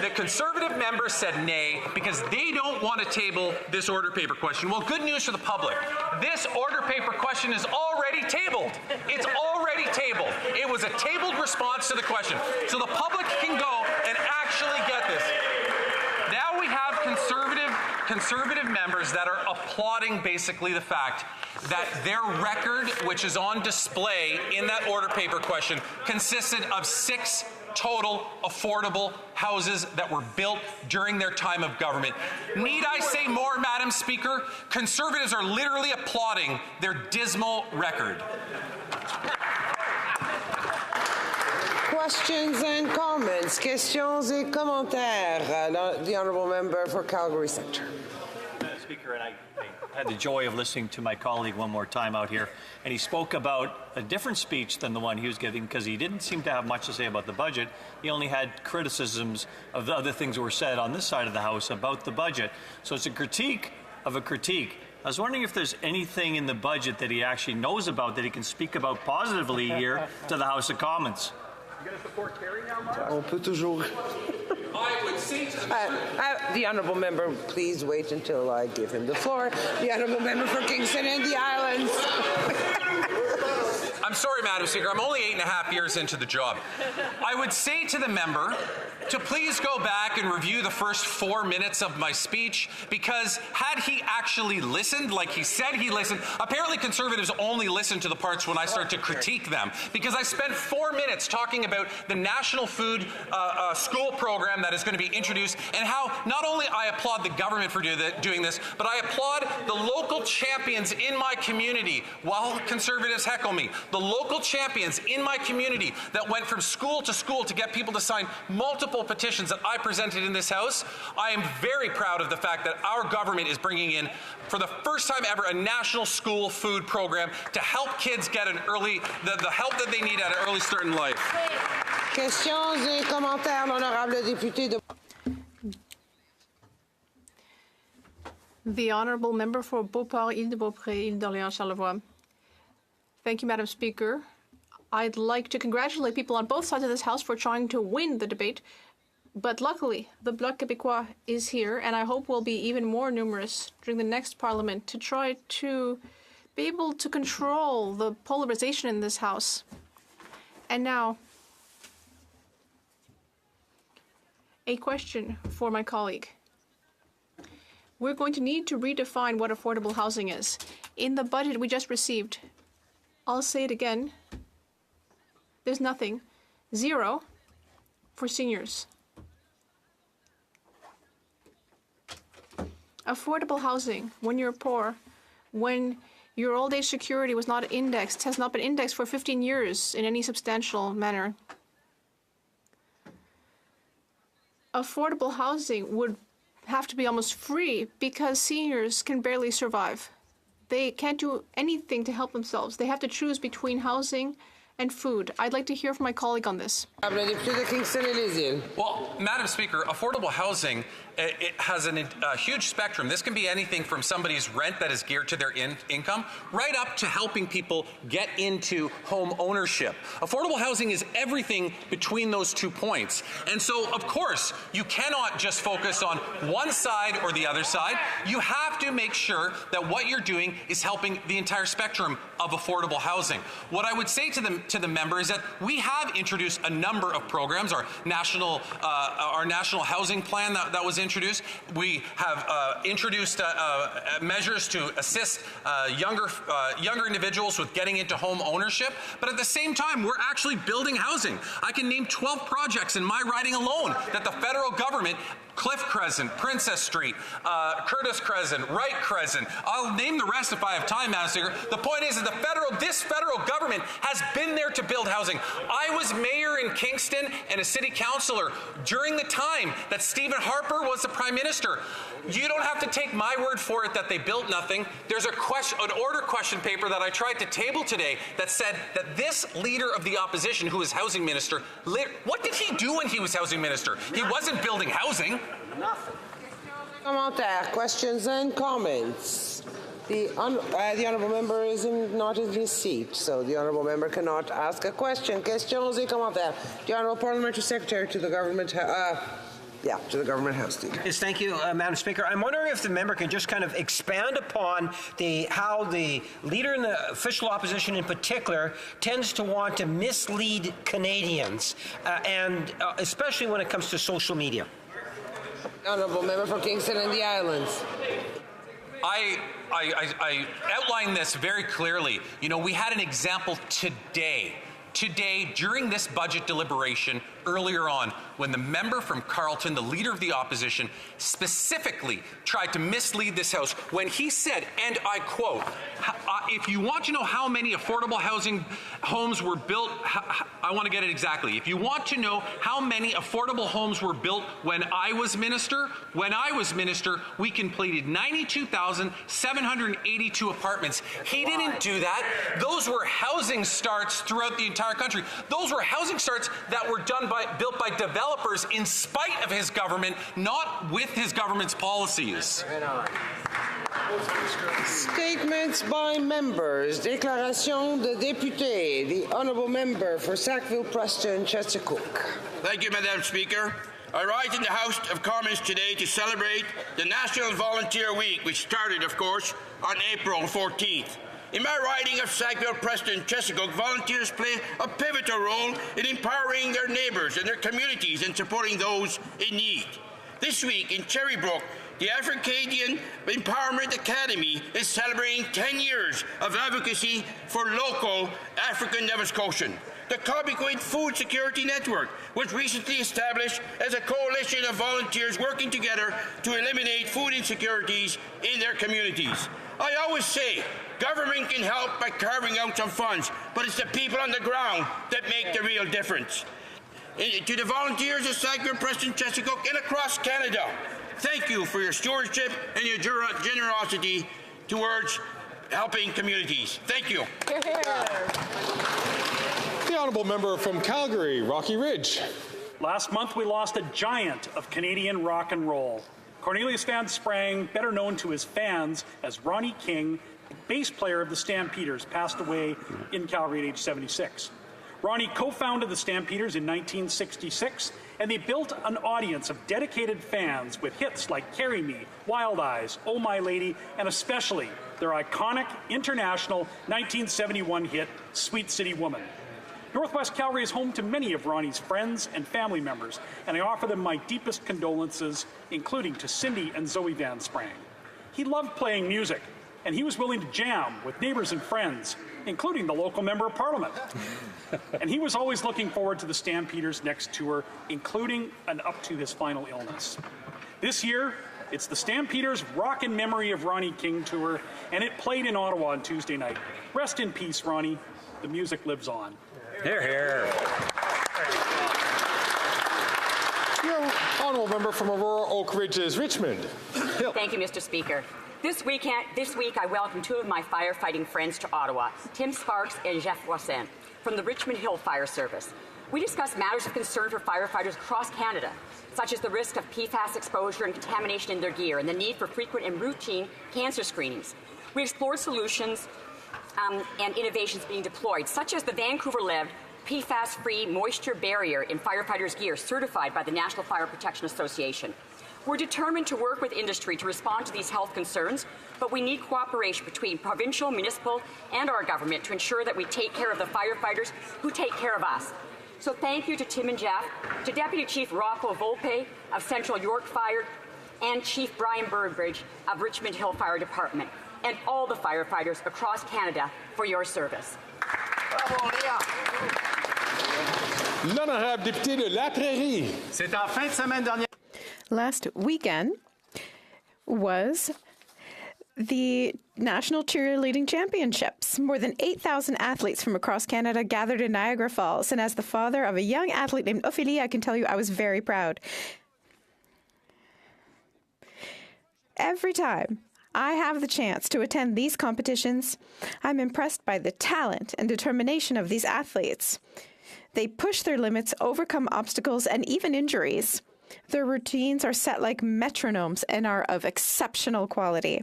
The Conservative member said nay because they don't want to table this order paper question. Well, good news for the public. This order paper question is already tabled. It's already tabled. It was a tabled response to the question. So the public can go and actually get this. Now we have conservative members that are applauding basically the fact that their record, which is on display in that order paper question, consisted of 6 total affordable houses that were built during their time of government. Need I say more, Madam Speaker? Conservatives are literally applauding their dismal record. Questions and comments. Questions et commentaires. The Honourable Member for Calgary Centre. Speaker, and I had the joy of listening to my colleague one more time out here, and he spoke about a different speech than the one he was giving because he didn't seem to have much to say about the budget. He only had criticisms of the other things that were said on this side of the House about the budget. So it's a critique of a critique. I was wondering if there's anything in the budget that he actually knows about that he can speak about positively here to the House of Commons. You going to support Kerry now, On peut toujours. I would say to the Honourable Member, please wait until I give him the floor. The Honourable Member for Kingston and the Islands. I'm sorry, Madam Speaker, I'm only 8.5 years into the job. I would say to the member to please go back and review the first 4 minutes of my speech, because had he actually listened, like he said he listened, apparently Conservatives only listen to the parts when I start to critique them, because I spent 4 minutes talking about the National Food School program that is going to be introduced, and how not only I applaud the government for doing this, but I applaud the local champions in my community, while Conservatives heckle me, the local champions in my community that went from school to get people to sign multiple petitions that I presented in this House. I am very proud of the fact that our government is bringing in, for the first time ever, a national school food program to help kids get an early, the help that they need at an early start in life. Questions et commentaires, l'honorable député de... The Honourable Member for Beauport, Île-de-Beaupré, Île-d'Orléans-Charlevoix. Thank you, Madam Speaker. I'd like to congratulate people on both sides of this House for trying to win the debate, but luckily the Bloc Quebecois is here, and I hope we'll be even more numerous during the next Parliament to try to be able to control the polarization in this House. And now, a question for my colleague. We're going to need to redefine what affordable housing is. In the budget we just received, I'll say it again, there's nothing, 0, for seniors. Affordable housing, when you're poor, when your old age security was not indexed, has not been indexed for 15 years in any substantial manner. Affordable housing would have to be almost free because seniors can barely survive. They can't do anything to help themselves. They have to choose between housing and food. I'd like to hear from my colleague on this. Well, Madam Speaker, affordable housing, it has a huge spectrum. This can be anything from somebody's rent that is geared to their income, right up to helping people get into home ownership. Affordable housing is everything between those 2 points. And so, of course, you cannot just focus on one side or the other side. You have to make sure that what you're doing is helping the entire spectrum of affordable housing. What I would say to the member is that we have introduced a number of programs. Our national housing plan that was introduced. We have introduced measures to assist younger individuals with getting into home ownership. But at the same time, we're actually building housing. I can name 12 projects in my riding alone that the federal government, Cliff Crescent, Princess Street, Curtis Crescent, Wright Crescent. I'll name the rest if I have time, Madam Speaker. The point is that this federal government has been there to build housing. I was mayor in Kingston and a city councillor during the time that Stephen Harper was the Prime Minister. You don't have to take my word for it that they built nothing. There's an order question paper that I tried to table today that said that this leader of the opposition, who is housing minister, what did he do when he was housing minister? He wasn't building housing. Nothing. Questions and comments. The Honourable Member is not in his seat, so the Honourable Member cannot ask a question. Questions et commentaires. The Honourable Parliamentary Secretary to the Government to the Government House Leader. Yes, thank you, Madam Speaker. I'm wondering if the member can just kind of expand upon how the leader in the official opposition in particular tends to want to mislead Canadians, and especially when it comes to social media. Honourable Member for Kingston and the Islands. I outlined this very clearly. You know, we had an example today, during this budget deliberation earlier on, when the member from Carleton, the leader of the opposition, specifically tried to mislead this House when he said, and I quote, if you want to know how many affordable housing homes were built, I want to get it exactly. If you want to know how many affordable homes were built when I was minister, we completed 92,782 apartments. He didn't do that. Those were housing starts throughout the entire country. Those were housing starts that were built by developers in spite of his government, not with his government's policies. Statements by members. Déclaration de député. The Honourable Member for Sackville, Preston, Chesapeake. Thank you, Madam Speaker. I rise in the House of Commons today to celebrate the National Volunteer Week, which started, of course, on April 14th. In my riding of Sackville, Preston, Chesapeake, volunteers play a pivotal role in empowering their neighbours and their communities and supporting those in need. This week in Cherrybrook, the Africadian Empowerment Academy is celebrating 10 years of advocacy for local African Nova Scotian. The Quebecois Food Security Network was recently established as a coalition of volunteers working together to eliminate food insecurities in their communities. I always say, government can help by carving out some funds, but it's the people on the ground that make the real difference. To the volunteers of Sackville, Preston, Chesapeake, and across Canada, thank you for your stewardship and your generosity towards helping communities. Thank you. Hear, hear. The Honourable Member from Calgary, Rocky Ridge. Last month we lost a giant of Canadian rock and roll. Cornelius Van Sprang, better known to his fans as Ronnie King, bass player of the Stampeders, passed away in Calgary at age 76. Ronnie co-founded the Stampeders in 1966, and they built an audience of dedicated fans with hits like Carry Me, Wild Eyes, Oh My Lady, and especially their iconic international 1971 hit, Sweet City Woman. Northwest Calgary is home to many of Ronnie's friends and family members, and I offer them my deepest condolences, including to Cindy and Zoe Van Sprang. He loved playing music, and he was willing to jam with neighbors and friends, including the local member of parliament. And he was always looking forward to the Stampeders' next tour, including and up to his final illness. This year, it's the Stampeders' Rock in Memory of Ronnie King tour, and it played in Ottawa on Tuesday night. Rest in peace, Ronnie. The music lives on. Hear, hear. Your Honourable Member from Aurora Oak Ridges, Richmond. Hill. Thank you, Mr. Speaker. This week I welcome two of my firefighting friends to Ottawa, Tim Sparks and Jeff Wasson, from the Richmond Hill Fire Service. We discussed matters of concern for firefighters across Canada, such as the risk of PFAS exposure and contamination in their gear and the need for frequent and routine cancer screenings. We explored solutions and innovations being deployed, such as the Vancouver-led PFAS-free moisture barrier in firefighters' gear certified by the National Fire Protection Association. We're determined to work with industry to respond to these health concerns, but we need cooperation between provincial, municipal, and our government to ensure that we take care of the firefighters who take care of us. So thank you to Tim and Jeff, to Deputy Chief Rocco Volpe of Central York Fire, and Chief Brian Burbridge of Richmond Hill Fire Department, and all the firefighters across Canada for your service. L'honorable député de La Prairie. C'est en fin de semaine dernière. Last weekend was the National Cheerleading Championships. More than 8,000 athletes from across Canada gathered in Niagara Falls, and as the father of a young athlete named Ophélie, I can tell you I was very proud. Every time I have the chance to attend these competitions, I'm impressed by the talent and determination of these athletes. They push their limits, overcome obstacles, and even injuries. Their routines are set like metronomes and are of exceptional quality.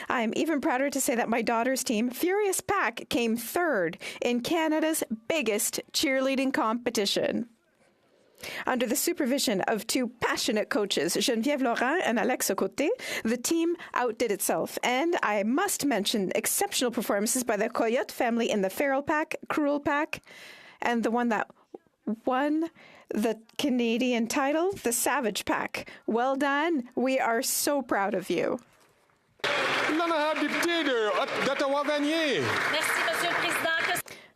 I am even prouder to say that my daughter's team, Furious Pack, came third in Canada's biggest cheerleading competition. Under the supervision of two passionate coaches, Geneviève Laurent and Alex Côté, the team outdid itself. And I must mention exceptional performances by the Coyote family in the Feral Pack, Cruel Pack, and the one that won the Canadian title, the Savage Pack. Well done. We are so proud of you.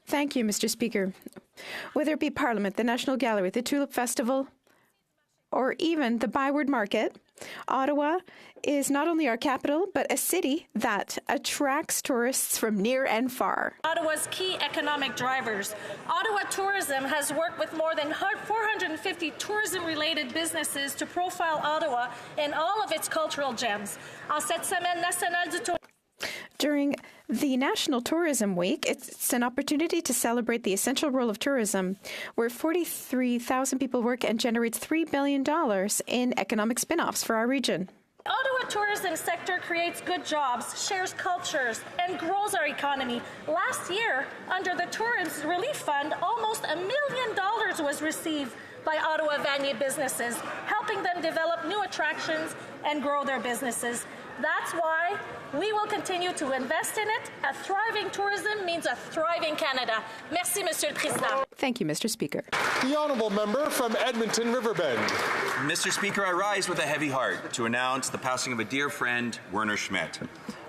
Thank you, Mr. Speaker. Whether it be Parliament, the National Gallery, the Tulip Festival, or even the Byward Market, Ottawa is not only our capital, but a city that attracts tourists from near and far. Ottawa's key economic drivers. Ottawa Tourism has worked with more than 450 tourism-related businesses to profile Ottawa and all of its cultural gems. En cette semaine nationale du tourisme. During the National Tourism Week, it's an opportunity to celebrate the essential role of tourism, where 43,000 people work and generates $3 billion in economic spin-offs for our region. Ottawa tourism sector creates good jobs, shares cultures, and grows our economy. Last year, under the Tourism Relief Fund, almost $1 million was received by Ottawa Vanier businesses, helping them develop new attractions and grow their businesses. That's why we will continue to invest in it. A thriving tourism means a thriving Canada. Merci, Monsieur le Président. Thank you, Mr. Speaker. The honourable member from Edmonton Riverbend. Mr. Speaker, I rise with a heavy heart to announce the passing of a dear friend, Werner Schmidt.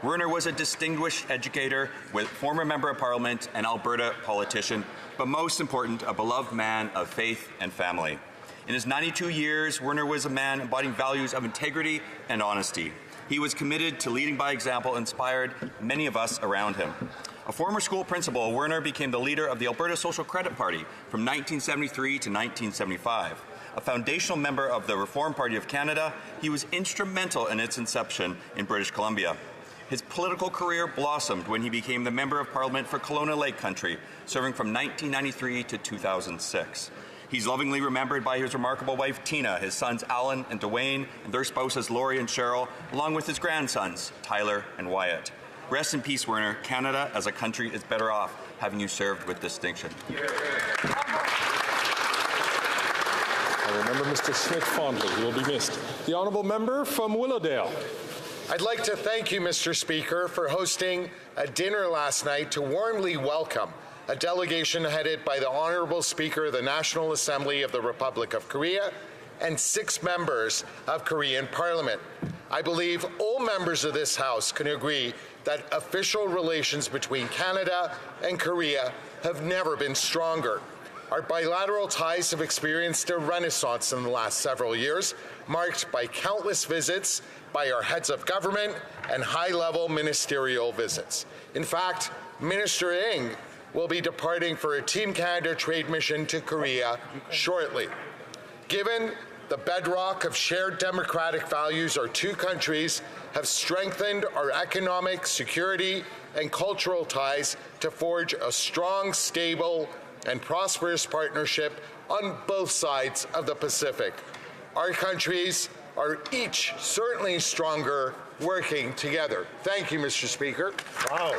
Werner was a distinguished educator, with former member of Parliament and Alberta politician, but most important, a beloved man of faith and family. In his 92 years, Werner was a man embodying values of integrity and honesty. He was committed to leading by example, inspired many of us around him. A former school principal, Werner became the leader of the Alberta Social Credit Party from 1973 to 1975. A foundational member of the Reform Party of Canada, he was instrumental in its inception in British Columbia. His political career blossomed when he became the Member of Parliament for Kelowna Lake Country, serving from 1993 to 2006. He's lovingly remembered by his remarkable wife, Tina, his sons, Alan and Dwayne, and their spouses, Laurie and Cheryl, along with his grandsons, Tyler and Wyatt. Rest in peace, Werner. Canada, as a country, is better off having you served with distinction. I remember Mr. Schmidt fondly. He will be missed. The honourable member from Willowdale. I'd like to thank you, Mr. Speaker, for hosting a dinner last night to warmly welcome a delegation headed by the Honourable Speaker of the National Assembly of the Republic of Korea and 6 members of Korean Parliament. I believe all members of this House can agree that official relations between Canada and Korea have never been stronger. Our bilateral ties have experienced a renaissance in the last several years, marked by countless visits by our heads of government and high-level ministerial visits. In fact, Minister Ng will be departing for a Team Canada trade mission to Korea shortly. Given the bedrock of shared democratic values, our two countries have strengthened our economic, security, and cultural ties to forge a strong, stable, and prosperous partnership on both sides of the Pacific. Our countries are each certainly stronger working together. Thank you, Mr. Speaker. Wow.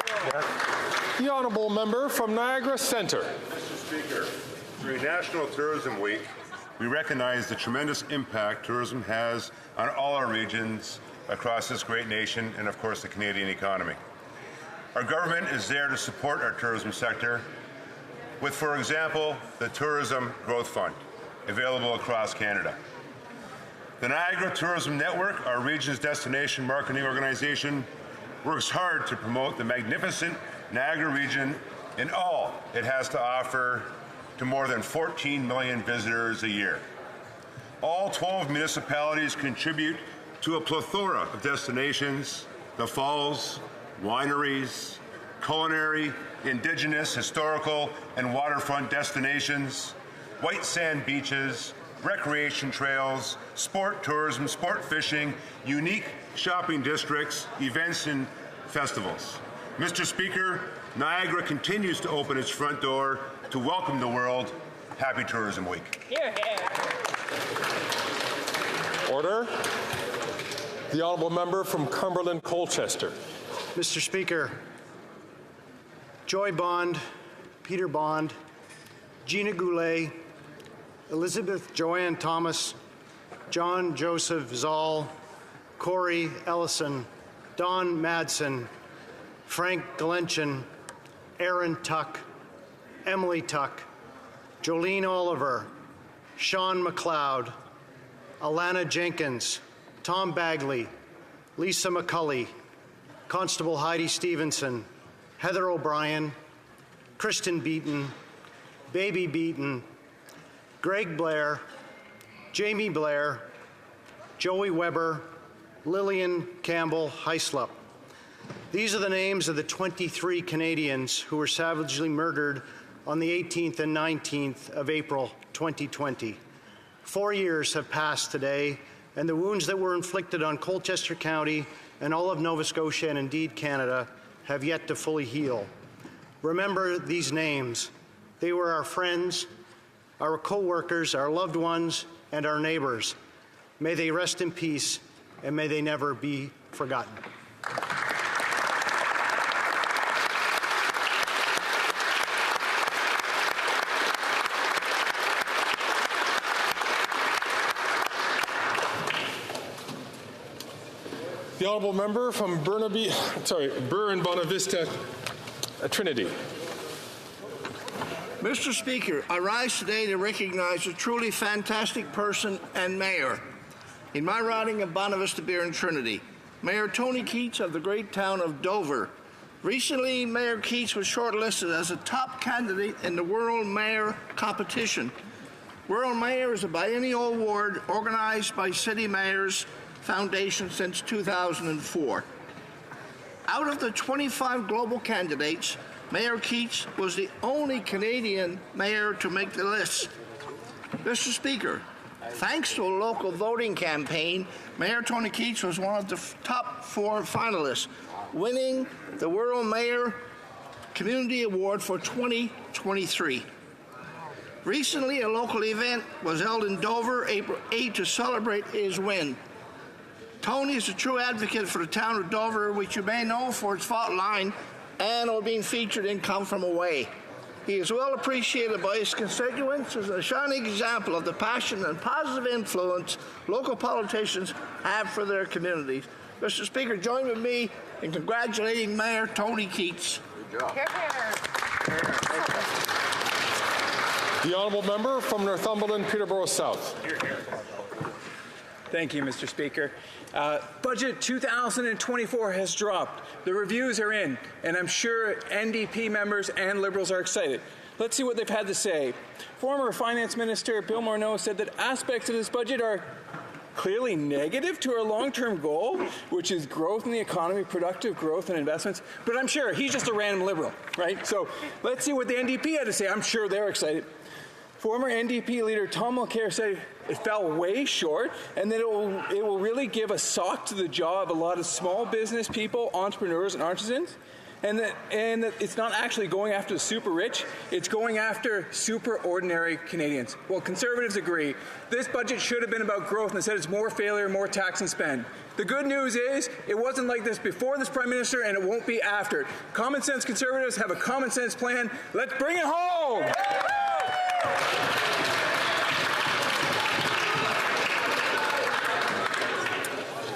The honourable member from Niagara Centre. Mr. Speaker, during National Tourism Week, we recognize the tremendous impact tourism has on all our regions across this great nation and, of course, the Canadian economy. Our government is there to support our tourism sector with, for example, the Tourism Growth Fund, available across Canada. The Niagara Tourism Network, our region's destination marketing organization, works hard to promote the magnificent Niagara region and all it has to offer to more than 14 million visitors a year. All 12 municipalities contribute to a plethora of destinations: the falls, wineries, culinary, Indigenous, historical, and waterfront destinations, white sand beaches, recreation trails, sport tourism, sport fishing, unique shopping districts, events, and festivals. Mr. Speaker, Niagara continues to open its front door to welcome the world. Happy Tourism Week. Here, here. Order. The honourable member from Cumberland Colchester. Mr. Speaker, Joy Bond, Peter Bond, Gina Goulet, Elizabeth Joanne Thomas, John Joseph Zoll, Corey Ellison, Don Madsen, Frank Glenchen, Aaron Tuck, Emily Tuck, Jolene Oliver, Sean McLeod, Alana Jenkins, Tom Bagley, Lisa McCulley, Constable Heidi Stevenson, Heather O'Brien, Kristen Beaton, Baby Beaton, Greg Blair, Jamie Blair, Joey Weber, Lillian Campbell Hyslop. These are the names of the 23 Canadians who were savagely murdered on the 18th and 19th of April 2020. 4 years have passed today, and the wounds that were inflicted on Colchester County and all of Nova Scotia and indeed Canada have yet to fully heal. Remember these names. They were our friends, our co-workers, our loved ones, and our neighbors. May they rest in peace, and may they never be forgotten. The honourable member from Burren Bonavista, Trinity. Mr. Speaker, I rise today to recognize a truly fantastic person and mayor. In my riding of Bonavista, Burren, Trinity, Mayor Tony Keats of the great town of Dover. Recently, Mayor Keats was shortlisted as a top candidate in the World Mayor competition. World Mayor is a biennial award organized by City Mayors Foundation since 2004. Out of the 25 global candidates, Mayor Keats was the only Canadian mayor to make the list. Mr. Speaker, thanks to a local voting campaign, Mayor Tony Keats was one of the top 4 finalists, winning the World Mayor Community Award for 2023. Recently, a local event was held in Dover, April 8, to celebrate his win. Tony is a true advocate for the town of Dover, which you may know for its fault line and are being featured in Come From Away. He is well appreciated by his constituents as a shining example of the passion and positive influence local politicians have for their communities. Mr. Speaker, join with me in congratulating Mayor Tony Keats. Good job. The honourable member from Northumberland, Peterborough South. Thank you, Mr. Speaker. Budget 2024 has dropped. The reviews are in, and I'm sure NDP members and Liberals are excited. Let's see what they've had to say. Former Finance Minister Bill Morneau said that aspects of this budget are clearly negative to our long-term goal, which is growth in the economy, productive growth and investments. But I'm sure he's just a random Liberal, right? So let's see what the NDP had to say. I'm sure they're excited. Former NDP leader Tom Mulcair said it fell way short, and that it will really give a sock to the jaw of a lot of small business people, entrepreneurs, and artisans, and that it's not actually going after the super rich, it's going after super ordinary Canadians. Well, Conservatives agree. This budget should have been about growth, and instead it's more failure, more tax and spend. The good news is it wasn't like this before this Prime Minister, and it won't be after. Common sense Conservatives have a common sense plan. Let's bring it home!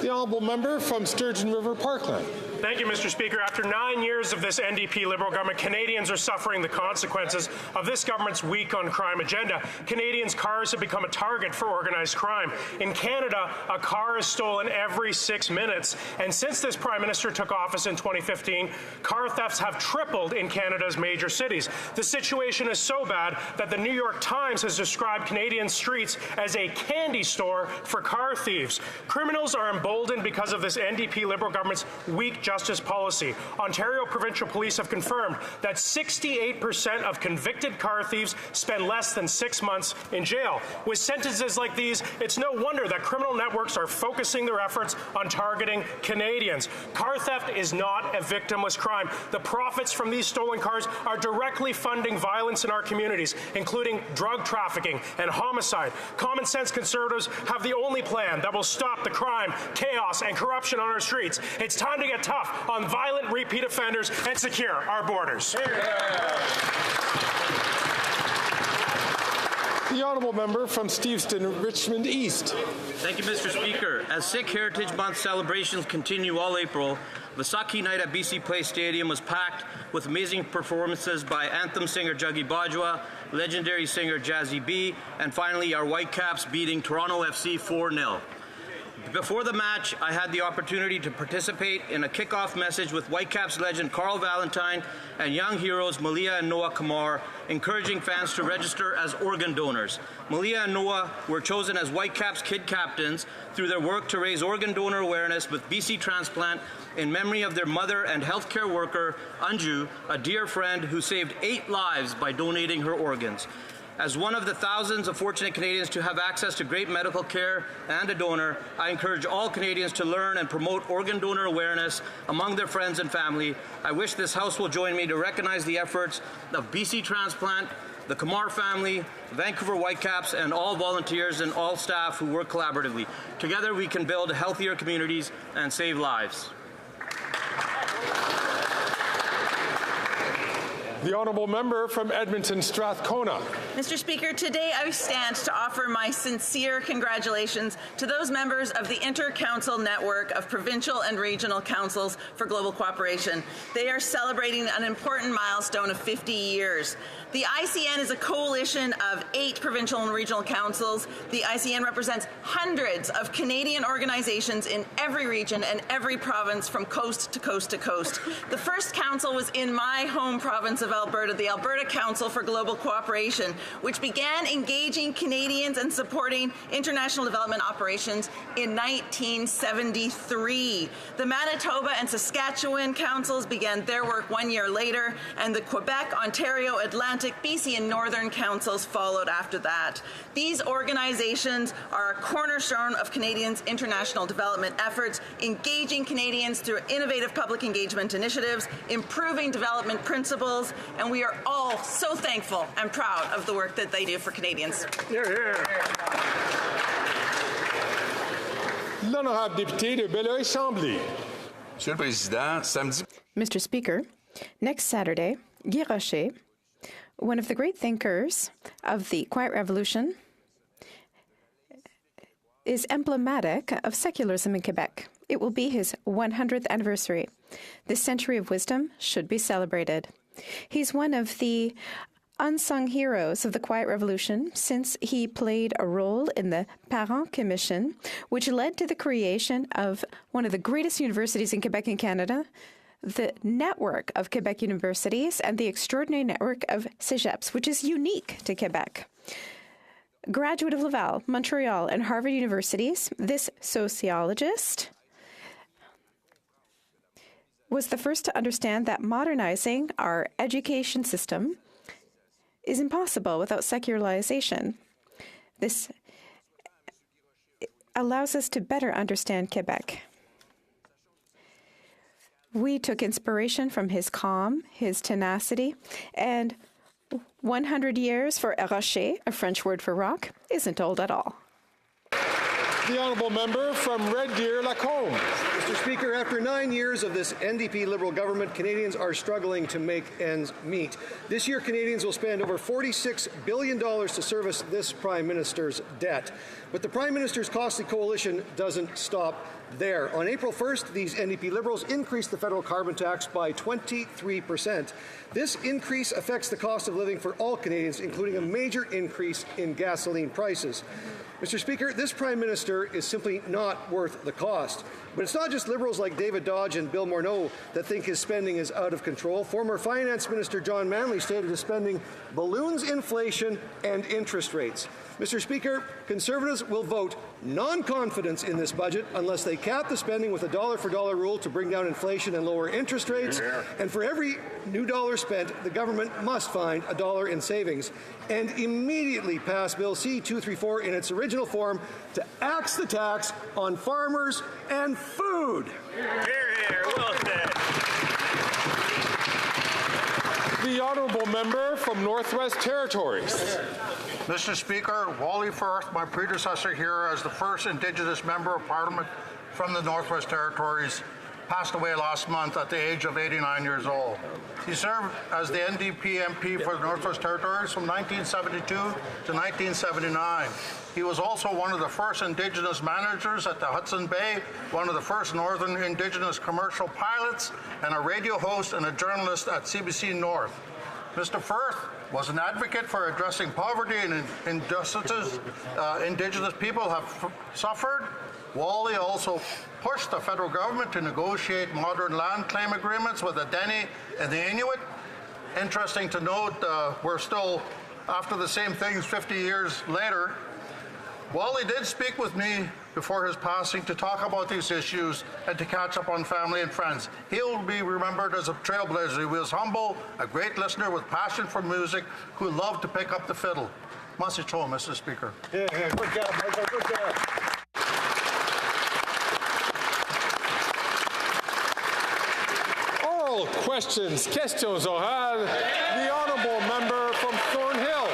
The honourable member from Sturgeon River Parkland. Thank you, Mr. Speaker. After 9 years of this NDP Liberal government, Canadians are suffering the consequences of this government's weak on crime agenda. Canadians' cars have become a target for organized crime. In Canada, a car is stolen every 6 minutes. And since this Prime Minister took office in 2015, car thefts have tripled in Canada's major cities. The situation is so bad that the New York Times has described Canadian streets as a candy store for car thieves. Criminals are emboldened because of this NDP Liberal government's weak justice policy. Ontario Provincial Police have confirmed that 68% of convicted car thieves spend less than 6 months in jail. With sentences like these, it's no wonder that criminal networks are focusing their efforts on targeting Canadians. Car theft is not a victimless crime. The profits from these stolen cars are directly funding violence in our communities, including drug trafficking and homicide. Common sense Conservatives have the only plan that will stop the crime, chaos, and corruption on our streets. It's time to get tough on violent repeat offenders and secure our borders. The honourable member from Steveston, Richmond East. Thank you, Mr. Speaker. As Sikh Heritage Month celebrations continue all April, the Saki night at BC Place Stadium was packed with amazing performances by anthem singer Jaggi Bajwa, legendary singer Jazzy B, and finally our Whitecaps beating Toronto FC 4-0. Before the match, I had the opportunity to participate in a kickoff message with Whitecaps legend Carl Valentine and young heroes Malia and Noah Kamar, encouraging fans to register as organ donors. Malia and Noah were chosen as Whitecaps kid captains through their work to raise organ donor awareness with BC Transplant in memory of their mother and healthcare worker, Anju, a dear friend who saved 8 lives by donating her organs. As one of the thousands of fortunate Canadians to have access to great medical care and a donor, I encourage all Canadians to learn and promote organ donor awareness among their friends and family. I wish this House will join me to recognize the efforts of BC Transplant, the Kamar family, Vancouver Whitecaps, and all volunteers and all staff who work collaboratively. Together we can build healthier communities and save lives. The honourable member from Edmonton Strathcona. Mr. Speaker, today I stand to offer my sincere congratulations to those members of the Inter-Council Network of Provincial and Regional Councils for Global Cooperation. They are celebrating an important milestone of 50 years. The ICN is a coalition of 8 provincial and regional councils. The ICN represents hundreds of Canadian organizations in every region and every province from coast to coast to coast. The first council was in my home province of Alberta, the Alberta Council for Global Cooperation, which began engaging Canadians and supporting international development operations in 1973. The Manitoba and Saskatchewan councils began their work 1 year later, and the Quebec, Ontario, Atlantic, BC, and Northern councils followed after that. These organizations are a cornerstone of Canadians' international development efforts, engaging Canadians through innovative public engagement initiatives, improving development principles, and we are all so thankful and proud of the work that they do for Canadians. L'honorable député de Belleuil-Chambly. Monsieur le Président, samedi. Mr. Speaker, next Saturday, Guy Rocher, one of the great thinkers of the Quiet Revolution, is emblematic of secularism in Quebec. It will be his 100th anniversary. This century of wisdom should be celebrated. He's one of the unsung heroes of the Quiet Revolution, since he played a role in the Parent Commission, which led to the creation of one of the greatest universities in Quebec and Canada, the network of Quebec universities, and the extraordinary network of cégeps, which is unique to Quebec. Graduate of Laval, Montreal, and Harvard universities, this sociologist was the first to understand that modernizing our education system is impossible without secularization. This allows us to better understand Quebec. We took inspiration from his calm, his tenacity, and 100 years for rocher, a French word for rock, isn't old at all. The honourable member from Red Deer, Lacombe. Mr. Speaker, after 9 years of this NDP Liberal government, Canadians are struggling to make ends meet. This year, Canadians will spend over $46 billion to service this Prime Minister's debt. But the Prime Minister's costly coalition doesn't stop there. On April 1st, these NDP Liberals increased the federal carbon tax by 23%. This increase affects the cost of living for all Canadians, including a major increase in gasoline prices. Mr. Speaker, this Prime Minister is simply not worth the cost. But it's not just Liberals like David Dodge and Bill Morneau that think his spending is out of control. Former Finance Minister John Manley stated his spending balloons inflation and interest rates. Mr. Speaker, Conservatives will vote non-confidence in this budget unless they cap the spending with a dollar-for-dollar rule to bring down inflation and lower interest rates. And for every new dollar spent, the government must find a dollar in savings and immediately pass Bill C-234 in its original form to axe the tax on farmers and food. Hear, hear. Well said. The honourable member from Northwest Territories. Mr. Speaker, Wally Firth, my predecessor here as the first Indigenous Member of Parliament from the Northwest Territories, passed away last month at the age of 89 years old. He served as the NDP MP for the Northwest Territories from 1972 to 1979. He was also one of the first Indigenous managers at the Hudson Bay, one of the first Northern Indigenous commercial pilots, and a radio host and a journalist at CBC North. Mr. Firth was an advocate for addressing poverty and injustices Indigenous people have suffered. Wally also pushed the federal government to negotiate modern land claim agreements with the Dene and the Inuit. Interesting to note, we're still after the same things 50 years later. Wally did speak with me before his passing to talk about these issues and to catch up on family and friends. He'll be remembered as a trailblazer. He was humble, a great listener with passion for music, who loved to pick up the fiddle. Masicho, Mr. Speaker. Yeah, good job, Michael, good job. Oral questions, orales. The honourable member from Thornhill.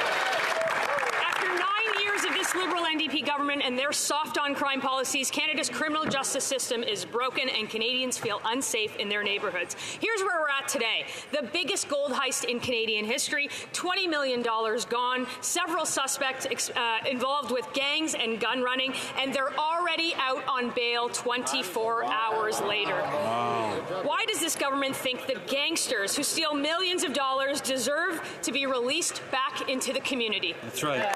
After 9 years of this Liberal NDP government and their soft-on-crime policies, Canada's criminal justice system is broken and Canadians feel unsafe in their neighbourhoods. Here's where we're at today. The biggest gold heist in Canadian history, $20 million gone, several suspects involved with gangs and gun running, and they're already out on bail 24 hours later. Wow. Why does this government think that gangsters who steal millions of dollars deserve to be released back into the community? That's right.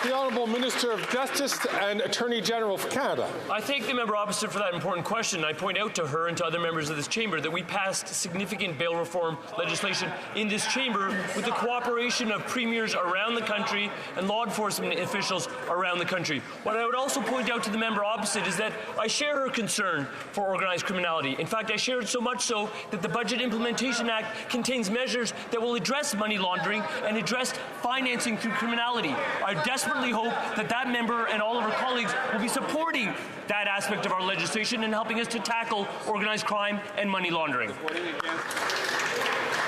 The Honourable Minister of Justice and Attorney General for Canada. I thank the member opposite for that important question. I point out to her and to other members of this chamber that we passed significant bail reform legislation in this chamber with the cooperation of premiers around the country and law enforcement officials around the country. What I would also point out to the member opposite is that I share her concern for organized criminality. In fact, I share it so much so that the Budget Implementation Act contains measures that will address money laundering and address financing through criminality. I desperately hope that that member and all of her colleagues will be supporting that aspect of our legislation and helping us to tackle organized crime and money laundering.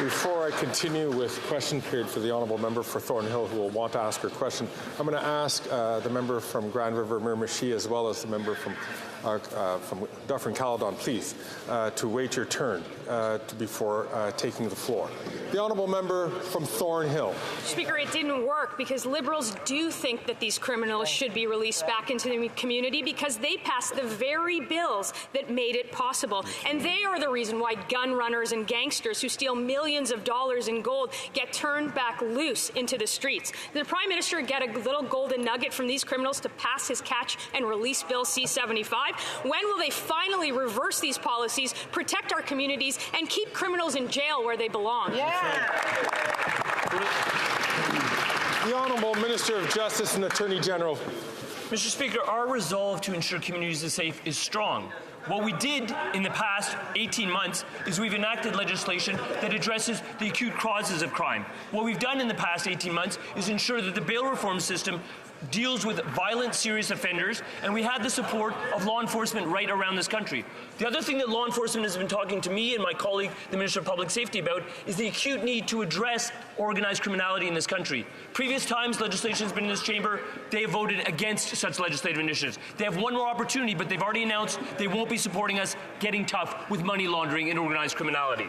Before I continue with question period for the honourable member for Thornhill, who will want to ask her question, I'm going to ask the member from Grand River Miramichi, as well as the member from Dufferin Caledon, please, to wait your turn before taking the floor. The honourable member from Thornhill. Speaker, it didn't work because Liberals do think that these criminals should be released back into the community because they passed the very bills that made it possible. And they are the reason why gun runners and gangsters who steal millions of dollars in gold get turned back loose into the streets. Did the Prime Minister get a little golden nugget from these criminals to pass his catch and release Bill C-75? When will they finally reverse these policies, protect our communities, and keep criminals in jail where they belong? The Honourable Minister of Justice and Attorney General. Mr. Speaker, our resolve to ensure communities are safe is strong. What we did in the past 18 months is we've enacted legislation that addresses the acute causes of crime. What we've done in the past 18 months is ensure that the bail reform system deals with violent, serious offenders, and we had the support of law enforcement right around this country. The other thing that law enforcement has been talking to me and my colleague, the Minister of Public Safety, about is the acute need to address organized criminality in this country. Previous times legislation has been in this chamber, they have voted against such legislative initiatives. They have one more opportunity, but they've already announced they won't be supporting us getting tough with money laundering and organized criminality.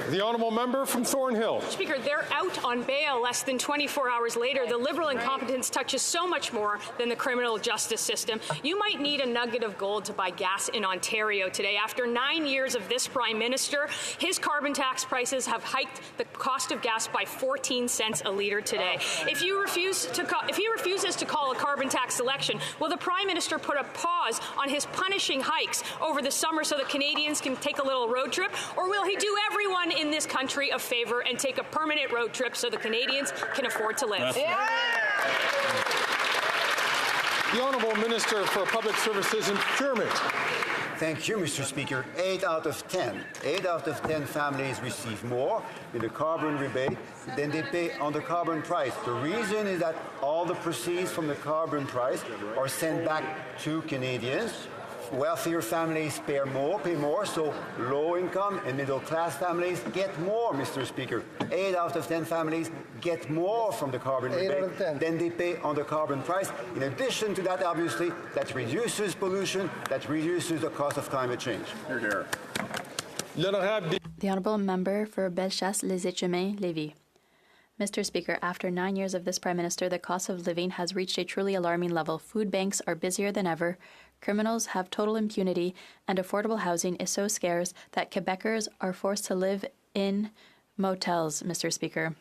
The honourable member from Thornhill. Speaker, they're out on bail less than 24 hours later. The Liberal incompetence touches so much more than the criminal justice system. You might need a nugget of gold to buy gas in Ontario today. After 9 years of this Prime Minister, his carbon tax prices have hiked the cost of gas by 14 cents a litre today. If he refuses to call a carbon tax election, will the Prime Minister put a pause on his punishing hikes over the summer so that Canadians can take a little road trip? Or will he do everyone in this country a favour and take a permanent road trip so the Canadians can afford to live? The Honourable Minister for Public Services and Procurement. Thank you, Mr. Speaker. 8 out of 10 families receive more in the carbon rebate than they pay on the carbon price. The reason is that all the proceeds from the carbon price are sent back to Canadians. Wealthier families pay more, so low-income and middle-class families get more, Mr. Speaker. 8 out of 10 families get more from the carbon rebate than they pay on the carbon price. In addition to that, obviously, that reduces pollution, that reduces the cost of climate change. The Honourable Member for Bellechasse-les-Échemins, Lévis. Mr. Speaker, after 9 years of this Prime Minister, the cost of living has reached a truly alarming level. Food banks are busier than ever, criminals have total impunity, and affordable housing is so scarce that Quebecers are forced to live in motels, Mr. Speaker.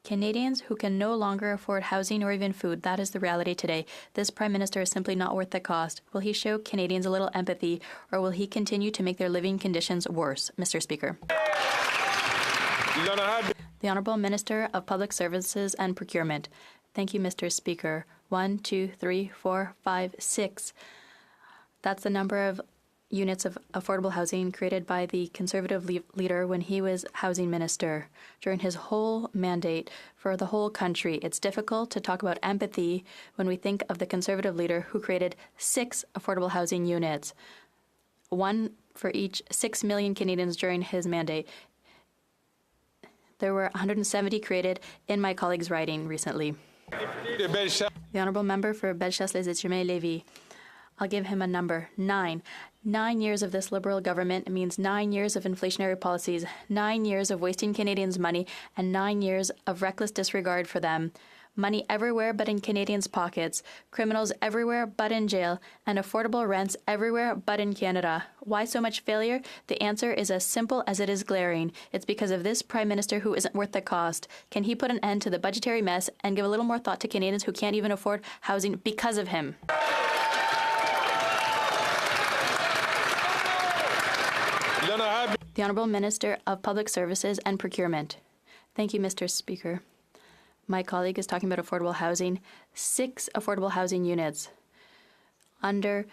Canadians who can no longer afford housing or even food, that is the reality today. This Prime Minister is simply not worth the cost. Will he show Canadians a little empathy, or will he continue to make their living conditions worse, Mr. Speaker? The Honourable Minister of Public Services and Procurement. Thank you, Mr. Speaker. 1, 2, 3, 4, 5, 6. That's the number of units of affordable housing created by the Conservative leader when he was housing minister during his whole mandate for the whole country. It's difficult to talk about empathy when we think of the Conservative leader who created 6 affordable housing units, one for each 6 million Canadians during his mandate. There were 170 created in my colleague's riding recently. The Honourable Member for Bellechasse-les-Échemins-Lévis. I'll give him a number, 9. 9 years of this Liberal government means 9 years of inflationary policies, 9 years of wasting Canadians' money, and 9 years of reckless disregard for them. Money everywhere but in Canadians' pockets, criminals everywhere but in jail, and affordable rents everywhere but in Canada. Why so much failure? The answer is as simple as it is glaring. It's because of this Prime Minister who isn't worth the cost. Can he put an end to the budgetary mess and give a little more thought to Canadians who can't even afford housing because of him? The Honourable Minister of Public Services and Procurement. Thank you, Mr. Speaker. My colleague is talking about affordable housing. 6 affordable housing units under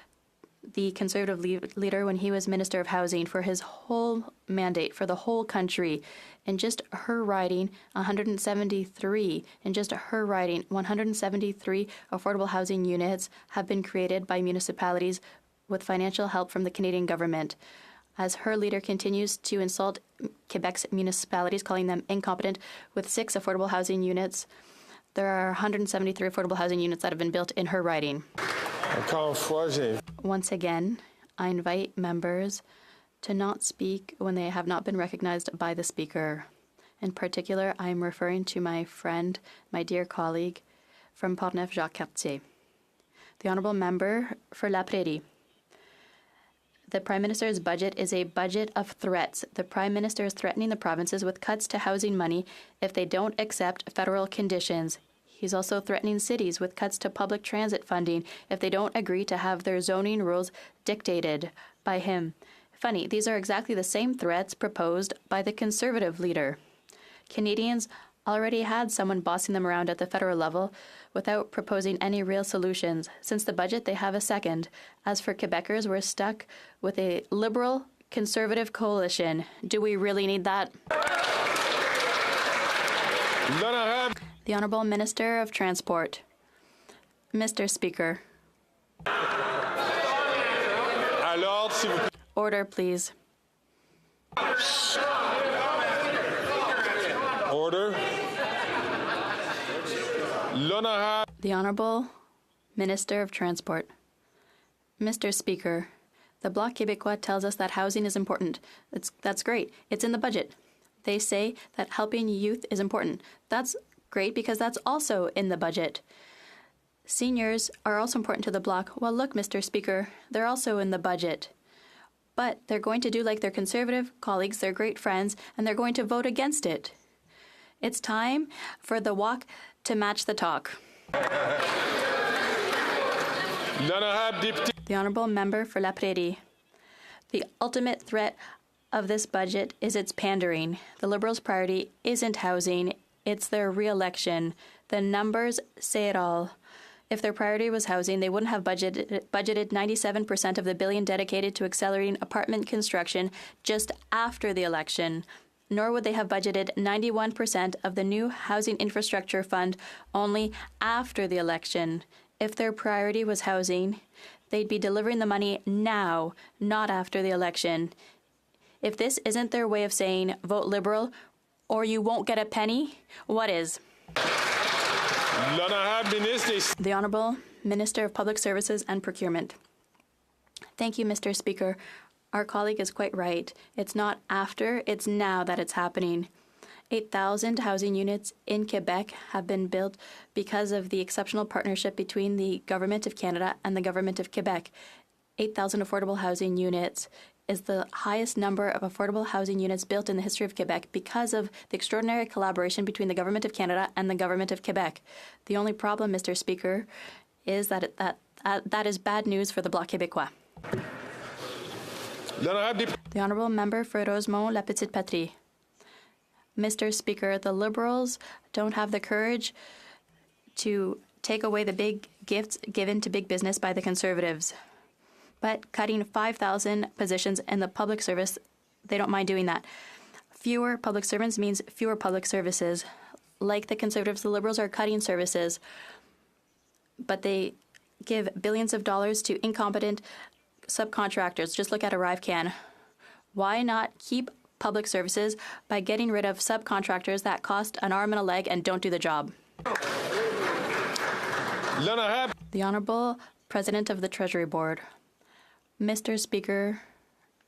the Conservative leader when he was Minister of Housing for his whole mandate for the whole country. In just her riding, 173. In just her riding, 173 affordable housing units have been created by municipalities with financial help from the Canadian government. As her leader continues to insult Quebec's municipalities, calling them incompetent, with 6 affordable housing units, there are 173 affordable housing units that have been built in her riding. Once again, I invite members to not speak when they have not been recognized by the Speaker. In particular, I am referring to my friend, my dear colleague from Portneuf-Jacques-Cartier. The Honourable Member for La Prairie. The Prime Minister's budget is a budget of threats. The Prime Minister is threatening the provinces with cuts to housing money if they don't accept federal conditions. He's also threatening cities with cuts to public transit funding if they don't agree to have their zoning rules dictated by him. Funny, these are exactly the same threats proposed by the Conservative leader. Canadians already had someone bossing them around at the federal level without proposing any real solutions. Since the budget, they have a second. As for Quebecers, we're stuck with a Liberal Conservative coalition. Do we really need that? The Honourable Minister of Transport. Mr. Speaker. Order, please. Order. The Honourable Minister of Transport. Mr. Speaker, the Bloc Quebecois tells us that housing is important. That's great. It's in the budget. They say that helping youth is important. That's great because that's also in the budget. Seniors are also important to the Bloc. Well, look, Mr. Speaker, they're also in the budget. But they're going to do like their Conservative colleagues, their great friends, and they're going to vote against it. It's time for the walk to match the talk. The Honourable Member for La Prairie. The ultimate threat of this budget is its pandering. The Liberals' priority isn't housing, it's their re-election. The numbers say it all. If their priority was housing, they wouldn't have budgeted 97% of the billion dedicated to accelerating apartment construction just after the election. Nor would they have budgeted 91% of the new Housing Infrastructure Fund only after the election. If their priority was housing, they'd be delivering the money now, not after the election. If this isn't their way of saying, vote Liberal, or you won't get a penny, what is? The Honourable Minister of Public Services and Procurement. Thank you, Mr. Speaker. Our colleague is quite right. It's not after, it's now that it's happening. 8,000 housing units in Quebec have been built because of the exceptional partnership between the Government of Canada and the Government of Quebec. 8,000 affordable housing units is the highest number of affordable housing units built in the history of Quebec because of the extraordinary collaboration between the Government of Canada and the Government of Quebec. The only problem, Mr. Speaker, is that that is bad news for the Bloc Quebecois. The Honourable Member for Rosemont-La Petite Patrie. Mr. Speaker, the Liberals don't have the courage to take away the big gifts given to big business by the Conservatives. But cutting 5,000 positions in the public service, they don't mind doing that. Fewer public servants means fewer public services. Like the Conservatives, the Liberals are cutting services, but they give billions of dollars to incompetent subcontractors. Just look at ArriveCan. Why not keep public services by getting rid of subcontractors that cost an arm and a leg and don't do the job? The Honourable President of the Treasury Board. Mr. Speaker,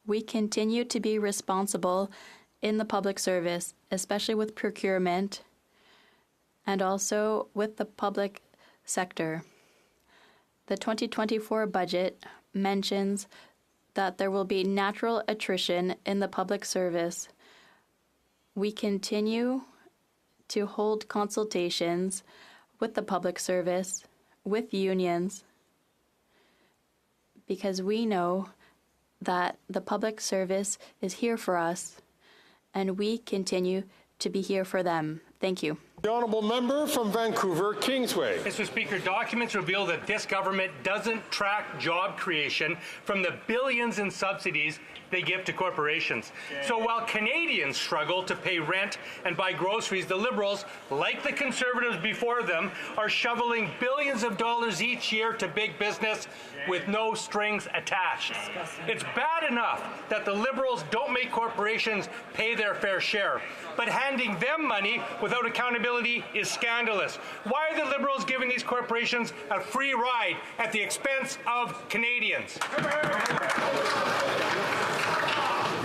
we continue to be responsible in the public service, especially with procurement and also with the public sector. The 2024 budget mentions that there will be natural attrition in the public service. We continue to hold consultations with the public service, with unions, because we know that the public service is here for us, and we continue to be here for them. Thank you. The Honourable Member from Vancouver, Kingsway. Mr. Speaker, documents reveal that this government doesn't track job creation from the billions in subsidies they give to corporations. So while Canadians struggle to pay rent and buy groceries, the Liberals, like the Conservatives before them, are shoveling billions of dollars each year to big business with no strings attached. It's bad enough that the Liberals don't make corporations pay their fair share, but handing them money without accountability is scandalous. Why are the Liberals giving these corporations a free ride at the expense of Canadians?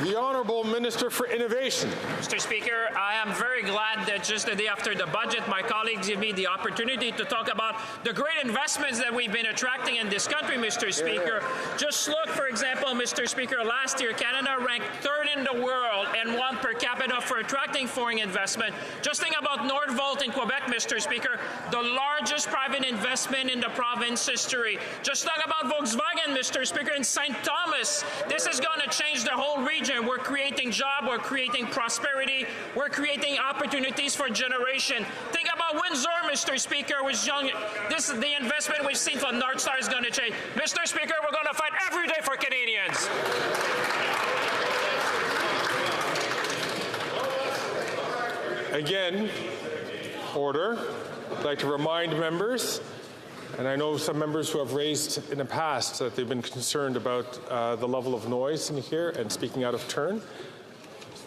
The Honourable Minister for Innovation. Mr. Speaker, I am very glad that just the day after the budget, my colleagues give me the opportunity to talk about the great investments that we've been attracting in this country, Mr. Speaker. Just look, for example, Mr. Speaker, last year, Canada ranked third in the world and won per capita for attracting foreign investment. Just think about Nordvolt in Quebec, Mr. Speaker, the largest private investment in the province history. Just talk about Volkswagen, Mr. Speaker, in St. Thomas. This is going to change the whole region. We're creating jobs, we're creating prosperity, we're creating opportunities for generation. Think about Windsor, Mr. Speaker, was young. This is the investment we've seen from North Star is going to change. Mr. Speaker, we're going to fight every day for Canadians. Again, order. I'd like to remind members, and I know some members who have raised in the past that they've been concerned about the level of noise in here and speaking out of turn.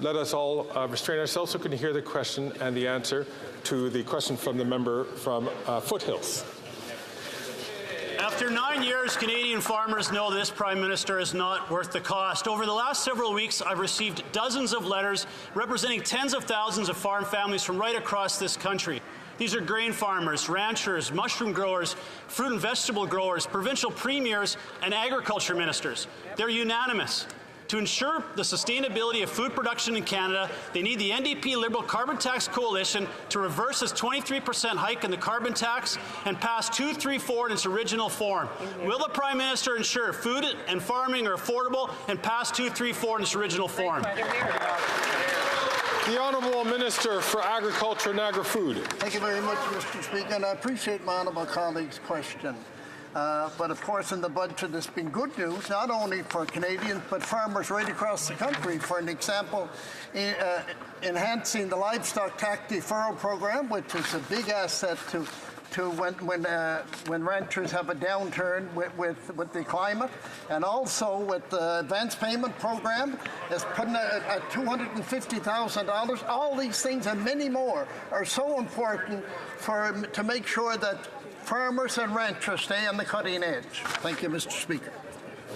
Let us all restrain ourselves so we can hear the question and the answer to the question from the member from Foothills. After 9 years, Canadian farmers know this Prime Minister is not worth the cost. Over the last several weeks, I've received dozens of letters representing tens of thousands of farm families from right across this country. These are grain farmers, ranchers, mushroom growers, fruit and vegetable growers, provincial premiers, and agriculture ministers. They're unanimous. To ensure the sustainability of food production in Canada, they need the NDP Liberal Carbon Tax Coalition to reverse its 23% hike in the carbon tax and pass 234 in its original form. Will the Prime Minister ensure food and farming are affordable and pass 234 in its original form? The Honourable Minister for Agriculture and Agri-Food. Thank you very much, Mr. Speaker, and I appreciate my honourable colleague's question. But of course, in the budget, there's been good news, not only for Canadians, but farmers right across the country. For an example, enhancing the livestock tax deferral program, which is a big asset to when ranchers have a downturn with the climate, and also with the advance payment program is putting at $250,000. All these things and many more are so important to make sure that farmers and ranchers stay on the cutting edge. Thank you, Mr. Speaker.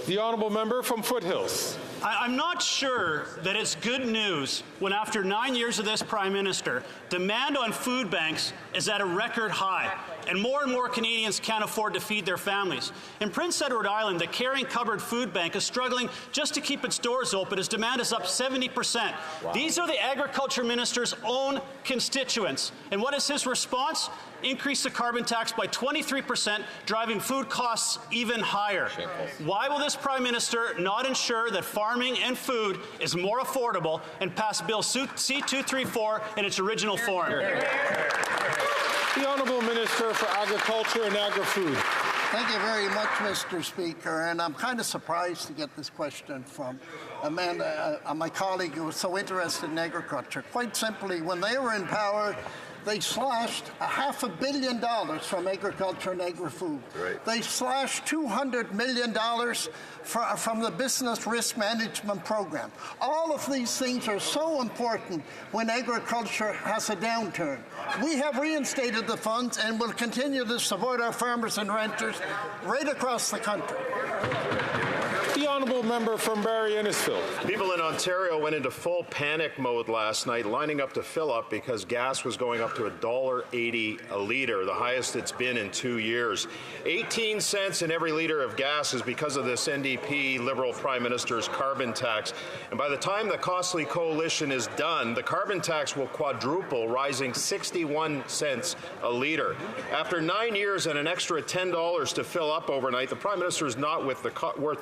The Honourable Member from Foothills. I'm not sure that it's good news when after 9 years of this Prime Minister, demand on food banks is at a record high. and more Canadians can't afford to feed their families. In Prince Edward Island, the Caring Cupboard Food Bank is struggling just to keep its doors open as demand is up 70%. Wow. These are the Agriculture Minister's own constituents. And what is his response? Increase the carbon tax by 23%, driving food costs even higher. Shameful. Why will this Prime Minister not ensure that farming and food is more affordable and pass Bill C-234 in its original form? The Honourable Minister for Agriculture and Agri-Food. Thank you very much, Mr. Speaker. And I'm kind of surprised to get this question from my colleague who was so interested in agriculture. Quite simply, when they were in power, they slashed $500 million from agriculture and agri-food. Right. They slashed $200 million from the business risk management program. All of these things are so important when agriculture has a downturn. We have reinstated the funds and will continue to support our farmers and ranchers right across the country. The Honourable Member from Barrie Innisfil. People in Ontario went into full panic mode last night, lining up to fill up because gas was going up to $1.80 a litre, the highest it's been in 2 years. 18 cents in every litre of gas is because of this NDP Liberal Prime Minister's carbon tax. And by the time the costly coalition is done, the carbon tax will quadruple, rising 61 cents a litre. After 9 years and an extra $10 to fill up overnight, the Prime Minister is not worth the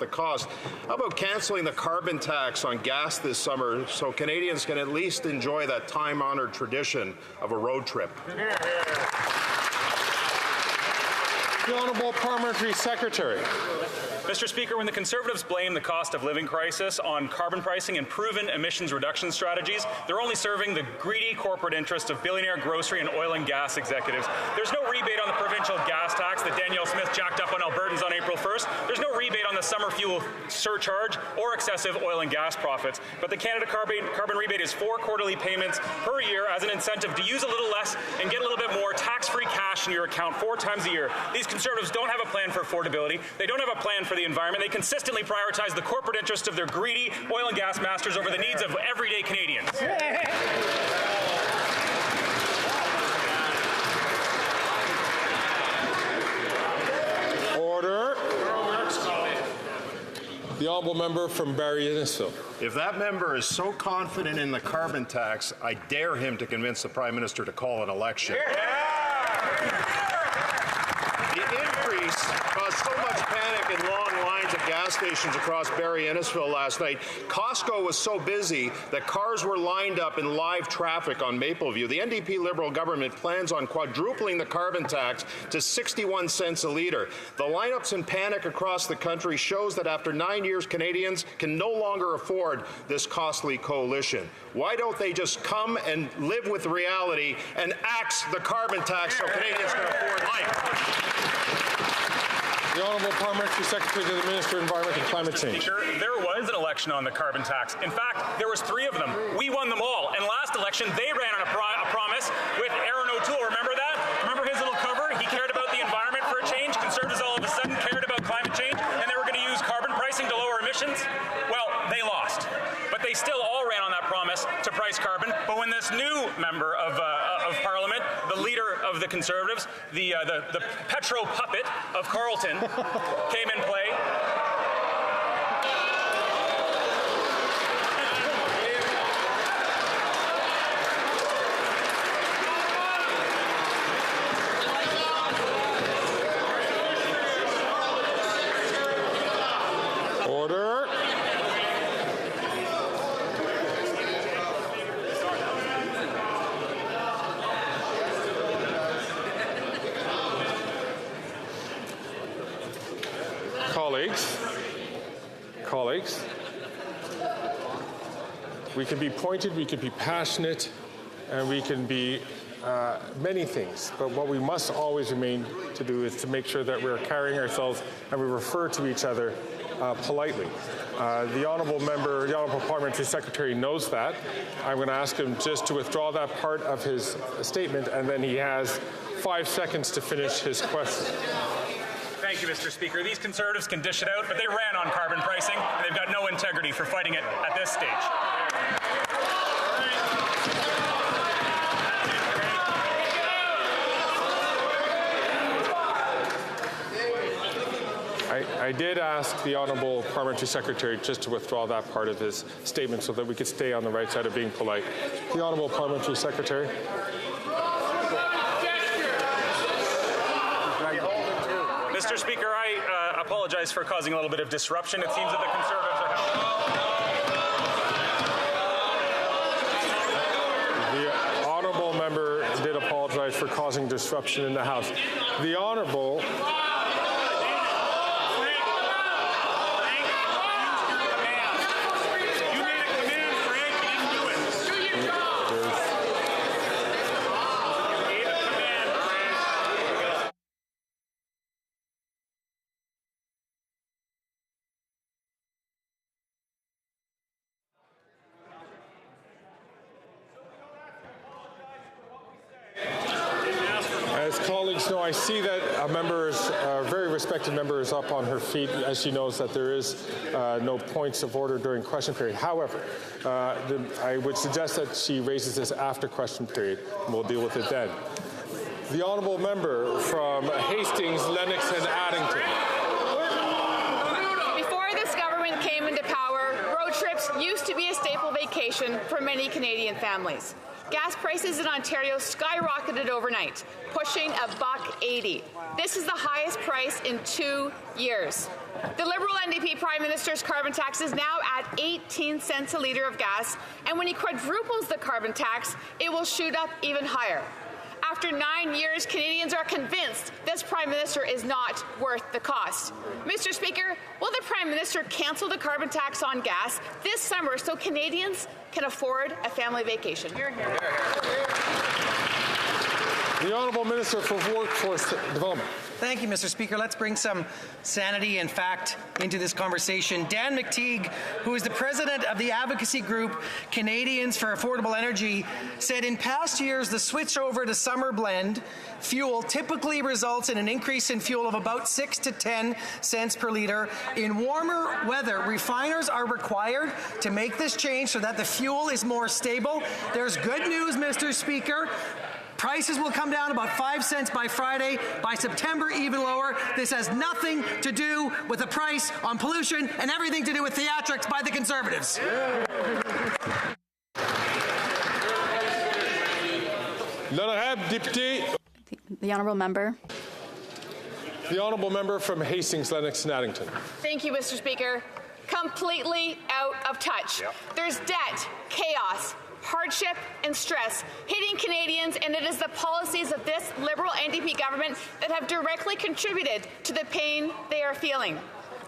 cost. How about cancelling the carbon tax on gas this summer so Canadians can at least enjoy that time-honoured tradition of a road trip? The Honourable Parliamentary Secretary. Mr. Speaker, when the Conservatives blame the cost of living crisis on carbon pricing and proven emissions reduction strategies, they're only serving the greedy corporate interest of billionaire grocery and oil and gas executives. There's no rebate on the provincial gas tax that Danielle Smith jacked up on Albertans on April 1st. There's no rebate on the summer fuel surcharge or excessive oil and gas profits. But the Canada carbon rebate is 4 quarterly payments per year as an incentive to use a little less and get a little bit more tax-free cash in your account 4 times a year. These Conservatives don't have a plan for affordability. They don't have a plan for the environment. They consistently prioritize the corporate interests of their greedy oil and gas masters over the needs of everyday Canadians. Order. The Honourable Member from Barrie Innisfil. If that member is so confident in the carbon tax, I dare him to convince the Prime Minister to call an election. The increase caused so much panic and long lines at gas stations across Barrie Innisfil last night. Costco was so busy that cars were lined up in live traffic on Mapleview. The NDP Liberal government plans on quadrupling the carbon tax to 61 cents a litre. The lineups and panic across the country shows that after 9 years, Canadians can no longer afford this costly coalition. Why don't they just come and live with reality and axe the carbon tax so Canadians can afford life? The Honourable Parliamentary Secretary to the Minister of Environment and Climate Change. Speaker, there was an election on the carbon tax. In fact, there was 3 of them. We won them all. And last election, they ran on a promise with Aaron O'Toole. Remember that? Remember his little cover? He cared about the environment for a change. Conservatives all of a sudden cared about climate change, and they were going to use carbon pricing to lower emissions. Well, they lost. But they still all ran on that promise to price carbon. But when this new member of Parliament, the leader of the Conservatives, the petro puppet of Carleton, came in play, Order. Colleagues, we can be pointed, we can be passionate, and we can be many things. But what we must always remain to do is to make sure that we're carrying ourselves and we refer to each other politely. The Honourable Member, the Honourable Parliamentary Secretary knows that. I'm going to ask him just to withdraw that part of his statement, and then he has 5 seconds to finish his question. Thank you, Mr. Speaker. These Conservatives can dish it out, but they ran on carbon pricing, and they've got no integrity for fighting it at this stage. I did ask the Honourable Parliamentary Secretary just to withdraw that part of his statement so that we could stay on the right side of being polite. The Honourable Parliamentary Secretary. Mr. Speaker, I apologize for causing a little bit of disruption. It seems that the Conservatives are having... The Honourable member did apologize for causing disruption in the House. The Honourable... As colleagues know, I see that a very respected member is up on her feet as she knows that there is no points of order during question period. However, I would suggest that she raises this after question period, and we'll deal with it then. The honourable member from Hastings, Lennox and Addington. Before this government came into power, road trips used to be a staple vacation for many Canadian families. Gas prices in Ontario skyrocketed overnight, pushing $1.80. This is the highest price in 2 years. The Liberal NDP Prime Minister's carbon tax is now at 18 cents a litre of gas, and when he quadruples the carbon tax, it will shoot up even higher. After 9 years, Canadians are convinced this Prime Minister is not worth the cost. Mr. Speaker, will the Prime Minister cancel the carbon tax on gas this summer so Canadians can afford a family vacation? Hear, hear. The Honourable Minister for Workforce Development. Thank you, Mr. Speaker. Let's bring some sanity and fact into this conversation. Dan McTeague, who is the president of the advocacy group Canadians for Affordable Energy, said in past years the switch over to summer blend fuel typically results in an increase in fuel of about 6 to 10 cents per litre. In warmer weather, refiners are required to make this change so that the fuel is more stable. There's good news, Mr. Speaker. Prices will come down about 5 cents by Friday, by September even lower. This has nothing to do with the price on pollution and everything to do with theatrics by the Conservatives. The Honourable Member. The Honourable Member from Hastings, Lennox and Addington. Thank you, Mr. Speaker. Completely out of touch. Yep. There's debt, chaos, hardship and stress hitting Canadians, and it is the policies of this Liberal NDP government that have directly contributed to the pain they are feeling.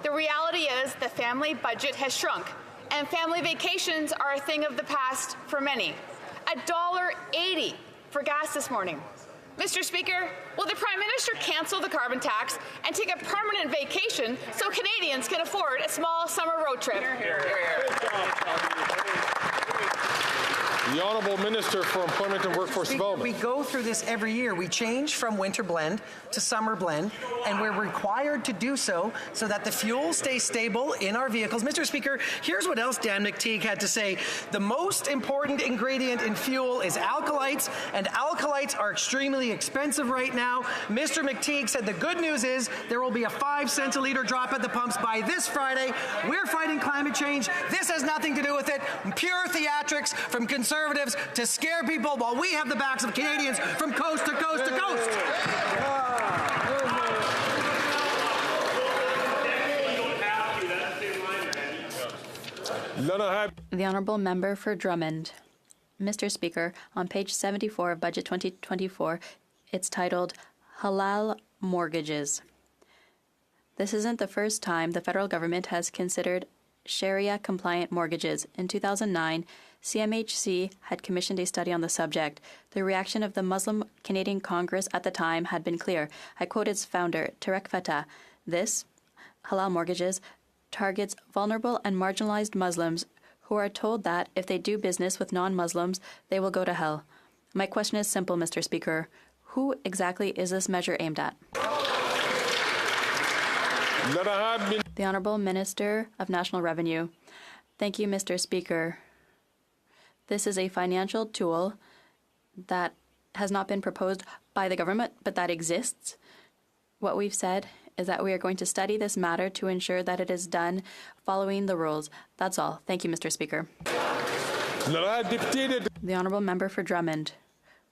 The reality is the family budget has shrunk, and family vacations are a thing of the past for many. $1.80 for gas this morning. Mr. Speaker, will the Prime Minister cancel the carbon tax and take a permanent vacation so Canadians can afford a small summer road trip? The Honourable Minister for Employment and Workforce Development. We go through this every year. We change from winter blend to summer blend, and we're required to do so that the fuel stays stable in our vehicles. Mr. Speaker, here's what else Dan McTeague had to say. The most important ingredient in fuel is alkalites, and alkalites are extremely expensive right now. Mr. McTeague said the good news is there will be a 5 cents a litre drop at the pumps by this Friday. We're fighting climate change. This has nothing to do with it. Pure theatrics from Conservatives to scare people while we have the backs of Canadians from coast to coast to coast. The Honourable Member for Drummond. Mr. Speaker, on page 74 of Budget 2024, it's titled Halal Mortgages. This isn't the first time the federal government has considered Sharia-compliant mortgages. In 2009, CMHC had commissioned a study on the subject. The reaction of the Muslim Canadian Congress at the time had been clear. I quote its founder, Tarek Fatah, "This, halal mortgages, targets vulnerable and marginalized Muslims who are told that if they do business with non-Muslims, they will go to hell." My question is simple, Mr. Speaker. Who exactly is this measure aimed at? The Honourable Minister of National Revenue. Thank you, Mr. Speaker. This is a financial tool that has not been proposed by the government, but that exists. What we've said is that we are going to study this matter to ensure that it is done following the rules. That's all. Thank you, Mr. Speaker. The Honourable Member for Drummond.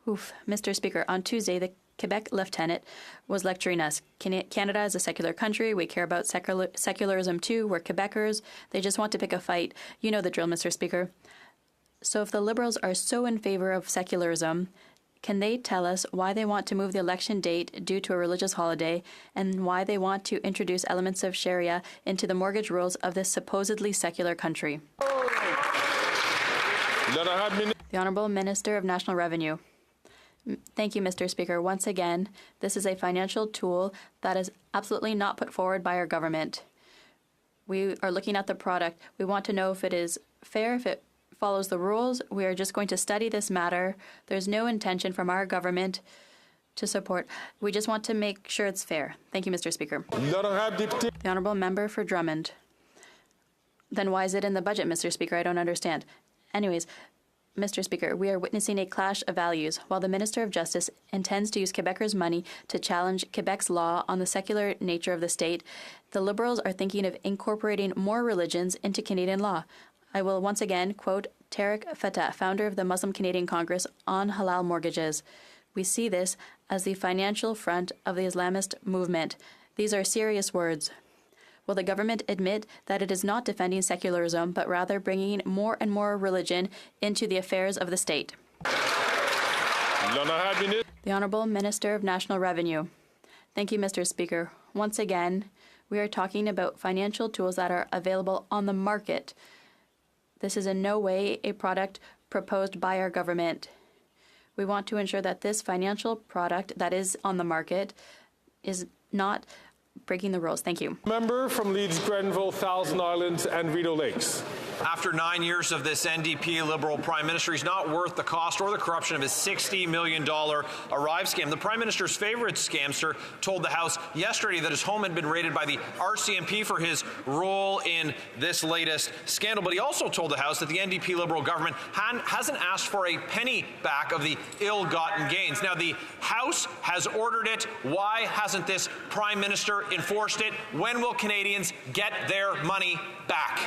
Mr. Speaker, on Tuesday, the Quebec Lieutenant was lecturing us. Canada is a secular country. We care about secularism too. We're Quebecers. They just want to pick a fight. You know the drill, Mr. Speaker. So if the Liberals are so in favour of secularism, can they tell us why they want to move the election date due to a religious holiday and why they want to introduce elements of Sharia into the mortgage rules of this supposedly secular country? The Honourable Minister of National Revenue. Thank you, Mr. Speaker. Once again, this is a financial tool that is absolutely not put forward by our government. We are looking at the product. We want to know if it is fair, if it follows the rules. We are just going to study this matter. There's no intention from our government to support. We just want to make sure it's fair. Thank you, Mr. Speaker. The Honourable Member for Drummond. Then why is it in the budget, Mr. Speaker? I don't understand. Anyways, Mr. Speaker, we are witnessing a clash of values. While the Minister of Justice intends to use Quebecers' money to challenge Quebec's law on the secular nature of the state, the Liberals are thinking of incorporating more religions into Canadian law. I will once again quote Tariq Fatah, founder of the Muslim Canadian Congress, on halal mortgages. We see this as the financial front of the Islamist movement. These are serious words. Will the government admit that it is not defending secularism, but rather bringing more and more religion into the affairs of the state? The Honourable Minister of National Revenue. Thank you, Mr. Speaker. Once again, we are talking about financial tools that are available on the market. This is in no way a product proposed by our government. We want to ensure that this financial product that is on the market is not breaking the rules. Thank you. Member from Leeds, Grenville, Thousand Islands and Rideau Lakes. After 9 years of this NDP Liberal Prime Minister, he's not worth the cost or the corruption of his $60 million Arrive scam. The Prime Minister's favourite scamster told the House yesterday that his home had been raided by the RCMP for his role in this latest scandal. But he also told the House that the NDP Liberal government hasn't asked for a penny back of the ill-gotten gains. Now, the House has ordered it. Why hasn't this Prime Minister enforced it? When will Canadians get their money back?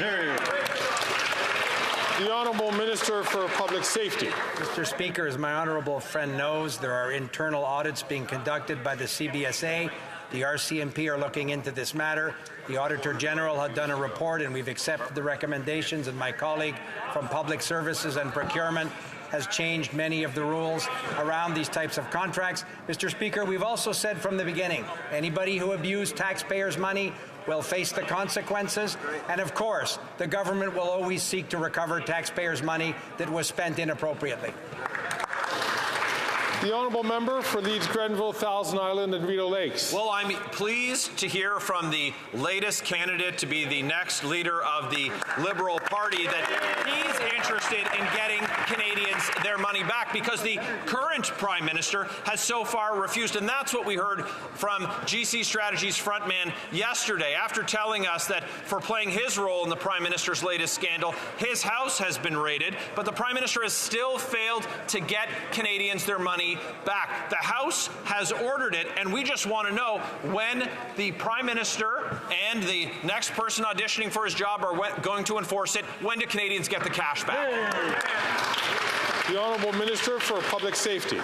The Honourable Minister for Public Safety. Mr. Speaker, as my honourable friend knows, there are internal audits being conducted by the CBSA. The RCMP are looking into this matter. The Auditor General had done a report, and we've accepted the recommendations, and my colleague from Public Services and Procurement has changed many of the rules around these types of contracts. Mr. Speaker, we've also said from the beginning, anybody who abused taxpayers' money will face the consequences. And of course, the government will always seek to recover taxpayers' money that was spent inappropriately. The Honourable Member for Leeds, Grenville, Thousand Island and Rideau Lakes. Well, I'm pleased to hear from the latest candidate to be the next leader of the Liberal Party that he's interested in getting Canadians their money back, because the current Prime Minister has so far refused. And that's what we heard from GC Strategy's frontman yesterday, after telling us that for playing his role in the Prime Minister's latest scandal, his house has been raided, but the Prime Minister has still failed to get Canadians their money back. The House has ordered it, and we just want to know when the Prime Minister and the next person auditioning for his job are going to enforce it. When do Canadians get the cash back? The Honourable Minister for Public Safety.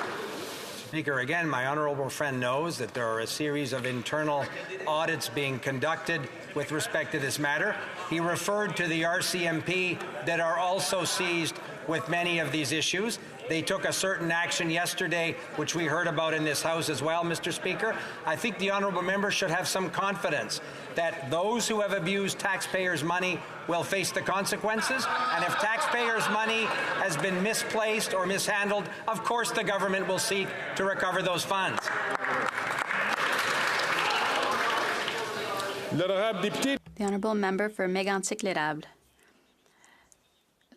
Speaker, again, my honourable friend knows that there are a series of internal audits being conducted with respect to this matter. He referred to the RCMP that are also seized with many of these issues. They took a certain action yesterday, which we heard about in this House as well, Mr. Speaker. I think the honourable member should have some confidence that those who have abused taxpayers' money will face the consequences. And if taxpayers' money has been misplaced or mishandled, of course the government will seek to recover those funds. The Honourable Member for Mégantic-l'Érable.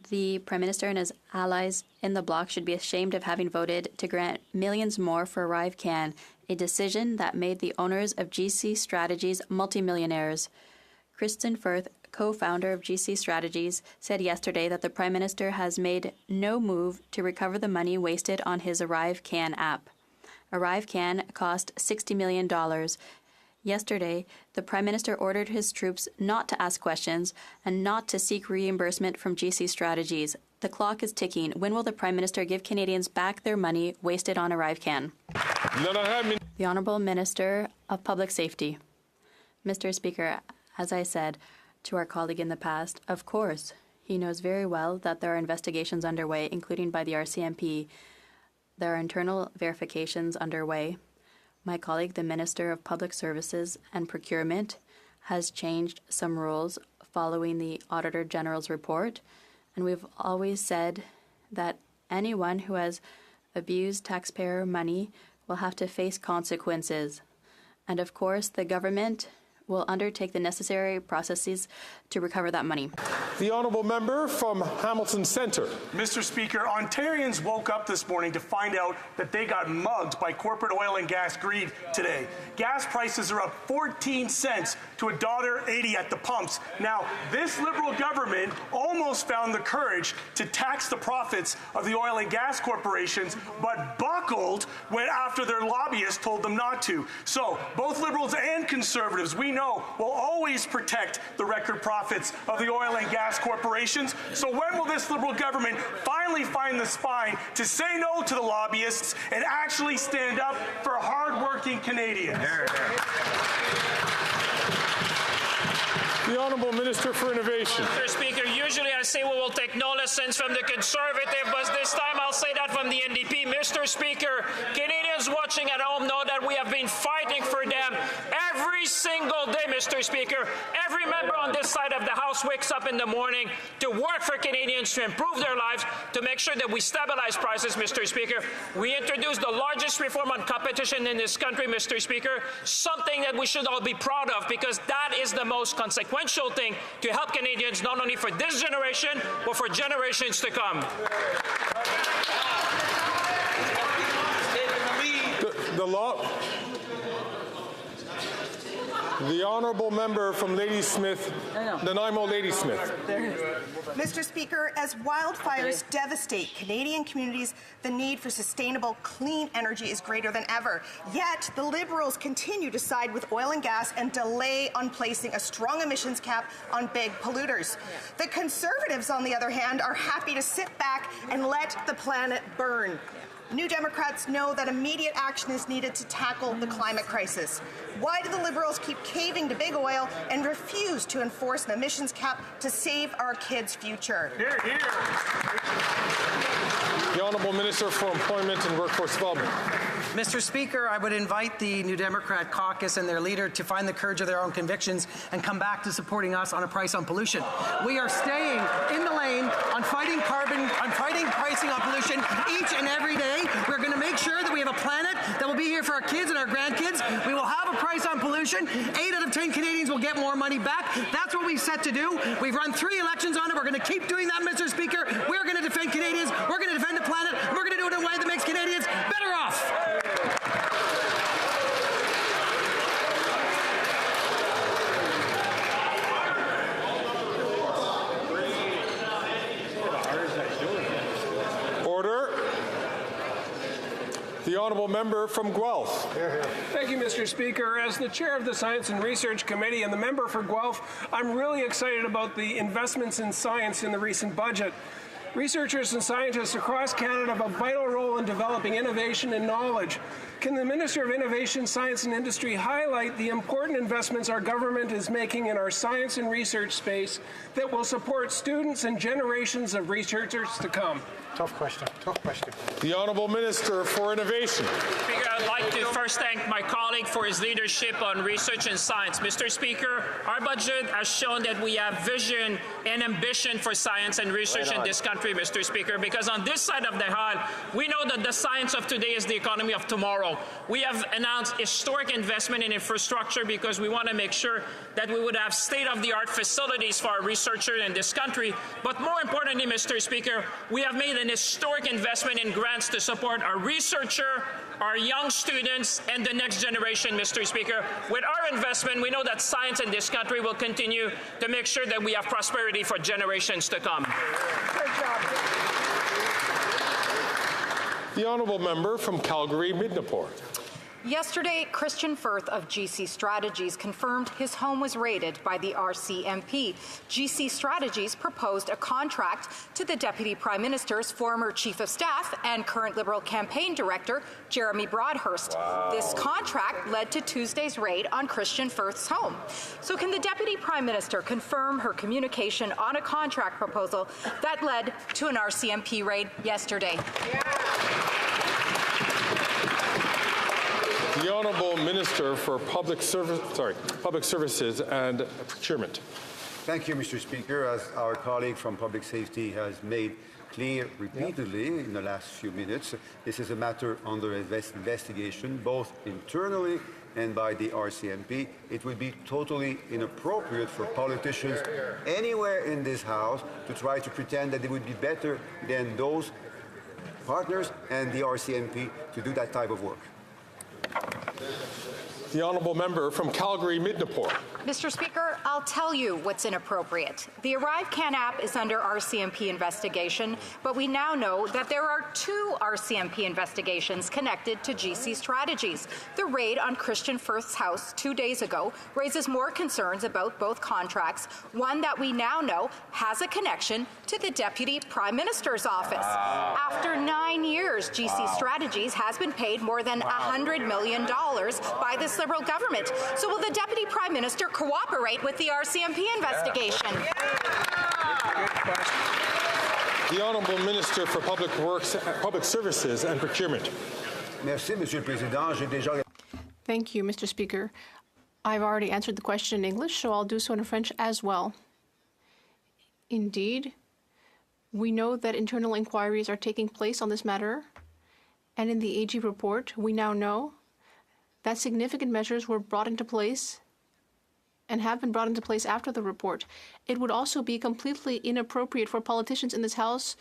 The Prime Minister and his allies in the Bloc should be ashamed of having voted to grant millions more for Arrive Can, a decision that made the owners of GC Strategies multimillionaires. Kristen Firth, co-founder of GC Strategies, said yesterday that the Prime Minister has made no move to recover the money wasted on his Arrive Can app. Arrive Can cost $60 million. Yesterday, the Prime Minister ordered his troops not to ask questions and not to seek reimbursement from GC Strategies. The clock is ticking. When will the Prime Minister give Canadians back their money wasted on ArriveCan? The Honourable Minister of Public Safety. Mr. Speaker, as I said to our colleague in the past, of course, he knows very well that there are investigations underway, including by the RCMP. There are internal verifications underway. My colleague, the Minister of Public Services and Procurement, has changed some rules following the Auditor General's report, and we've always said that anyone who has abused taxpayer money will have to face consequences. And of course, the government will undertake the necessary processes to recover that money. The Honourable Member from Hamilton Centre. Mr. Speaker, Ontarians woke up this morning to find out that they got mugged by corporate oil and gas greed today. Gas prices are up 14 cents to $1.80 at the pumps. Now, this Liberal government almost found the courage to tax the profits of the oil and gas corporations, but buckled when after their lobbyists told them not to. So, both Liberals and Conservatives, we know, will always protect the record profits of the oil and gas corporations. So when will this Liberal government finally find the spine to say no to the lobbyists and actually stand up for hard-working Canadians? The Honourable Minister for Innovation. Mr. Speaker, usually I say we will take no lessons from the Conservative, but this time I'll say that from the NDP. Mr. Speaker, Canadians watching at home know that we have been fighting for them every single day, Mr. Speaker. Every member on this side of the House wakes up in the morning to work for Canadians, to improve their lives, to make sure that we stabilize prices, Mr. Speaker. We introduced the largest reform on competition in this country, Mr. Speaker, something that we should all be proud of, because that is the most consequential thing to help Canadians, not only for this generation, but for generations to come. The Honourable Member from Ladysmith, Nanaimo Ladysmith. Mr. Speaker, as wildfires devastate Canadian communities, the need for sustainable, clean energy is greater than ever. Yet, the Liberals continue to side with oil and gas and delay on placing a strong emissions cap on big polluters. The Conservatives, on the other hand, are happy to sit back and let the planet burn. New Democrats know that immediate action is needed to tackle the climate crisis. Why do the Liberals keep caving to big oil and refuse to enforce an emissions cap to save our kids' future? Hear, hear. The Honourable Minister for Employment and Workforce Development. Mr. Speaker, I would invite the New Democrat caucus and their leader to find the courage of their own convictions and come back to supporting us on a price on pollution. We are staying in the lane on fighting pricing on pollution each and every day. We're going to make sure that we have a planet that will be here for our kids and our grandkids. We will have a price on pollution. 8 out of 10 Canadians will get more money back. That's what we've set to do. We've run 3 elections on it. We're going to keep doing that, Mr. Speaker. We're going to defend Canadians. We're going to defend the planet. And we're going to do it in a way that makes Canadians better off. Order. The Honourable Member from Guelph. Thank you, Mr. Speaker. As the Chair of the Science and Research Committee and the member for Guelph, I'm really excited about the investments in science in the recent budget. Researchers and scientists across Canada have a vital role in developing innovation and knowledge. Can the Minister of Innovation, Science and Industry highlight the important investments our government is making in our science and research space that will support students and generations of researchers to come? Tough question. The Honourable Minister for Innovation. Speaker, I'd like to first thank my colleague for his leadership on research and science. Mr. Speaker, our budget has shown that we have vision and ambition for science and research in this country, Mr. Speaker, because on this side of the aisle, we know that the science of today is the economy of tomorrow. We have announced historic investment in infrastructure because we want to make sure that we would have state-of-the-art facilities for our researchers in this country. But more importantly, Mr. Speaker, we have made an historic investment in grants to support our researcher, our young students, and the next generation, Mr. Speaker. With our investment, we know that science in this country will continue to make sure that we have prosperity for generations to come. The Honourable Member from Calgary, Midnapore. Yesterday, Christian Firth of GC Strategies confirmed his home was raided by the RCMP. GC Strategies proposed a contract to the Deputy Prime Minister's former Chief of Staff and current Liberal campaign director, Jeremy Broadhurst. Wow. This contract led to Tuesday's raid on Christian Firth's home. So can the Deputy Prime Minister confirm her communication on a contract proposal that led to an RCMP raid yesterday? The Honourable Minister for Public Services and Procurement. Thank you, Mr. Speaker. As our colleague from Public Safety has made clear repeatedly in the last few minutes, this is a matter under investigation, both internally and by the RCMP. It would be totally inappropriate for politicians anywhere in this House to try to pretend that they would be better than those partners and the RCMP to do that type of work. The Honourable Member from Calgary-Midnapore. Mr. Speaker, I'll tell you what's inappropriate. The ArriveCan app is under RCMP investigation, but we now know that there are 2 RCMP investigations connected to GC Strategies. The raid on Christian Firth's house 2 days ago raises more concerns about both contracts, one that we now know has a connection to the Deputy Prime Minister's office. Wow. After 9 years, GC Strategies has been paid more than $100 million by this Liberal government. So will the Deputy Prime Minister cooperate with the RCMP investigation? The Honourable Minister for Public Works, Public Services and Procurement. Merci, Monsieur le Président. J'ai déjà... Thank you, Mr. Speaker. I've already answered the question in English, so I'll do so in French as well. Indeed, we know that internal inquiries are taking place on this matter, and in the AG report, we now know that significant measures were brought into place and have been brought into place after the report. It would also be completely inappropriate for politicians in this House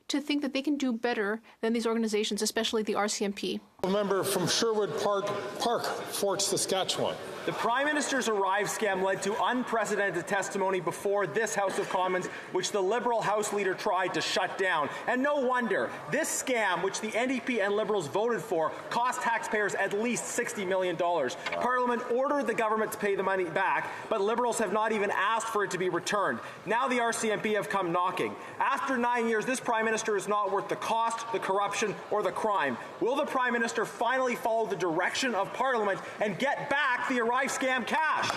to think that they can do better than these organizations, especially the RCMP. Member from Sherwood Park, Fort Saskatchewan. The Prime Minister's Arrive scam led to unprecedented testimony before this House of Commons, which the Liberal House Leader tried to shut down. And no wonder. This scam, which the NDP and Liberals voted for, cost taxpayers at least $60 million. Parliament ordered the government to pay the money back, but Liberals have not even asked for it to be returned. Now the RCMP have come knocking. After 9 years, this Prime Minister is not worth the cost, the corruption, or the crime. Will the Prime Minister finally follow the direction of Parliament and get back the Arrive scam cash?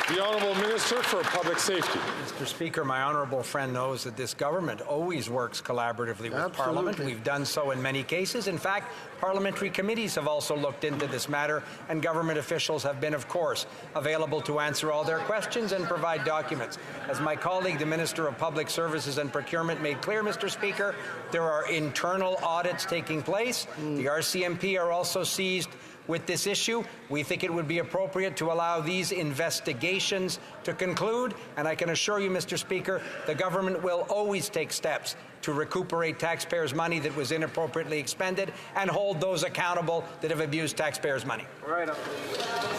The Honourable Minister for Public Safety. Mr. Speaker, my honourable friend knows that this government always works collaboratively with Parliament. We've done so in many cases. In fact, parliamentary committees have also looked into this matter, and government officials have been, of course, available to answer all their questions and provide documents. As my colleague, the Minister of Public Services and Procurement, made clear, Mr. Speaker, there are internal audits taking place. The RCMP are also seized with this issue. We think it would be appropriate to allow these investigations to conclude, and I can assure you, Mr. Speaker, the government will always take steps to recuperate taxpayers' money that was inappropriately expended and hold those accountable that have abused taxpayers' money. Right.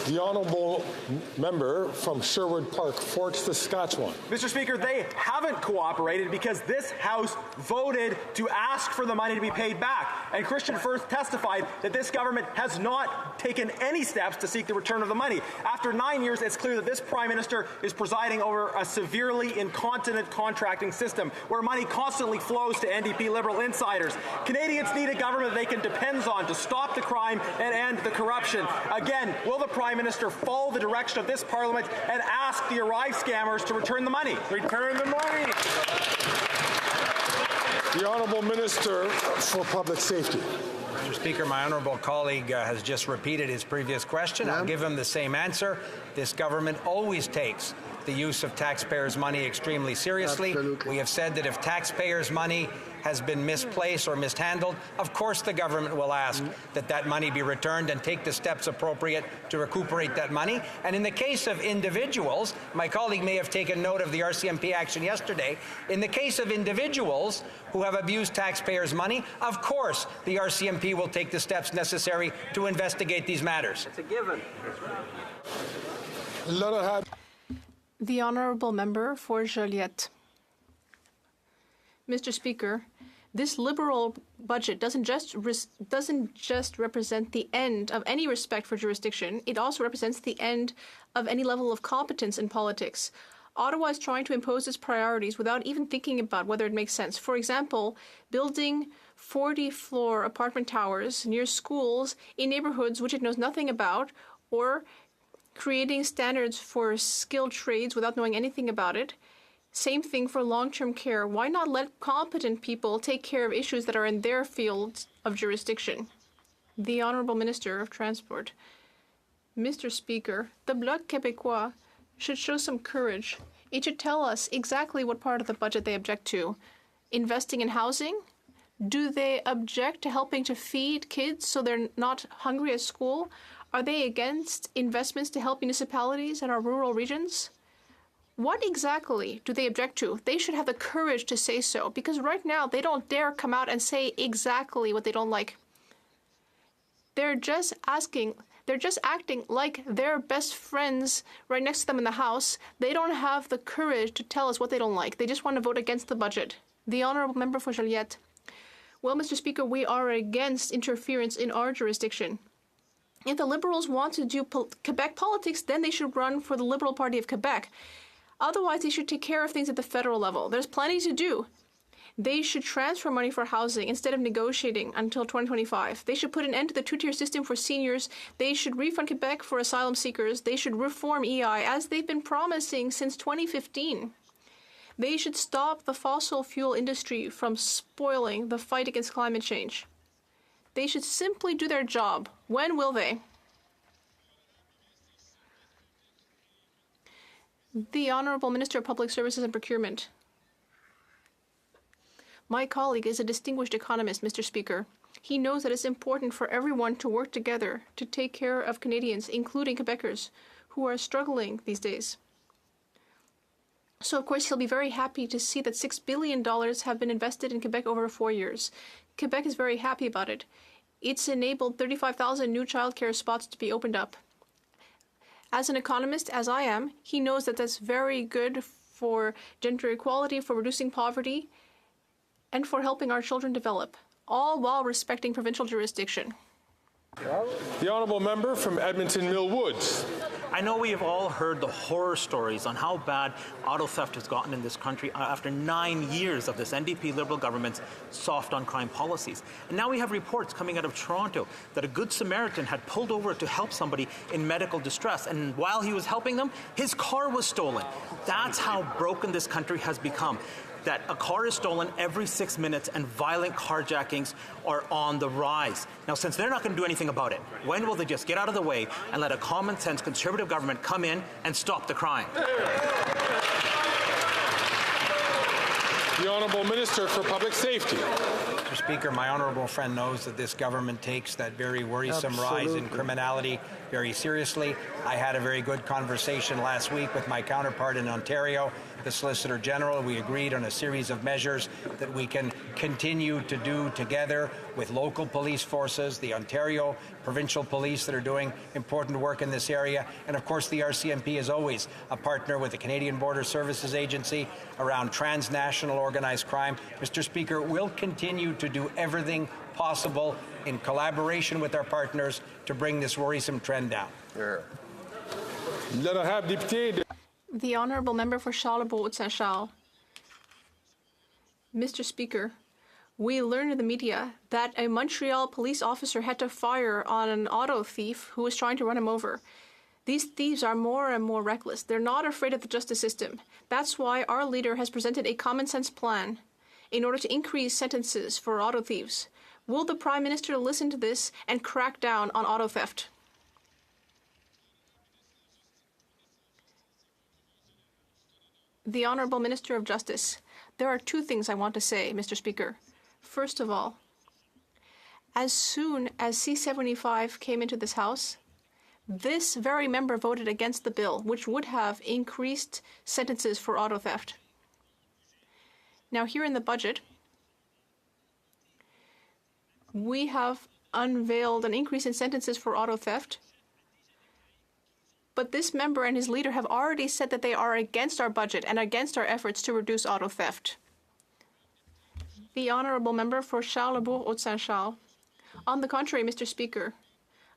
The Honourable Member from Sherwood Park, Fort Saskatchewan. Mr. Speaker, they haven't cooperated because this House voted to ask for the money to be paid back. And Christian Firth testified that this government has not taken any steps to seek the return of the money. After 9 years, it's clear that this Prime Minister is presiding over a severely incontinent contracting system where money constantly flows to NDP Liberal insiders. Canadians need a government they can depend on to stop the crime and end the corruption. Again, will the Prime Minister follow the direction of this Parliament and ask the Arrive scammers to return the money? Return the money! The Honourable Minister for Public Safety. Mr. Speaker, my honourable colleague has just repeated his previous question. I'll give him the same answer. This government always takes the use of taxpayers' money extremely seriously. Absolutely. We have said that if taxpayers' money has been misplaced or mishandled, of course the government will ask that that money be returned and take the steps appropriate to recuperate that money. And in the case of individuals, my colleague may have taken note of the RCMP action yesterday, in the case of individuals who have abused taxpayers' money, of course the RCMP will take the steps necessary to investigate these matters. It's a given. The Honourable Member for Joliette. Mr. Speaker, This Liberal budget doesn't just represent the end of any respect for jurisdiction, it also represents the end of any level of competence in politics. Ottawa is trying to impose its priorities without even thinking about whether it makes sense. For example, building 40-floor apartment towers near schools in neighborhoods which it knows nothing about, or creating standards for skilled trades without knowing anything about it. Same thing for long-term care. Why not let competent people take care of issues that are in their fields of jurisdiction? The Honourable Minister of Transport. Mr. Speaker, the Bloc Quebecois should show some courage. It should tell us exactly what part of the budget they object to. Investing in housing? Do they object to helping to feed kids so they're not hungry at school? Are they against investments to help municipalities in our rural regions? What exactly do they object to? They should have the courage to say so, because right now they don't dare come out and say exactly what they don't like. They're just acting like they're best friends right next to them in the House. They don't have the courage to tell us what they don't like. They just want to vote against the budget. The Honourable Member for Joliette. Well, Mr. Speaker, we are against interference in our jurisdiction. If the Liberals want to do Quebec politics, then they should run for the Liberal Party of Quebec. Otherwise, they should take care of things at the federal level. There's plenty to do. They should transfer money for housing instead of negotiating until 2025. They should put an end to the two-tier system for seniors. They should refund Quebec for asylum seekers. They should reform EI, as they've been promising since 2015. They should stop the fossil fuel industry from spoiling the fight against climate change. They should simply do their job. When will they? The Honourable Minister of Public Services and Procurement. My colleague is a distinguished economist, Mr. Speaker. He knows that it's important for everyone to work together to take care of Canadians, including Quebecers, who are struggling these days. So, of course, he'll be very happy to see that $6 billion have been invested in Quebec over 4 years. Quebec is very happy about it. It's enabled 35,000 new childcare spots to be opened up. As an economist, as I am, he knows that that's very good for gender equality, for reducing poverty, and for helping our children develop, all while respecting provincial jurisdiction. The Honourable Member from Edmonton Mill Woods. I know we have all heard the horror stories on how bad auto theft has gotten in this country after 9 years of this NDP Liberal government's soft on crime policies. And now we have reports coming out of Toronto that a Good Samaritan had pulled over to help somebody in medical distress, and while he was helping them, his car was stolen. That's how broken this country has become. That a car is stolen every 6 minutes and violent carjackings are on the rise. Now, since they're not going to do anything about it, when will they just get out of the way and let a common sense Conservative government come in and stop the crime? The Honourable Minister for Public Safety. Mr. Speaker, my honourable friend knows that this government takes that very worrisome rise in criminality very seriously. I had a very good conversation last week with my counterpart in Ontario, the Solicitor General. We agreed on a series of measures that we can continue to do together with local police forces, the Ontario provincial police that are doing important work in this area, and of course the RCMP is always a partner with the Canadian Border Services Agency around transnational organized crime. Mr. Speaker, we'll continue to do everything possible in collaboration with our partners to bring this worrisome trend down. The Honourable Member for Charlebourg-Saint-Charles. Mr. Speaker, we learned in the media that a Montreal police officer had to fire on an auto thief who was trying to run him over. These thieves are more and more reckless. They're not afraid of the justice system. That's why our leader has presented a common-sense plan in order to increase sentences for auto thieves. Will the Prime Minister listen to this and crack down on auto theft? The Honourable Minister of Justice. There are two things I want to say, Mr. Speaker. First of all, as soon as C-75 came into this House, this very member voted against the bill, which would have increased sentences for auto theft. Now, here in the budget, we have unveiled an increase in sentences for auto theft. But this member and his leader have already said that they are against our budget and against our efforts to reduce auto theft. The honourable member for Charlesbourg-Haute-Saint-Charles. On the contrary, Mr. Speaker,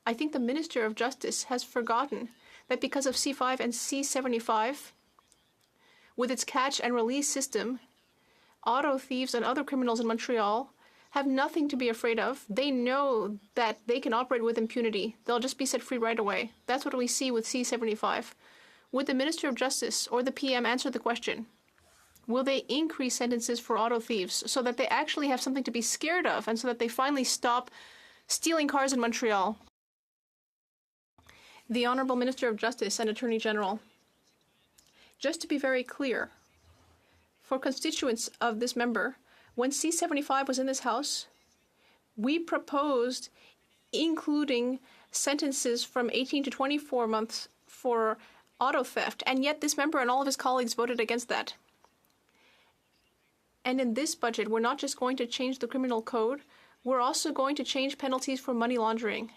I think the Minister of Justice has forgotten that because of C5 and C75, with its catch and release system, auto thieves and other criminals in Montreal have nothing to be afraid of. They know that they can operate with impunity. They'll just be set free right away. That's what we see with C75. Would the Minister of Justice or the PM answer the question? Will they increase sentences for auto thieves so that they actually have something to be scared of and so that they finally stop stealing cars in Montreal? The Honourable Minister of Justice and Attorney General. Just to be very clear, for constituents of this member, when C75 was in this House, we proposed including sentences from 18 to 24 months for auto theft, and yet this member and all of his colleagues voted against that. And in this budget, we're not just going to change the criminal code, we're also going to change penalties for money laundering.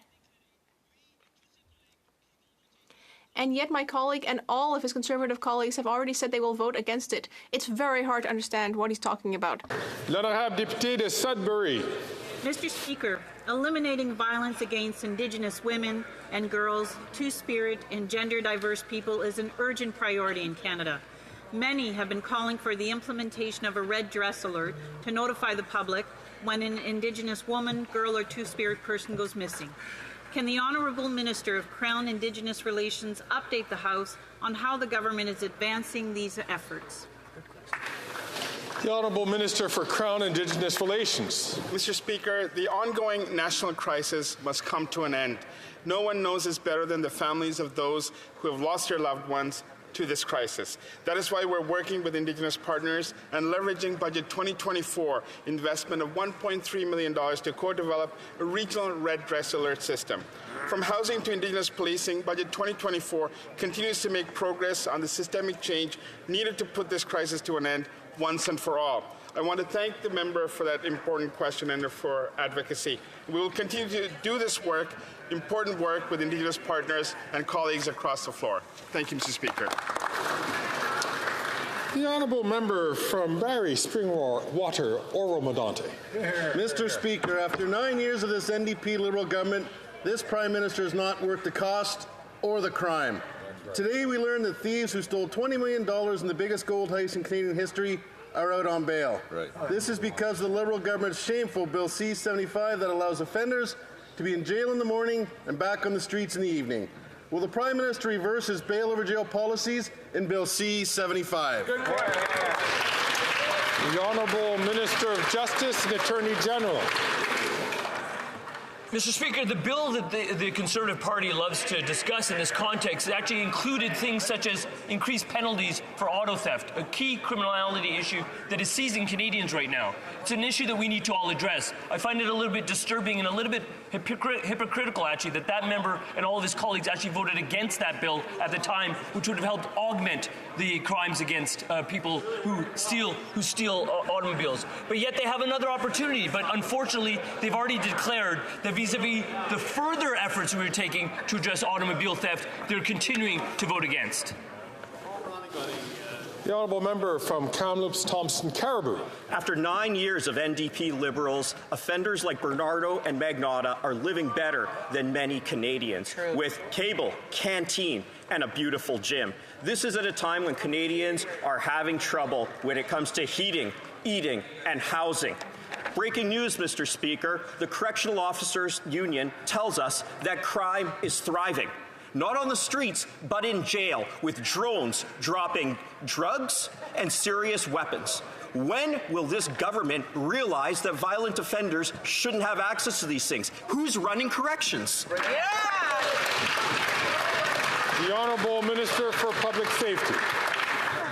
And yet my colleague and all of his Conservative colleagues have already said they will vote against it. It's very hard to understand what he's talking about. L'honorable député de Sudbury. Mr. Speaker, eliminating violence against Indigenous women and girls, Two-Spirit and gender-diverse people is an urgent priority in Canada. Many have been calling for the implementation of a red dress alert to notify the public when an Indigenous woman, girl, or Two-Spirit person goes missing. Can the Honourable Minister of Crown Indigenous Relations update the House on how the government is advancing these efforts? The Honourable Minister for Crown Indigenous Relations. Mr. Speaker, the ongoing national crisis must come to an end. No one knows this better than the families of those who have lost their loved ones to this crisis. That is why we're working with Indigenous partners and leveraging Budget 2024 investment of $1.3 million to co-develop a regional red dress alert system. From housing to Indigenous policing, Budget 2024 continues to make progress on the systemic change needed to put this crisis to an end once and for all. I want to thank the member for that important question and for advocacy. We will continue to do this work, important work, with Indigenous partners and colleagues across the floor. Thank you, Mr. Speaker. The honourable member from Barrie, Springwater, Oro-Medonte. Mr. Speaker, after 9 years of this NDP Liberal government, this Prime Minister is not worth the cost or the crime. Today we learned that thieves who stole $20 million in the biggest gold heist in Canadian history are out on bail. Right. This is because of the Liberal government's shameful Bill C-75 that allows offenders to be in jail in the morning and back on the streets in the evening. Will the Prime Minister reverse his bail over jail policies in Bill C-75? The Honourable Minister of Justice and Attorney General. Mr. Speaker, the bill that the Conservative Party loves to discuss in this context actually included things such as increased penalties for auto theft, a key criminality issue that is seizing Canadians right now. It's an issue that we need to all address. I find it a little bit disturbing and a little bit hypocritical, actually, that that member and all of his colleagues actually voted against that bill at the time, which would have helped augment the crimes against people who steal automobiles. But yet they have another opportunity. But unfortunately, they've already declared that vis-a-vis the further efforts we're taking to address automobile theft, they're continuing to vote against. The honourable member from Kamloops, Thompson, Caribou. After 9 years of NDP Liberals, offenders like Bernardo and Magnotta are living better than many Canadians, with cable, canteen, and a beautiful gym. This is at a time when Canadians are having trouble when it comes to heating, eating, and housing. Breaking news, Mr. Speaker. The Correctional Officers Union tells us that crime is thriving. Not on the streets, but in jail, with drones dropping drugs and serious weapons. When will this government realize that violent offenders shouldn't have access to these things? Who's running corrections? Yeah. The Honourable Minister for Public Safety.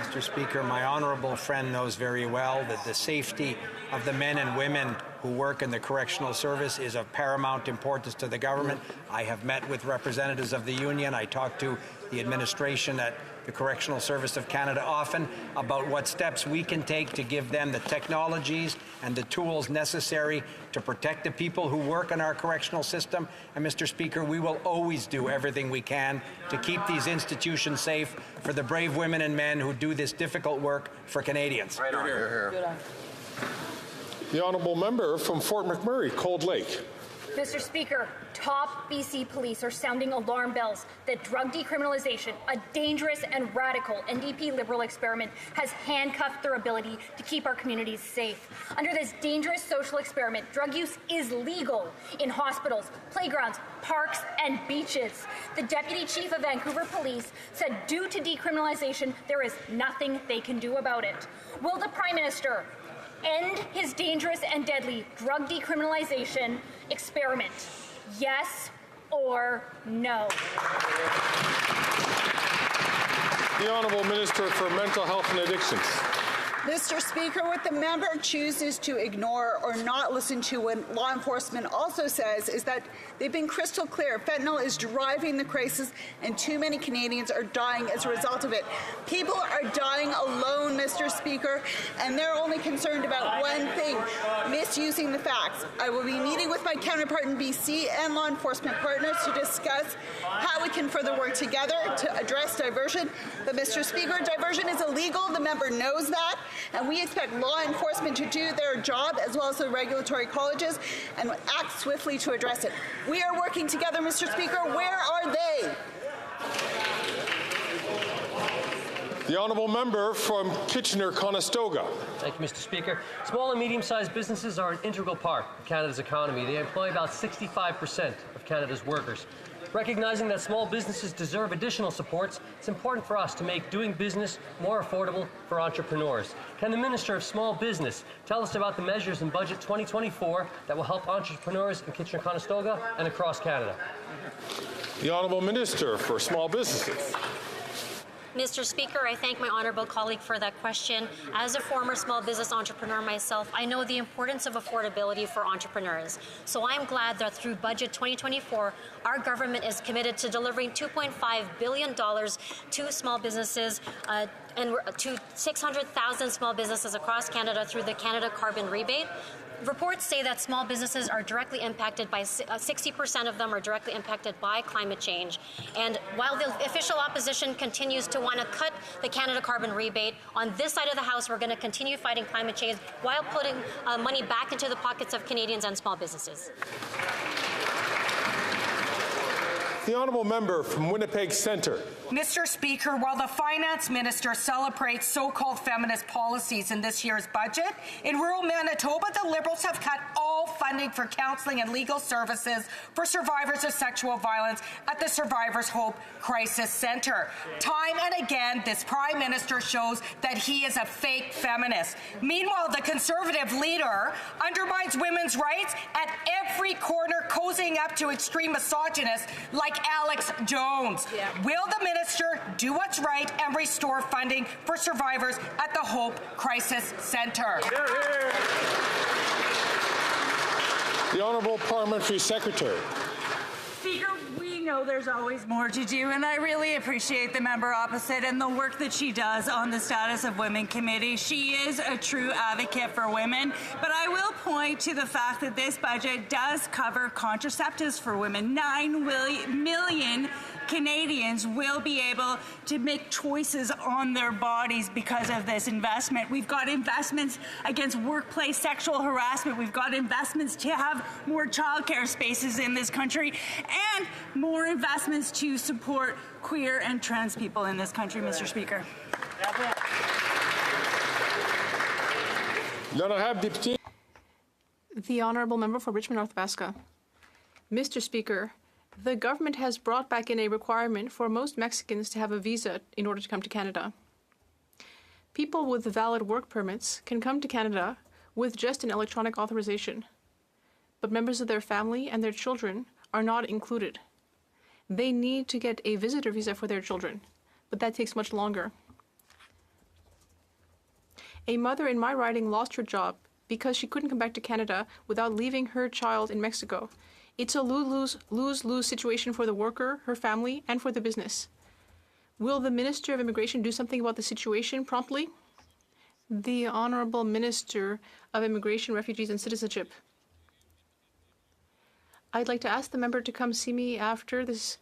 Mr. Speaker, my honourable friend knows very well that the safety of the men and women who work in the correctional service is of paramount importance to the government. I have met with representatives of the union. I talk to the administration at the Correctional Service of Canada often about what steps we can take to give them the technologies and the tools necessary to protect the people who work in our correctional system. And Mr. Speaker, we will always do everything we can to keep these institutions safe for the brave women and men who do this difficult work for Canadians. Right on. Here. The honourable member from Fort McMurray, Cold Lake. Mr. Speaker, top BC police are sounding alarm bells that drug decriminalization, a dangerous and radical NDP Liberal experiment, has handcuffed their ability to keep our communities safe. Under this dangerous social experiment, drug use is legal in hospitals, playgrounds, parks, and beaches. The Deputy Chief of Vancouver Police said due to decriminalization, there is nothing they can do about it. Will the Prime Minister end his dangerous and deadly drug decriminalization experiment? Yes or no? The Honourable Minister for Mental Health and Addictions. Mr. Speaker, what the member chooses to ignore or not listen to when law enforcement also says is that they've been crystal clear. Fentanyl is driving the crisis, and too many Canadians are dying as a result of it. People are dying alone, Mr. Speaker, and they're only concerned about one thing, misusing the facts. I will be meeting with my counterpart in BC and law enforcement partners to discuss how we can further work together to address diversion. But, Mr. Speaker, diversion is illegal. The member knows that. And we expect law enforcement to do their job, as well as the regulatory colleges, and act swiftly to address it. We are working together, Mr. Speaker. Where are they? The honourable member from Kitchener-Conestoga. Thank you, Mr. Speaker. Small and medium-sized businesses are an integral part of Canada's economy. They employ about 65% of Canada's workers. Recognizing that small businesses deserve additional supports, it's important for us to make doing business more affordable for entrepreneurs. Can the Minister of Small Business tell us about the measures in Budget 2024 that will help entrepreneurs in Kitchener-Conestoga and across Canada? The Honourable Minister for Small Businesses. Mr. Speaker, I thank my honourable colleague for that question. As a former small business entrepreneur myself, I know the importance of affordability for entrepreneurs. So I'm glad that through Budget 2024, our government is committed to delivering $2.5 billion to small businesses and to 600,000 small businesses across Canada through the Canada Carbon Rebate. Reports say that small businesses are directly impacted by 60% of them are directly impacted by climate change. And while the official opposition continues to want to cut the Canada Carbon Rebate, on this side of the House, we're going to continue fighting climate change while putting money back into the pockets of Canadians and small businesses. The honourable member from Winnipeg Centre. Mr. Speaker, while the Finance Minister celebrates so-called feminist policies in this year's budget, in rural Manitoba, the Liberals have cut all funding for counselling and legal services for survivors of sexual violence at the Survivors Hope Crisis Centre. Time and again, this Prime Minister shows that he is a fake feminist. Meanwhile, the Conservative leader undermines women's rights at every corner, cozying up to extreme misogynists like Alex Jones. Yeah. Will the Minister do what's right and restore funding for survivors at the Hope Crisis Centre? The Honourable Parliamentary Secretary. Speaker, we know there's always more to do, and I really appreciate the member opposite and the work that she does on the Status of Women Committee. She is a true advocate for women, but I will point to the fact that this budget does cover contraceptives for women. 9 million Canadians will be able to make choices on their bodies because of this investment. We've got investments against workplace sexual harassment. We've got investments to have more childcare spaces in this country and more investments to support queer and trans people in this country, Mr. Speaker. The Honourable Member for Richmond North Basca. Mr. Speaker, the government has brought back in a requirement for most Mexicans to have a visa in order to come to Canada. People with valid work permits can come to Canada with just an electronic authorization, but members of their family and their children are not included. They need to get a visitor visa for their children, but that takes much longer. A mother in my riding lost her job because she couldn't come back to Canada without leaving her child in Mexico. It's a lose-lose situation for the worker, her family, and for the business. Will the Minister of Immigration do something about the situation promptly? The Honourable Minister of Immigration, Refugees and Citizenship. I'd like to ask the member to come see me after this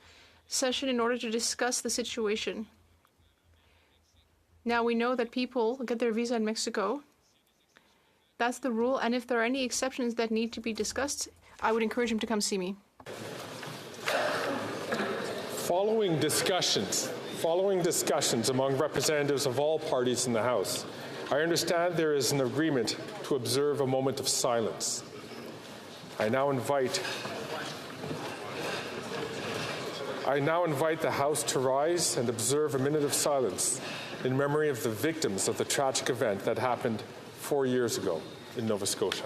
session in order to discuss the situation. Now, we know that people get their visa in Mexico That's the rule, and if there are any exceptions that need to be discussed, I would encourage him to come see me. Following discussions among representatives of all parties in the House, I understand there is an agreement to observe a moment of silence. I now invite the House to rise and observe a minute of silence in memory of the victims of the tragic event that happened 4 years ago in Nova Scotia.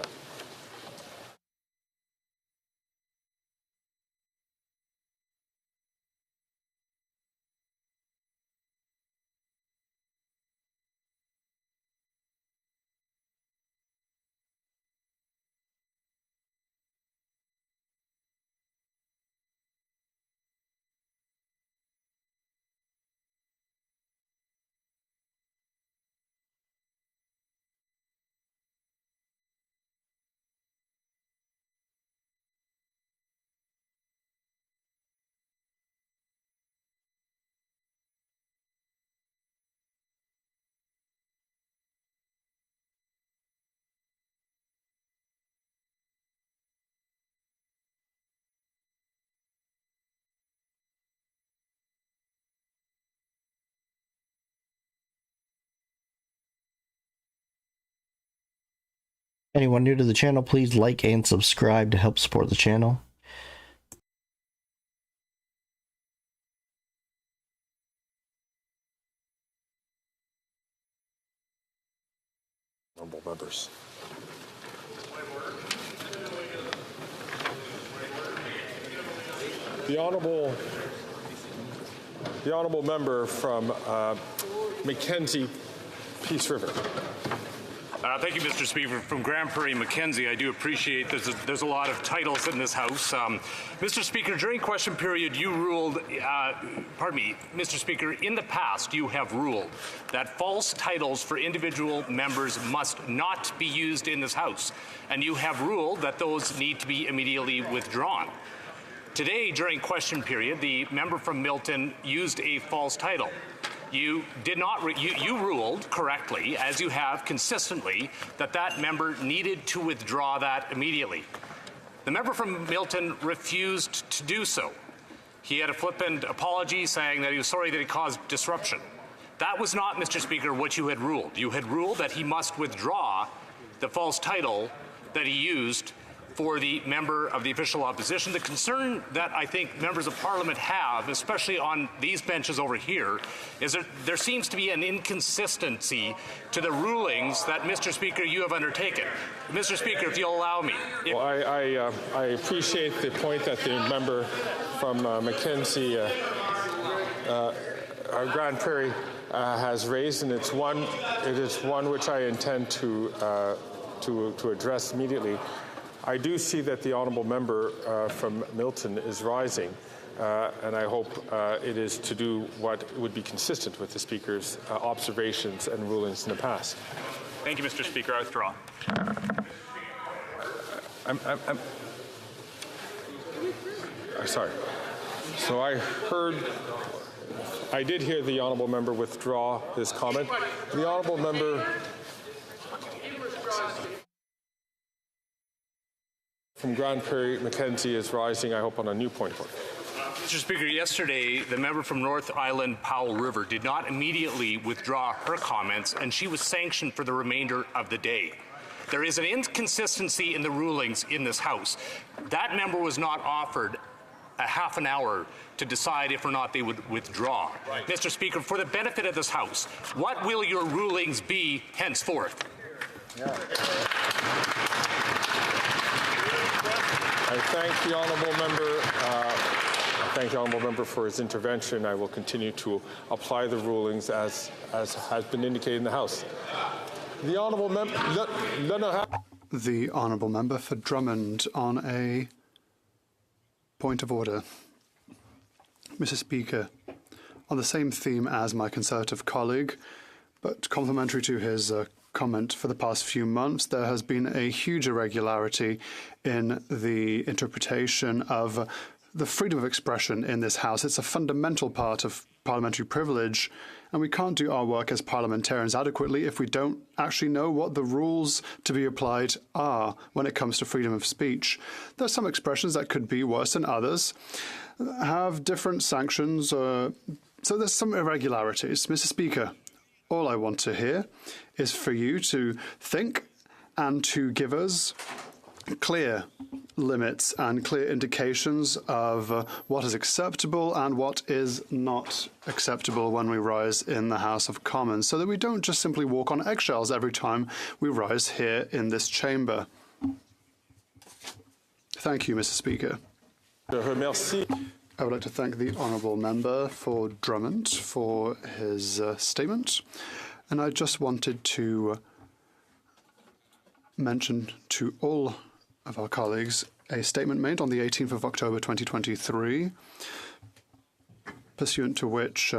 Anyone new to the channel, please like and subscribe to help support the channel. Honorable members. The honorable member from Mackenzie, Peace River. Thank you, Mr. Speaker. From Grand Prairie, Mackenzie, I do appreciate there's a lot of titles in this House. Mr. Speaker, during question period, you ruled, Mr. Speaker, in the past, you have ruled that false titles for individual members must not be used in this House, and you have ruled that those need to be immediately withdrawn. Today, during question period, the member from Milton used a false title. You did not. You ruled correctly, as you have consistently, that member needed to withdraw that immediately. The member from Milton refused to do so. He had a flippant apology saying that he was sorry that he caused disruption. That was not, Mr. Speaker, what you had ruled. You had ruled that he must withdraw the false title that he used for the member of the official opposition. The concern that I think members of Parliament have, especially on these benches over here, is that there seems to be an inconsistency to the rulings that, Mr. Speaker, you have undertaken. Mr. Speaker, if you'll allow me. Well, I appreciate the point that the member from Mackenzie, Grand Prairie, has raised, and it is one which I intend to address immediately. I do see that the honourable member from Milton is rising, and I hope it is to do what would be consistent with the Speaker's observations and rulings in the past. Thank you, Mr. Speaker. I withdraw. Sorry. So I did hear the honourable member withdraw his comment. The honourable member from Grand Prairie, Mackenzie, is rising, I hope, on a new point of order. Mr. Speaker, yesterday, the member from North Island, Powell River, did not immediately withdraw her comments, and she was sanctioned for the remainder of the day. There is an inconsistency in the rulings in this House. That member was not offered a half an hour to decide if or not they would withdraw. Right. Mr. Speaker, for the benefit of this House, what will your rulings be henceforth? Yeah. I thank the honourable member for his intervention. I will continue to apply the rulings as has been indicated in the House. The honourable member. The honourable member for Drummond on a point of order. Mr. Speaker, on the same theme as my Conservative colleague, but complementary to his comment, for the past few months, there has been a huge irregularity in the interpretation of the freedom of expression in this House. It's a fundamental part of parliamentary privilege, and we can't do our work as parliamentarians adequately if we don't actually know what the rules to be applied are when it comes to freedom of speech. There are some expressions that could be worse than others, have different sanctions, so there's some irregularities. Mr. Speaker, all I want to hear is for you to think and to give us clear limits and clear indications of what is acceptable and what is not acceptable when we rise in the House of Commons, so that we don't just simply walk on eggshells every time we rise here in this chamber. Thank you, Mr. Speaker. I would like to thank the honourable member for Drummond for his statement, and I just wanted to mention to all of our colleagues a statement made on the 18th of October 2023, pursuant to which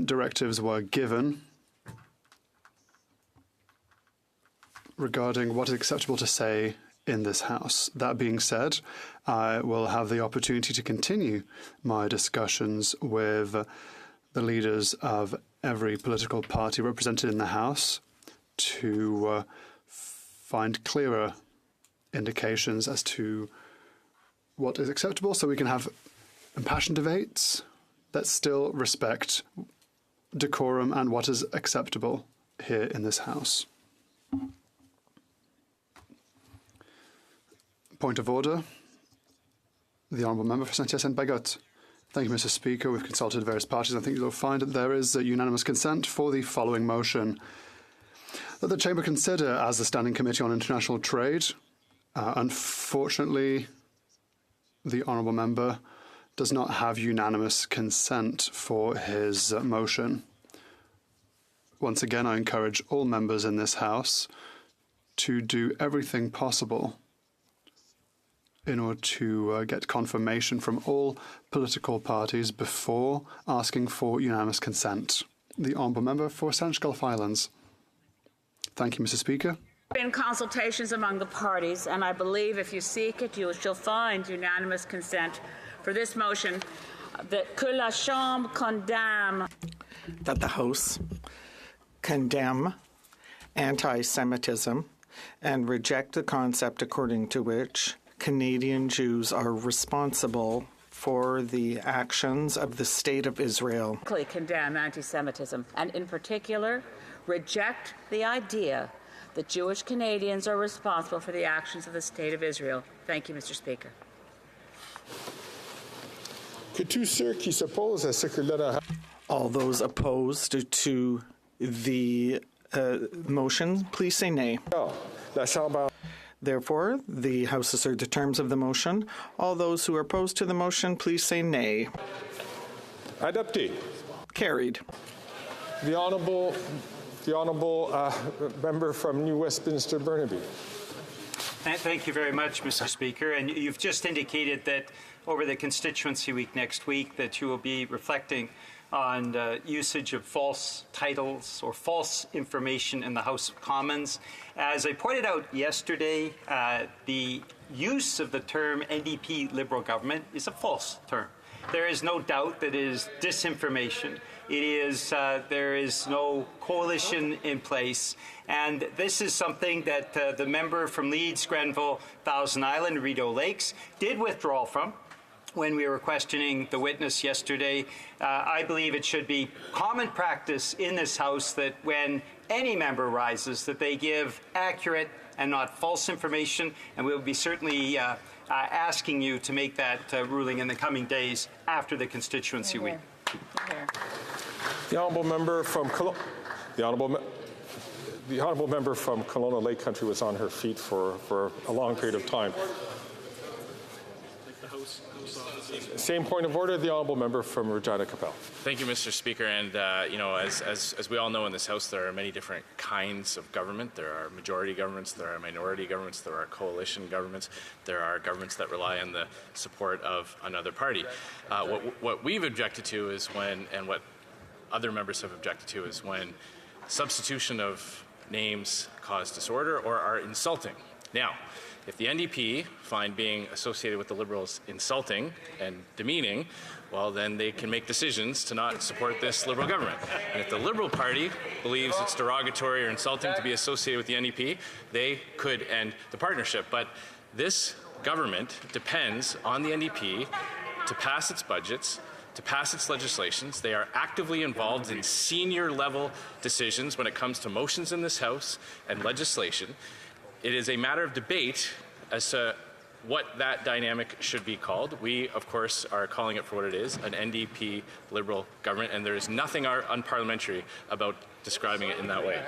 directives were given regarding what is acceptable to say in this House. That being said, I will have the opportunity to continue my discussions with the leaders of every political party represented in the House to find clearer indications as to what is acceptable, so we can have impassioned debates that still respect decorum and what is acceptable here in this House. Point of order. The Honourable Member for Saint-Hyacinthe-Bagot. Thank you, Mr. Speaker. We've consulted various parties. I think you'll find that there is unanimous consent for the following motion. That the Chamber consider as the Standing Committee on International Trade. Unfortunately, the Honourable Member does not have unanimous consent for his motion. Once again, I encourage all members in this House to do everything possible in order to get confirmation from all political parties before asking for unanimous consent. The Honourable Member for Saint Gulf Islands. Thank you, Mr. Speaker. There have been consultations among the parties, and I believe if you seek it, you shall find unanimous consent for this motion that que la Chambre condamne. That the House condemn anti-Semitism and reject the concept according to which Canadian Jews are responsible for the actions of the State of Israel. Condemn anti-Semitism, and in particular, reject the idea that Jewish Canadians are responsible for the actions of the State of Israel. Thank you, Mr. Speaker. All those opposed to the motion, please say nay. Therefore, the House has heard the terms of the motion. All those who are opposed to the motion, please say nay. Adopté. Carried. The Honourable member from New Westminster, Burnaby. Thank you very much, Mr. Speaker. And you've just indicated that over the constituency week next week that you will be reflecting on usage of false titles or false information in the House of Commons. As I pointed out yesterday, the use of the term NDP Liberal government is a false term. There is no doubt that it is disinformation. It is, there is no coalition in place. And this is something that the member from Leeds, Grenville, Thousand Island, Rideau Lakes did withdraw from when we were questioning the witness yesterday. I believe it should be common practice in this House that when any member rises, that they give accurate and not false information, and we'll be certainly asking you to make that ruling in the coming days after the constituency week. The honourable member from the honourable member from Kelowna Lake Country was on her feet for a long period of time. Same point of order, the honourable member from Regina Capel. Thank you, Mr. Speaker. And as we all know in this House, there are many different kinds of government. There are majority governments, there are minority governments, there are coalition governments, there are governments that rely on the support of another party. What we've objected to is when, and what other members have objected to is when substitution of names cause disorder or are insulting. Now, If the NDP find being associated with the Liberals insulting and demeaning, well, then they can make decisions to not support this Liberal government. And if the Liberal Party believes it's derogatory or insulting to be associated with the NDP, they could end the partnership. But this government depends on the NDP to pass its budgets, to pass its legislations. They are actively involved in senior level decisions when it comes to motions in this House and legislation. It is a matter of debate as to what that dynamic should be called. We, of course, are calling it for what it is, an NDP Liberal government, and there is nothing unparliamentary about describing it in that way.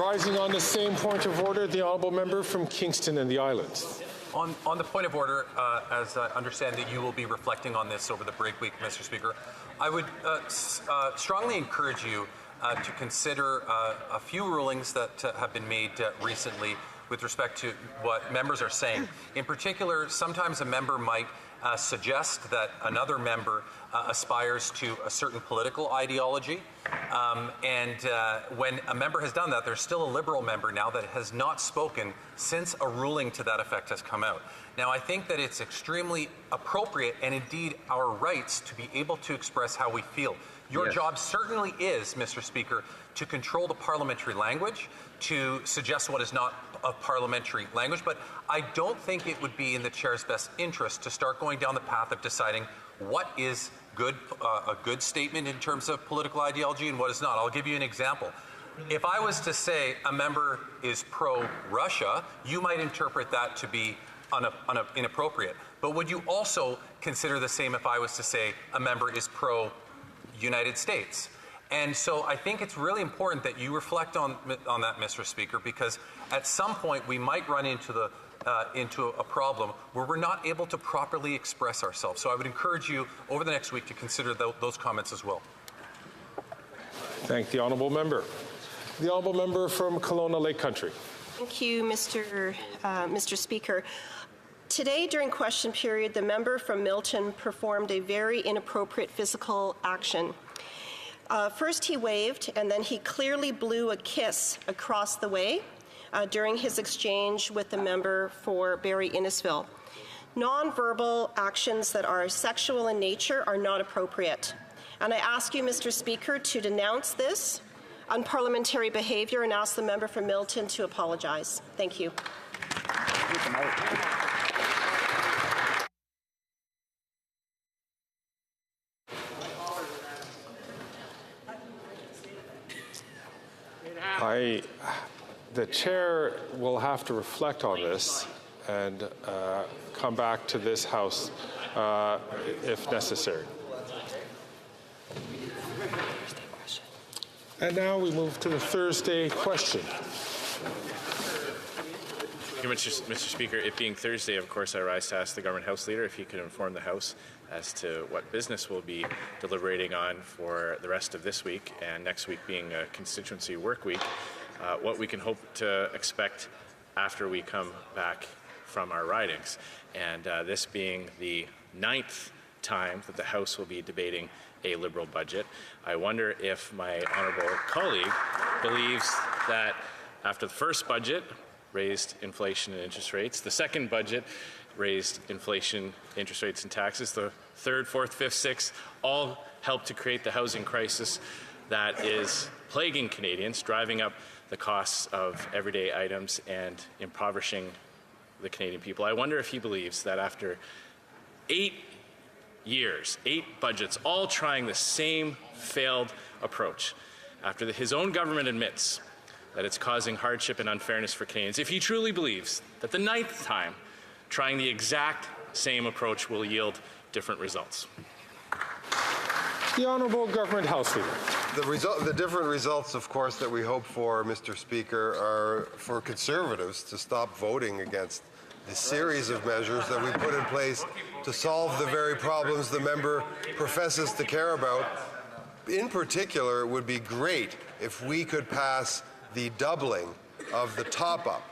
Rising on the same point of order, the honourable member from Kingston and the Islands. On the point of order, as I understand that you will be reflecting on this over the break week, Mr. Speaker, I would strongly encourage you to consider a few rulings that have been made recently with respect to what members are saying. In particular, sometimes a member might suggest that another member aspires to a certain political ideology. When a member has done that, there's still a Liberal member now that has not spoken since a ruling to that effect has come out. Now, I think that it's extremely appropriate and indeed our rights to be able to express how we feel. Your job certainly is, Mr. Speaker, to control the parliamentary language, to suggest what is not of parliamentary language, but I don't think it would be in the chair's best interest to start going down the path of deciding what is good, a good statement in terms of political ideology and what is not. I'll give you an example. If I was to say a member is pro-Russia, you might interpret that to be inappropriate. But would you also consider the same if I was to say a member is pro-United States? And so I think it's really important that you reflect on that, Mr. Speaker, because at some point we might run into a problem where we're not able to properly express ourselves. So I would encourage you over the next week to consider those comments as well. Thank the honourable member. The honourable member from Kelowna Lake Country. Thank you, Mr. Speaker. Today, during question period, the member from Milton performed a very inappropriate physical action. First he waved, and then he clearly blew a kiss across the way during his exchange with the member for Barrie-Innisfil. Non-verbal actions that are sexual in nature are not appropriate. And I ask you, Mr. Speaker, to denounce this unparliamentary behavior and ask the member from Milton to apologize. Thank you. The chair will have to reflect on this and come back to this House if necessary. And now we move to the Thursday question. Mr. Speaker, it being Thursday, of course, I rise to ask the Government House Leader if he could inform the House as to what business we'll be deliberating on for the rest of this week, and next week being a constituency work week, what we can hope to expect after we come back from our ridings. And this being the 9th time that the House will be debating a Liberal budget, I wonder if my honourable colleague believes that after the first budget raised inflation and interest rates, the second budget raised inflation, interest rates and taxes, the third, fourth, fifth, sixth, all helped to create the housing crisis that is plaguing Canadians, driving up the costs of everyday items and impoverishing the Canadian people. I wonder if he believes that after 8 years, 8 budgets, all trying the same failed approach, after his own government admits that it's causing hardship and unfairness for Canadians, if he truly believes that the 9th time trying the exact same approach will yield different results. The Honourable Government House Leader. The different results, of course, that we hope for, Mr. Speaker, are for Conservatives to stop voting against the series of measures that we put in place to solve the very problems the member professes to care about. In particular, it would be great if we could pass the doubling of the top-up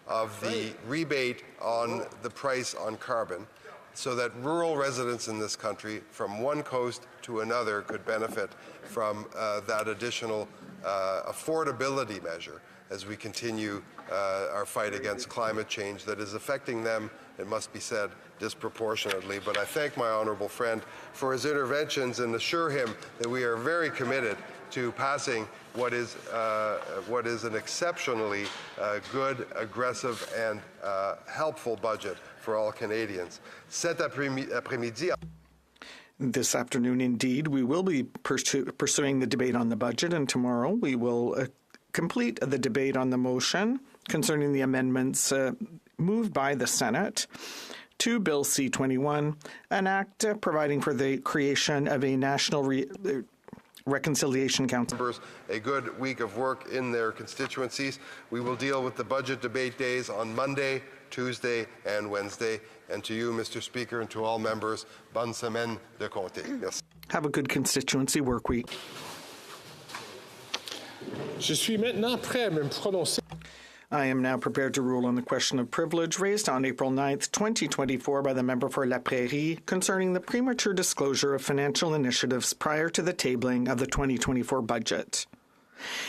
of the rebate on the price on carbon, so that rural residents in this country from one coast to another could benefit from that additional affordability measure as we continue our fight against climate change that is affecting them, it must be said, disproportionately. But I thank my honourable friend for his interventions and assure him that we are very committed to passing what is an exceptionally good, aggressive, and helpful budget for all Canadians. Cet après-midi. This afternoon, indeed, we will be pursuing the debate on the budget, and tomorrow we will complete the debate on the motion concerning the amendments moved by the Senate to Bill C-21, an act providing for the creation of a National Reconciliation Council. A good week of work in their constituencies. We will deal with the budget debate days on Monday, Tuesday, and Wednesday. And to you, Mr. Speaker, and to all members, bonne semaine de comté. Merci. Have a good constituency work week. Je suis maintenant prêt à me prononcer. I am now prepared to rule on the question of privilege raised on April 9th, 2024 by the member for La Prairie concerning the premature disclosure of financial initiatives prior to the tabling of the 2024 budget.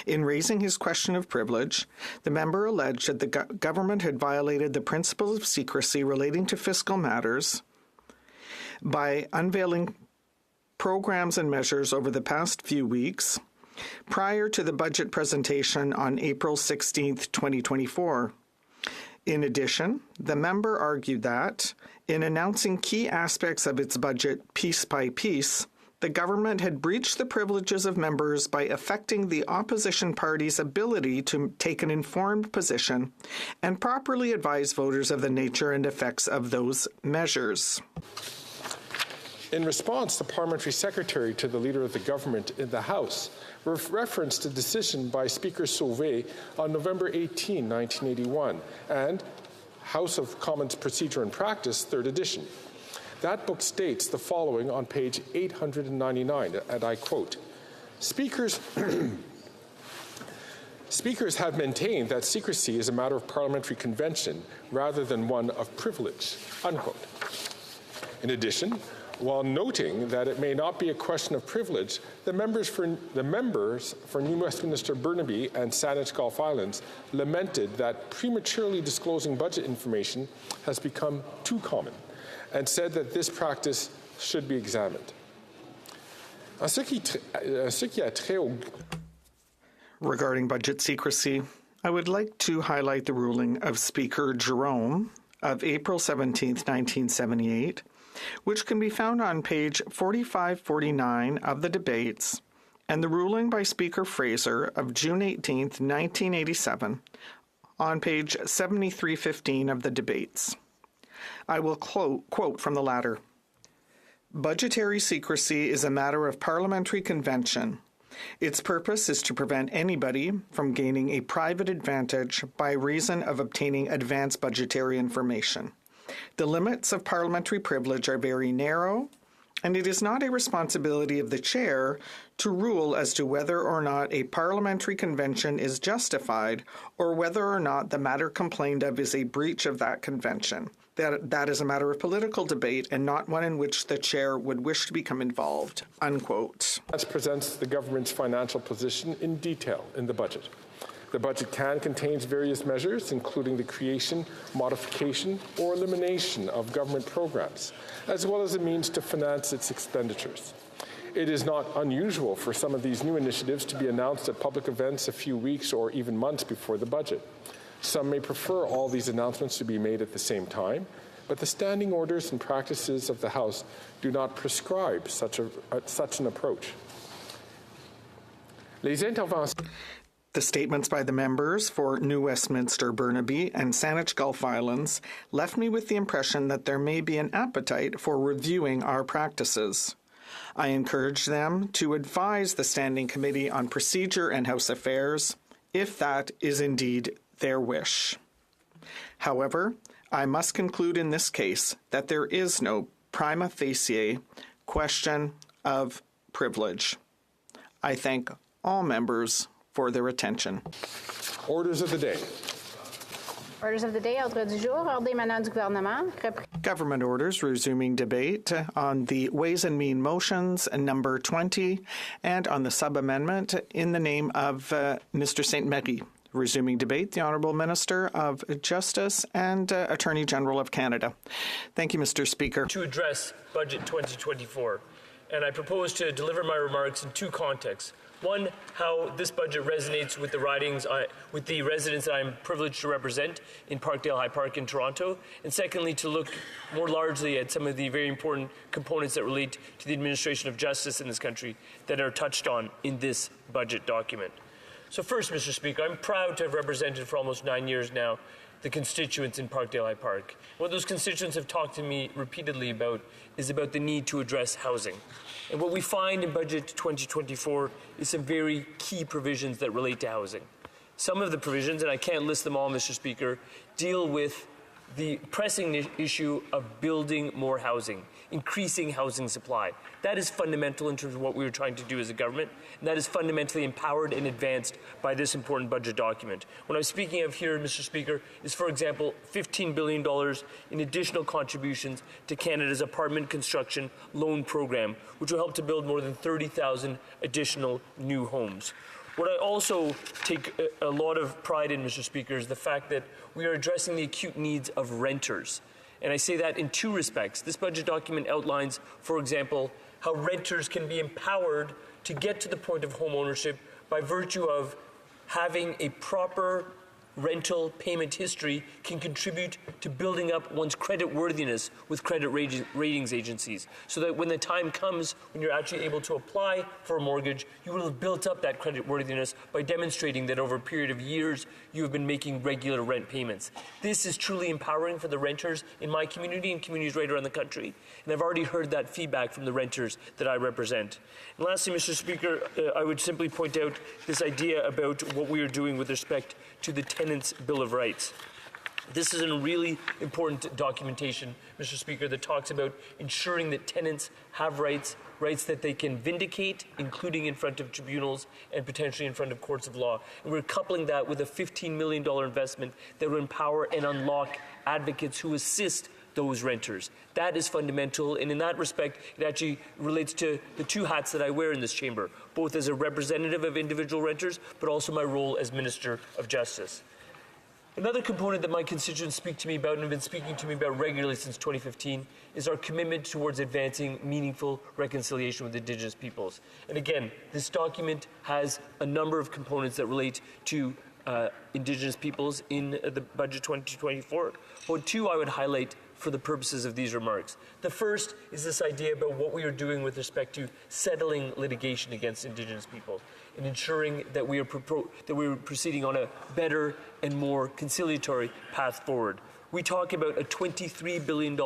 In raising his question of privilege, the member alleged that the government had violated the principles of secrecy relating to fiscal matters by unveiling programs and measures over the past few weeks prior to the budget presentation on April 16, 2024. In addition, the member argued that, in announcing key aspects of its budget piece by piece, the government had breached the privileges of members by affecting the opposition party's ability to take an informed position and properly advise voters of the nature and effects of those measures. In response, the parliamentary secretary to the Leader of the Government in the House referenced a decision by Speaker Sauvé on November 18, 1981, and House of Commons Procedure and Practice, 3rd edition. That book states the following on page 899, and I quote, Speakers have maintained that secrecy is a matter of parliamentary convention rather than one of privilege, unquote. In addition, while noting that it may not be a question of privilege, the members for New Westminster Burnaby and Saanich Gulf Islands lamented that prematurely disclosing budget information has become too common and said that this practice should be examined. Regarding budget secrecy, I would like to highlight the ruling of Speaker Jerome of April 17, 1978, which can be found on page 4549 of the debates, and the ruling by Speaker Fraser of June 18, 1987, on page 7315 of the debates. I will quote from the latter. Budgetary secrecy is a matter of parliamentary convention. Its purpose is to prevent anybody from gaining a private advantage by reason of obtaining advance budgetary information. The limits of parliamentary privilege are very narrow, and it is not a responsibility of the chair to rule as to whether or not a parliamentary convention is justified or whether or not the matter complained of is a breach of that convention. That is a matter of political debate and not one in which the chair would wish to become involved, unquote. That presents the government's financial position in detail in the budget. The budget contains various measures, including the creation, modification, or elimination of government programs, as well as a means to finance its expenditures. It is not unusual for some of these new initiatives to be announced at public events a few weeks or even months before the budget. Some may prefer all these announcements to be made at the same time, but the standing orders and practices of the House do not prescribe such an approach. The statements by the members for New Westminster Burnaby and Saanich Gulf Islands left me with the impression that there may be an appetite for reviewing our practices. I encourage them to advise the Standing Committee on Procedure and House Affairs, if that is indeed their wish. However, I must conclude in this case that there is no prima facie question of privilege. I thank all members for their attention. Orders of the day. Orders of the day, ordre du jour, ordre émanant du gouvernement. Government orders resuming debate on the Ways and Mean motions, number 20, and on the sub-amendment in the name of Mr. Sainte-Marie. Resuming debate, the Honourable Minister of Justice and Attorney General of Canada. Thank you, Mr. Speaker. To address Budget 2024, and I propose to deliver my remarks in two contexts. One, how this budget resonates with the with the residents that I'm privileged to represent in Parkdale High Park in Toronto, and secondly, to look more largely at some of the very important components that relate to the administration of justice in this country that are touched on in this budget document. So first, Mr. Speaker, I'm proud to have represented for almost 9 years now the constituents in Parkdale High Park. What those constituents have talked to me repeatedly about is about the need to address housing. And what we find in Budget 2024 is some very key provisions that relate to housing. Some of the provisions, and I can't list them all, Mr. Speaker, deal with the pressing issue of building more housing, increasing housing supply. That is fundamental in terms of what we were trying to do as a government, and that is fundamentally empowered and advanced by this important budget document. What I'm speaking of here, Mr. Speaker, is, for example, $15 billion in additional contributions to Canada's apartment construction loan program, which will help to build more than 30,000 additional new homes. What I also take a lot of pride in, Mr. Speaker, is the fact that we are addressing the acute needs of renters. And I say that in two respects. This budget document outlines, for example, how renters can be empowered to get to the point of home ownership by virtue of having a proper rental payment history can contribute to building up one's credit worthiness with credit ratings agencies, so that when the time comes when you're actually able to apply for a mortgage, you will have built up that credit worthiness by demonstrating that over a period of years you have been making regular rent payments. This is truly empowering for the renters in my community and communities right around the country, and I've already heard that feedback from the renters that I represent. And lastly, Mr. Speaker, I would simply point out this idea about what we are doing with respect to the Tenants' Bill of Rights. This is a really important documentation, Mr. Speaker, that talks about ensuring that tenants have rights that they can vindicate, including in front of tribunals and potentially in front of courts of law. And we're coupling that with a $15 million investment that will empower and unlock advocates who assist those renters. That is fundamental, and in that respect, it actually relates to the two hats that I wear in this chamber, both as a representative of individual renters, but also my role as Minister of Justice. Another component that my constituents speak to me about and have been speaking to me about regularly since 2015 is our commitment towards advancing meaningful reconciliation with Indigenous peoples. And again, this document has a number of components that relate to Indigenous peoples in the Budget 2024. But two I would highlight for the purposes of these remarks. The first is this idea about what we are doing with respect to settling litigation against Indigenous people and ensuring that we are proceeding on a better and more conciliatory path forward. We talk about a $23 billion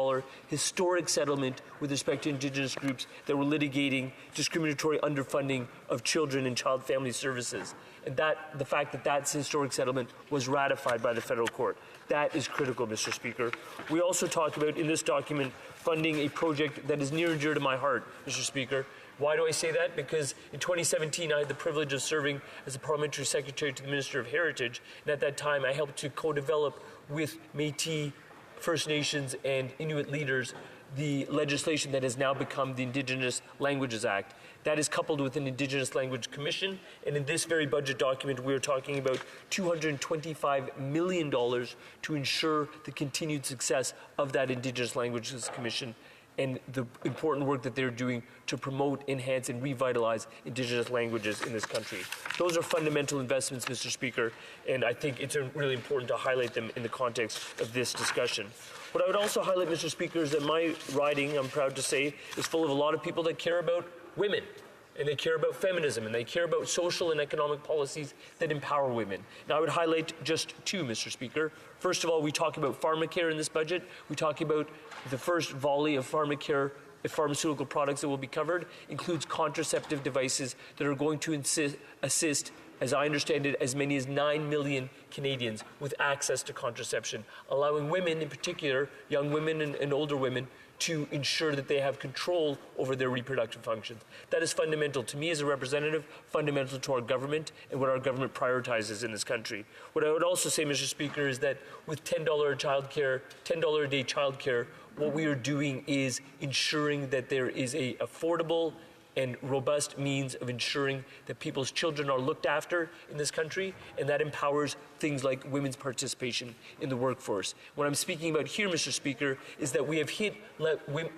historic settlement with respect to Indigenous groups that were litigating discriminatory underfunding of children and child family services. And the fact that that historic settlement was ratified by the federal court. That is critical, Mr. Speaker. We also talk about, in this document, funding a project that is near and dear to my heart, Mr. Speaker. Why do I say that? Because in 2017, I had the privilege of serving as a parliamentary secretary to the Minister of Heritage, and at that time, I helped to co-develop with Métis, First Nations, and Inuit leaders the legislation that has now become the Indigenous Languages Act. That is coupled with an Indigenous Language Commission, and in this very budget document, we are talking about $225 million to ensure the continued success of that Indigenous Languages Commission and the important work that they're doing to promote, enhance, and revitalize Indigenous languages in this country. Those are fundamental investments, Mr. Speaker, and I think it's really important to highlight them in the context of this discussion. What I would also highlight, Mr. Speaker, is that my riding, I'm proud to say, is full of a lot of people that care about women, and they care about feminism, and they care about social and economic policies that empower women. Now, I would highlight just two, Mr. Speaker. First of all, we talk about pharmacare in this budget. We talk about the first volley of pharmacare pharmaceutical products that will be covered, includes contraceptive devices that are going to assist, as I understand it, as many as 9 million Canadians with access to contraception, allowing women in particular, young women and older women, to ensure that they have control over their reproductive functions. That is fundamental to me as a representative, fundamental to our government and what our government prioritizes in this country. What I would also say, Mr. Speaker, is that with $10 a day childcare, what we are doing is ensuring that there is a affordable and robust means of ensuring that people's children are looked after in this country, and that empowers things like women's participation in the workforce. What I'm speaking about here, Mr. Speaker, is that we have hit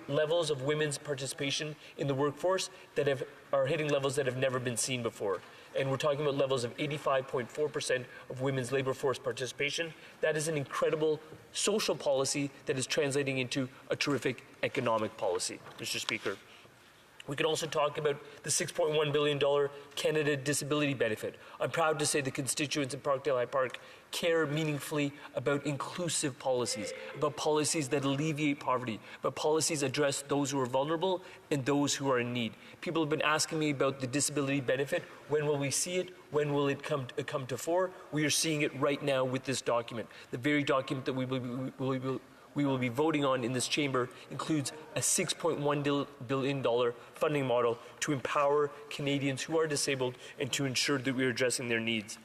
levels of women's participation in the workforce that are hitting levels that have never been seen before. And we're talking about levels of 85.4% of women's labor force participation. That is an incredible social policy that is translating into a terrific economic policy, Mr. Speaker. We can also talk about the $6.1 billion Canada Disability Benefit. I'm proud to say the constituents in Parkdale High Park care meaningfully about inclusive policies, about policies that alleviate poverty, about policies address those who are vulnerable and those who are in need. People have been asking me about the disability benefit. When will we see it? When will it come to fore? We are seeing it right now with this document. The very document that we will be voting on in this chamber includes a $6.1 billion funding model to empower Canadians who are disabled and to ensure that we are addressing their needs.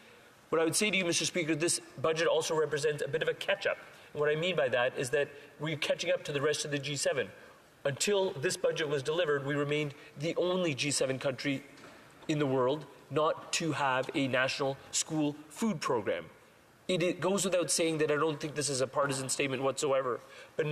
What I would say to you, Mr. Speaker, this budget also represents a bit of a catch-up. And what I mean by that is that we're catching up to the rest of the G7. Until this budget was delivered, we remained the only G7 country in the world not to have a national school food program. It goes without saying that I don't think this is a partisan statement whatsoever, but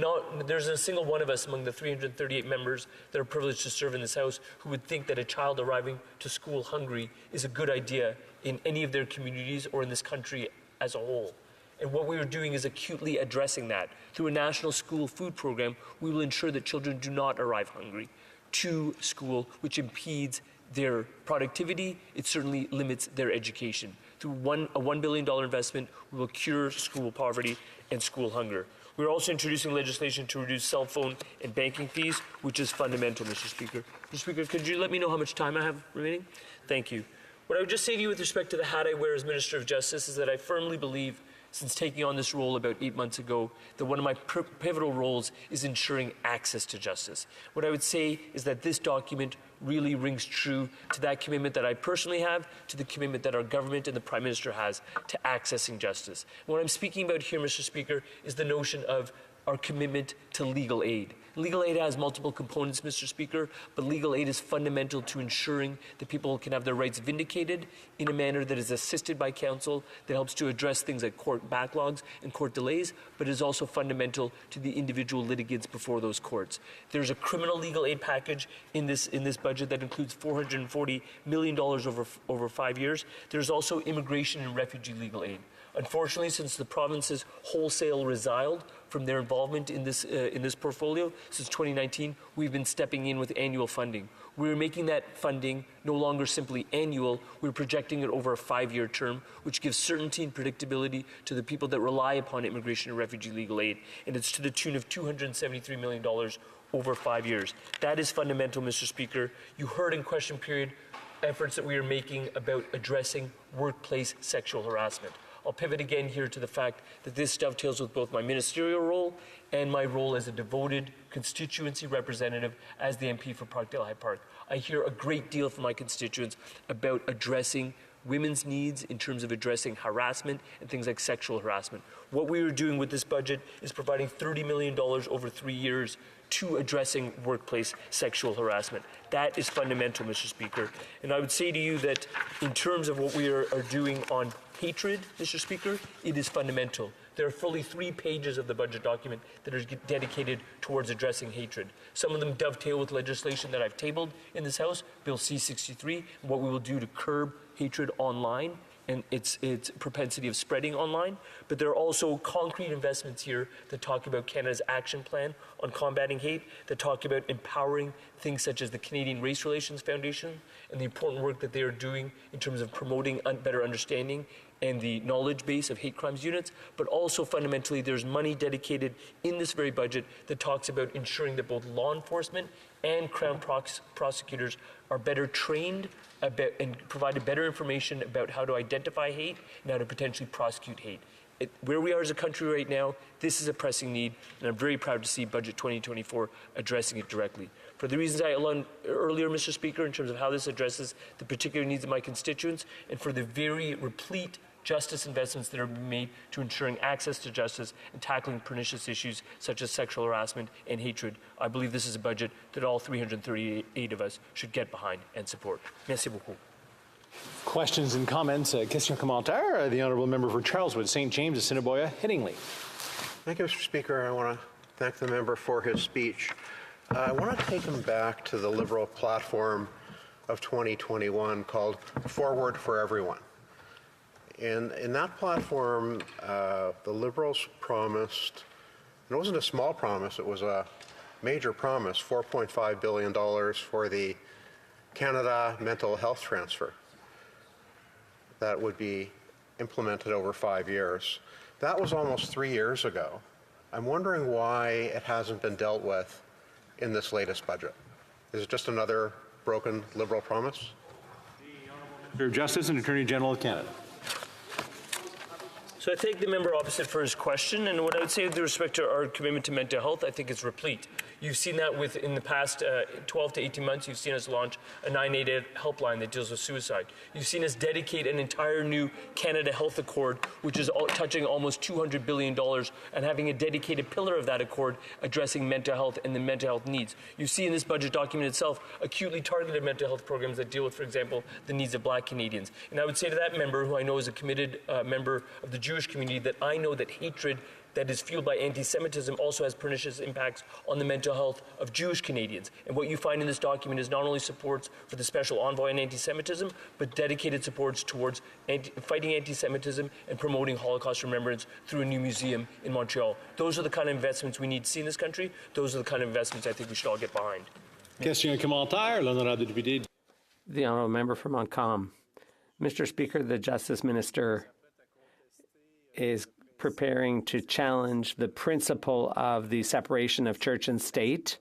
there's a single one of us among the 338 members that are privileged to serve in this House who would think that a child arriving to school hungry is a good idea in any of their communities or in this country as a whole. And what we are doing is acutely addressing that. Through a national school food program, we will ensure that children do not arrive hungry to school, which impedes their productivity. It certainly limits their education. Through a $1 billion investment, we will cure school poverty and school hunger. We're also introducing legislation to reduce cell phone and banking fees, which is fundamental, Mr. Speaker. Mr. Speaker, could you let me know how much time I have remaining? Thank you. What I would just say to you with respect to the hat I wear as Minister of Justice is that I firmly believe, since taking on this role about 8 months ago, that one of my pivotal roles is ensuring access to justice. What I would say is that this document really rings true to that commitment that I personally have, to the commitment that our government and the Prime Minister has to accessing justice. And what I'm speaking about here, Mr. Speaker, is the notion of our commitment to legal aid. Legal aid has multiple components, Mr. Speaker, but legal aid is fundamental to ensuring that people can have their rights vindicated in a manner that is assisted by counsel, that helps to address things like court backlogs and court delays, but is also fundamental to the individual litigants before those courts. There's a criminal legal aid package in this budget that includes $440 million over 5 years. There's also immigration and refugee legal aid. Unfortunately, since the provinces wholesale resiled from their involvement in this portfolio since 2019, we've been stepping in with annual funding. We're making that funding no longer simply annual. We're projecting it over a 5-year term, which gives certainty and predictability to the people that rely upon immigration and refugee legal aid. And it's to the tune of $273 million over 5 years. That is fundamental, Mr. Speaker. You heard in question period efforts that we are making about addressing workplace sexual harassment. I'll pivot again here to the fact that this dovetails with both my ministerial role and my role as a devoted constituency representative as the MP for Parkdale High Park. I hear a great deal from my constituents about addressing women's needs in terms of addressing harassment and things like sexual harassment. What we are doing with this budget is providing $30 million over 3 years to addressing workplace sexual harassment. That is fundamental, Mr. Speaker. And I would say to you that in terms of what we are doing on hatred, Mr. Speaker, it is fundamental. There are fully 3 pages of the budget document that are dedicated towards addressing hatred. Some of them dovetail with legislation that I've tabled in this House, Bill C-63, what we will do to curb hatred online and its propensity of spreading online. But there are also concrete investments here that talk about Canada's action plan on combating hate, that talk about empowering things such as the Canadian Race Relations Foundation and the important work that they are doing in terms of promoting better understanding and the knowledge base of hate crimes units, but also fundamentally there's money dedicated in this very budget that talks about ensuring that both law enforcement and Crown prosecutors are better trained and provided better information about how to identify hate and how to potentially prosecute hate. Where we are as a country right now, this is a pressing need, and I'm very proud to see Budget 2024 addressing it directly. For the reasons I outlined earlier, Mr. Speaker, in terms of how this addresses the particular needs of my constituents, and for the very replete justice investments that are being made to ensuring access to justice and tackling pernicious issues such as sexual harassment and hatred, I believe this is a budget that all 338 of us should get behind and support. Merci beaucoup. Questions and comments. Question commentaire. The Honourable Member for Charleswood, St. James, Assiniboia, Headingley. Thank you, Mr. Speaker. I want to thank the member for his speech. I want to take him back to the Liberal platform of 2021 called Forward for Everyone. In that platform, the Liberals promised, and it wasn't a small promise, it was a major promise, $4.5 billion for the Canada mental health transfer that would be implemented over 5 years. That was almost 3 years ago. I'm wondering why it hasn't been dealt with in this latest budget. Is it just another broken Liberal promise? Minister of Justice and Attorney General of Canada. So I thank the member opposite for his question, and what I would say with respect to our commitment to mental health, I think it's replete. You've seen that in the past 12 to 18 months, you've seen us launch a 988 helpline that deals with suicide. You've seen us dedicate an entire new Canada Health Accord, which is touching almost $200 billion, and having a dedicated pillar of that accord addressing mental health and the mental health needs. You see in this budget document itself acutely targeted mental health programs that deal with, for example, the needs of Black Canadians. And I would say to that member, who I know is a committed member of the Jewish community, that I know that hatred that is fueled by anti-Semitism also has pernicious impacts on the mental health of Jewish Canadians. And what you find in this document is not only supports for the Special Envoy on Anti-Semitism, but dedicated supports towards fighting anti-Semitism and promoting Holocaust remembrance through a new museum in Montreal. Those are the kind of investments we need to see in this country. Those are the kind of investments I think we should all get behind. Question and commentaire, l'honorable député. The Honourable Member for Montcalm. Mr. Speaker, the Justice Minister is preparing to challenge the principle of the separation of church and state,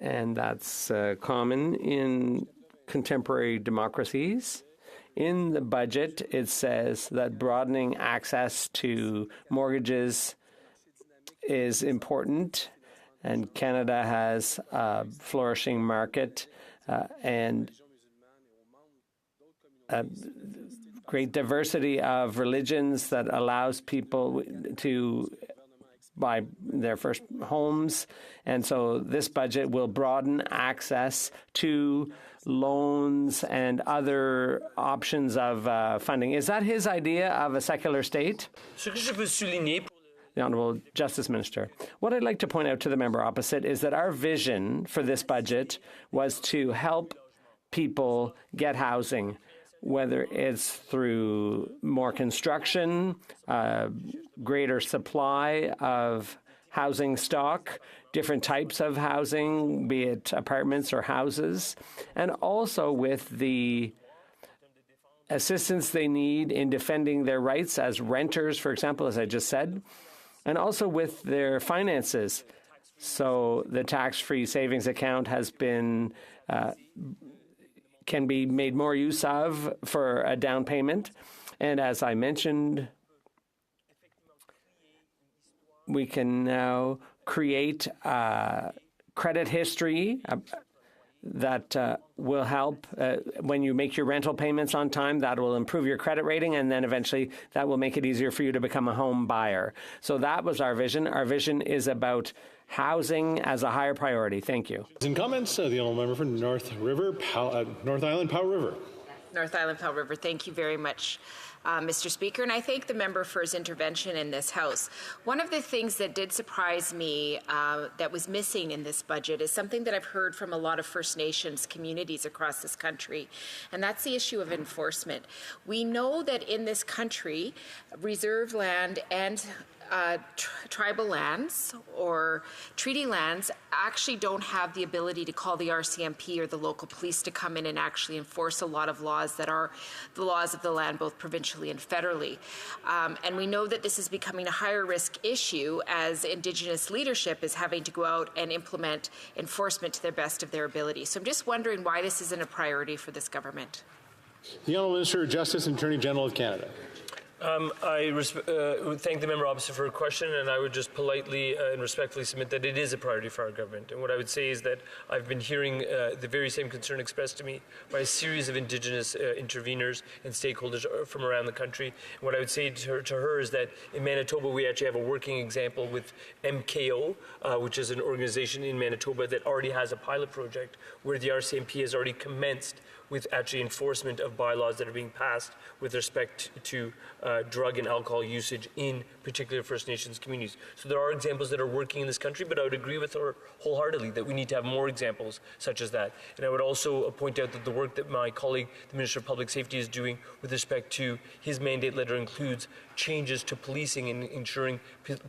and that's common in contemporary democracies. In the budget, it says that broadening access to mortgages is important, and Canada has a flourishing market and great diversity of religions that allows people to buy their first homes. And so this budget will broaden access to loans and other options of funding. Is that his idea of a secular state? The Honourable Justice Minister. What I'd like to point out to the member opposite is that our vision for this budget was to help people get housing, whether it's through more construction, greater supply of housing stock, different types of housing, be it apartments or houses, and also with the assistance they need in defending their rights as renters, for example, as I just said, and also with their finances. So the tax-free savings account has been can be made more use of for a down payment. And as I mentioned, we can now create a credit history that will help when you make your rental payments on time. That will improve your credit rating, and then eventually that will make it easier for you to become a home buyer. So that was our vision. Our vision is about housing as a higher priority. Thank you. In comments, the Honourable Member for North Island, Powell River. North Island, Powell River. Thank you very much, Mr. Speaker, and I thank the member for his intervention in this House. One of the things that did surprise me that was missing in this budget is something that I've heard from a lot of First Nations communities across this country, and that's the issue of enforcement. We know that in this country, reserve land and tribal lands or treaty lands actually don't have the ability to call the RCMP or the local police to come in and actually enforce a lot of laws that are the laws of the land, both provincially and federally. And we know that this is becoming a higher risk issue as Indigenous leadership is having to go out and implement enforcement to the best of their ability. So I'm just wondering why this isn't a priority for this government. The Honourable Minister of Justice and Attorney General of Canada. I thank the member opposite for her question, and I would just politely and respectfully submit that it is a priority for our government. And what I would say is that I've been hearing the very same concern expressed to me by a series of Indigenous interveners and stakeholders from around the country. And what I would say to her is that in Manitoba, we actually have a working example with MKO, which is an organization in Manitoba that already has a pilot project where the RCMP has already commenced with actually enforcement of bylaws that are being passed with respect to drug and alcohol usage in particular First Nations communities. So there are examples that are working in this country, but I would agree with her wholeheartedly that we need to have more examples such as that. And I would also point out that the work that my colleague, the Minister of Public Safety, is doing with respect to his mandate letter includes changes to policing and ensuring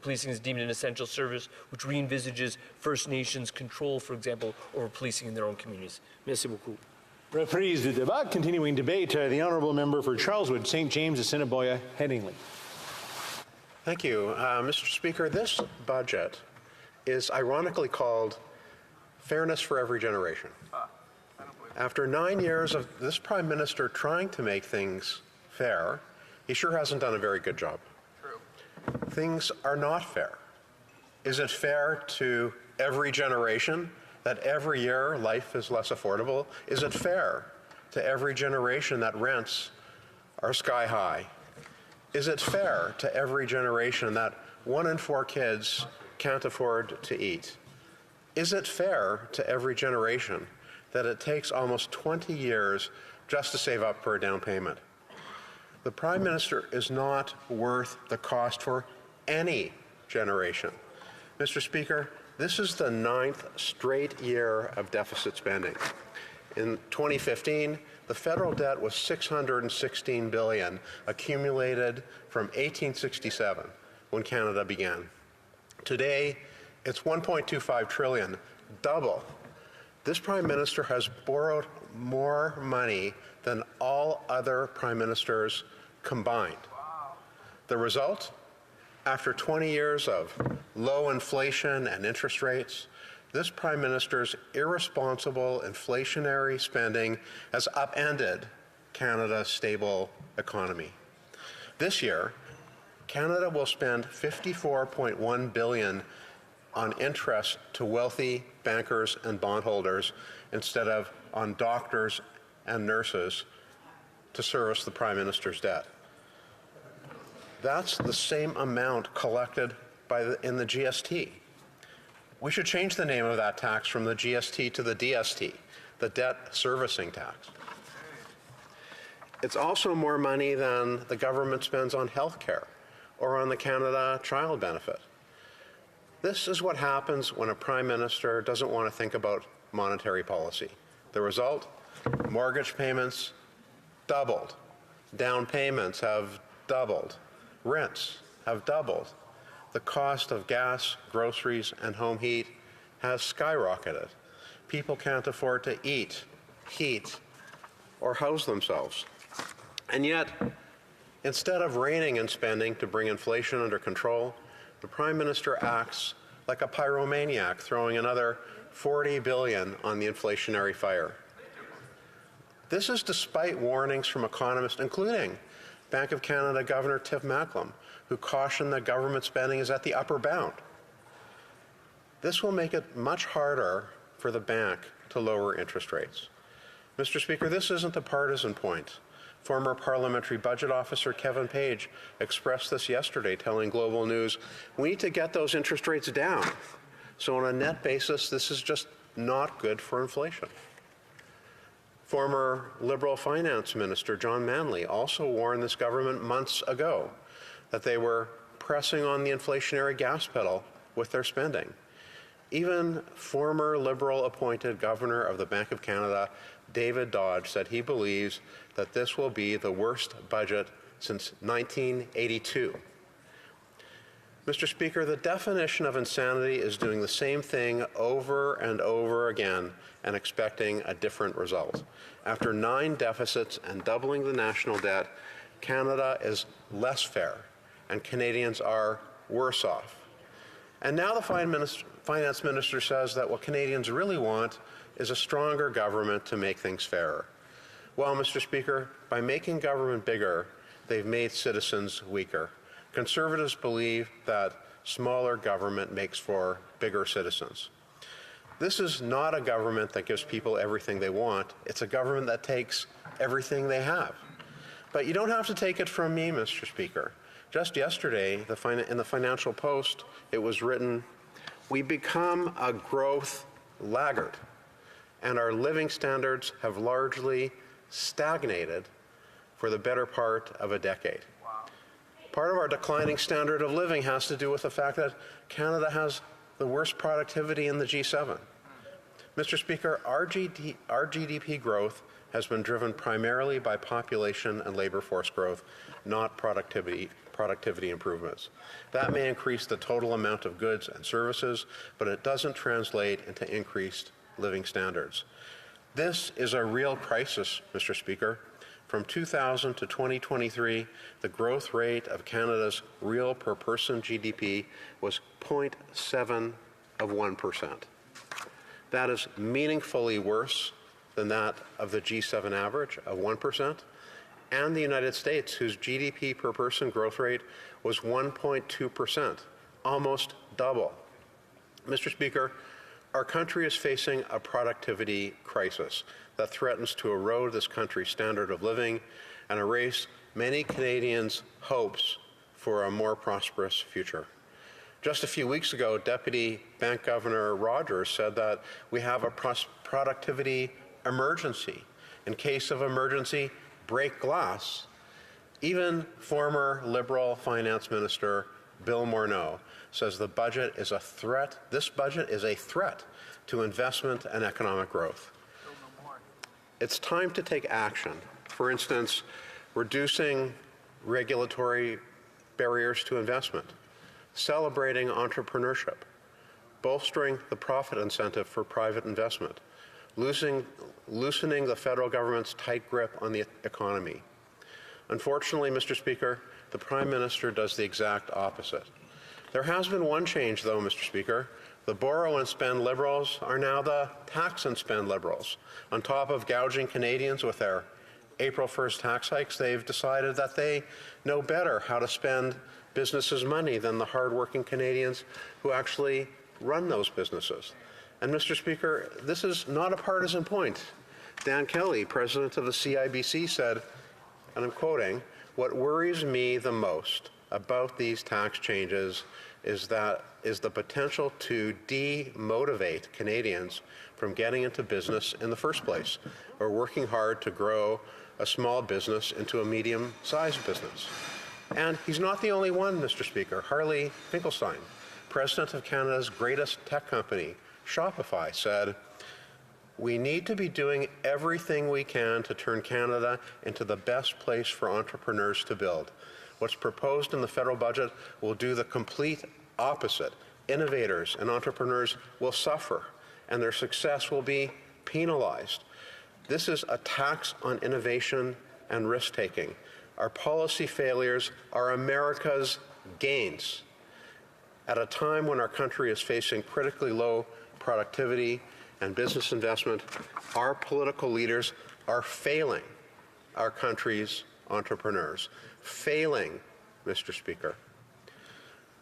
policing is deemed an essential service, which re-envisages First Nations control, for example, over policing in their own communities. Merci beaucoup. Reprise du débat. Continuing debate, the honourable member for Charleswood, St. James, Assiniboia, Headingley. Thank you. Mr. Speaker, this budget is ironically called Fairness for Every Generation. After 9 years of this Prime Minister trying to make things fair, he sure hasn't done a very good job. True. Things are not fair. Is it fair to every generation that every year life is less affordable? Is it fair to every generation that rents are sky high? Is it fair to every generation that 1 in 4 kids can't afford to eat? Is it fair to every generation that it takes almost 20 years just to save up for a down payment? The Prime Minister is not worth the cost for any generation. Mr. Speaker, this is the 9th straight year of deficit spending. In 2015, the federal debt was $616 billion, accumulated from 1867, when Canada began. Today, it's $1.25 trillion, double. This Prime Minister has borrowed more money than all other Prime Ministers combined. The result? After 20 years of low inflation and interest rates, this Prime Minister's irresponsible inflationary spending has upended Canada's stable economy. This year, Canada will spend $54.1 billion on interest to wealthy bankers and bondholders instead of on doctors and nurses to service the Prime Minister's debt. That's the same amount collected in the GST. We should change the name of that tax from the GST to the DST, the debt servicing tax. It's also more money than the government spends on health care or on the Canada Child Benefit. This is what happens when a Prime Minister doesn't want to think about monetary policy. The result? Mortgage payments doubled. Down payments have doubled. Rents have doubled. The cost of gas, groceries, and home heat has skyrocketed. People can't afford to eat, heat, or house themselves. And yet, instead of reining in spending to bring inflation under control, the Prime Minister acts like a pyromaniac, throwing another $40 billion on the inflationary fire. This is despite warnings from economists, including Bank of Canada Governor Tiff Macklem, who cautioned that government spending is at the upper bound. This will make it much harder for the bank to lower interest rates. Mr. Speaker, this isn't a partisan point. Former Parliamentary Budget Officer Kevin Page expressed this yesterday, telling Global News, we need to get those interest rates down. So on a net basis, this is just not good for inflation. Former Liberal Finance Minister John Manley also warned this government months ago that they were pressing on the inflationary gas pedal with their spending. Even former Liberal-appointed Governor of the Bank of Canada, David Dodge, said he believes that this will be the worst budget since 1982. Mr. Speaker, the definition of insanity is doing the same thing over and over again and expecting a different result. After 9 deficits and doubling the national debt, Canada is less fair and Canadians are worse off. And now the Finance Minister says that what Canadians really want is a stronger government to make things fairer. Well, Mr. Speaker, by making government bigger, they've made citizens weaker. Conservatives believe that smaller government makes for bigger citizens. This is not a government that gives people everything they want. It's a government that takes everything they have. But you don't have to take it from me, Mr. Speaker. Just yesterday, in the Financial Post, it was written, "We become a growth laggard, and our living standards have largely stagnated for the better part of a decade." Part of our declining standard of living has to do with the fact that Canada has the worst productivity in the G7. Mr. Speaker, our GDP growth has been driven primarily by population and labor force growth, not productivity improvements. That may increase the total amount of goods and services, but it doesn't translate into increased living standards. This is a real crisis, Mr. Speaker. From 2000 to 2023, the growth rate of Canada's real per-person GDP was 0.7%. That is meaningfully worse than that of the G7 average of 1%, and the United States, whose GDP per person growth rate was 1.2%, almost double. Mr. Speaker, our country is facing a productivity crisis that threatens to erode this country's standard of living and erase many Canadians' hopes for a more prosperous future. Just a few weeks ago, Deputy Bank Governor Rogers said that we have a productivity emergency. In case of emergency, break glass. Even former Liberal Finance Minister Bill Morneau says the budget is a threat. This budget is a threat to investment and economic growth. It's time to take action. For instance, reducing regulatory barriers to investment, celebrating entrepreneurship, bolstering the profit incentive for private investment, loosening the federal government's tight grip on the economy. Unfortunately, Mr. Speaker, the Prime Minister does the exact opposite. There has been one change, though, Mr. Speaker. The borrow and spend Liberals are now the tax and spend Liberals. On top of gouging Canadians with their April 1st tax hikes, they've decided that they know better how to spend businesses' money than the hardworking Canadians who actually run those businesses. And Mr. Speaker, this is not a partisan point. Dan Kelly, president of the CIBC, said, and I'm quoting, "What worries me the most about these tax changes is the potential to demotivate Canadians from getting into business in the first place or working hard to grow a small business into a medium-sized business." And he's not the only one, Mr. Speaker. Harley Finkelstein, president of Canada's greatest tech company, Shopify, said, "We need to be doing everything we can to turn Canada into the best place for entrepreneurs to build. What's proposed in the federal budget will do the complete opposite. Innovators and entrepreneurs will suffer, and their success will be penalized. This is a tax on innovation and risk-taking. Our policy failures are America's gains. At a time when our country is facing critically low productivity and business investment, our political leaders are failing our country's entrepreneurs. Failing, Mr. Speaker.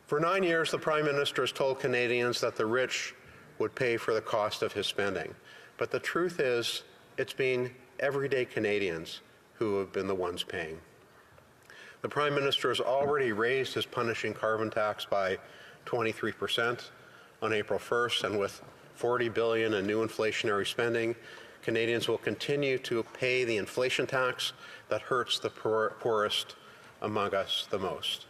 For 9 years, the Prime Minister has told Canadians that the rich would pay for the cost of his spending. But the truth is, it's been everyday Canadians who have been the ones paying. The Prime Minister has already raised his punishing carbon tax by 23% on April 1st, and with $40 billion in new inflationary spending, Canadians will continue to pay the inflation tax that hurts the poorest among us the most.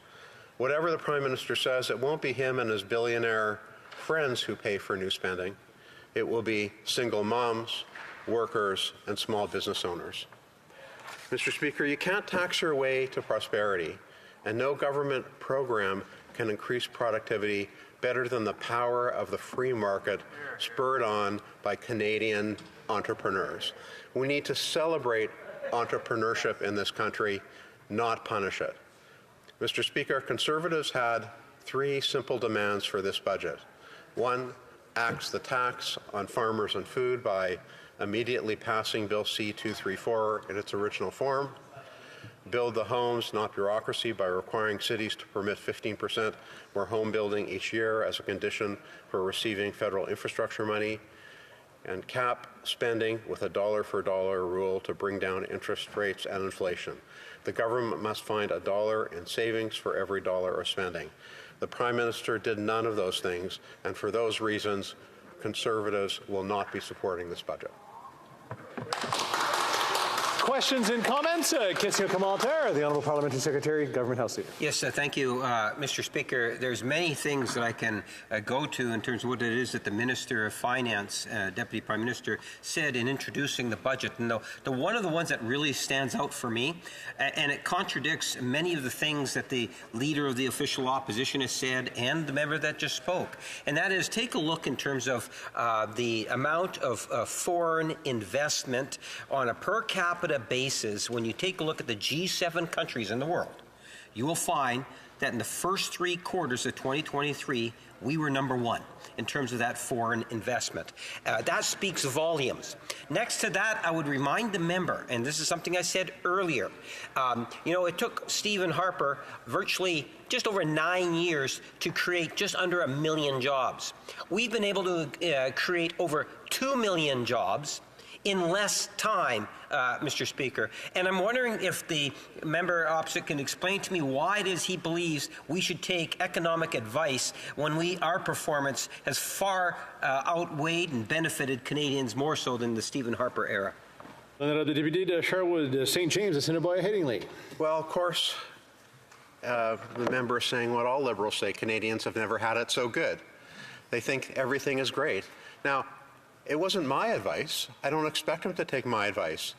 Whatever the Prime Minister says, it won't be him and his billionaire friends who pay for new spending. It will be single moms, workers, and small business owners. Mr. Speaker, you can't tax your way to prosperity, and no government program can increase productivity better than the power of the free market spurred on by Canadian entrepreneurs. We need to celebrate entrepreneurship in this country, not punish it. Mr. Speaker, Conservatives had 3 simple demands for this budget. 1, axe the tax on farmers and food by immediately passing Bill C-234 in its original form. build the homes, not bureaucracy, by requiring cities to permit 15% more home building each year as a condition for receiving federal infrastructure money, and cap spending with a dollar-for-dollar rule to bring down interest rates and inflation. The government must find $1 in savings for every dollar of spending. The Prime Minister did none of those things, and for those reasons, Conservatives will not be supporting this budget. Questions and comments? Question commentaire. The Honourable Parliamentary Secretary, Government House Leader. Yes, thank you, Mr. Speaker. There's many things that I can go to in terms of what it is that the Minister of Finance, Deputy Prime Minister, said in introducing the budget. And the one of the ones that really stands out for me, and it contradicts many of the things that the Leader of the Official Opposition has said and the member that just spoke, and that is take a look in terms of the amount of foreign investment on a per capita basis. When you take a look at the G7 countries in the world, you will find that in the first 3 quarters of 2023, we were #1 in terms of that foreign investment. That speaks volumes. Next to that, I would remind the member, and this is something I said earlier, it took Stephen Harper virtually just over 9 years to create just under 1 million jobs. We've been able to create over 2 million jobs in less time, Mr. Speaker. And I'm wondering if the member opposite can explain to me why it is he believes we should take economic advice when our performance has far outweighed and benefited Canadians more so than the Stephen Harper era. The Deputy de Sherwood, St. James, Assiniboia, Headingley. Well, of course, the member is saying what all Liberals say: Canadians have never had it so good. They think everything is great. Now, it wasn't my advice. I don't expect him to take my advice.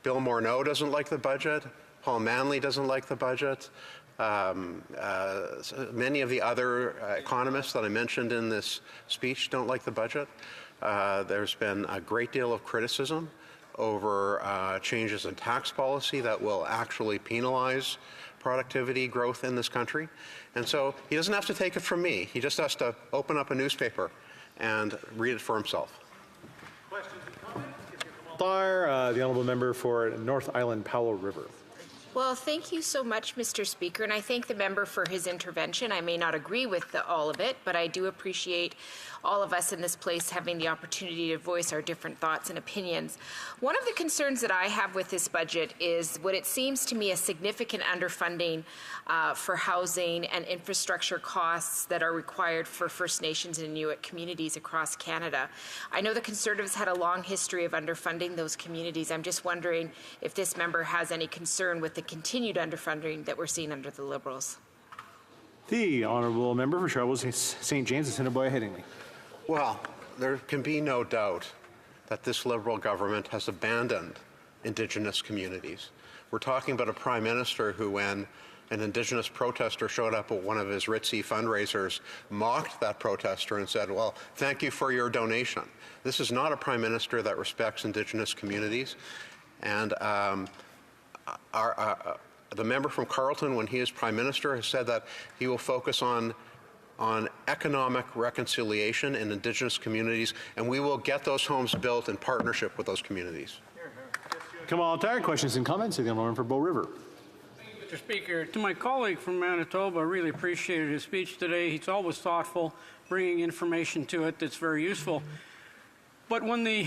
Bill Morneau doesn't like the budget. Paul Manley doesn't like the budget. Many of the other economists that I mentioned in this speech don't like the budget. There's been a great deal of criticism over changes in tax policy that will actually penalize productivity growth in this country. And so he doesn't have to take it from me. He just has to open up a newspaper and read it for himself. Questions and comments? The Honourable Member for North Island, Powell River. Well, thank you so much, Mr. Speaker, and I thank the member for his intervention. I may not agree with all of it, but I do appreciate all of us in this place having the opportunity to voice our different thoughts and opinions. One of the concerns that I have with this budget is what it seems to me a significant underfunding for housing and infrastructure costs that are required for First Nations and Inuit communities across Canada. I know the Conservatives had a long history of underfunding those communities. I'm just wondering if this member has any concern with the continued underfunding that we're seeing under the Liberals. The Honourable Member for Sherwood, St. James, Assiniboia, Headingley. Well, there can be no doubt that this Liberal government has abandoned Indigenous communities. We're talking about a Prime Minister who, when an Indigenous protester showed up at one of his ritzy fundraisers, mocked that protester and said, well, thank you for your donation. This is not a Prime Minister that respects Indigenous communities. And the member from Carleton, when he is Prime Minister, has said that he will focus on economic reconciliation in Indigenous communities, and we will get those homes built in partnership with those communities. Commentaire, questions and comments? The Honourable Member for Bow River. Mr. Speaker, to my colleague from Manitoba, I really appreciated his speech today. He's always thoughtful, bringing information to it that's very useful. But when the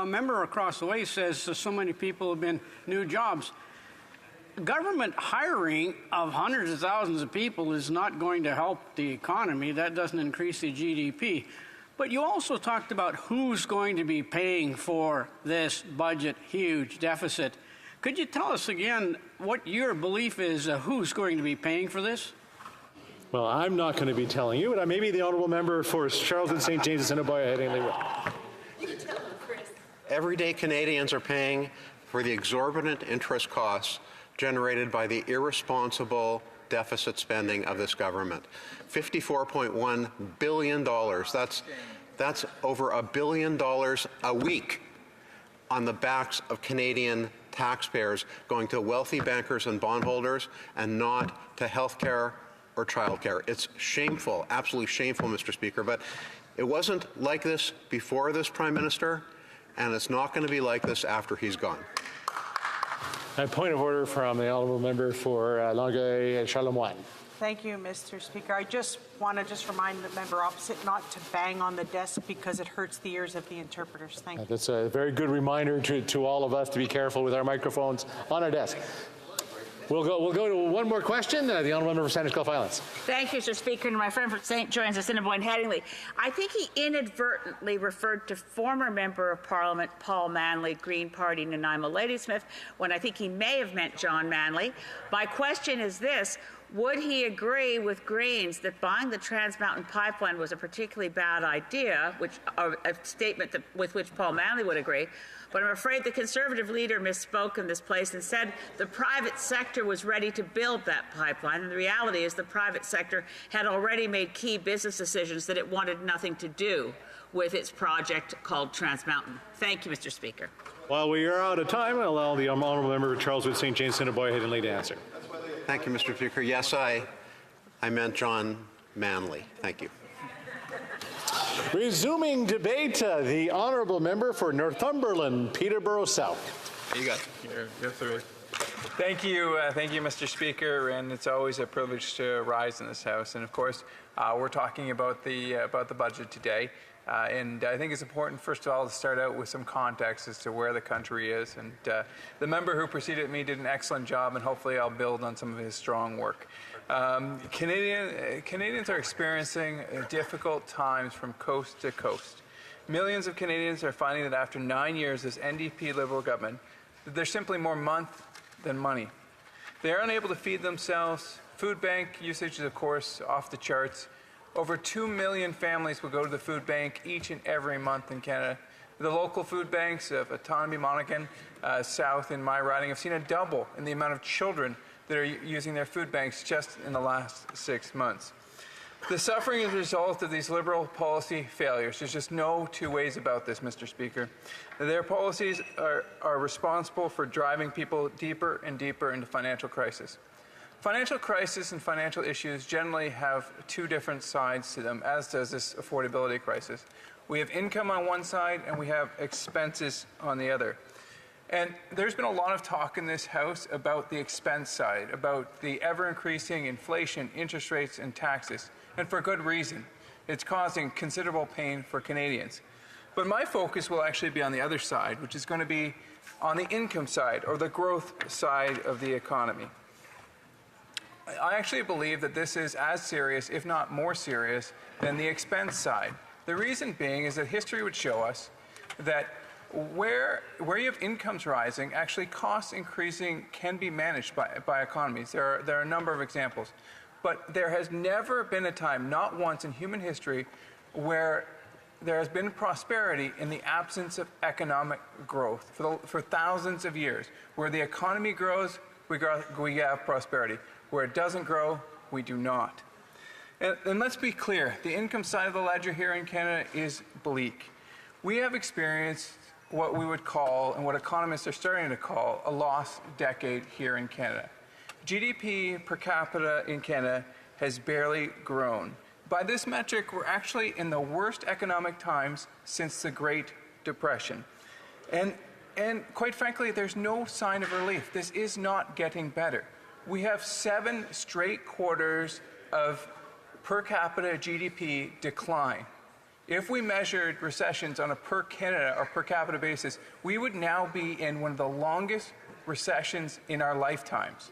member across the way says so many people have been new jobs, government hiring of hundreds of thousands of people is not going to help the economy. That doesn't increase the GDP. But you also talked about who's going to be paying for this budget huge deficit. Could you tell us again what your belief is, who's going to be paying for this? Well, I'm not going to be telling you, but maybe the Honourable Member for Charlton, St. James, Assiniboia, Headingley will. You can tell them, Chris. Everyday Canadians are paying for the exorbitant interest costs generated by the irresponsible deficit spending of this government. $54.1 billion. That's over $1 billion a week on the backs of Canadian taxpayers, going to wealthy bankers and bondholders and not to health care or child care. It's shameful, absolutely shameful, Mr. Speaker, but it wasn't like this before this Prime Minister, and it's not going to be like this after he's gone. A point of order from the honourable member for Longueuil-Charlemagne. Thank you, Mr. Speaker. I just want to remind the member opposite not to bang on the desk because it hurts the ears of the interpreters. Thank you. That's a very good reminder to all of us to be careful with our microphones on our desk. We'll go to one more question. The honourable member for Sanders Gulf Islands. Thank you, Mr. Speaker. And my friend from St. John's, Assiniboine Headingley. I think he inadvertently referred to former Member of Parliament Paul Manley, Green Party, Nanaimo Ladysmith, when I think he may have meant John Manley. My question is this. Would he agree with Greens that buying the Trans Mountain Pipeline was a particularly bad idea, a statement with which Paul Manley would agree? But I'm afraid the Conservative leader misspoke in this place and said the private sector was ready to build that pipeline. And the reality is the private sector had already made key business decisions that it wanted nothing to do with its project called Trans Mountain. Thank you, Mr. Speaker. While we are out of time, I'll allow the honourable member for Charleswood, St. James, Assiniboia Headingley to answer. Thank you, Mr. Speaker. Yes, I meant John Manley. Thank you. Resuming debate, the honourable member for Northumberland, Peterborough South. You got it. You're through. Thank you, Mr. Speaker, and it's always a privilege to rise in this House. And of course, we're talking about the budget today. And I think it's important, first of all, to start out with some context as to where the country is. And the member who preceded me did an excellent job, and hopefully I'll build on some of his strong work. Canadians are experiencing difficult times from coast to coast. Millions of Canadians are finding that after 9 years as NDP Liberal government, that there's simply more month than money. They're unable to feed themselves. Food bank usage is, of course, off the charts. Over 2 million families will go to the food bank each and every month in Canada. The local food banks of Autonomy, Monaghan, South in my riding have seen a double in the amount of children that are using their food banks just in the last 6 months. The suffering is a result of these Liberal policy failures. There's just no two ways about this, Mr. Speaker. Their policies are responsible for driving people deeper and deeper into financial crisis. Financial crisis and financial issues generally have two different sides to them, as does this affordability crisis. We have income on one side and we have expenses on the other. And there's been a lot of talk in this House about the expense side, about the ever-increasing inflation, interest rates, and taxes. And for good reason. It's causing considerable pain for Canadians. But my focus will actually be on the other side, which is going to be on the income side, or the growth side of the economy. I actually believe that this is as serious, if not more serious, than the expense side. The reason being is that history would show us that where you have incomes rising, actually costs increasing can be managed by economies. There are a number of examples. But there has never been a time, not once in human history, where there has been prosperity in the absence of economic growth for thousands of years. Where the economy grows, we have prosperity. Where it doesn't grow, we do not. And let's be clear, the income side of the ledger here in Canada is bleak. We have experienced what we would call, and what economists are starting to call, a lost decade here in Canada. GDP per capita in Canada has barely grown. By this metric, we're actually in the worst economic times since the Great Depression. And quite frankly, there's no sign of relief. This is not getting better. We have 7 straight quarters of per capita GDP decline. If we measured recessions on a per Canada or per capita basis, we would now be in one of the longest recessions in our lifetimes.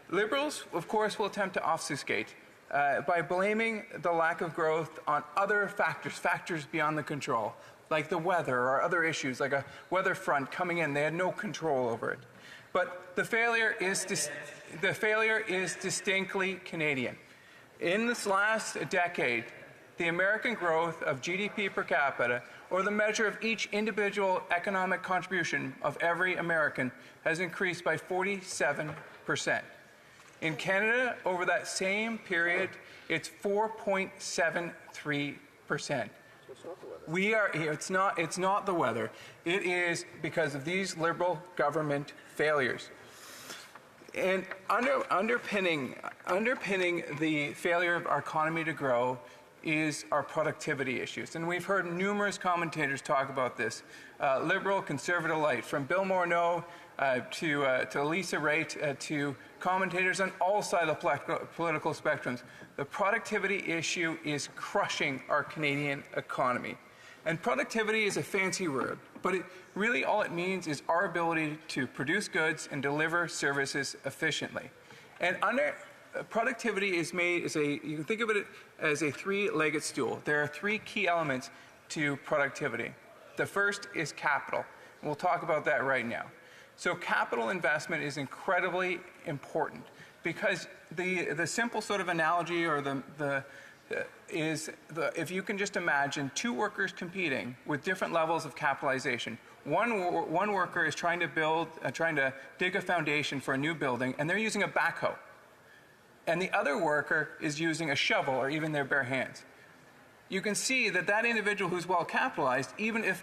Liberals, of course, will attempt to obfuscate by blaming the lack of growth on other factors beyond the control, like the weather or other issues, like a weather front coming in. They had no control over it. But the failure is distinctly Canadian. In this last decade, the American growth of GDP per capita, or the measure of each individual economic contribution of every American, has increased by 47%. In Canada, over that same period, it's 4.73%. It's not the weather. It is because of these Liberal government failures. And underpinning the failure of our economy to grow is our productivity issues. And we've heard numerous commentators talk about this, liberal, conservative light, from Bill Morneau to Lisa Raitt to commentators on all sides of the political spectrums. The productivity issue is crushing our Canadian economy. And productivity is a fancy word, but really all it means is our ability to produce goods and deliver services efficiently. And productivity is made as you can think of it as a three-legged stool. There are three key elements to productivity. The first is capital. And we'll talk about that right now. So capital investment is incredibly important because the simple sort of analogy or if you can just imagine two workers competing with different levels of capitalization. One worker is trying to dig a foundation for a new building, and they're using a backhoe. And the other worker is using a shovel or even their bare hands. You can see that individual who's well capitalized, even if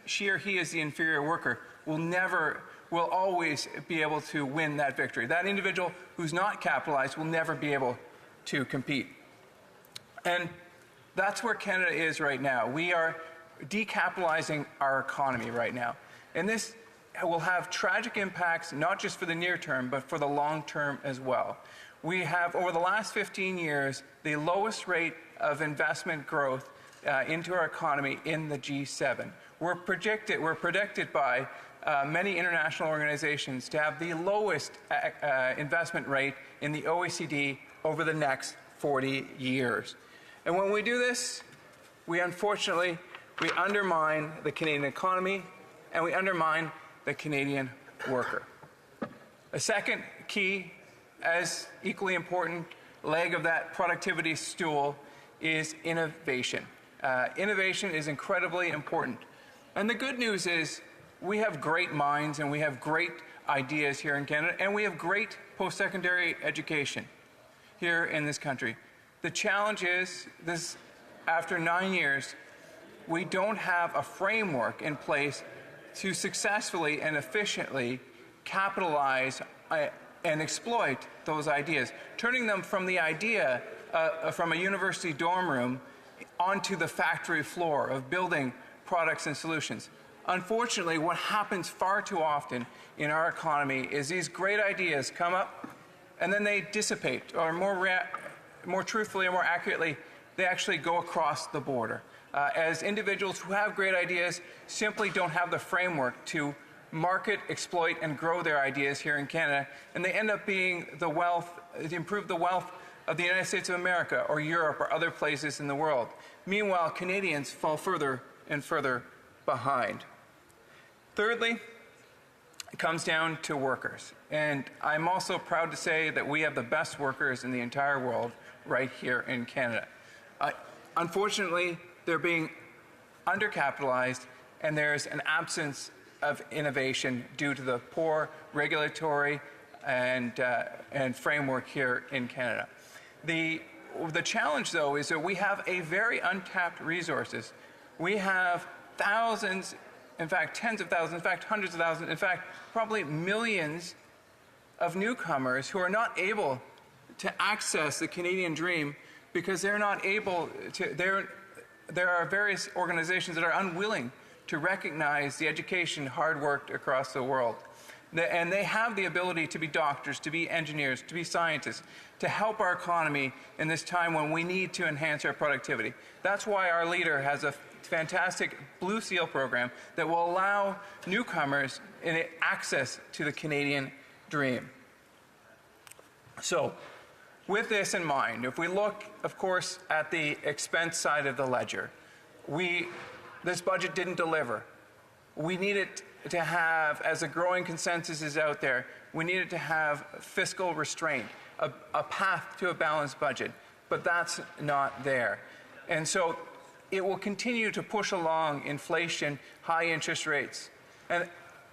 she or he is the inferior worker, will always be able to win that victory. That individual who's not capitalized will never be able to compete. And that's where Canada is right now. We are decapitalizing our economy right now. And this will have tragic impacts, not just for the near term, but for the long term as well. We have, over the last 15 years, the lowest rate of investment growth into our economy in the G7. We're predicted by many international organizations to have the lowest investment rate in the OECD over the next 40 years. And when we do this, we undermine the Canadian economy and we undermine the Canadian worker. A second key, as equally important leg of that productivity stool is innovation. Innovation is incredibly important. And the good news is we have great minds and we have great ideas here in Canada, and we have great post-secondary education here in this country. The challenge is this: after 9 years, we don't have a framework in place to successfully and efficiently capitalize and exploit those ideas, turning them from the idea from a university dorm room onto the factory floor of building products and solutions. Unfortunately, what happens far too often in our economy is these great ideas come up and then they dissipate, or more truthfully or more accurately, they actually go across the border. As individuals who have great ideas simply don't have the framework to market, exploit, and grow their ideas here in Canada, and they end up being improve the wealth of the United States of America or Europe or other places in the world. Meanwhile, Canadians fall further and further behind. Thirdly, it comes down to workers. And I'm also proud to say that we have the best workers in the entire world right here in Canada. Unfortunately, they're being undercapitalized, and there's an absence of innovation due to the poor regulatory and framework here in Canada. The challenge, though, is that we have a very untapped resources. We have thousands, in fact, tens of thousands, in fact, hundreds of thousands, in fact, probably millions of newcomers who are not able to access the Canadian dream because they're not able to, there are various organizations that are unwilling to recognize the education hard work across the world. And they have the ability to be doctors, to be engineers, to be scientists, to help our economy in this time when we need to enhance our productivity. That's why our leader has a fantastic Blue Seal program that will allow newcomers access to the Canadian dream. So, with this in mind, if we look, of course, at the expense side of the ledger, this budget didn't deliver. We needed to have, as a growing consensus is out there, we needed to have fiscal restraint, a path to a balanced budget, but that's not there. And so it will continue to push along inflation, high interest rates. And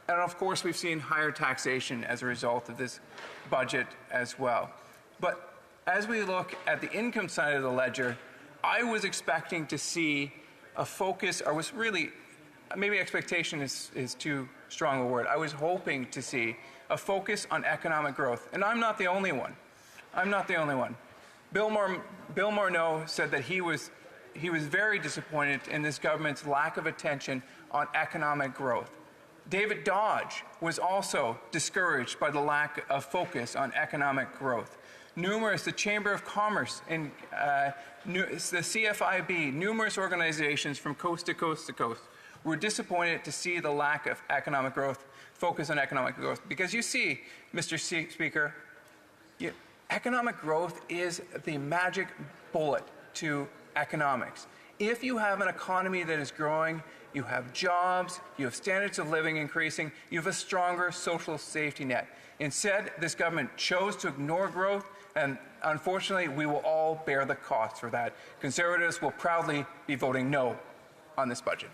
of course, we've seen higher taxation as a result of this budget as well. But as we look at the income side of the ledger, I was expecting to see a focus, or was really, maybe expectation is too strong a word. I was hoping to see a focus on economic growth. And I'm not the only one. I'm not the only one. Bill Morneau said that he was very disappointed in this government's lack of attention on economic growth. David Dodge was also discouraged by the lack of focus on economic growth. The Chamber of Commerce and the CFIB, numerous organizations from coast to coast to coast were disappointed to see the lack of economic growth, focus on economic growth. Because you see, Mr. Speaker, economic growth is the magic bullet to economics. If you have an economy that is growing, you have jobs, you have standards of living increasing, you have a stronger social safety net. Instead, this government chose to ignore growth, and unfortunately, we will all bear the cost for that. Conservatives will proudly be voting no on this budget.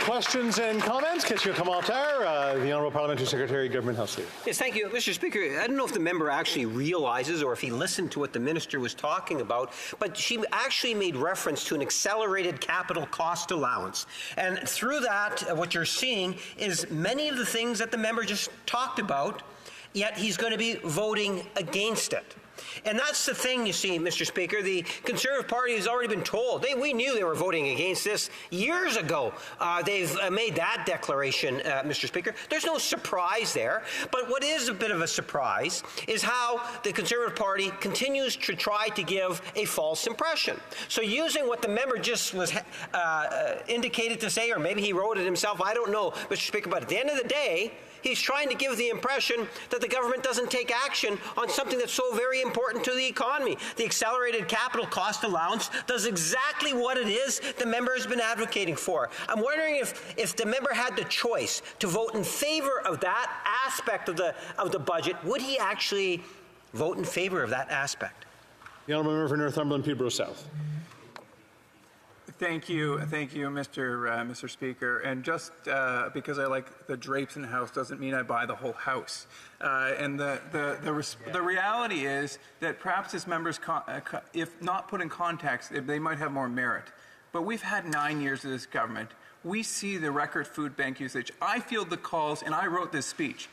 Questions and comments? Question commentaire. The Honourable Parliamentary Secretary, Government House Leader. Yes, thank you. Mr. Speaker, I don't know if the member actually realizes or if he listened to what the minister was talking about, but she actually made reference to an accelerated capital cost allowance. And through that, what you're seeing is many of the things that the member just talked about, yet he's going to be voting against it. And that's the thing, you see, Mr. Speaker. The Conservative Party has already been told. We knew they were voting against this years ago. They've made that declaration, Mr. Speaker. There's no surprise there. But what is a bit of a surprise is how the Conservative Party continues to try to give a false impression. So using what the member just was indicated to say, or maybe he wrote it himself, I don't know, Mr. Speaker, but at the end of the day, he's trying to give the impression that the government doesn't take action on something that's so very important to the economy. The accelerated capital cost allowance does exactly what it is the member has been advocating for. I'm wondering if the member had the choice to vote in favor of that aspect of the budget, would he actually vote in favor of that aspect? The Honourable Member for Northumberland, Peterborough South. Thank you, Mr. Speaker. And just because I like the drapes in the house doesn't mean I buy the whole house. And the reality is that perhaps this member's, if not put in context, they might have more merit. But we've had 9 years of this government. We see the record food bank usage. I field the calls, and I wrote this speech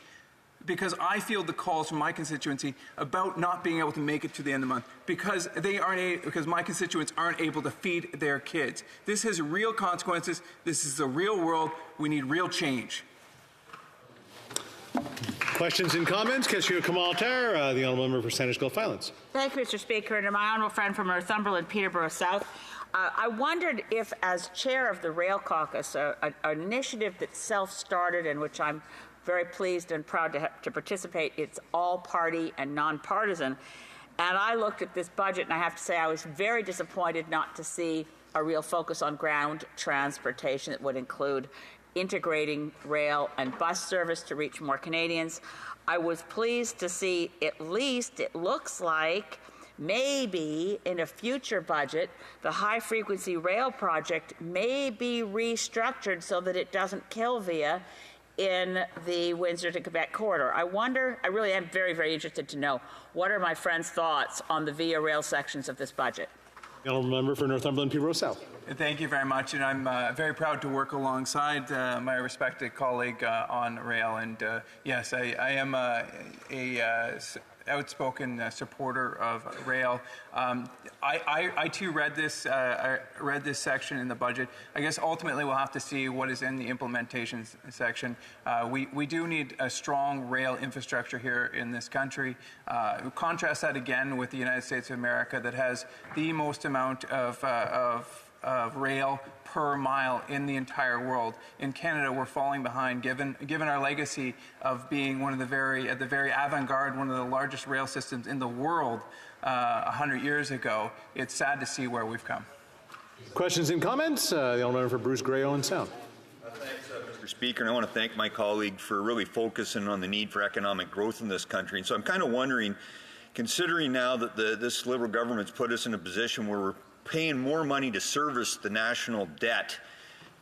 because I field the calls from my constituency about not being able to make it to the end of the month because because my constituents aren't able to feed their kids. This has real consequences. This is the real world. We need real change. Questions and comments? Question commentaire. The Honourable Member for Sandwich Gulf Islands. Thank you, Mr. Speaker. And to my honourable friend from Northumberland, Peterborough South, I wondered if, as chair of the Rail Caucus, an initiative that self-started and which I'm very pleased and proud to participate. It's all party and nonpartisan. And I looked at this budget, and I have to say I was very disappointed not to see a real focus on ground transportation that would include integrating rail and bus service to reach more Canadians. I was pleased to see, at least it looks like, maybe in a future budget, the high-frequency rail project may be restructured so that it doesn't kill VIA in the Windsor to Quebec corridor. I wonder, I really am very, very interested to know, what are my friends' thoughts on the VIA rail sections of this budget? The Honourable Member for Northumberland, Peterborough South. Thank you very much, and I'm very proud to work alongside my respected colleague on rail. And yes, I am a outspoken supporter of rail. I too read this section in the budget. I guess ultimately we'll have to see what is in the implementation section. We do need a strong rail infrastructure here in this country. Contrast that again with the United States of America that has the most amount of rail per mile in the entire world. In Canada, we're falling behind, given our legacy of being one of the very avant-garde, one of the largest rail systems in the world 100 years ago. It's sad to see where we've come. Questions and comments? The Honourable Member for Bruce Grey, Owen Sound. Thanks, Mr. Speaker, and I want to thank my colleague for really focusing on the need for economic growth in this country. And so I'm kind of wondering, considering now that this Liberal government's put us in a position where we're paying more money to service the national debt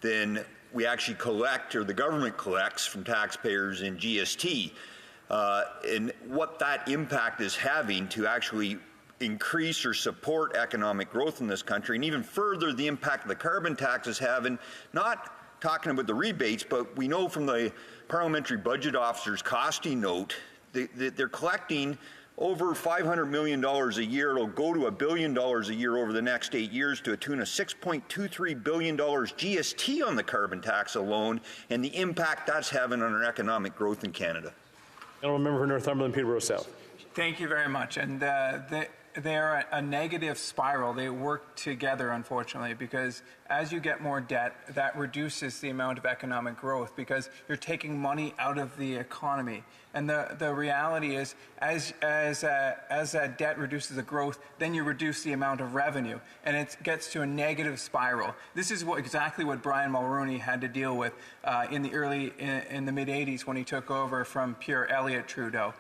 than we actually collect, or the government collects from taxpayers in GST, and what that impact is having to actually increase or support economic growth in this country, and even further the impact the carbon tax is having, not talking about the rebates, but we know from the Parliamentary Budget Officer's costing note that they're collecting over $500 million a year. It'll go to $1 billion a year over the next 8 years, to a tune of $6.23 billion GST on the carbon tax alone, and the impact that's having on our economic growth in Canada. Honourable Member for Northumberland, Peterborough South. Thank you very much. And they're a negative spiral. They work together, unfortunately, because as you get more debt, that reduces the amount of economic growth because you're taking money out of the economy. And the reality is, as that debt reduces the growth, then you reduce the amount of revenue, and it gets to a negative spiral. This is exactly what Brian Mulroney had to deal with in the mid '80s when he took over from Pierre Elliott Trudeau.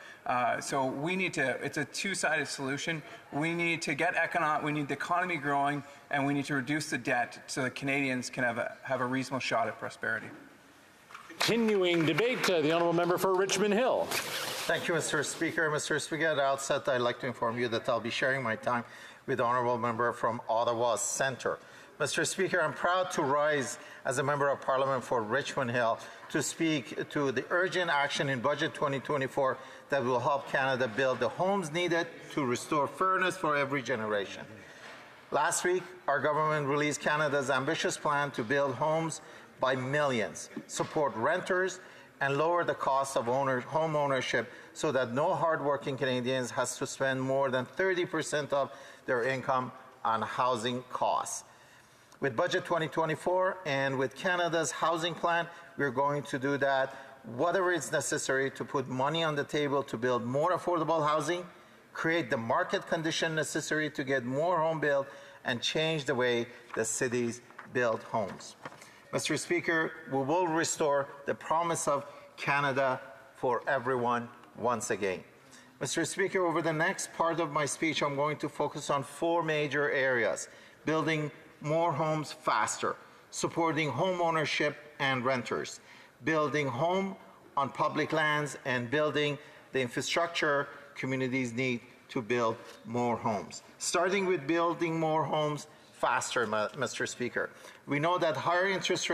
So we need to. It's a two-sided solution. We need to get we need the economy growing, and we need to reduce the debt so that Canadians can have a reasonable shot at prosperity. Continuing debate, the Honourable Member for Richmond Hill. Thank you, Mr. Speaker. Mr. Speaker, at the outset, I'd like to inform you that I'll be sharing my time with the Honourable Member from Ottawa Centre. Mr. Speaker, I'm proud to rise as a Member of Parliament for Richmond Hill to speak to the urgent action in Budget 2024 that will help Canada build the homes needed to restore fairness for every generation. Last week, our government released Canada's ambitious plan to build homes by millions, support renters, and lower the cost of home ownership so that no hardworking Canadians has to spend more than 30% of their income on housing costs. With Budget 2024 and with Canada's housing plan, we're going to do that, whatever is necessary to put money on the table to build more affordable housing, create the market condition necessary to get more home built, and change the way the cities build homes. Mr. Speaker, we will restore the promise of Canada for everyone once again. Mr. Speaker, over the next part of my speech, I'm going to focus on 4 major areas: building more homes faster, supporting home ownership and renters, building home on public lands, and building the infrastructure communities need to build more homes. Starting with building more homes faster, Mr. Speaker. We know that higher interest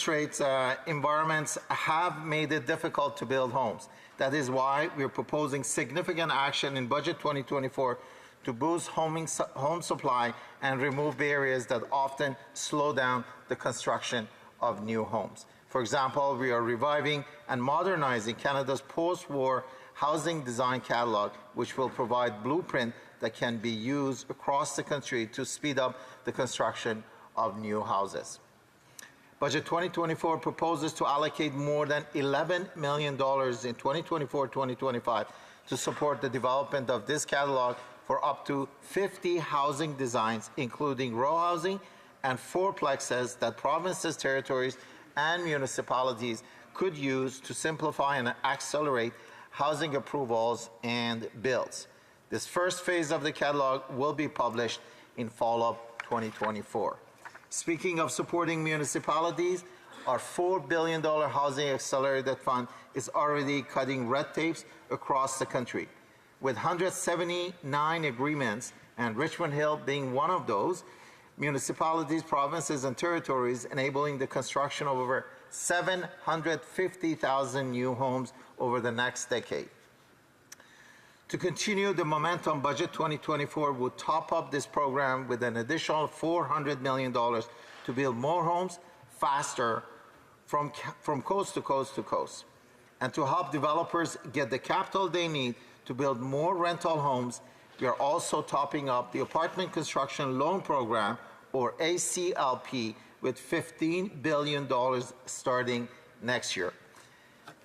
rates environments have made it difficult to build homes. That is why we're proposing significant action in Budget 2024 to boost home supply and remove barriers that often slow down the construction of new homes. For example, we are reviving and modernizing Canada's post-war housing design catalog, which will provide blueprint that can be used across the country to speed up the construction of new houses. Budget 2024 proposes to allocate more than $11 million in 2024-2025 to support the development of this catalog for up to 50 housing designs, including row housing and fourplexes that provinces, territories, and municipalities could use to simplify and accelerate housing approvals and builds. This first phase of the catalog will be published in fall of 2024. Speaking of supporting municipalities, our $4 billion Housing Accelerated Fund is already cutting red tapes across the country. With 179 agreements, and Richmond Hill being one of those, municipalities, provinces, and territories enabling the construction of over 750,000 new homes over the next decade. To continue the momentum, Budget 2024 will top up this program with an additional $400 million to build more homes faster from coast to coast to coast. And to help developers get the capital they need to build more rental homes, we are also topping up the Apartment Construction Loan Program, or ACLP, with $15 billion starting next year.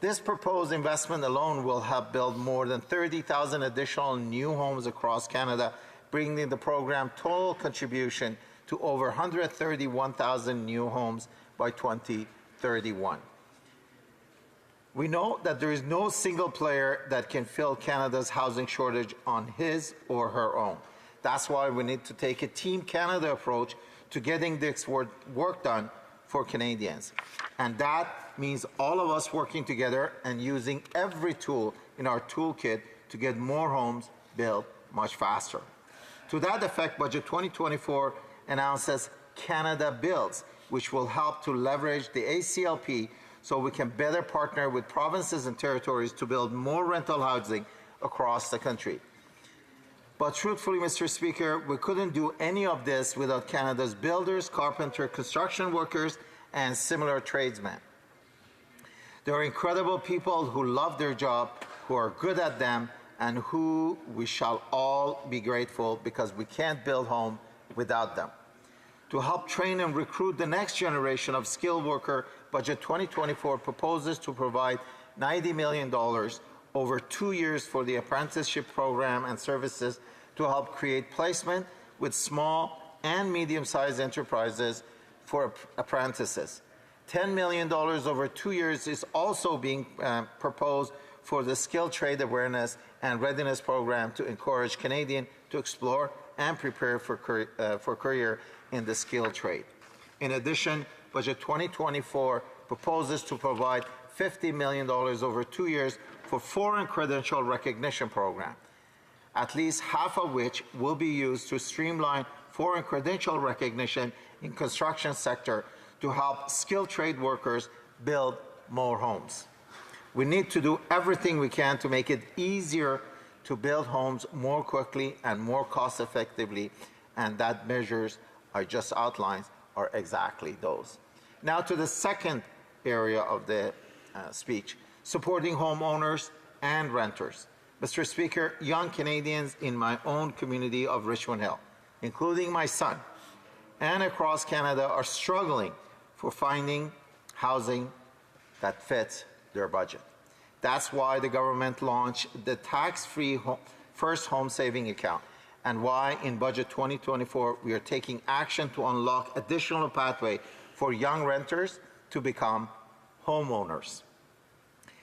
This proposed investment alone will help build more than 30,000 additional new homes across Canada, bringing the program total contribution to over 131,000 new homes by 2031. We know that there is no single player that can fill Canada's housing shortage on his or her own. That's why we need to take a Team Canada approach to getting this work done for Canadians. And that means all of us working together and using every tool in our toolkit to get more homes built much faster. To that effect, Budget 2024 announces Canada Builds, which will help to leverage the ACLP so we can better partner with provinces and territories to build more rental housing across the country. But truthfully, Mr. Speaker, we couldn't do any of this without Canada's builders, carpenters, construction workers, and similar tradesmen. They are incredible people who love their job, who are good at them, and who we shall all be grateful because we can't build home without them. To help train and recruit the next generation of skilled worker, Budget 2024 proposes to provide $90 million over 2 years for the apprenticeship program and services to help create placement with small and medium-sized enterprises for apprentices. $10 million over 2 years is also being proposed for the Skilled Trade Awareness and Readiness Program to encourage Canadians to explore and prepare for career in the skilled trade. In addition, Budget 2024 proposes to provide $50 million over 2 years for Foreign Credential Recognition Program, at least half of which will be used to streamline foreign credential recognition in construction sector to help skilled trade workers build more homes. We need to do everything we can to make it easier to build homes more quickly and more cost effectively, and that measures I just outlined are exactly those. Now to the second area of the speech, supporting homeowners and renters. Mr. Speaker, young Canadians in my own community of Richmond Hill, including my son, and across Canada are struggling for finding housing that fits their budget. That's why the government launched the tax-free First Home Saving Account, and why in Budget 2024 we are taking action to unlock additional pathway for young renters to become homeowners,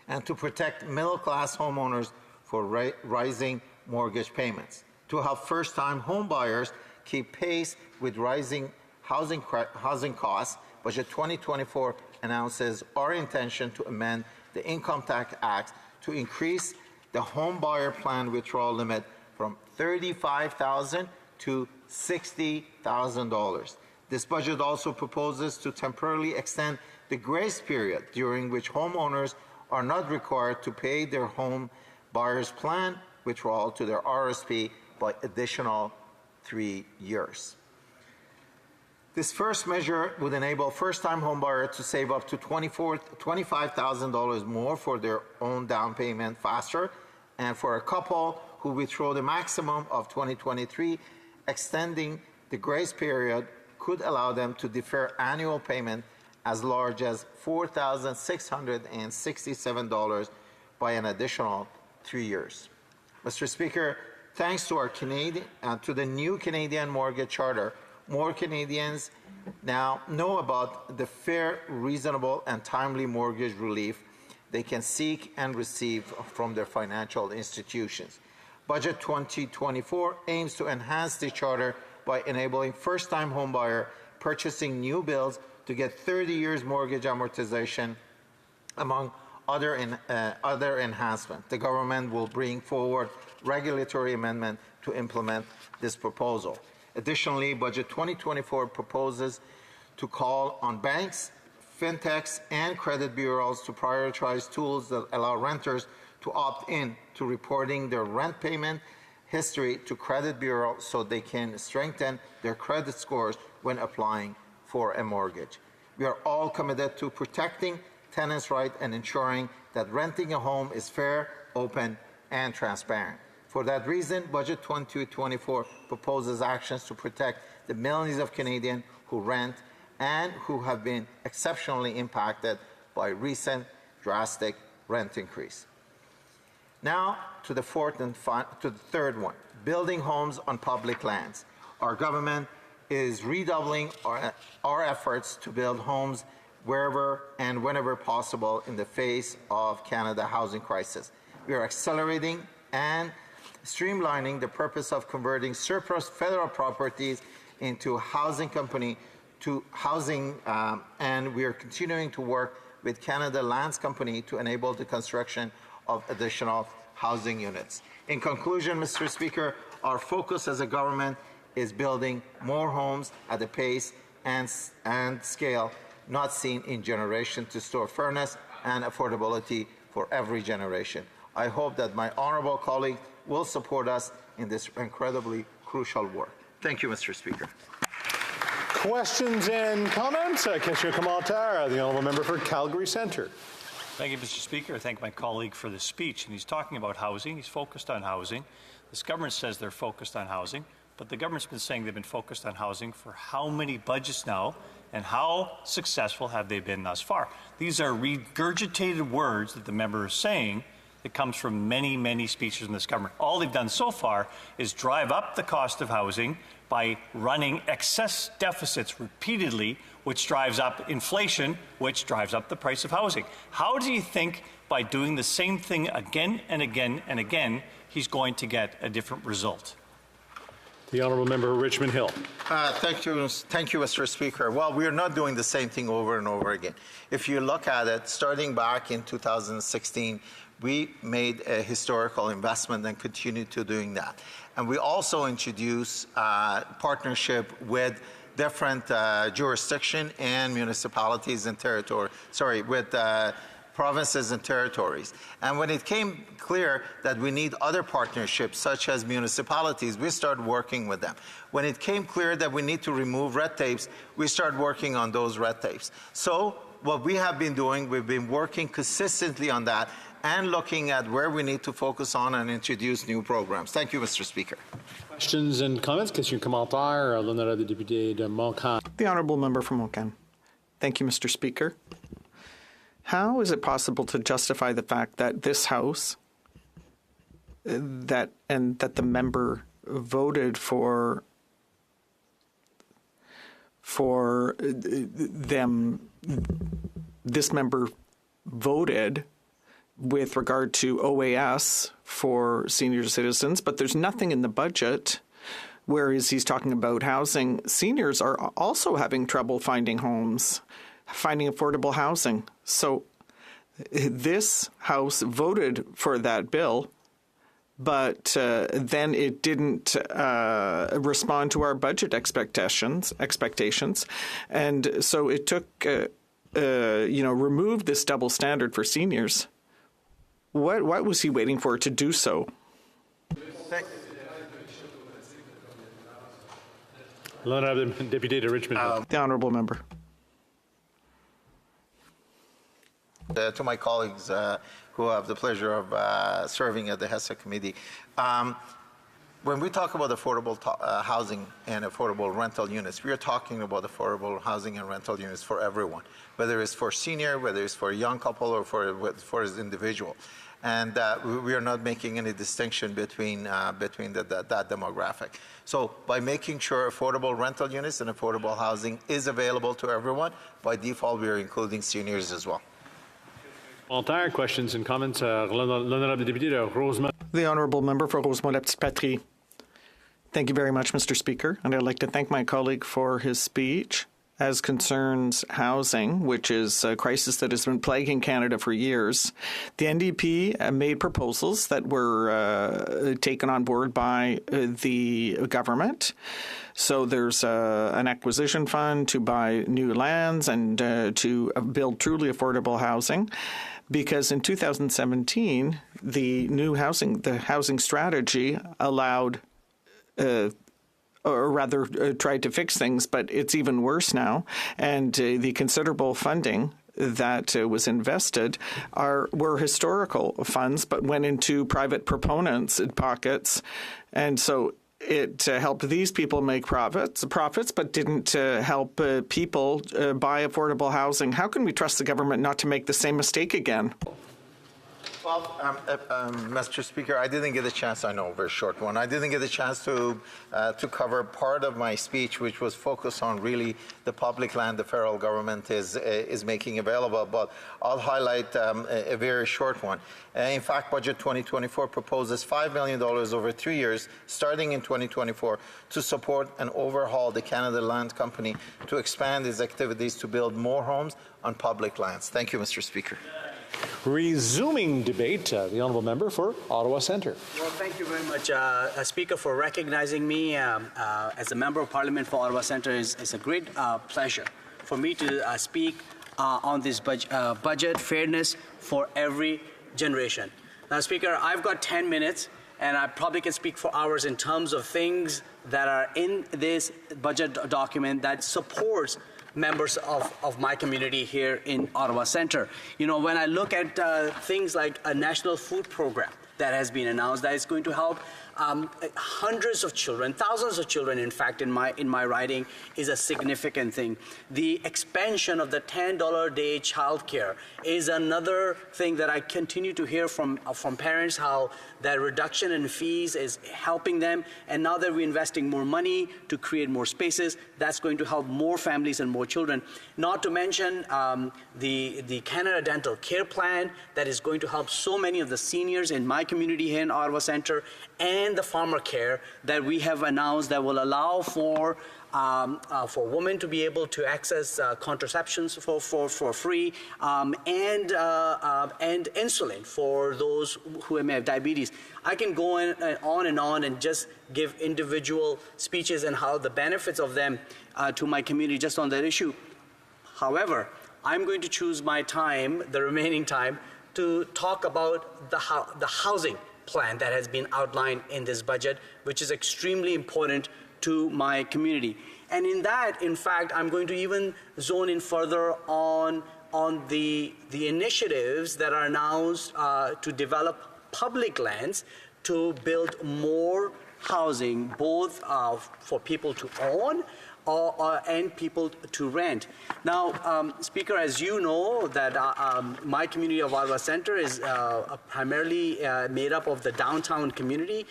and to protect middle-class homeowners for rising mortgage payments, to help first-time home buyers keep pace with rising housing costs. Budget 2024 announces our intention to amend the Income Tax Act to increase the home buyer plan withdrawal limit from $35,000 to $60,000. This budget also proposes to temporarily extend the grace period during which homeowners are not required to pay their home buyer's plan withdrawal to their RSP by additional 3 years. This first measure would enable first-time homebuyers to save up to $25,000 more for their own down payment faster, and for a couple who withdraw the maximum of 2023, extending the grace period could allow them to defer annual payment as large as $4,667 by an additional 3 years. Mr. Speaker, thanks to to the new Canadian Mortgage Charter, more Canadians now know about the fair, reasonable, and timely mortgage relief they can seek and receive from their financial institutions. Budget 2024 aims to enhance the charter by enabling first-time homebuyer purchasing new builds to get 30 years mortgage amortization, among other enhancements. The government will bring forward regulatory amendment to implement this proposal. Additionally, Budget 2024 proposes to call on banks, fintechs, and credit bureaus to prioritize tools that allow renters to opt in to reporting their rent payment history to credit bureaus so they can strengthen their credit scores when applying for a mortgage. We are all committed to protecting tenants' rights and ensuring that renting a home is fair, open, and transparent. For that reason, Budget 2024 proposes actions to protect the millions of Canadians who rent and who have been exceptionally impacted by recent drastic rent increase. Now to the third one, building homes on public lands. Our government is redoubling our efforts to build homes wherever and whenever possible in the face of Canada's housing crisis. We are accelerating and streamlining the purpose of converting surplus federal properties into housing company to housing, and we are continuing to work with Canada Lands Company to enable the construction of additional housing units. In conclusion, Mr. Speaker, our focus as a government is building more homes at a pace and scale not seen in generations to restore fairness and affordability for every generation. I hope that my honourable colleague will support us in this incredibly crucial work. Thank you, Mr. Speaker. Questions and comments? Councillor Kamal-Tarr, the honourable member for Calgary Centre. Thank you, Mr. Speaker. I thank my colleague for the speech. And he's talking about housing. He's focused on housing. This government says they're focused on housing, but the government's been saying they've been focused on housing for how many budgets now, and how successful have they been thus far? These are regurgitated words that the member is saying that comes from many, many speeches in this government. All they've done so far is drive up the cost of housing by running excess deficits repeatedly, which drives up inflation, which drives up the price of housing. How do you think by doing the same thing again and again and again, he's going to get a different result? The honourable member of Richmond Hill. Thank you, Mr. Speaker. Well, we are not doing the same thing over and over again. If you look at it, starting back in 2016, we made a historical investment and continue to doing that. And we also introduced partnership with different jurisdiction and municipalities and with provinces and territories. And when it came clear that we need other partnerships, such as municipalities, we started working with them. When it came clear that we need to remove red tapes, we started working on those red tapes. So what we have been doing, we've been working consistently on that and looking at where we need to focus on and introduce new programs. Thank you, Mr. Speaker. Questions and comments? Question Kamal-Tarr, l'honneur de député de Montcalm. The honourable member from Montcalm. Thank you, Mr. Speaker. How is it possible to justify the fact that this House, that the member voted for them, this member voted with regard to OAS for senior citizens, but there's nothing in the budget, whereas he's talking about housing. Seniors are also having trouble finding homes, finding affordable housing. So this House voted for that bill, but then it didn't respond to our budget expectations, and so it took, removed this double standard for seniors. What was he waiting for to do so? Deputy de Richmond. The honourable member. To my colleagues who have the pleasure of serving at the HOC committee, when we talk about affordable housing and affordable rental units, we are talking about affordable housing and rental units for everyone, whether it's for senior, whether it's for a young couple, or for his individual. And we are not making any distinction between that demographic. So by making sure affordable rental units and affordable housing is available to everyone, by default we are including seniors as well. Entire questions and comments. L'honorable député de Rosemont. The honourable member for Rosemont-la-Petite-Patrie. Thank you very much, Mr. Speaker, and I'd like to thank my colleague for his speech. As concerns housing, which is a crisis that has been plaguing Canada for years, the NDP made proposals that were taken on board by the government. So there's an acquisition fund to buy new lands and to build truly affordable housing. Because in 2017, the housing strategy allowed or rather tried to fix things, but it's even worse now. And the considerable funding that was invested were historical funds, but went into private proponents' pockets. And so it helped these people make profits, but didn't help people buy affordable housing. How can we trust the government not to make the same mistake again? Well, Mr. Speaker, I didn't get a chance. I know, a very short one. I didn't get a chance to cover part of my speech, which was focused on really the public land the federal government is making available. But I'll highlight a very short one. In fact, Budget 2024 proposes $5 million over 3 years, starting in 2024, to support and overhaul the Canada Land Company to expand its activities to build more homes on public lands. Thank you, Mr. Speaker. Resuming debate, the honourable member for Ottawa Centre. Well, thank you very much, Speaker, for recognizing me as a member of Parliament for Ottawa Centre. It's a great pleasure for me to speak on this budget fairness for every generation. Now, Speaker, I've got 10 minutes, and I probably can speak for hours in terms of things that are in this budget document that supports members of my community here in Ottawa Centre. You know, when I look at things like a national food program that has been announced that is going to help hundreds of children, thousands of children, in fact, in my riding, is a significant thing. The expansion of the $10 a day childcare is another thing that I continue to hear from parents, how that reduction in fees is helping them, and now that we're investing more money to create more spaces, that's going to help more families and more children. Not to mention the Canada Dental Care Plan that is going to help so many of the seniors in my community here in Ottawa Centre, and the farmer care that we have announced that will allow for women to be able to access contraceptions for free, and insulin for those who may have diabetes. I can go on and just give individual speeches and how the benefits of them to my community just on that issue. However, I'm going to choose my time, the remaining time, to talk about the housing plan that has been outlined in this budget, which is extremely important to my community. And in that, in fact, I'm going to even zone in further on the initiatives that are announced to develop public lands to build more housing, both for people to own and people to rent. Now, Speaker, as you know, that my community of Ottawa Centre is primarily made up of the downtown community,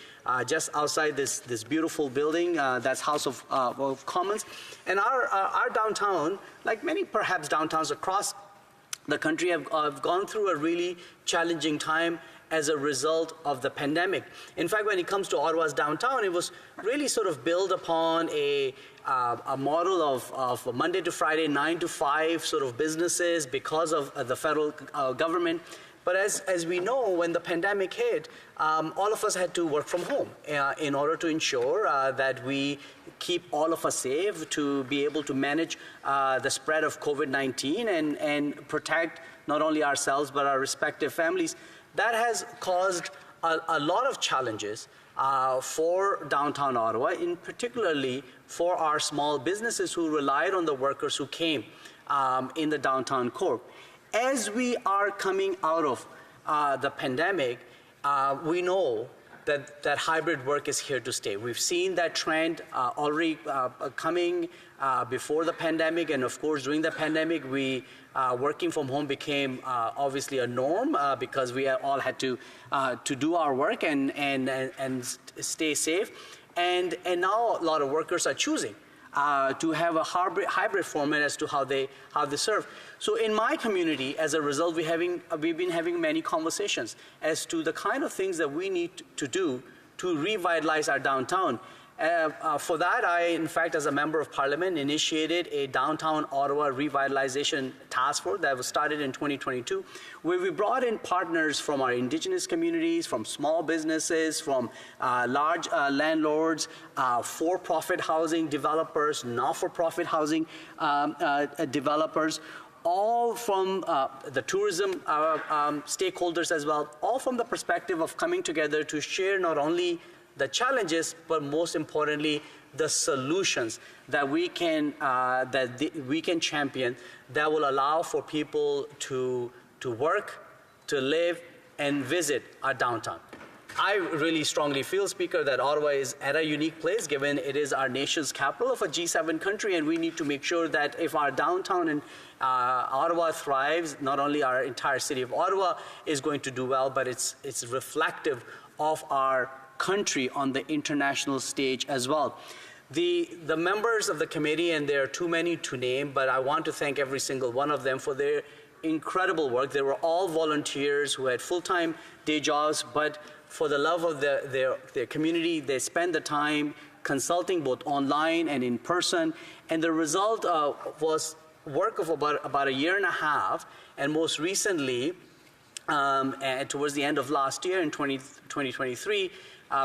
just outside this beautiful building, that's House of Commons. And our downtown, like many perhaps downtowns across the country, have gone through a really challenging time as a result of the pandemic. In fact, when it comes to Ottawa's downtown, it was really sort of built upon a model of Monday to Friday, 9 to 5 sort of businesses because of the federal government. But as we know, when the pandemic hit, all of us had to work from home in order to ensure that we keep all of us safe, to be able to manage the spread of COVID-19 and protect not only ourselves but our respective families. That has caused a lot of challenges for downtown Ottawa, in particularly for our small businesses who relied on the workers who came in the downtown core. As we are coming out of the pandemic, we know that hybrid work is here to stay. We've seen that trend already coming before the pandemic, and of course during the pandemic, working from home became obviously a norm because we all had to do our work and stay safe. And now a lot of workers are choosing to have a hybrid format as to how they serve. So in my community, as a result, we've been having many conversations as to the kind of things that we need to do to revitalize our downtown. For that, I, in fact, as a member of Parliament, initiated a downtown Ottawa revitalization task force that was started in 2022, where we brought in partners from our Indigenous communities, from small businesses, from large landlords, for-profit housing developers, not-for-profit housing developers, all from the tourism stakeholders as well, all from the perspective of coming together to share not only the challenges, but most importantly, the solutions that we can champion that will allow for people to work, to live, and visit our downtown. I really strongly feel, Speaker, that Ottawa is at a unique place, given it is our nation's capital of a G7 country, and we need to make sure that if our downtown in Ottawa thrives, not only our entire city of Ottawa is going to do well, but it's reflective of our country on the international stage as well. The members of the committee, and there are too many to name, but I want to thank every single one of them for their incredible work. They were all volunteers who had full-time day jobs, but for the love of their community, they spent the time consulting both online and in person, and the result was work of about a year and a half, and most recently, and towards the end of last year in 2023,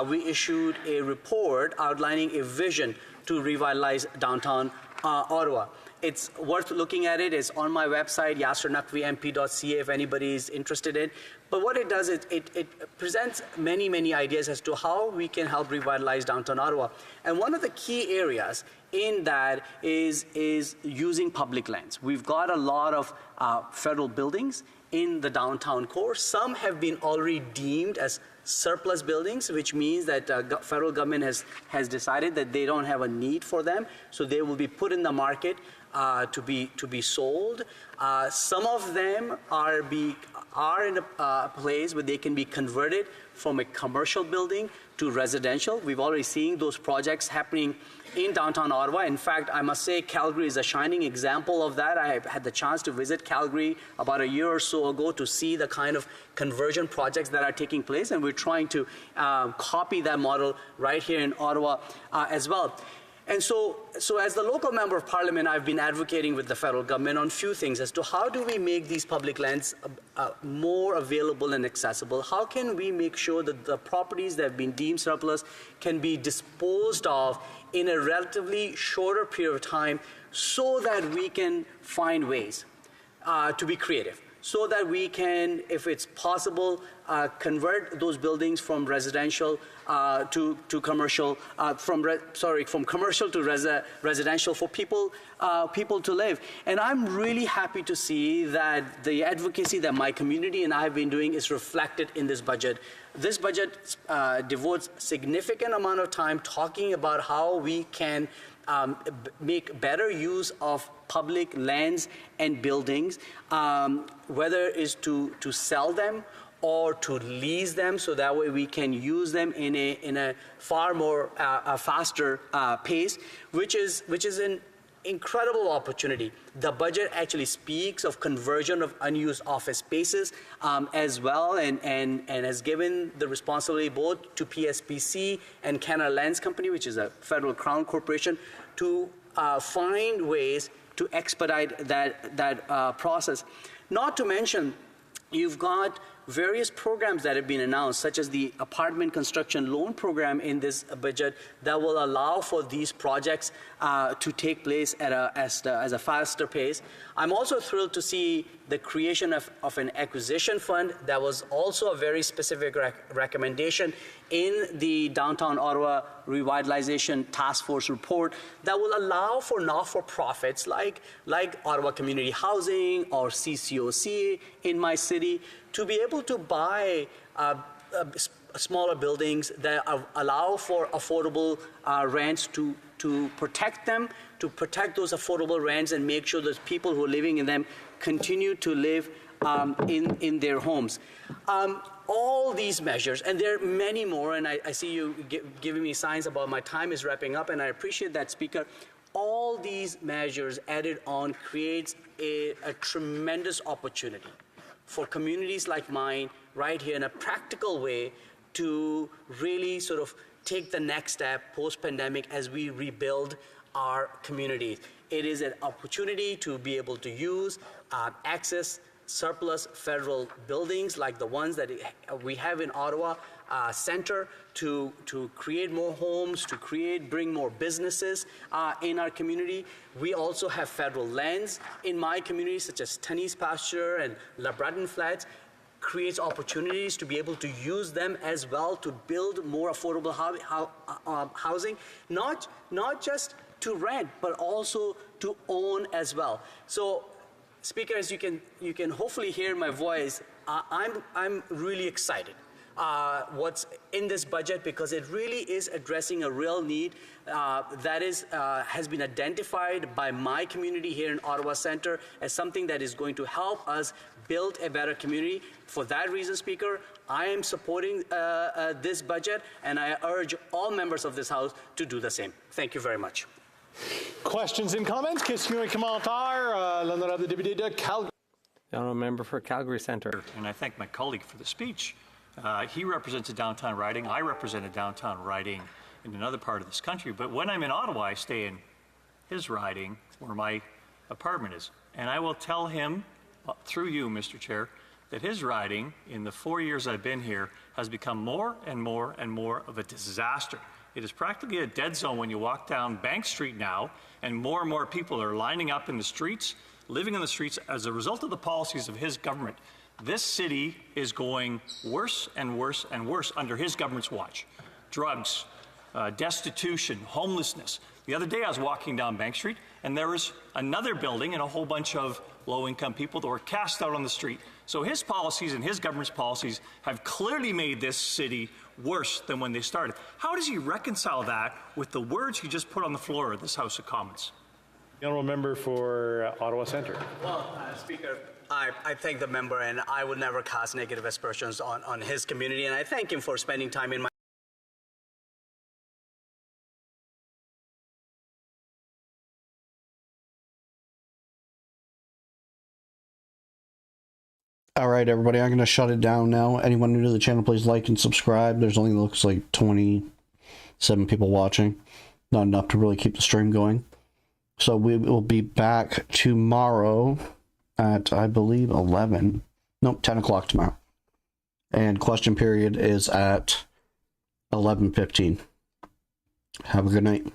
we issued a report outlining a vision to revitalize downtown Ottawa. it's worth looking at it. It's on my website, yasernaqvimp.ca, if anybody is interested in. But what it does is it presents many, many ideas as to how we can help revitalize downtown Ottawa. And one of the key areas in that is using public lands. We've got a lot of federal buildings in the downtown core. Some have been already deemed as surplus buildings, which means that federal government has decided that they don't have a need for them, so they will be put in the market to be sold. Some of them are in a place where they can be converted from a commercial building to residential. We've already seen those projects happening in downtown Ottawa. In fact, I must say Calgary is a shining example of that. I had the chance to visit Calgary about a year or so ago to see the kind of conversion projects that are taking place, and we're trying to copy that model right here in Ottawa as well. And so as the local member of parliament, I've been advocating with the federal government on a few things as to how do we make these public lands more available and accessible? How can we make sure that the properties that have been deemed surplus can be disposed of in a relatively shorter period of time so that we can find ways to be creative, so that we can, if it's possible, convert those buildings from residential to commercial, from commercial to residential for people to live. And I'm really happy to see that the advocacy that my community and I have been doing is reflected in this budget. This budget devotes significant amount of time talking about how we can make better use of public lands and buildings, whether it's to sell them or to lease them, so that way we can use them in a far more faster pace, which is an incredible opportunity. The budget actually speaks of conversion of unused office spaces as well, and has given the responsibility both to PSPC and Canada Lands Company, which is a federal crown corporation, to find ways to expedite that process. Not to mention, you've got various programs that have been announced, such as the apartment construction loan program in this budget that will allow for these projects to take place at a faster pace. I'm also thrilled to see the creation of an acquisition fund. That was also a very specific recommendation in the Downtown Ottawa Revitalization Task Force report that will allow for not-for-profits like Ottawa Community Housing or CCOC in my city to be able to buy smaller buildings that allow for affordable rents, to protect them, to protect those affordable rents and make sure that people who are living in them continue to live in their homes. All these measures, and there are many more, and I see you giving me signs about my time is wrapping up, and I appreciate that, Speaker. All these measures added on creates a tremendous opportunity for communities like mine right here in a practical way to really sort of take the next step post-pandemic as we rebuild our communities. It is an opportunity to be able to use, access surplus federal buildings like the ones that we have in Ottawa Center to create more homes, to bring more businesses in our community. We also have federal lands in my community, such as Tunney's Pasture and La Breton Flats, creates opportunities to be able to use them as well to build more affordable housing, not just to rent, but also to own as well. So, Speaker, as you can hopefully hear my voice, I'm really excited what's in this budget, because it really is addressing a real need that has been identified by my community here in Ottawa Centre as something that is going to help us build a better community. For that reason, Speaker, I am supporting this budget, and I urge all members of this House to do the same. Thank you very much. Questions and comments? Questions et commentaires. L'honorable député de Calgary. The honourable member for Calgary Centre. And I thank my colleague for the speech. He represents a downtown riding. I represent a downtown riding in another part of this country. But when I'm in Ottawa, I stay in his riding where my apartment is. And I will tell him, through you, Mr. Chair, that his riding in the 4 years I've been here has become more and more and more of a disaster. It is practically a dead zone when you walk down Bank Street now, and more people are lining up in the streets, living in the streets as a result of the policies of his government. This city is going worse and worse and worse under his government's watch. Drugs, destitution, homelessness. The other day I was walking down Bank Street and there was another building and a whole bunch of low-income people that were cast out on the street. So his policies and his government's policies have clearly made this city worse than when they started. How does he reconcile that with the words he just put on the floor of this House of Commons? The honourable member for Ottawa Centre. Well, Speaker, I thank the member, and I would never cast negative aspersions on his community, and I thank him for spending time in my All right, everybody, I'm going to shut it down now. Anyone new to the channel, please like and subscribe. There's only looks like 27 people watching. Not enough to really keep the stream going. So we will be back tomorrow at, I believe, 10 o'clock tomorrow. And question period is at 11:15. Have a good night.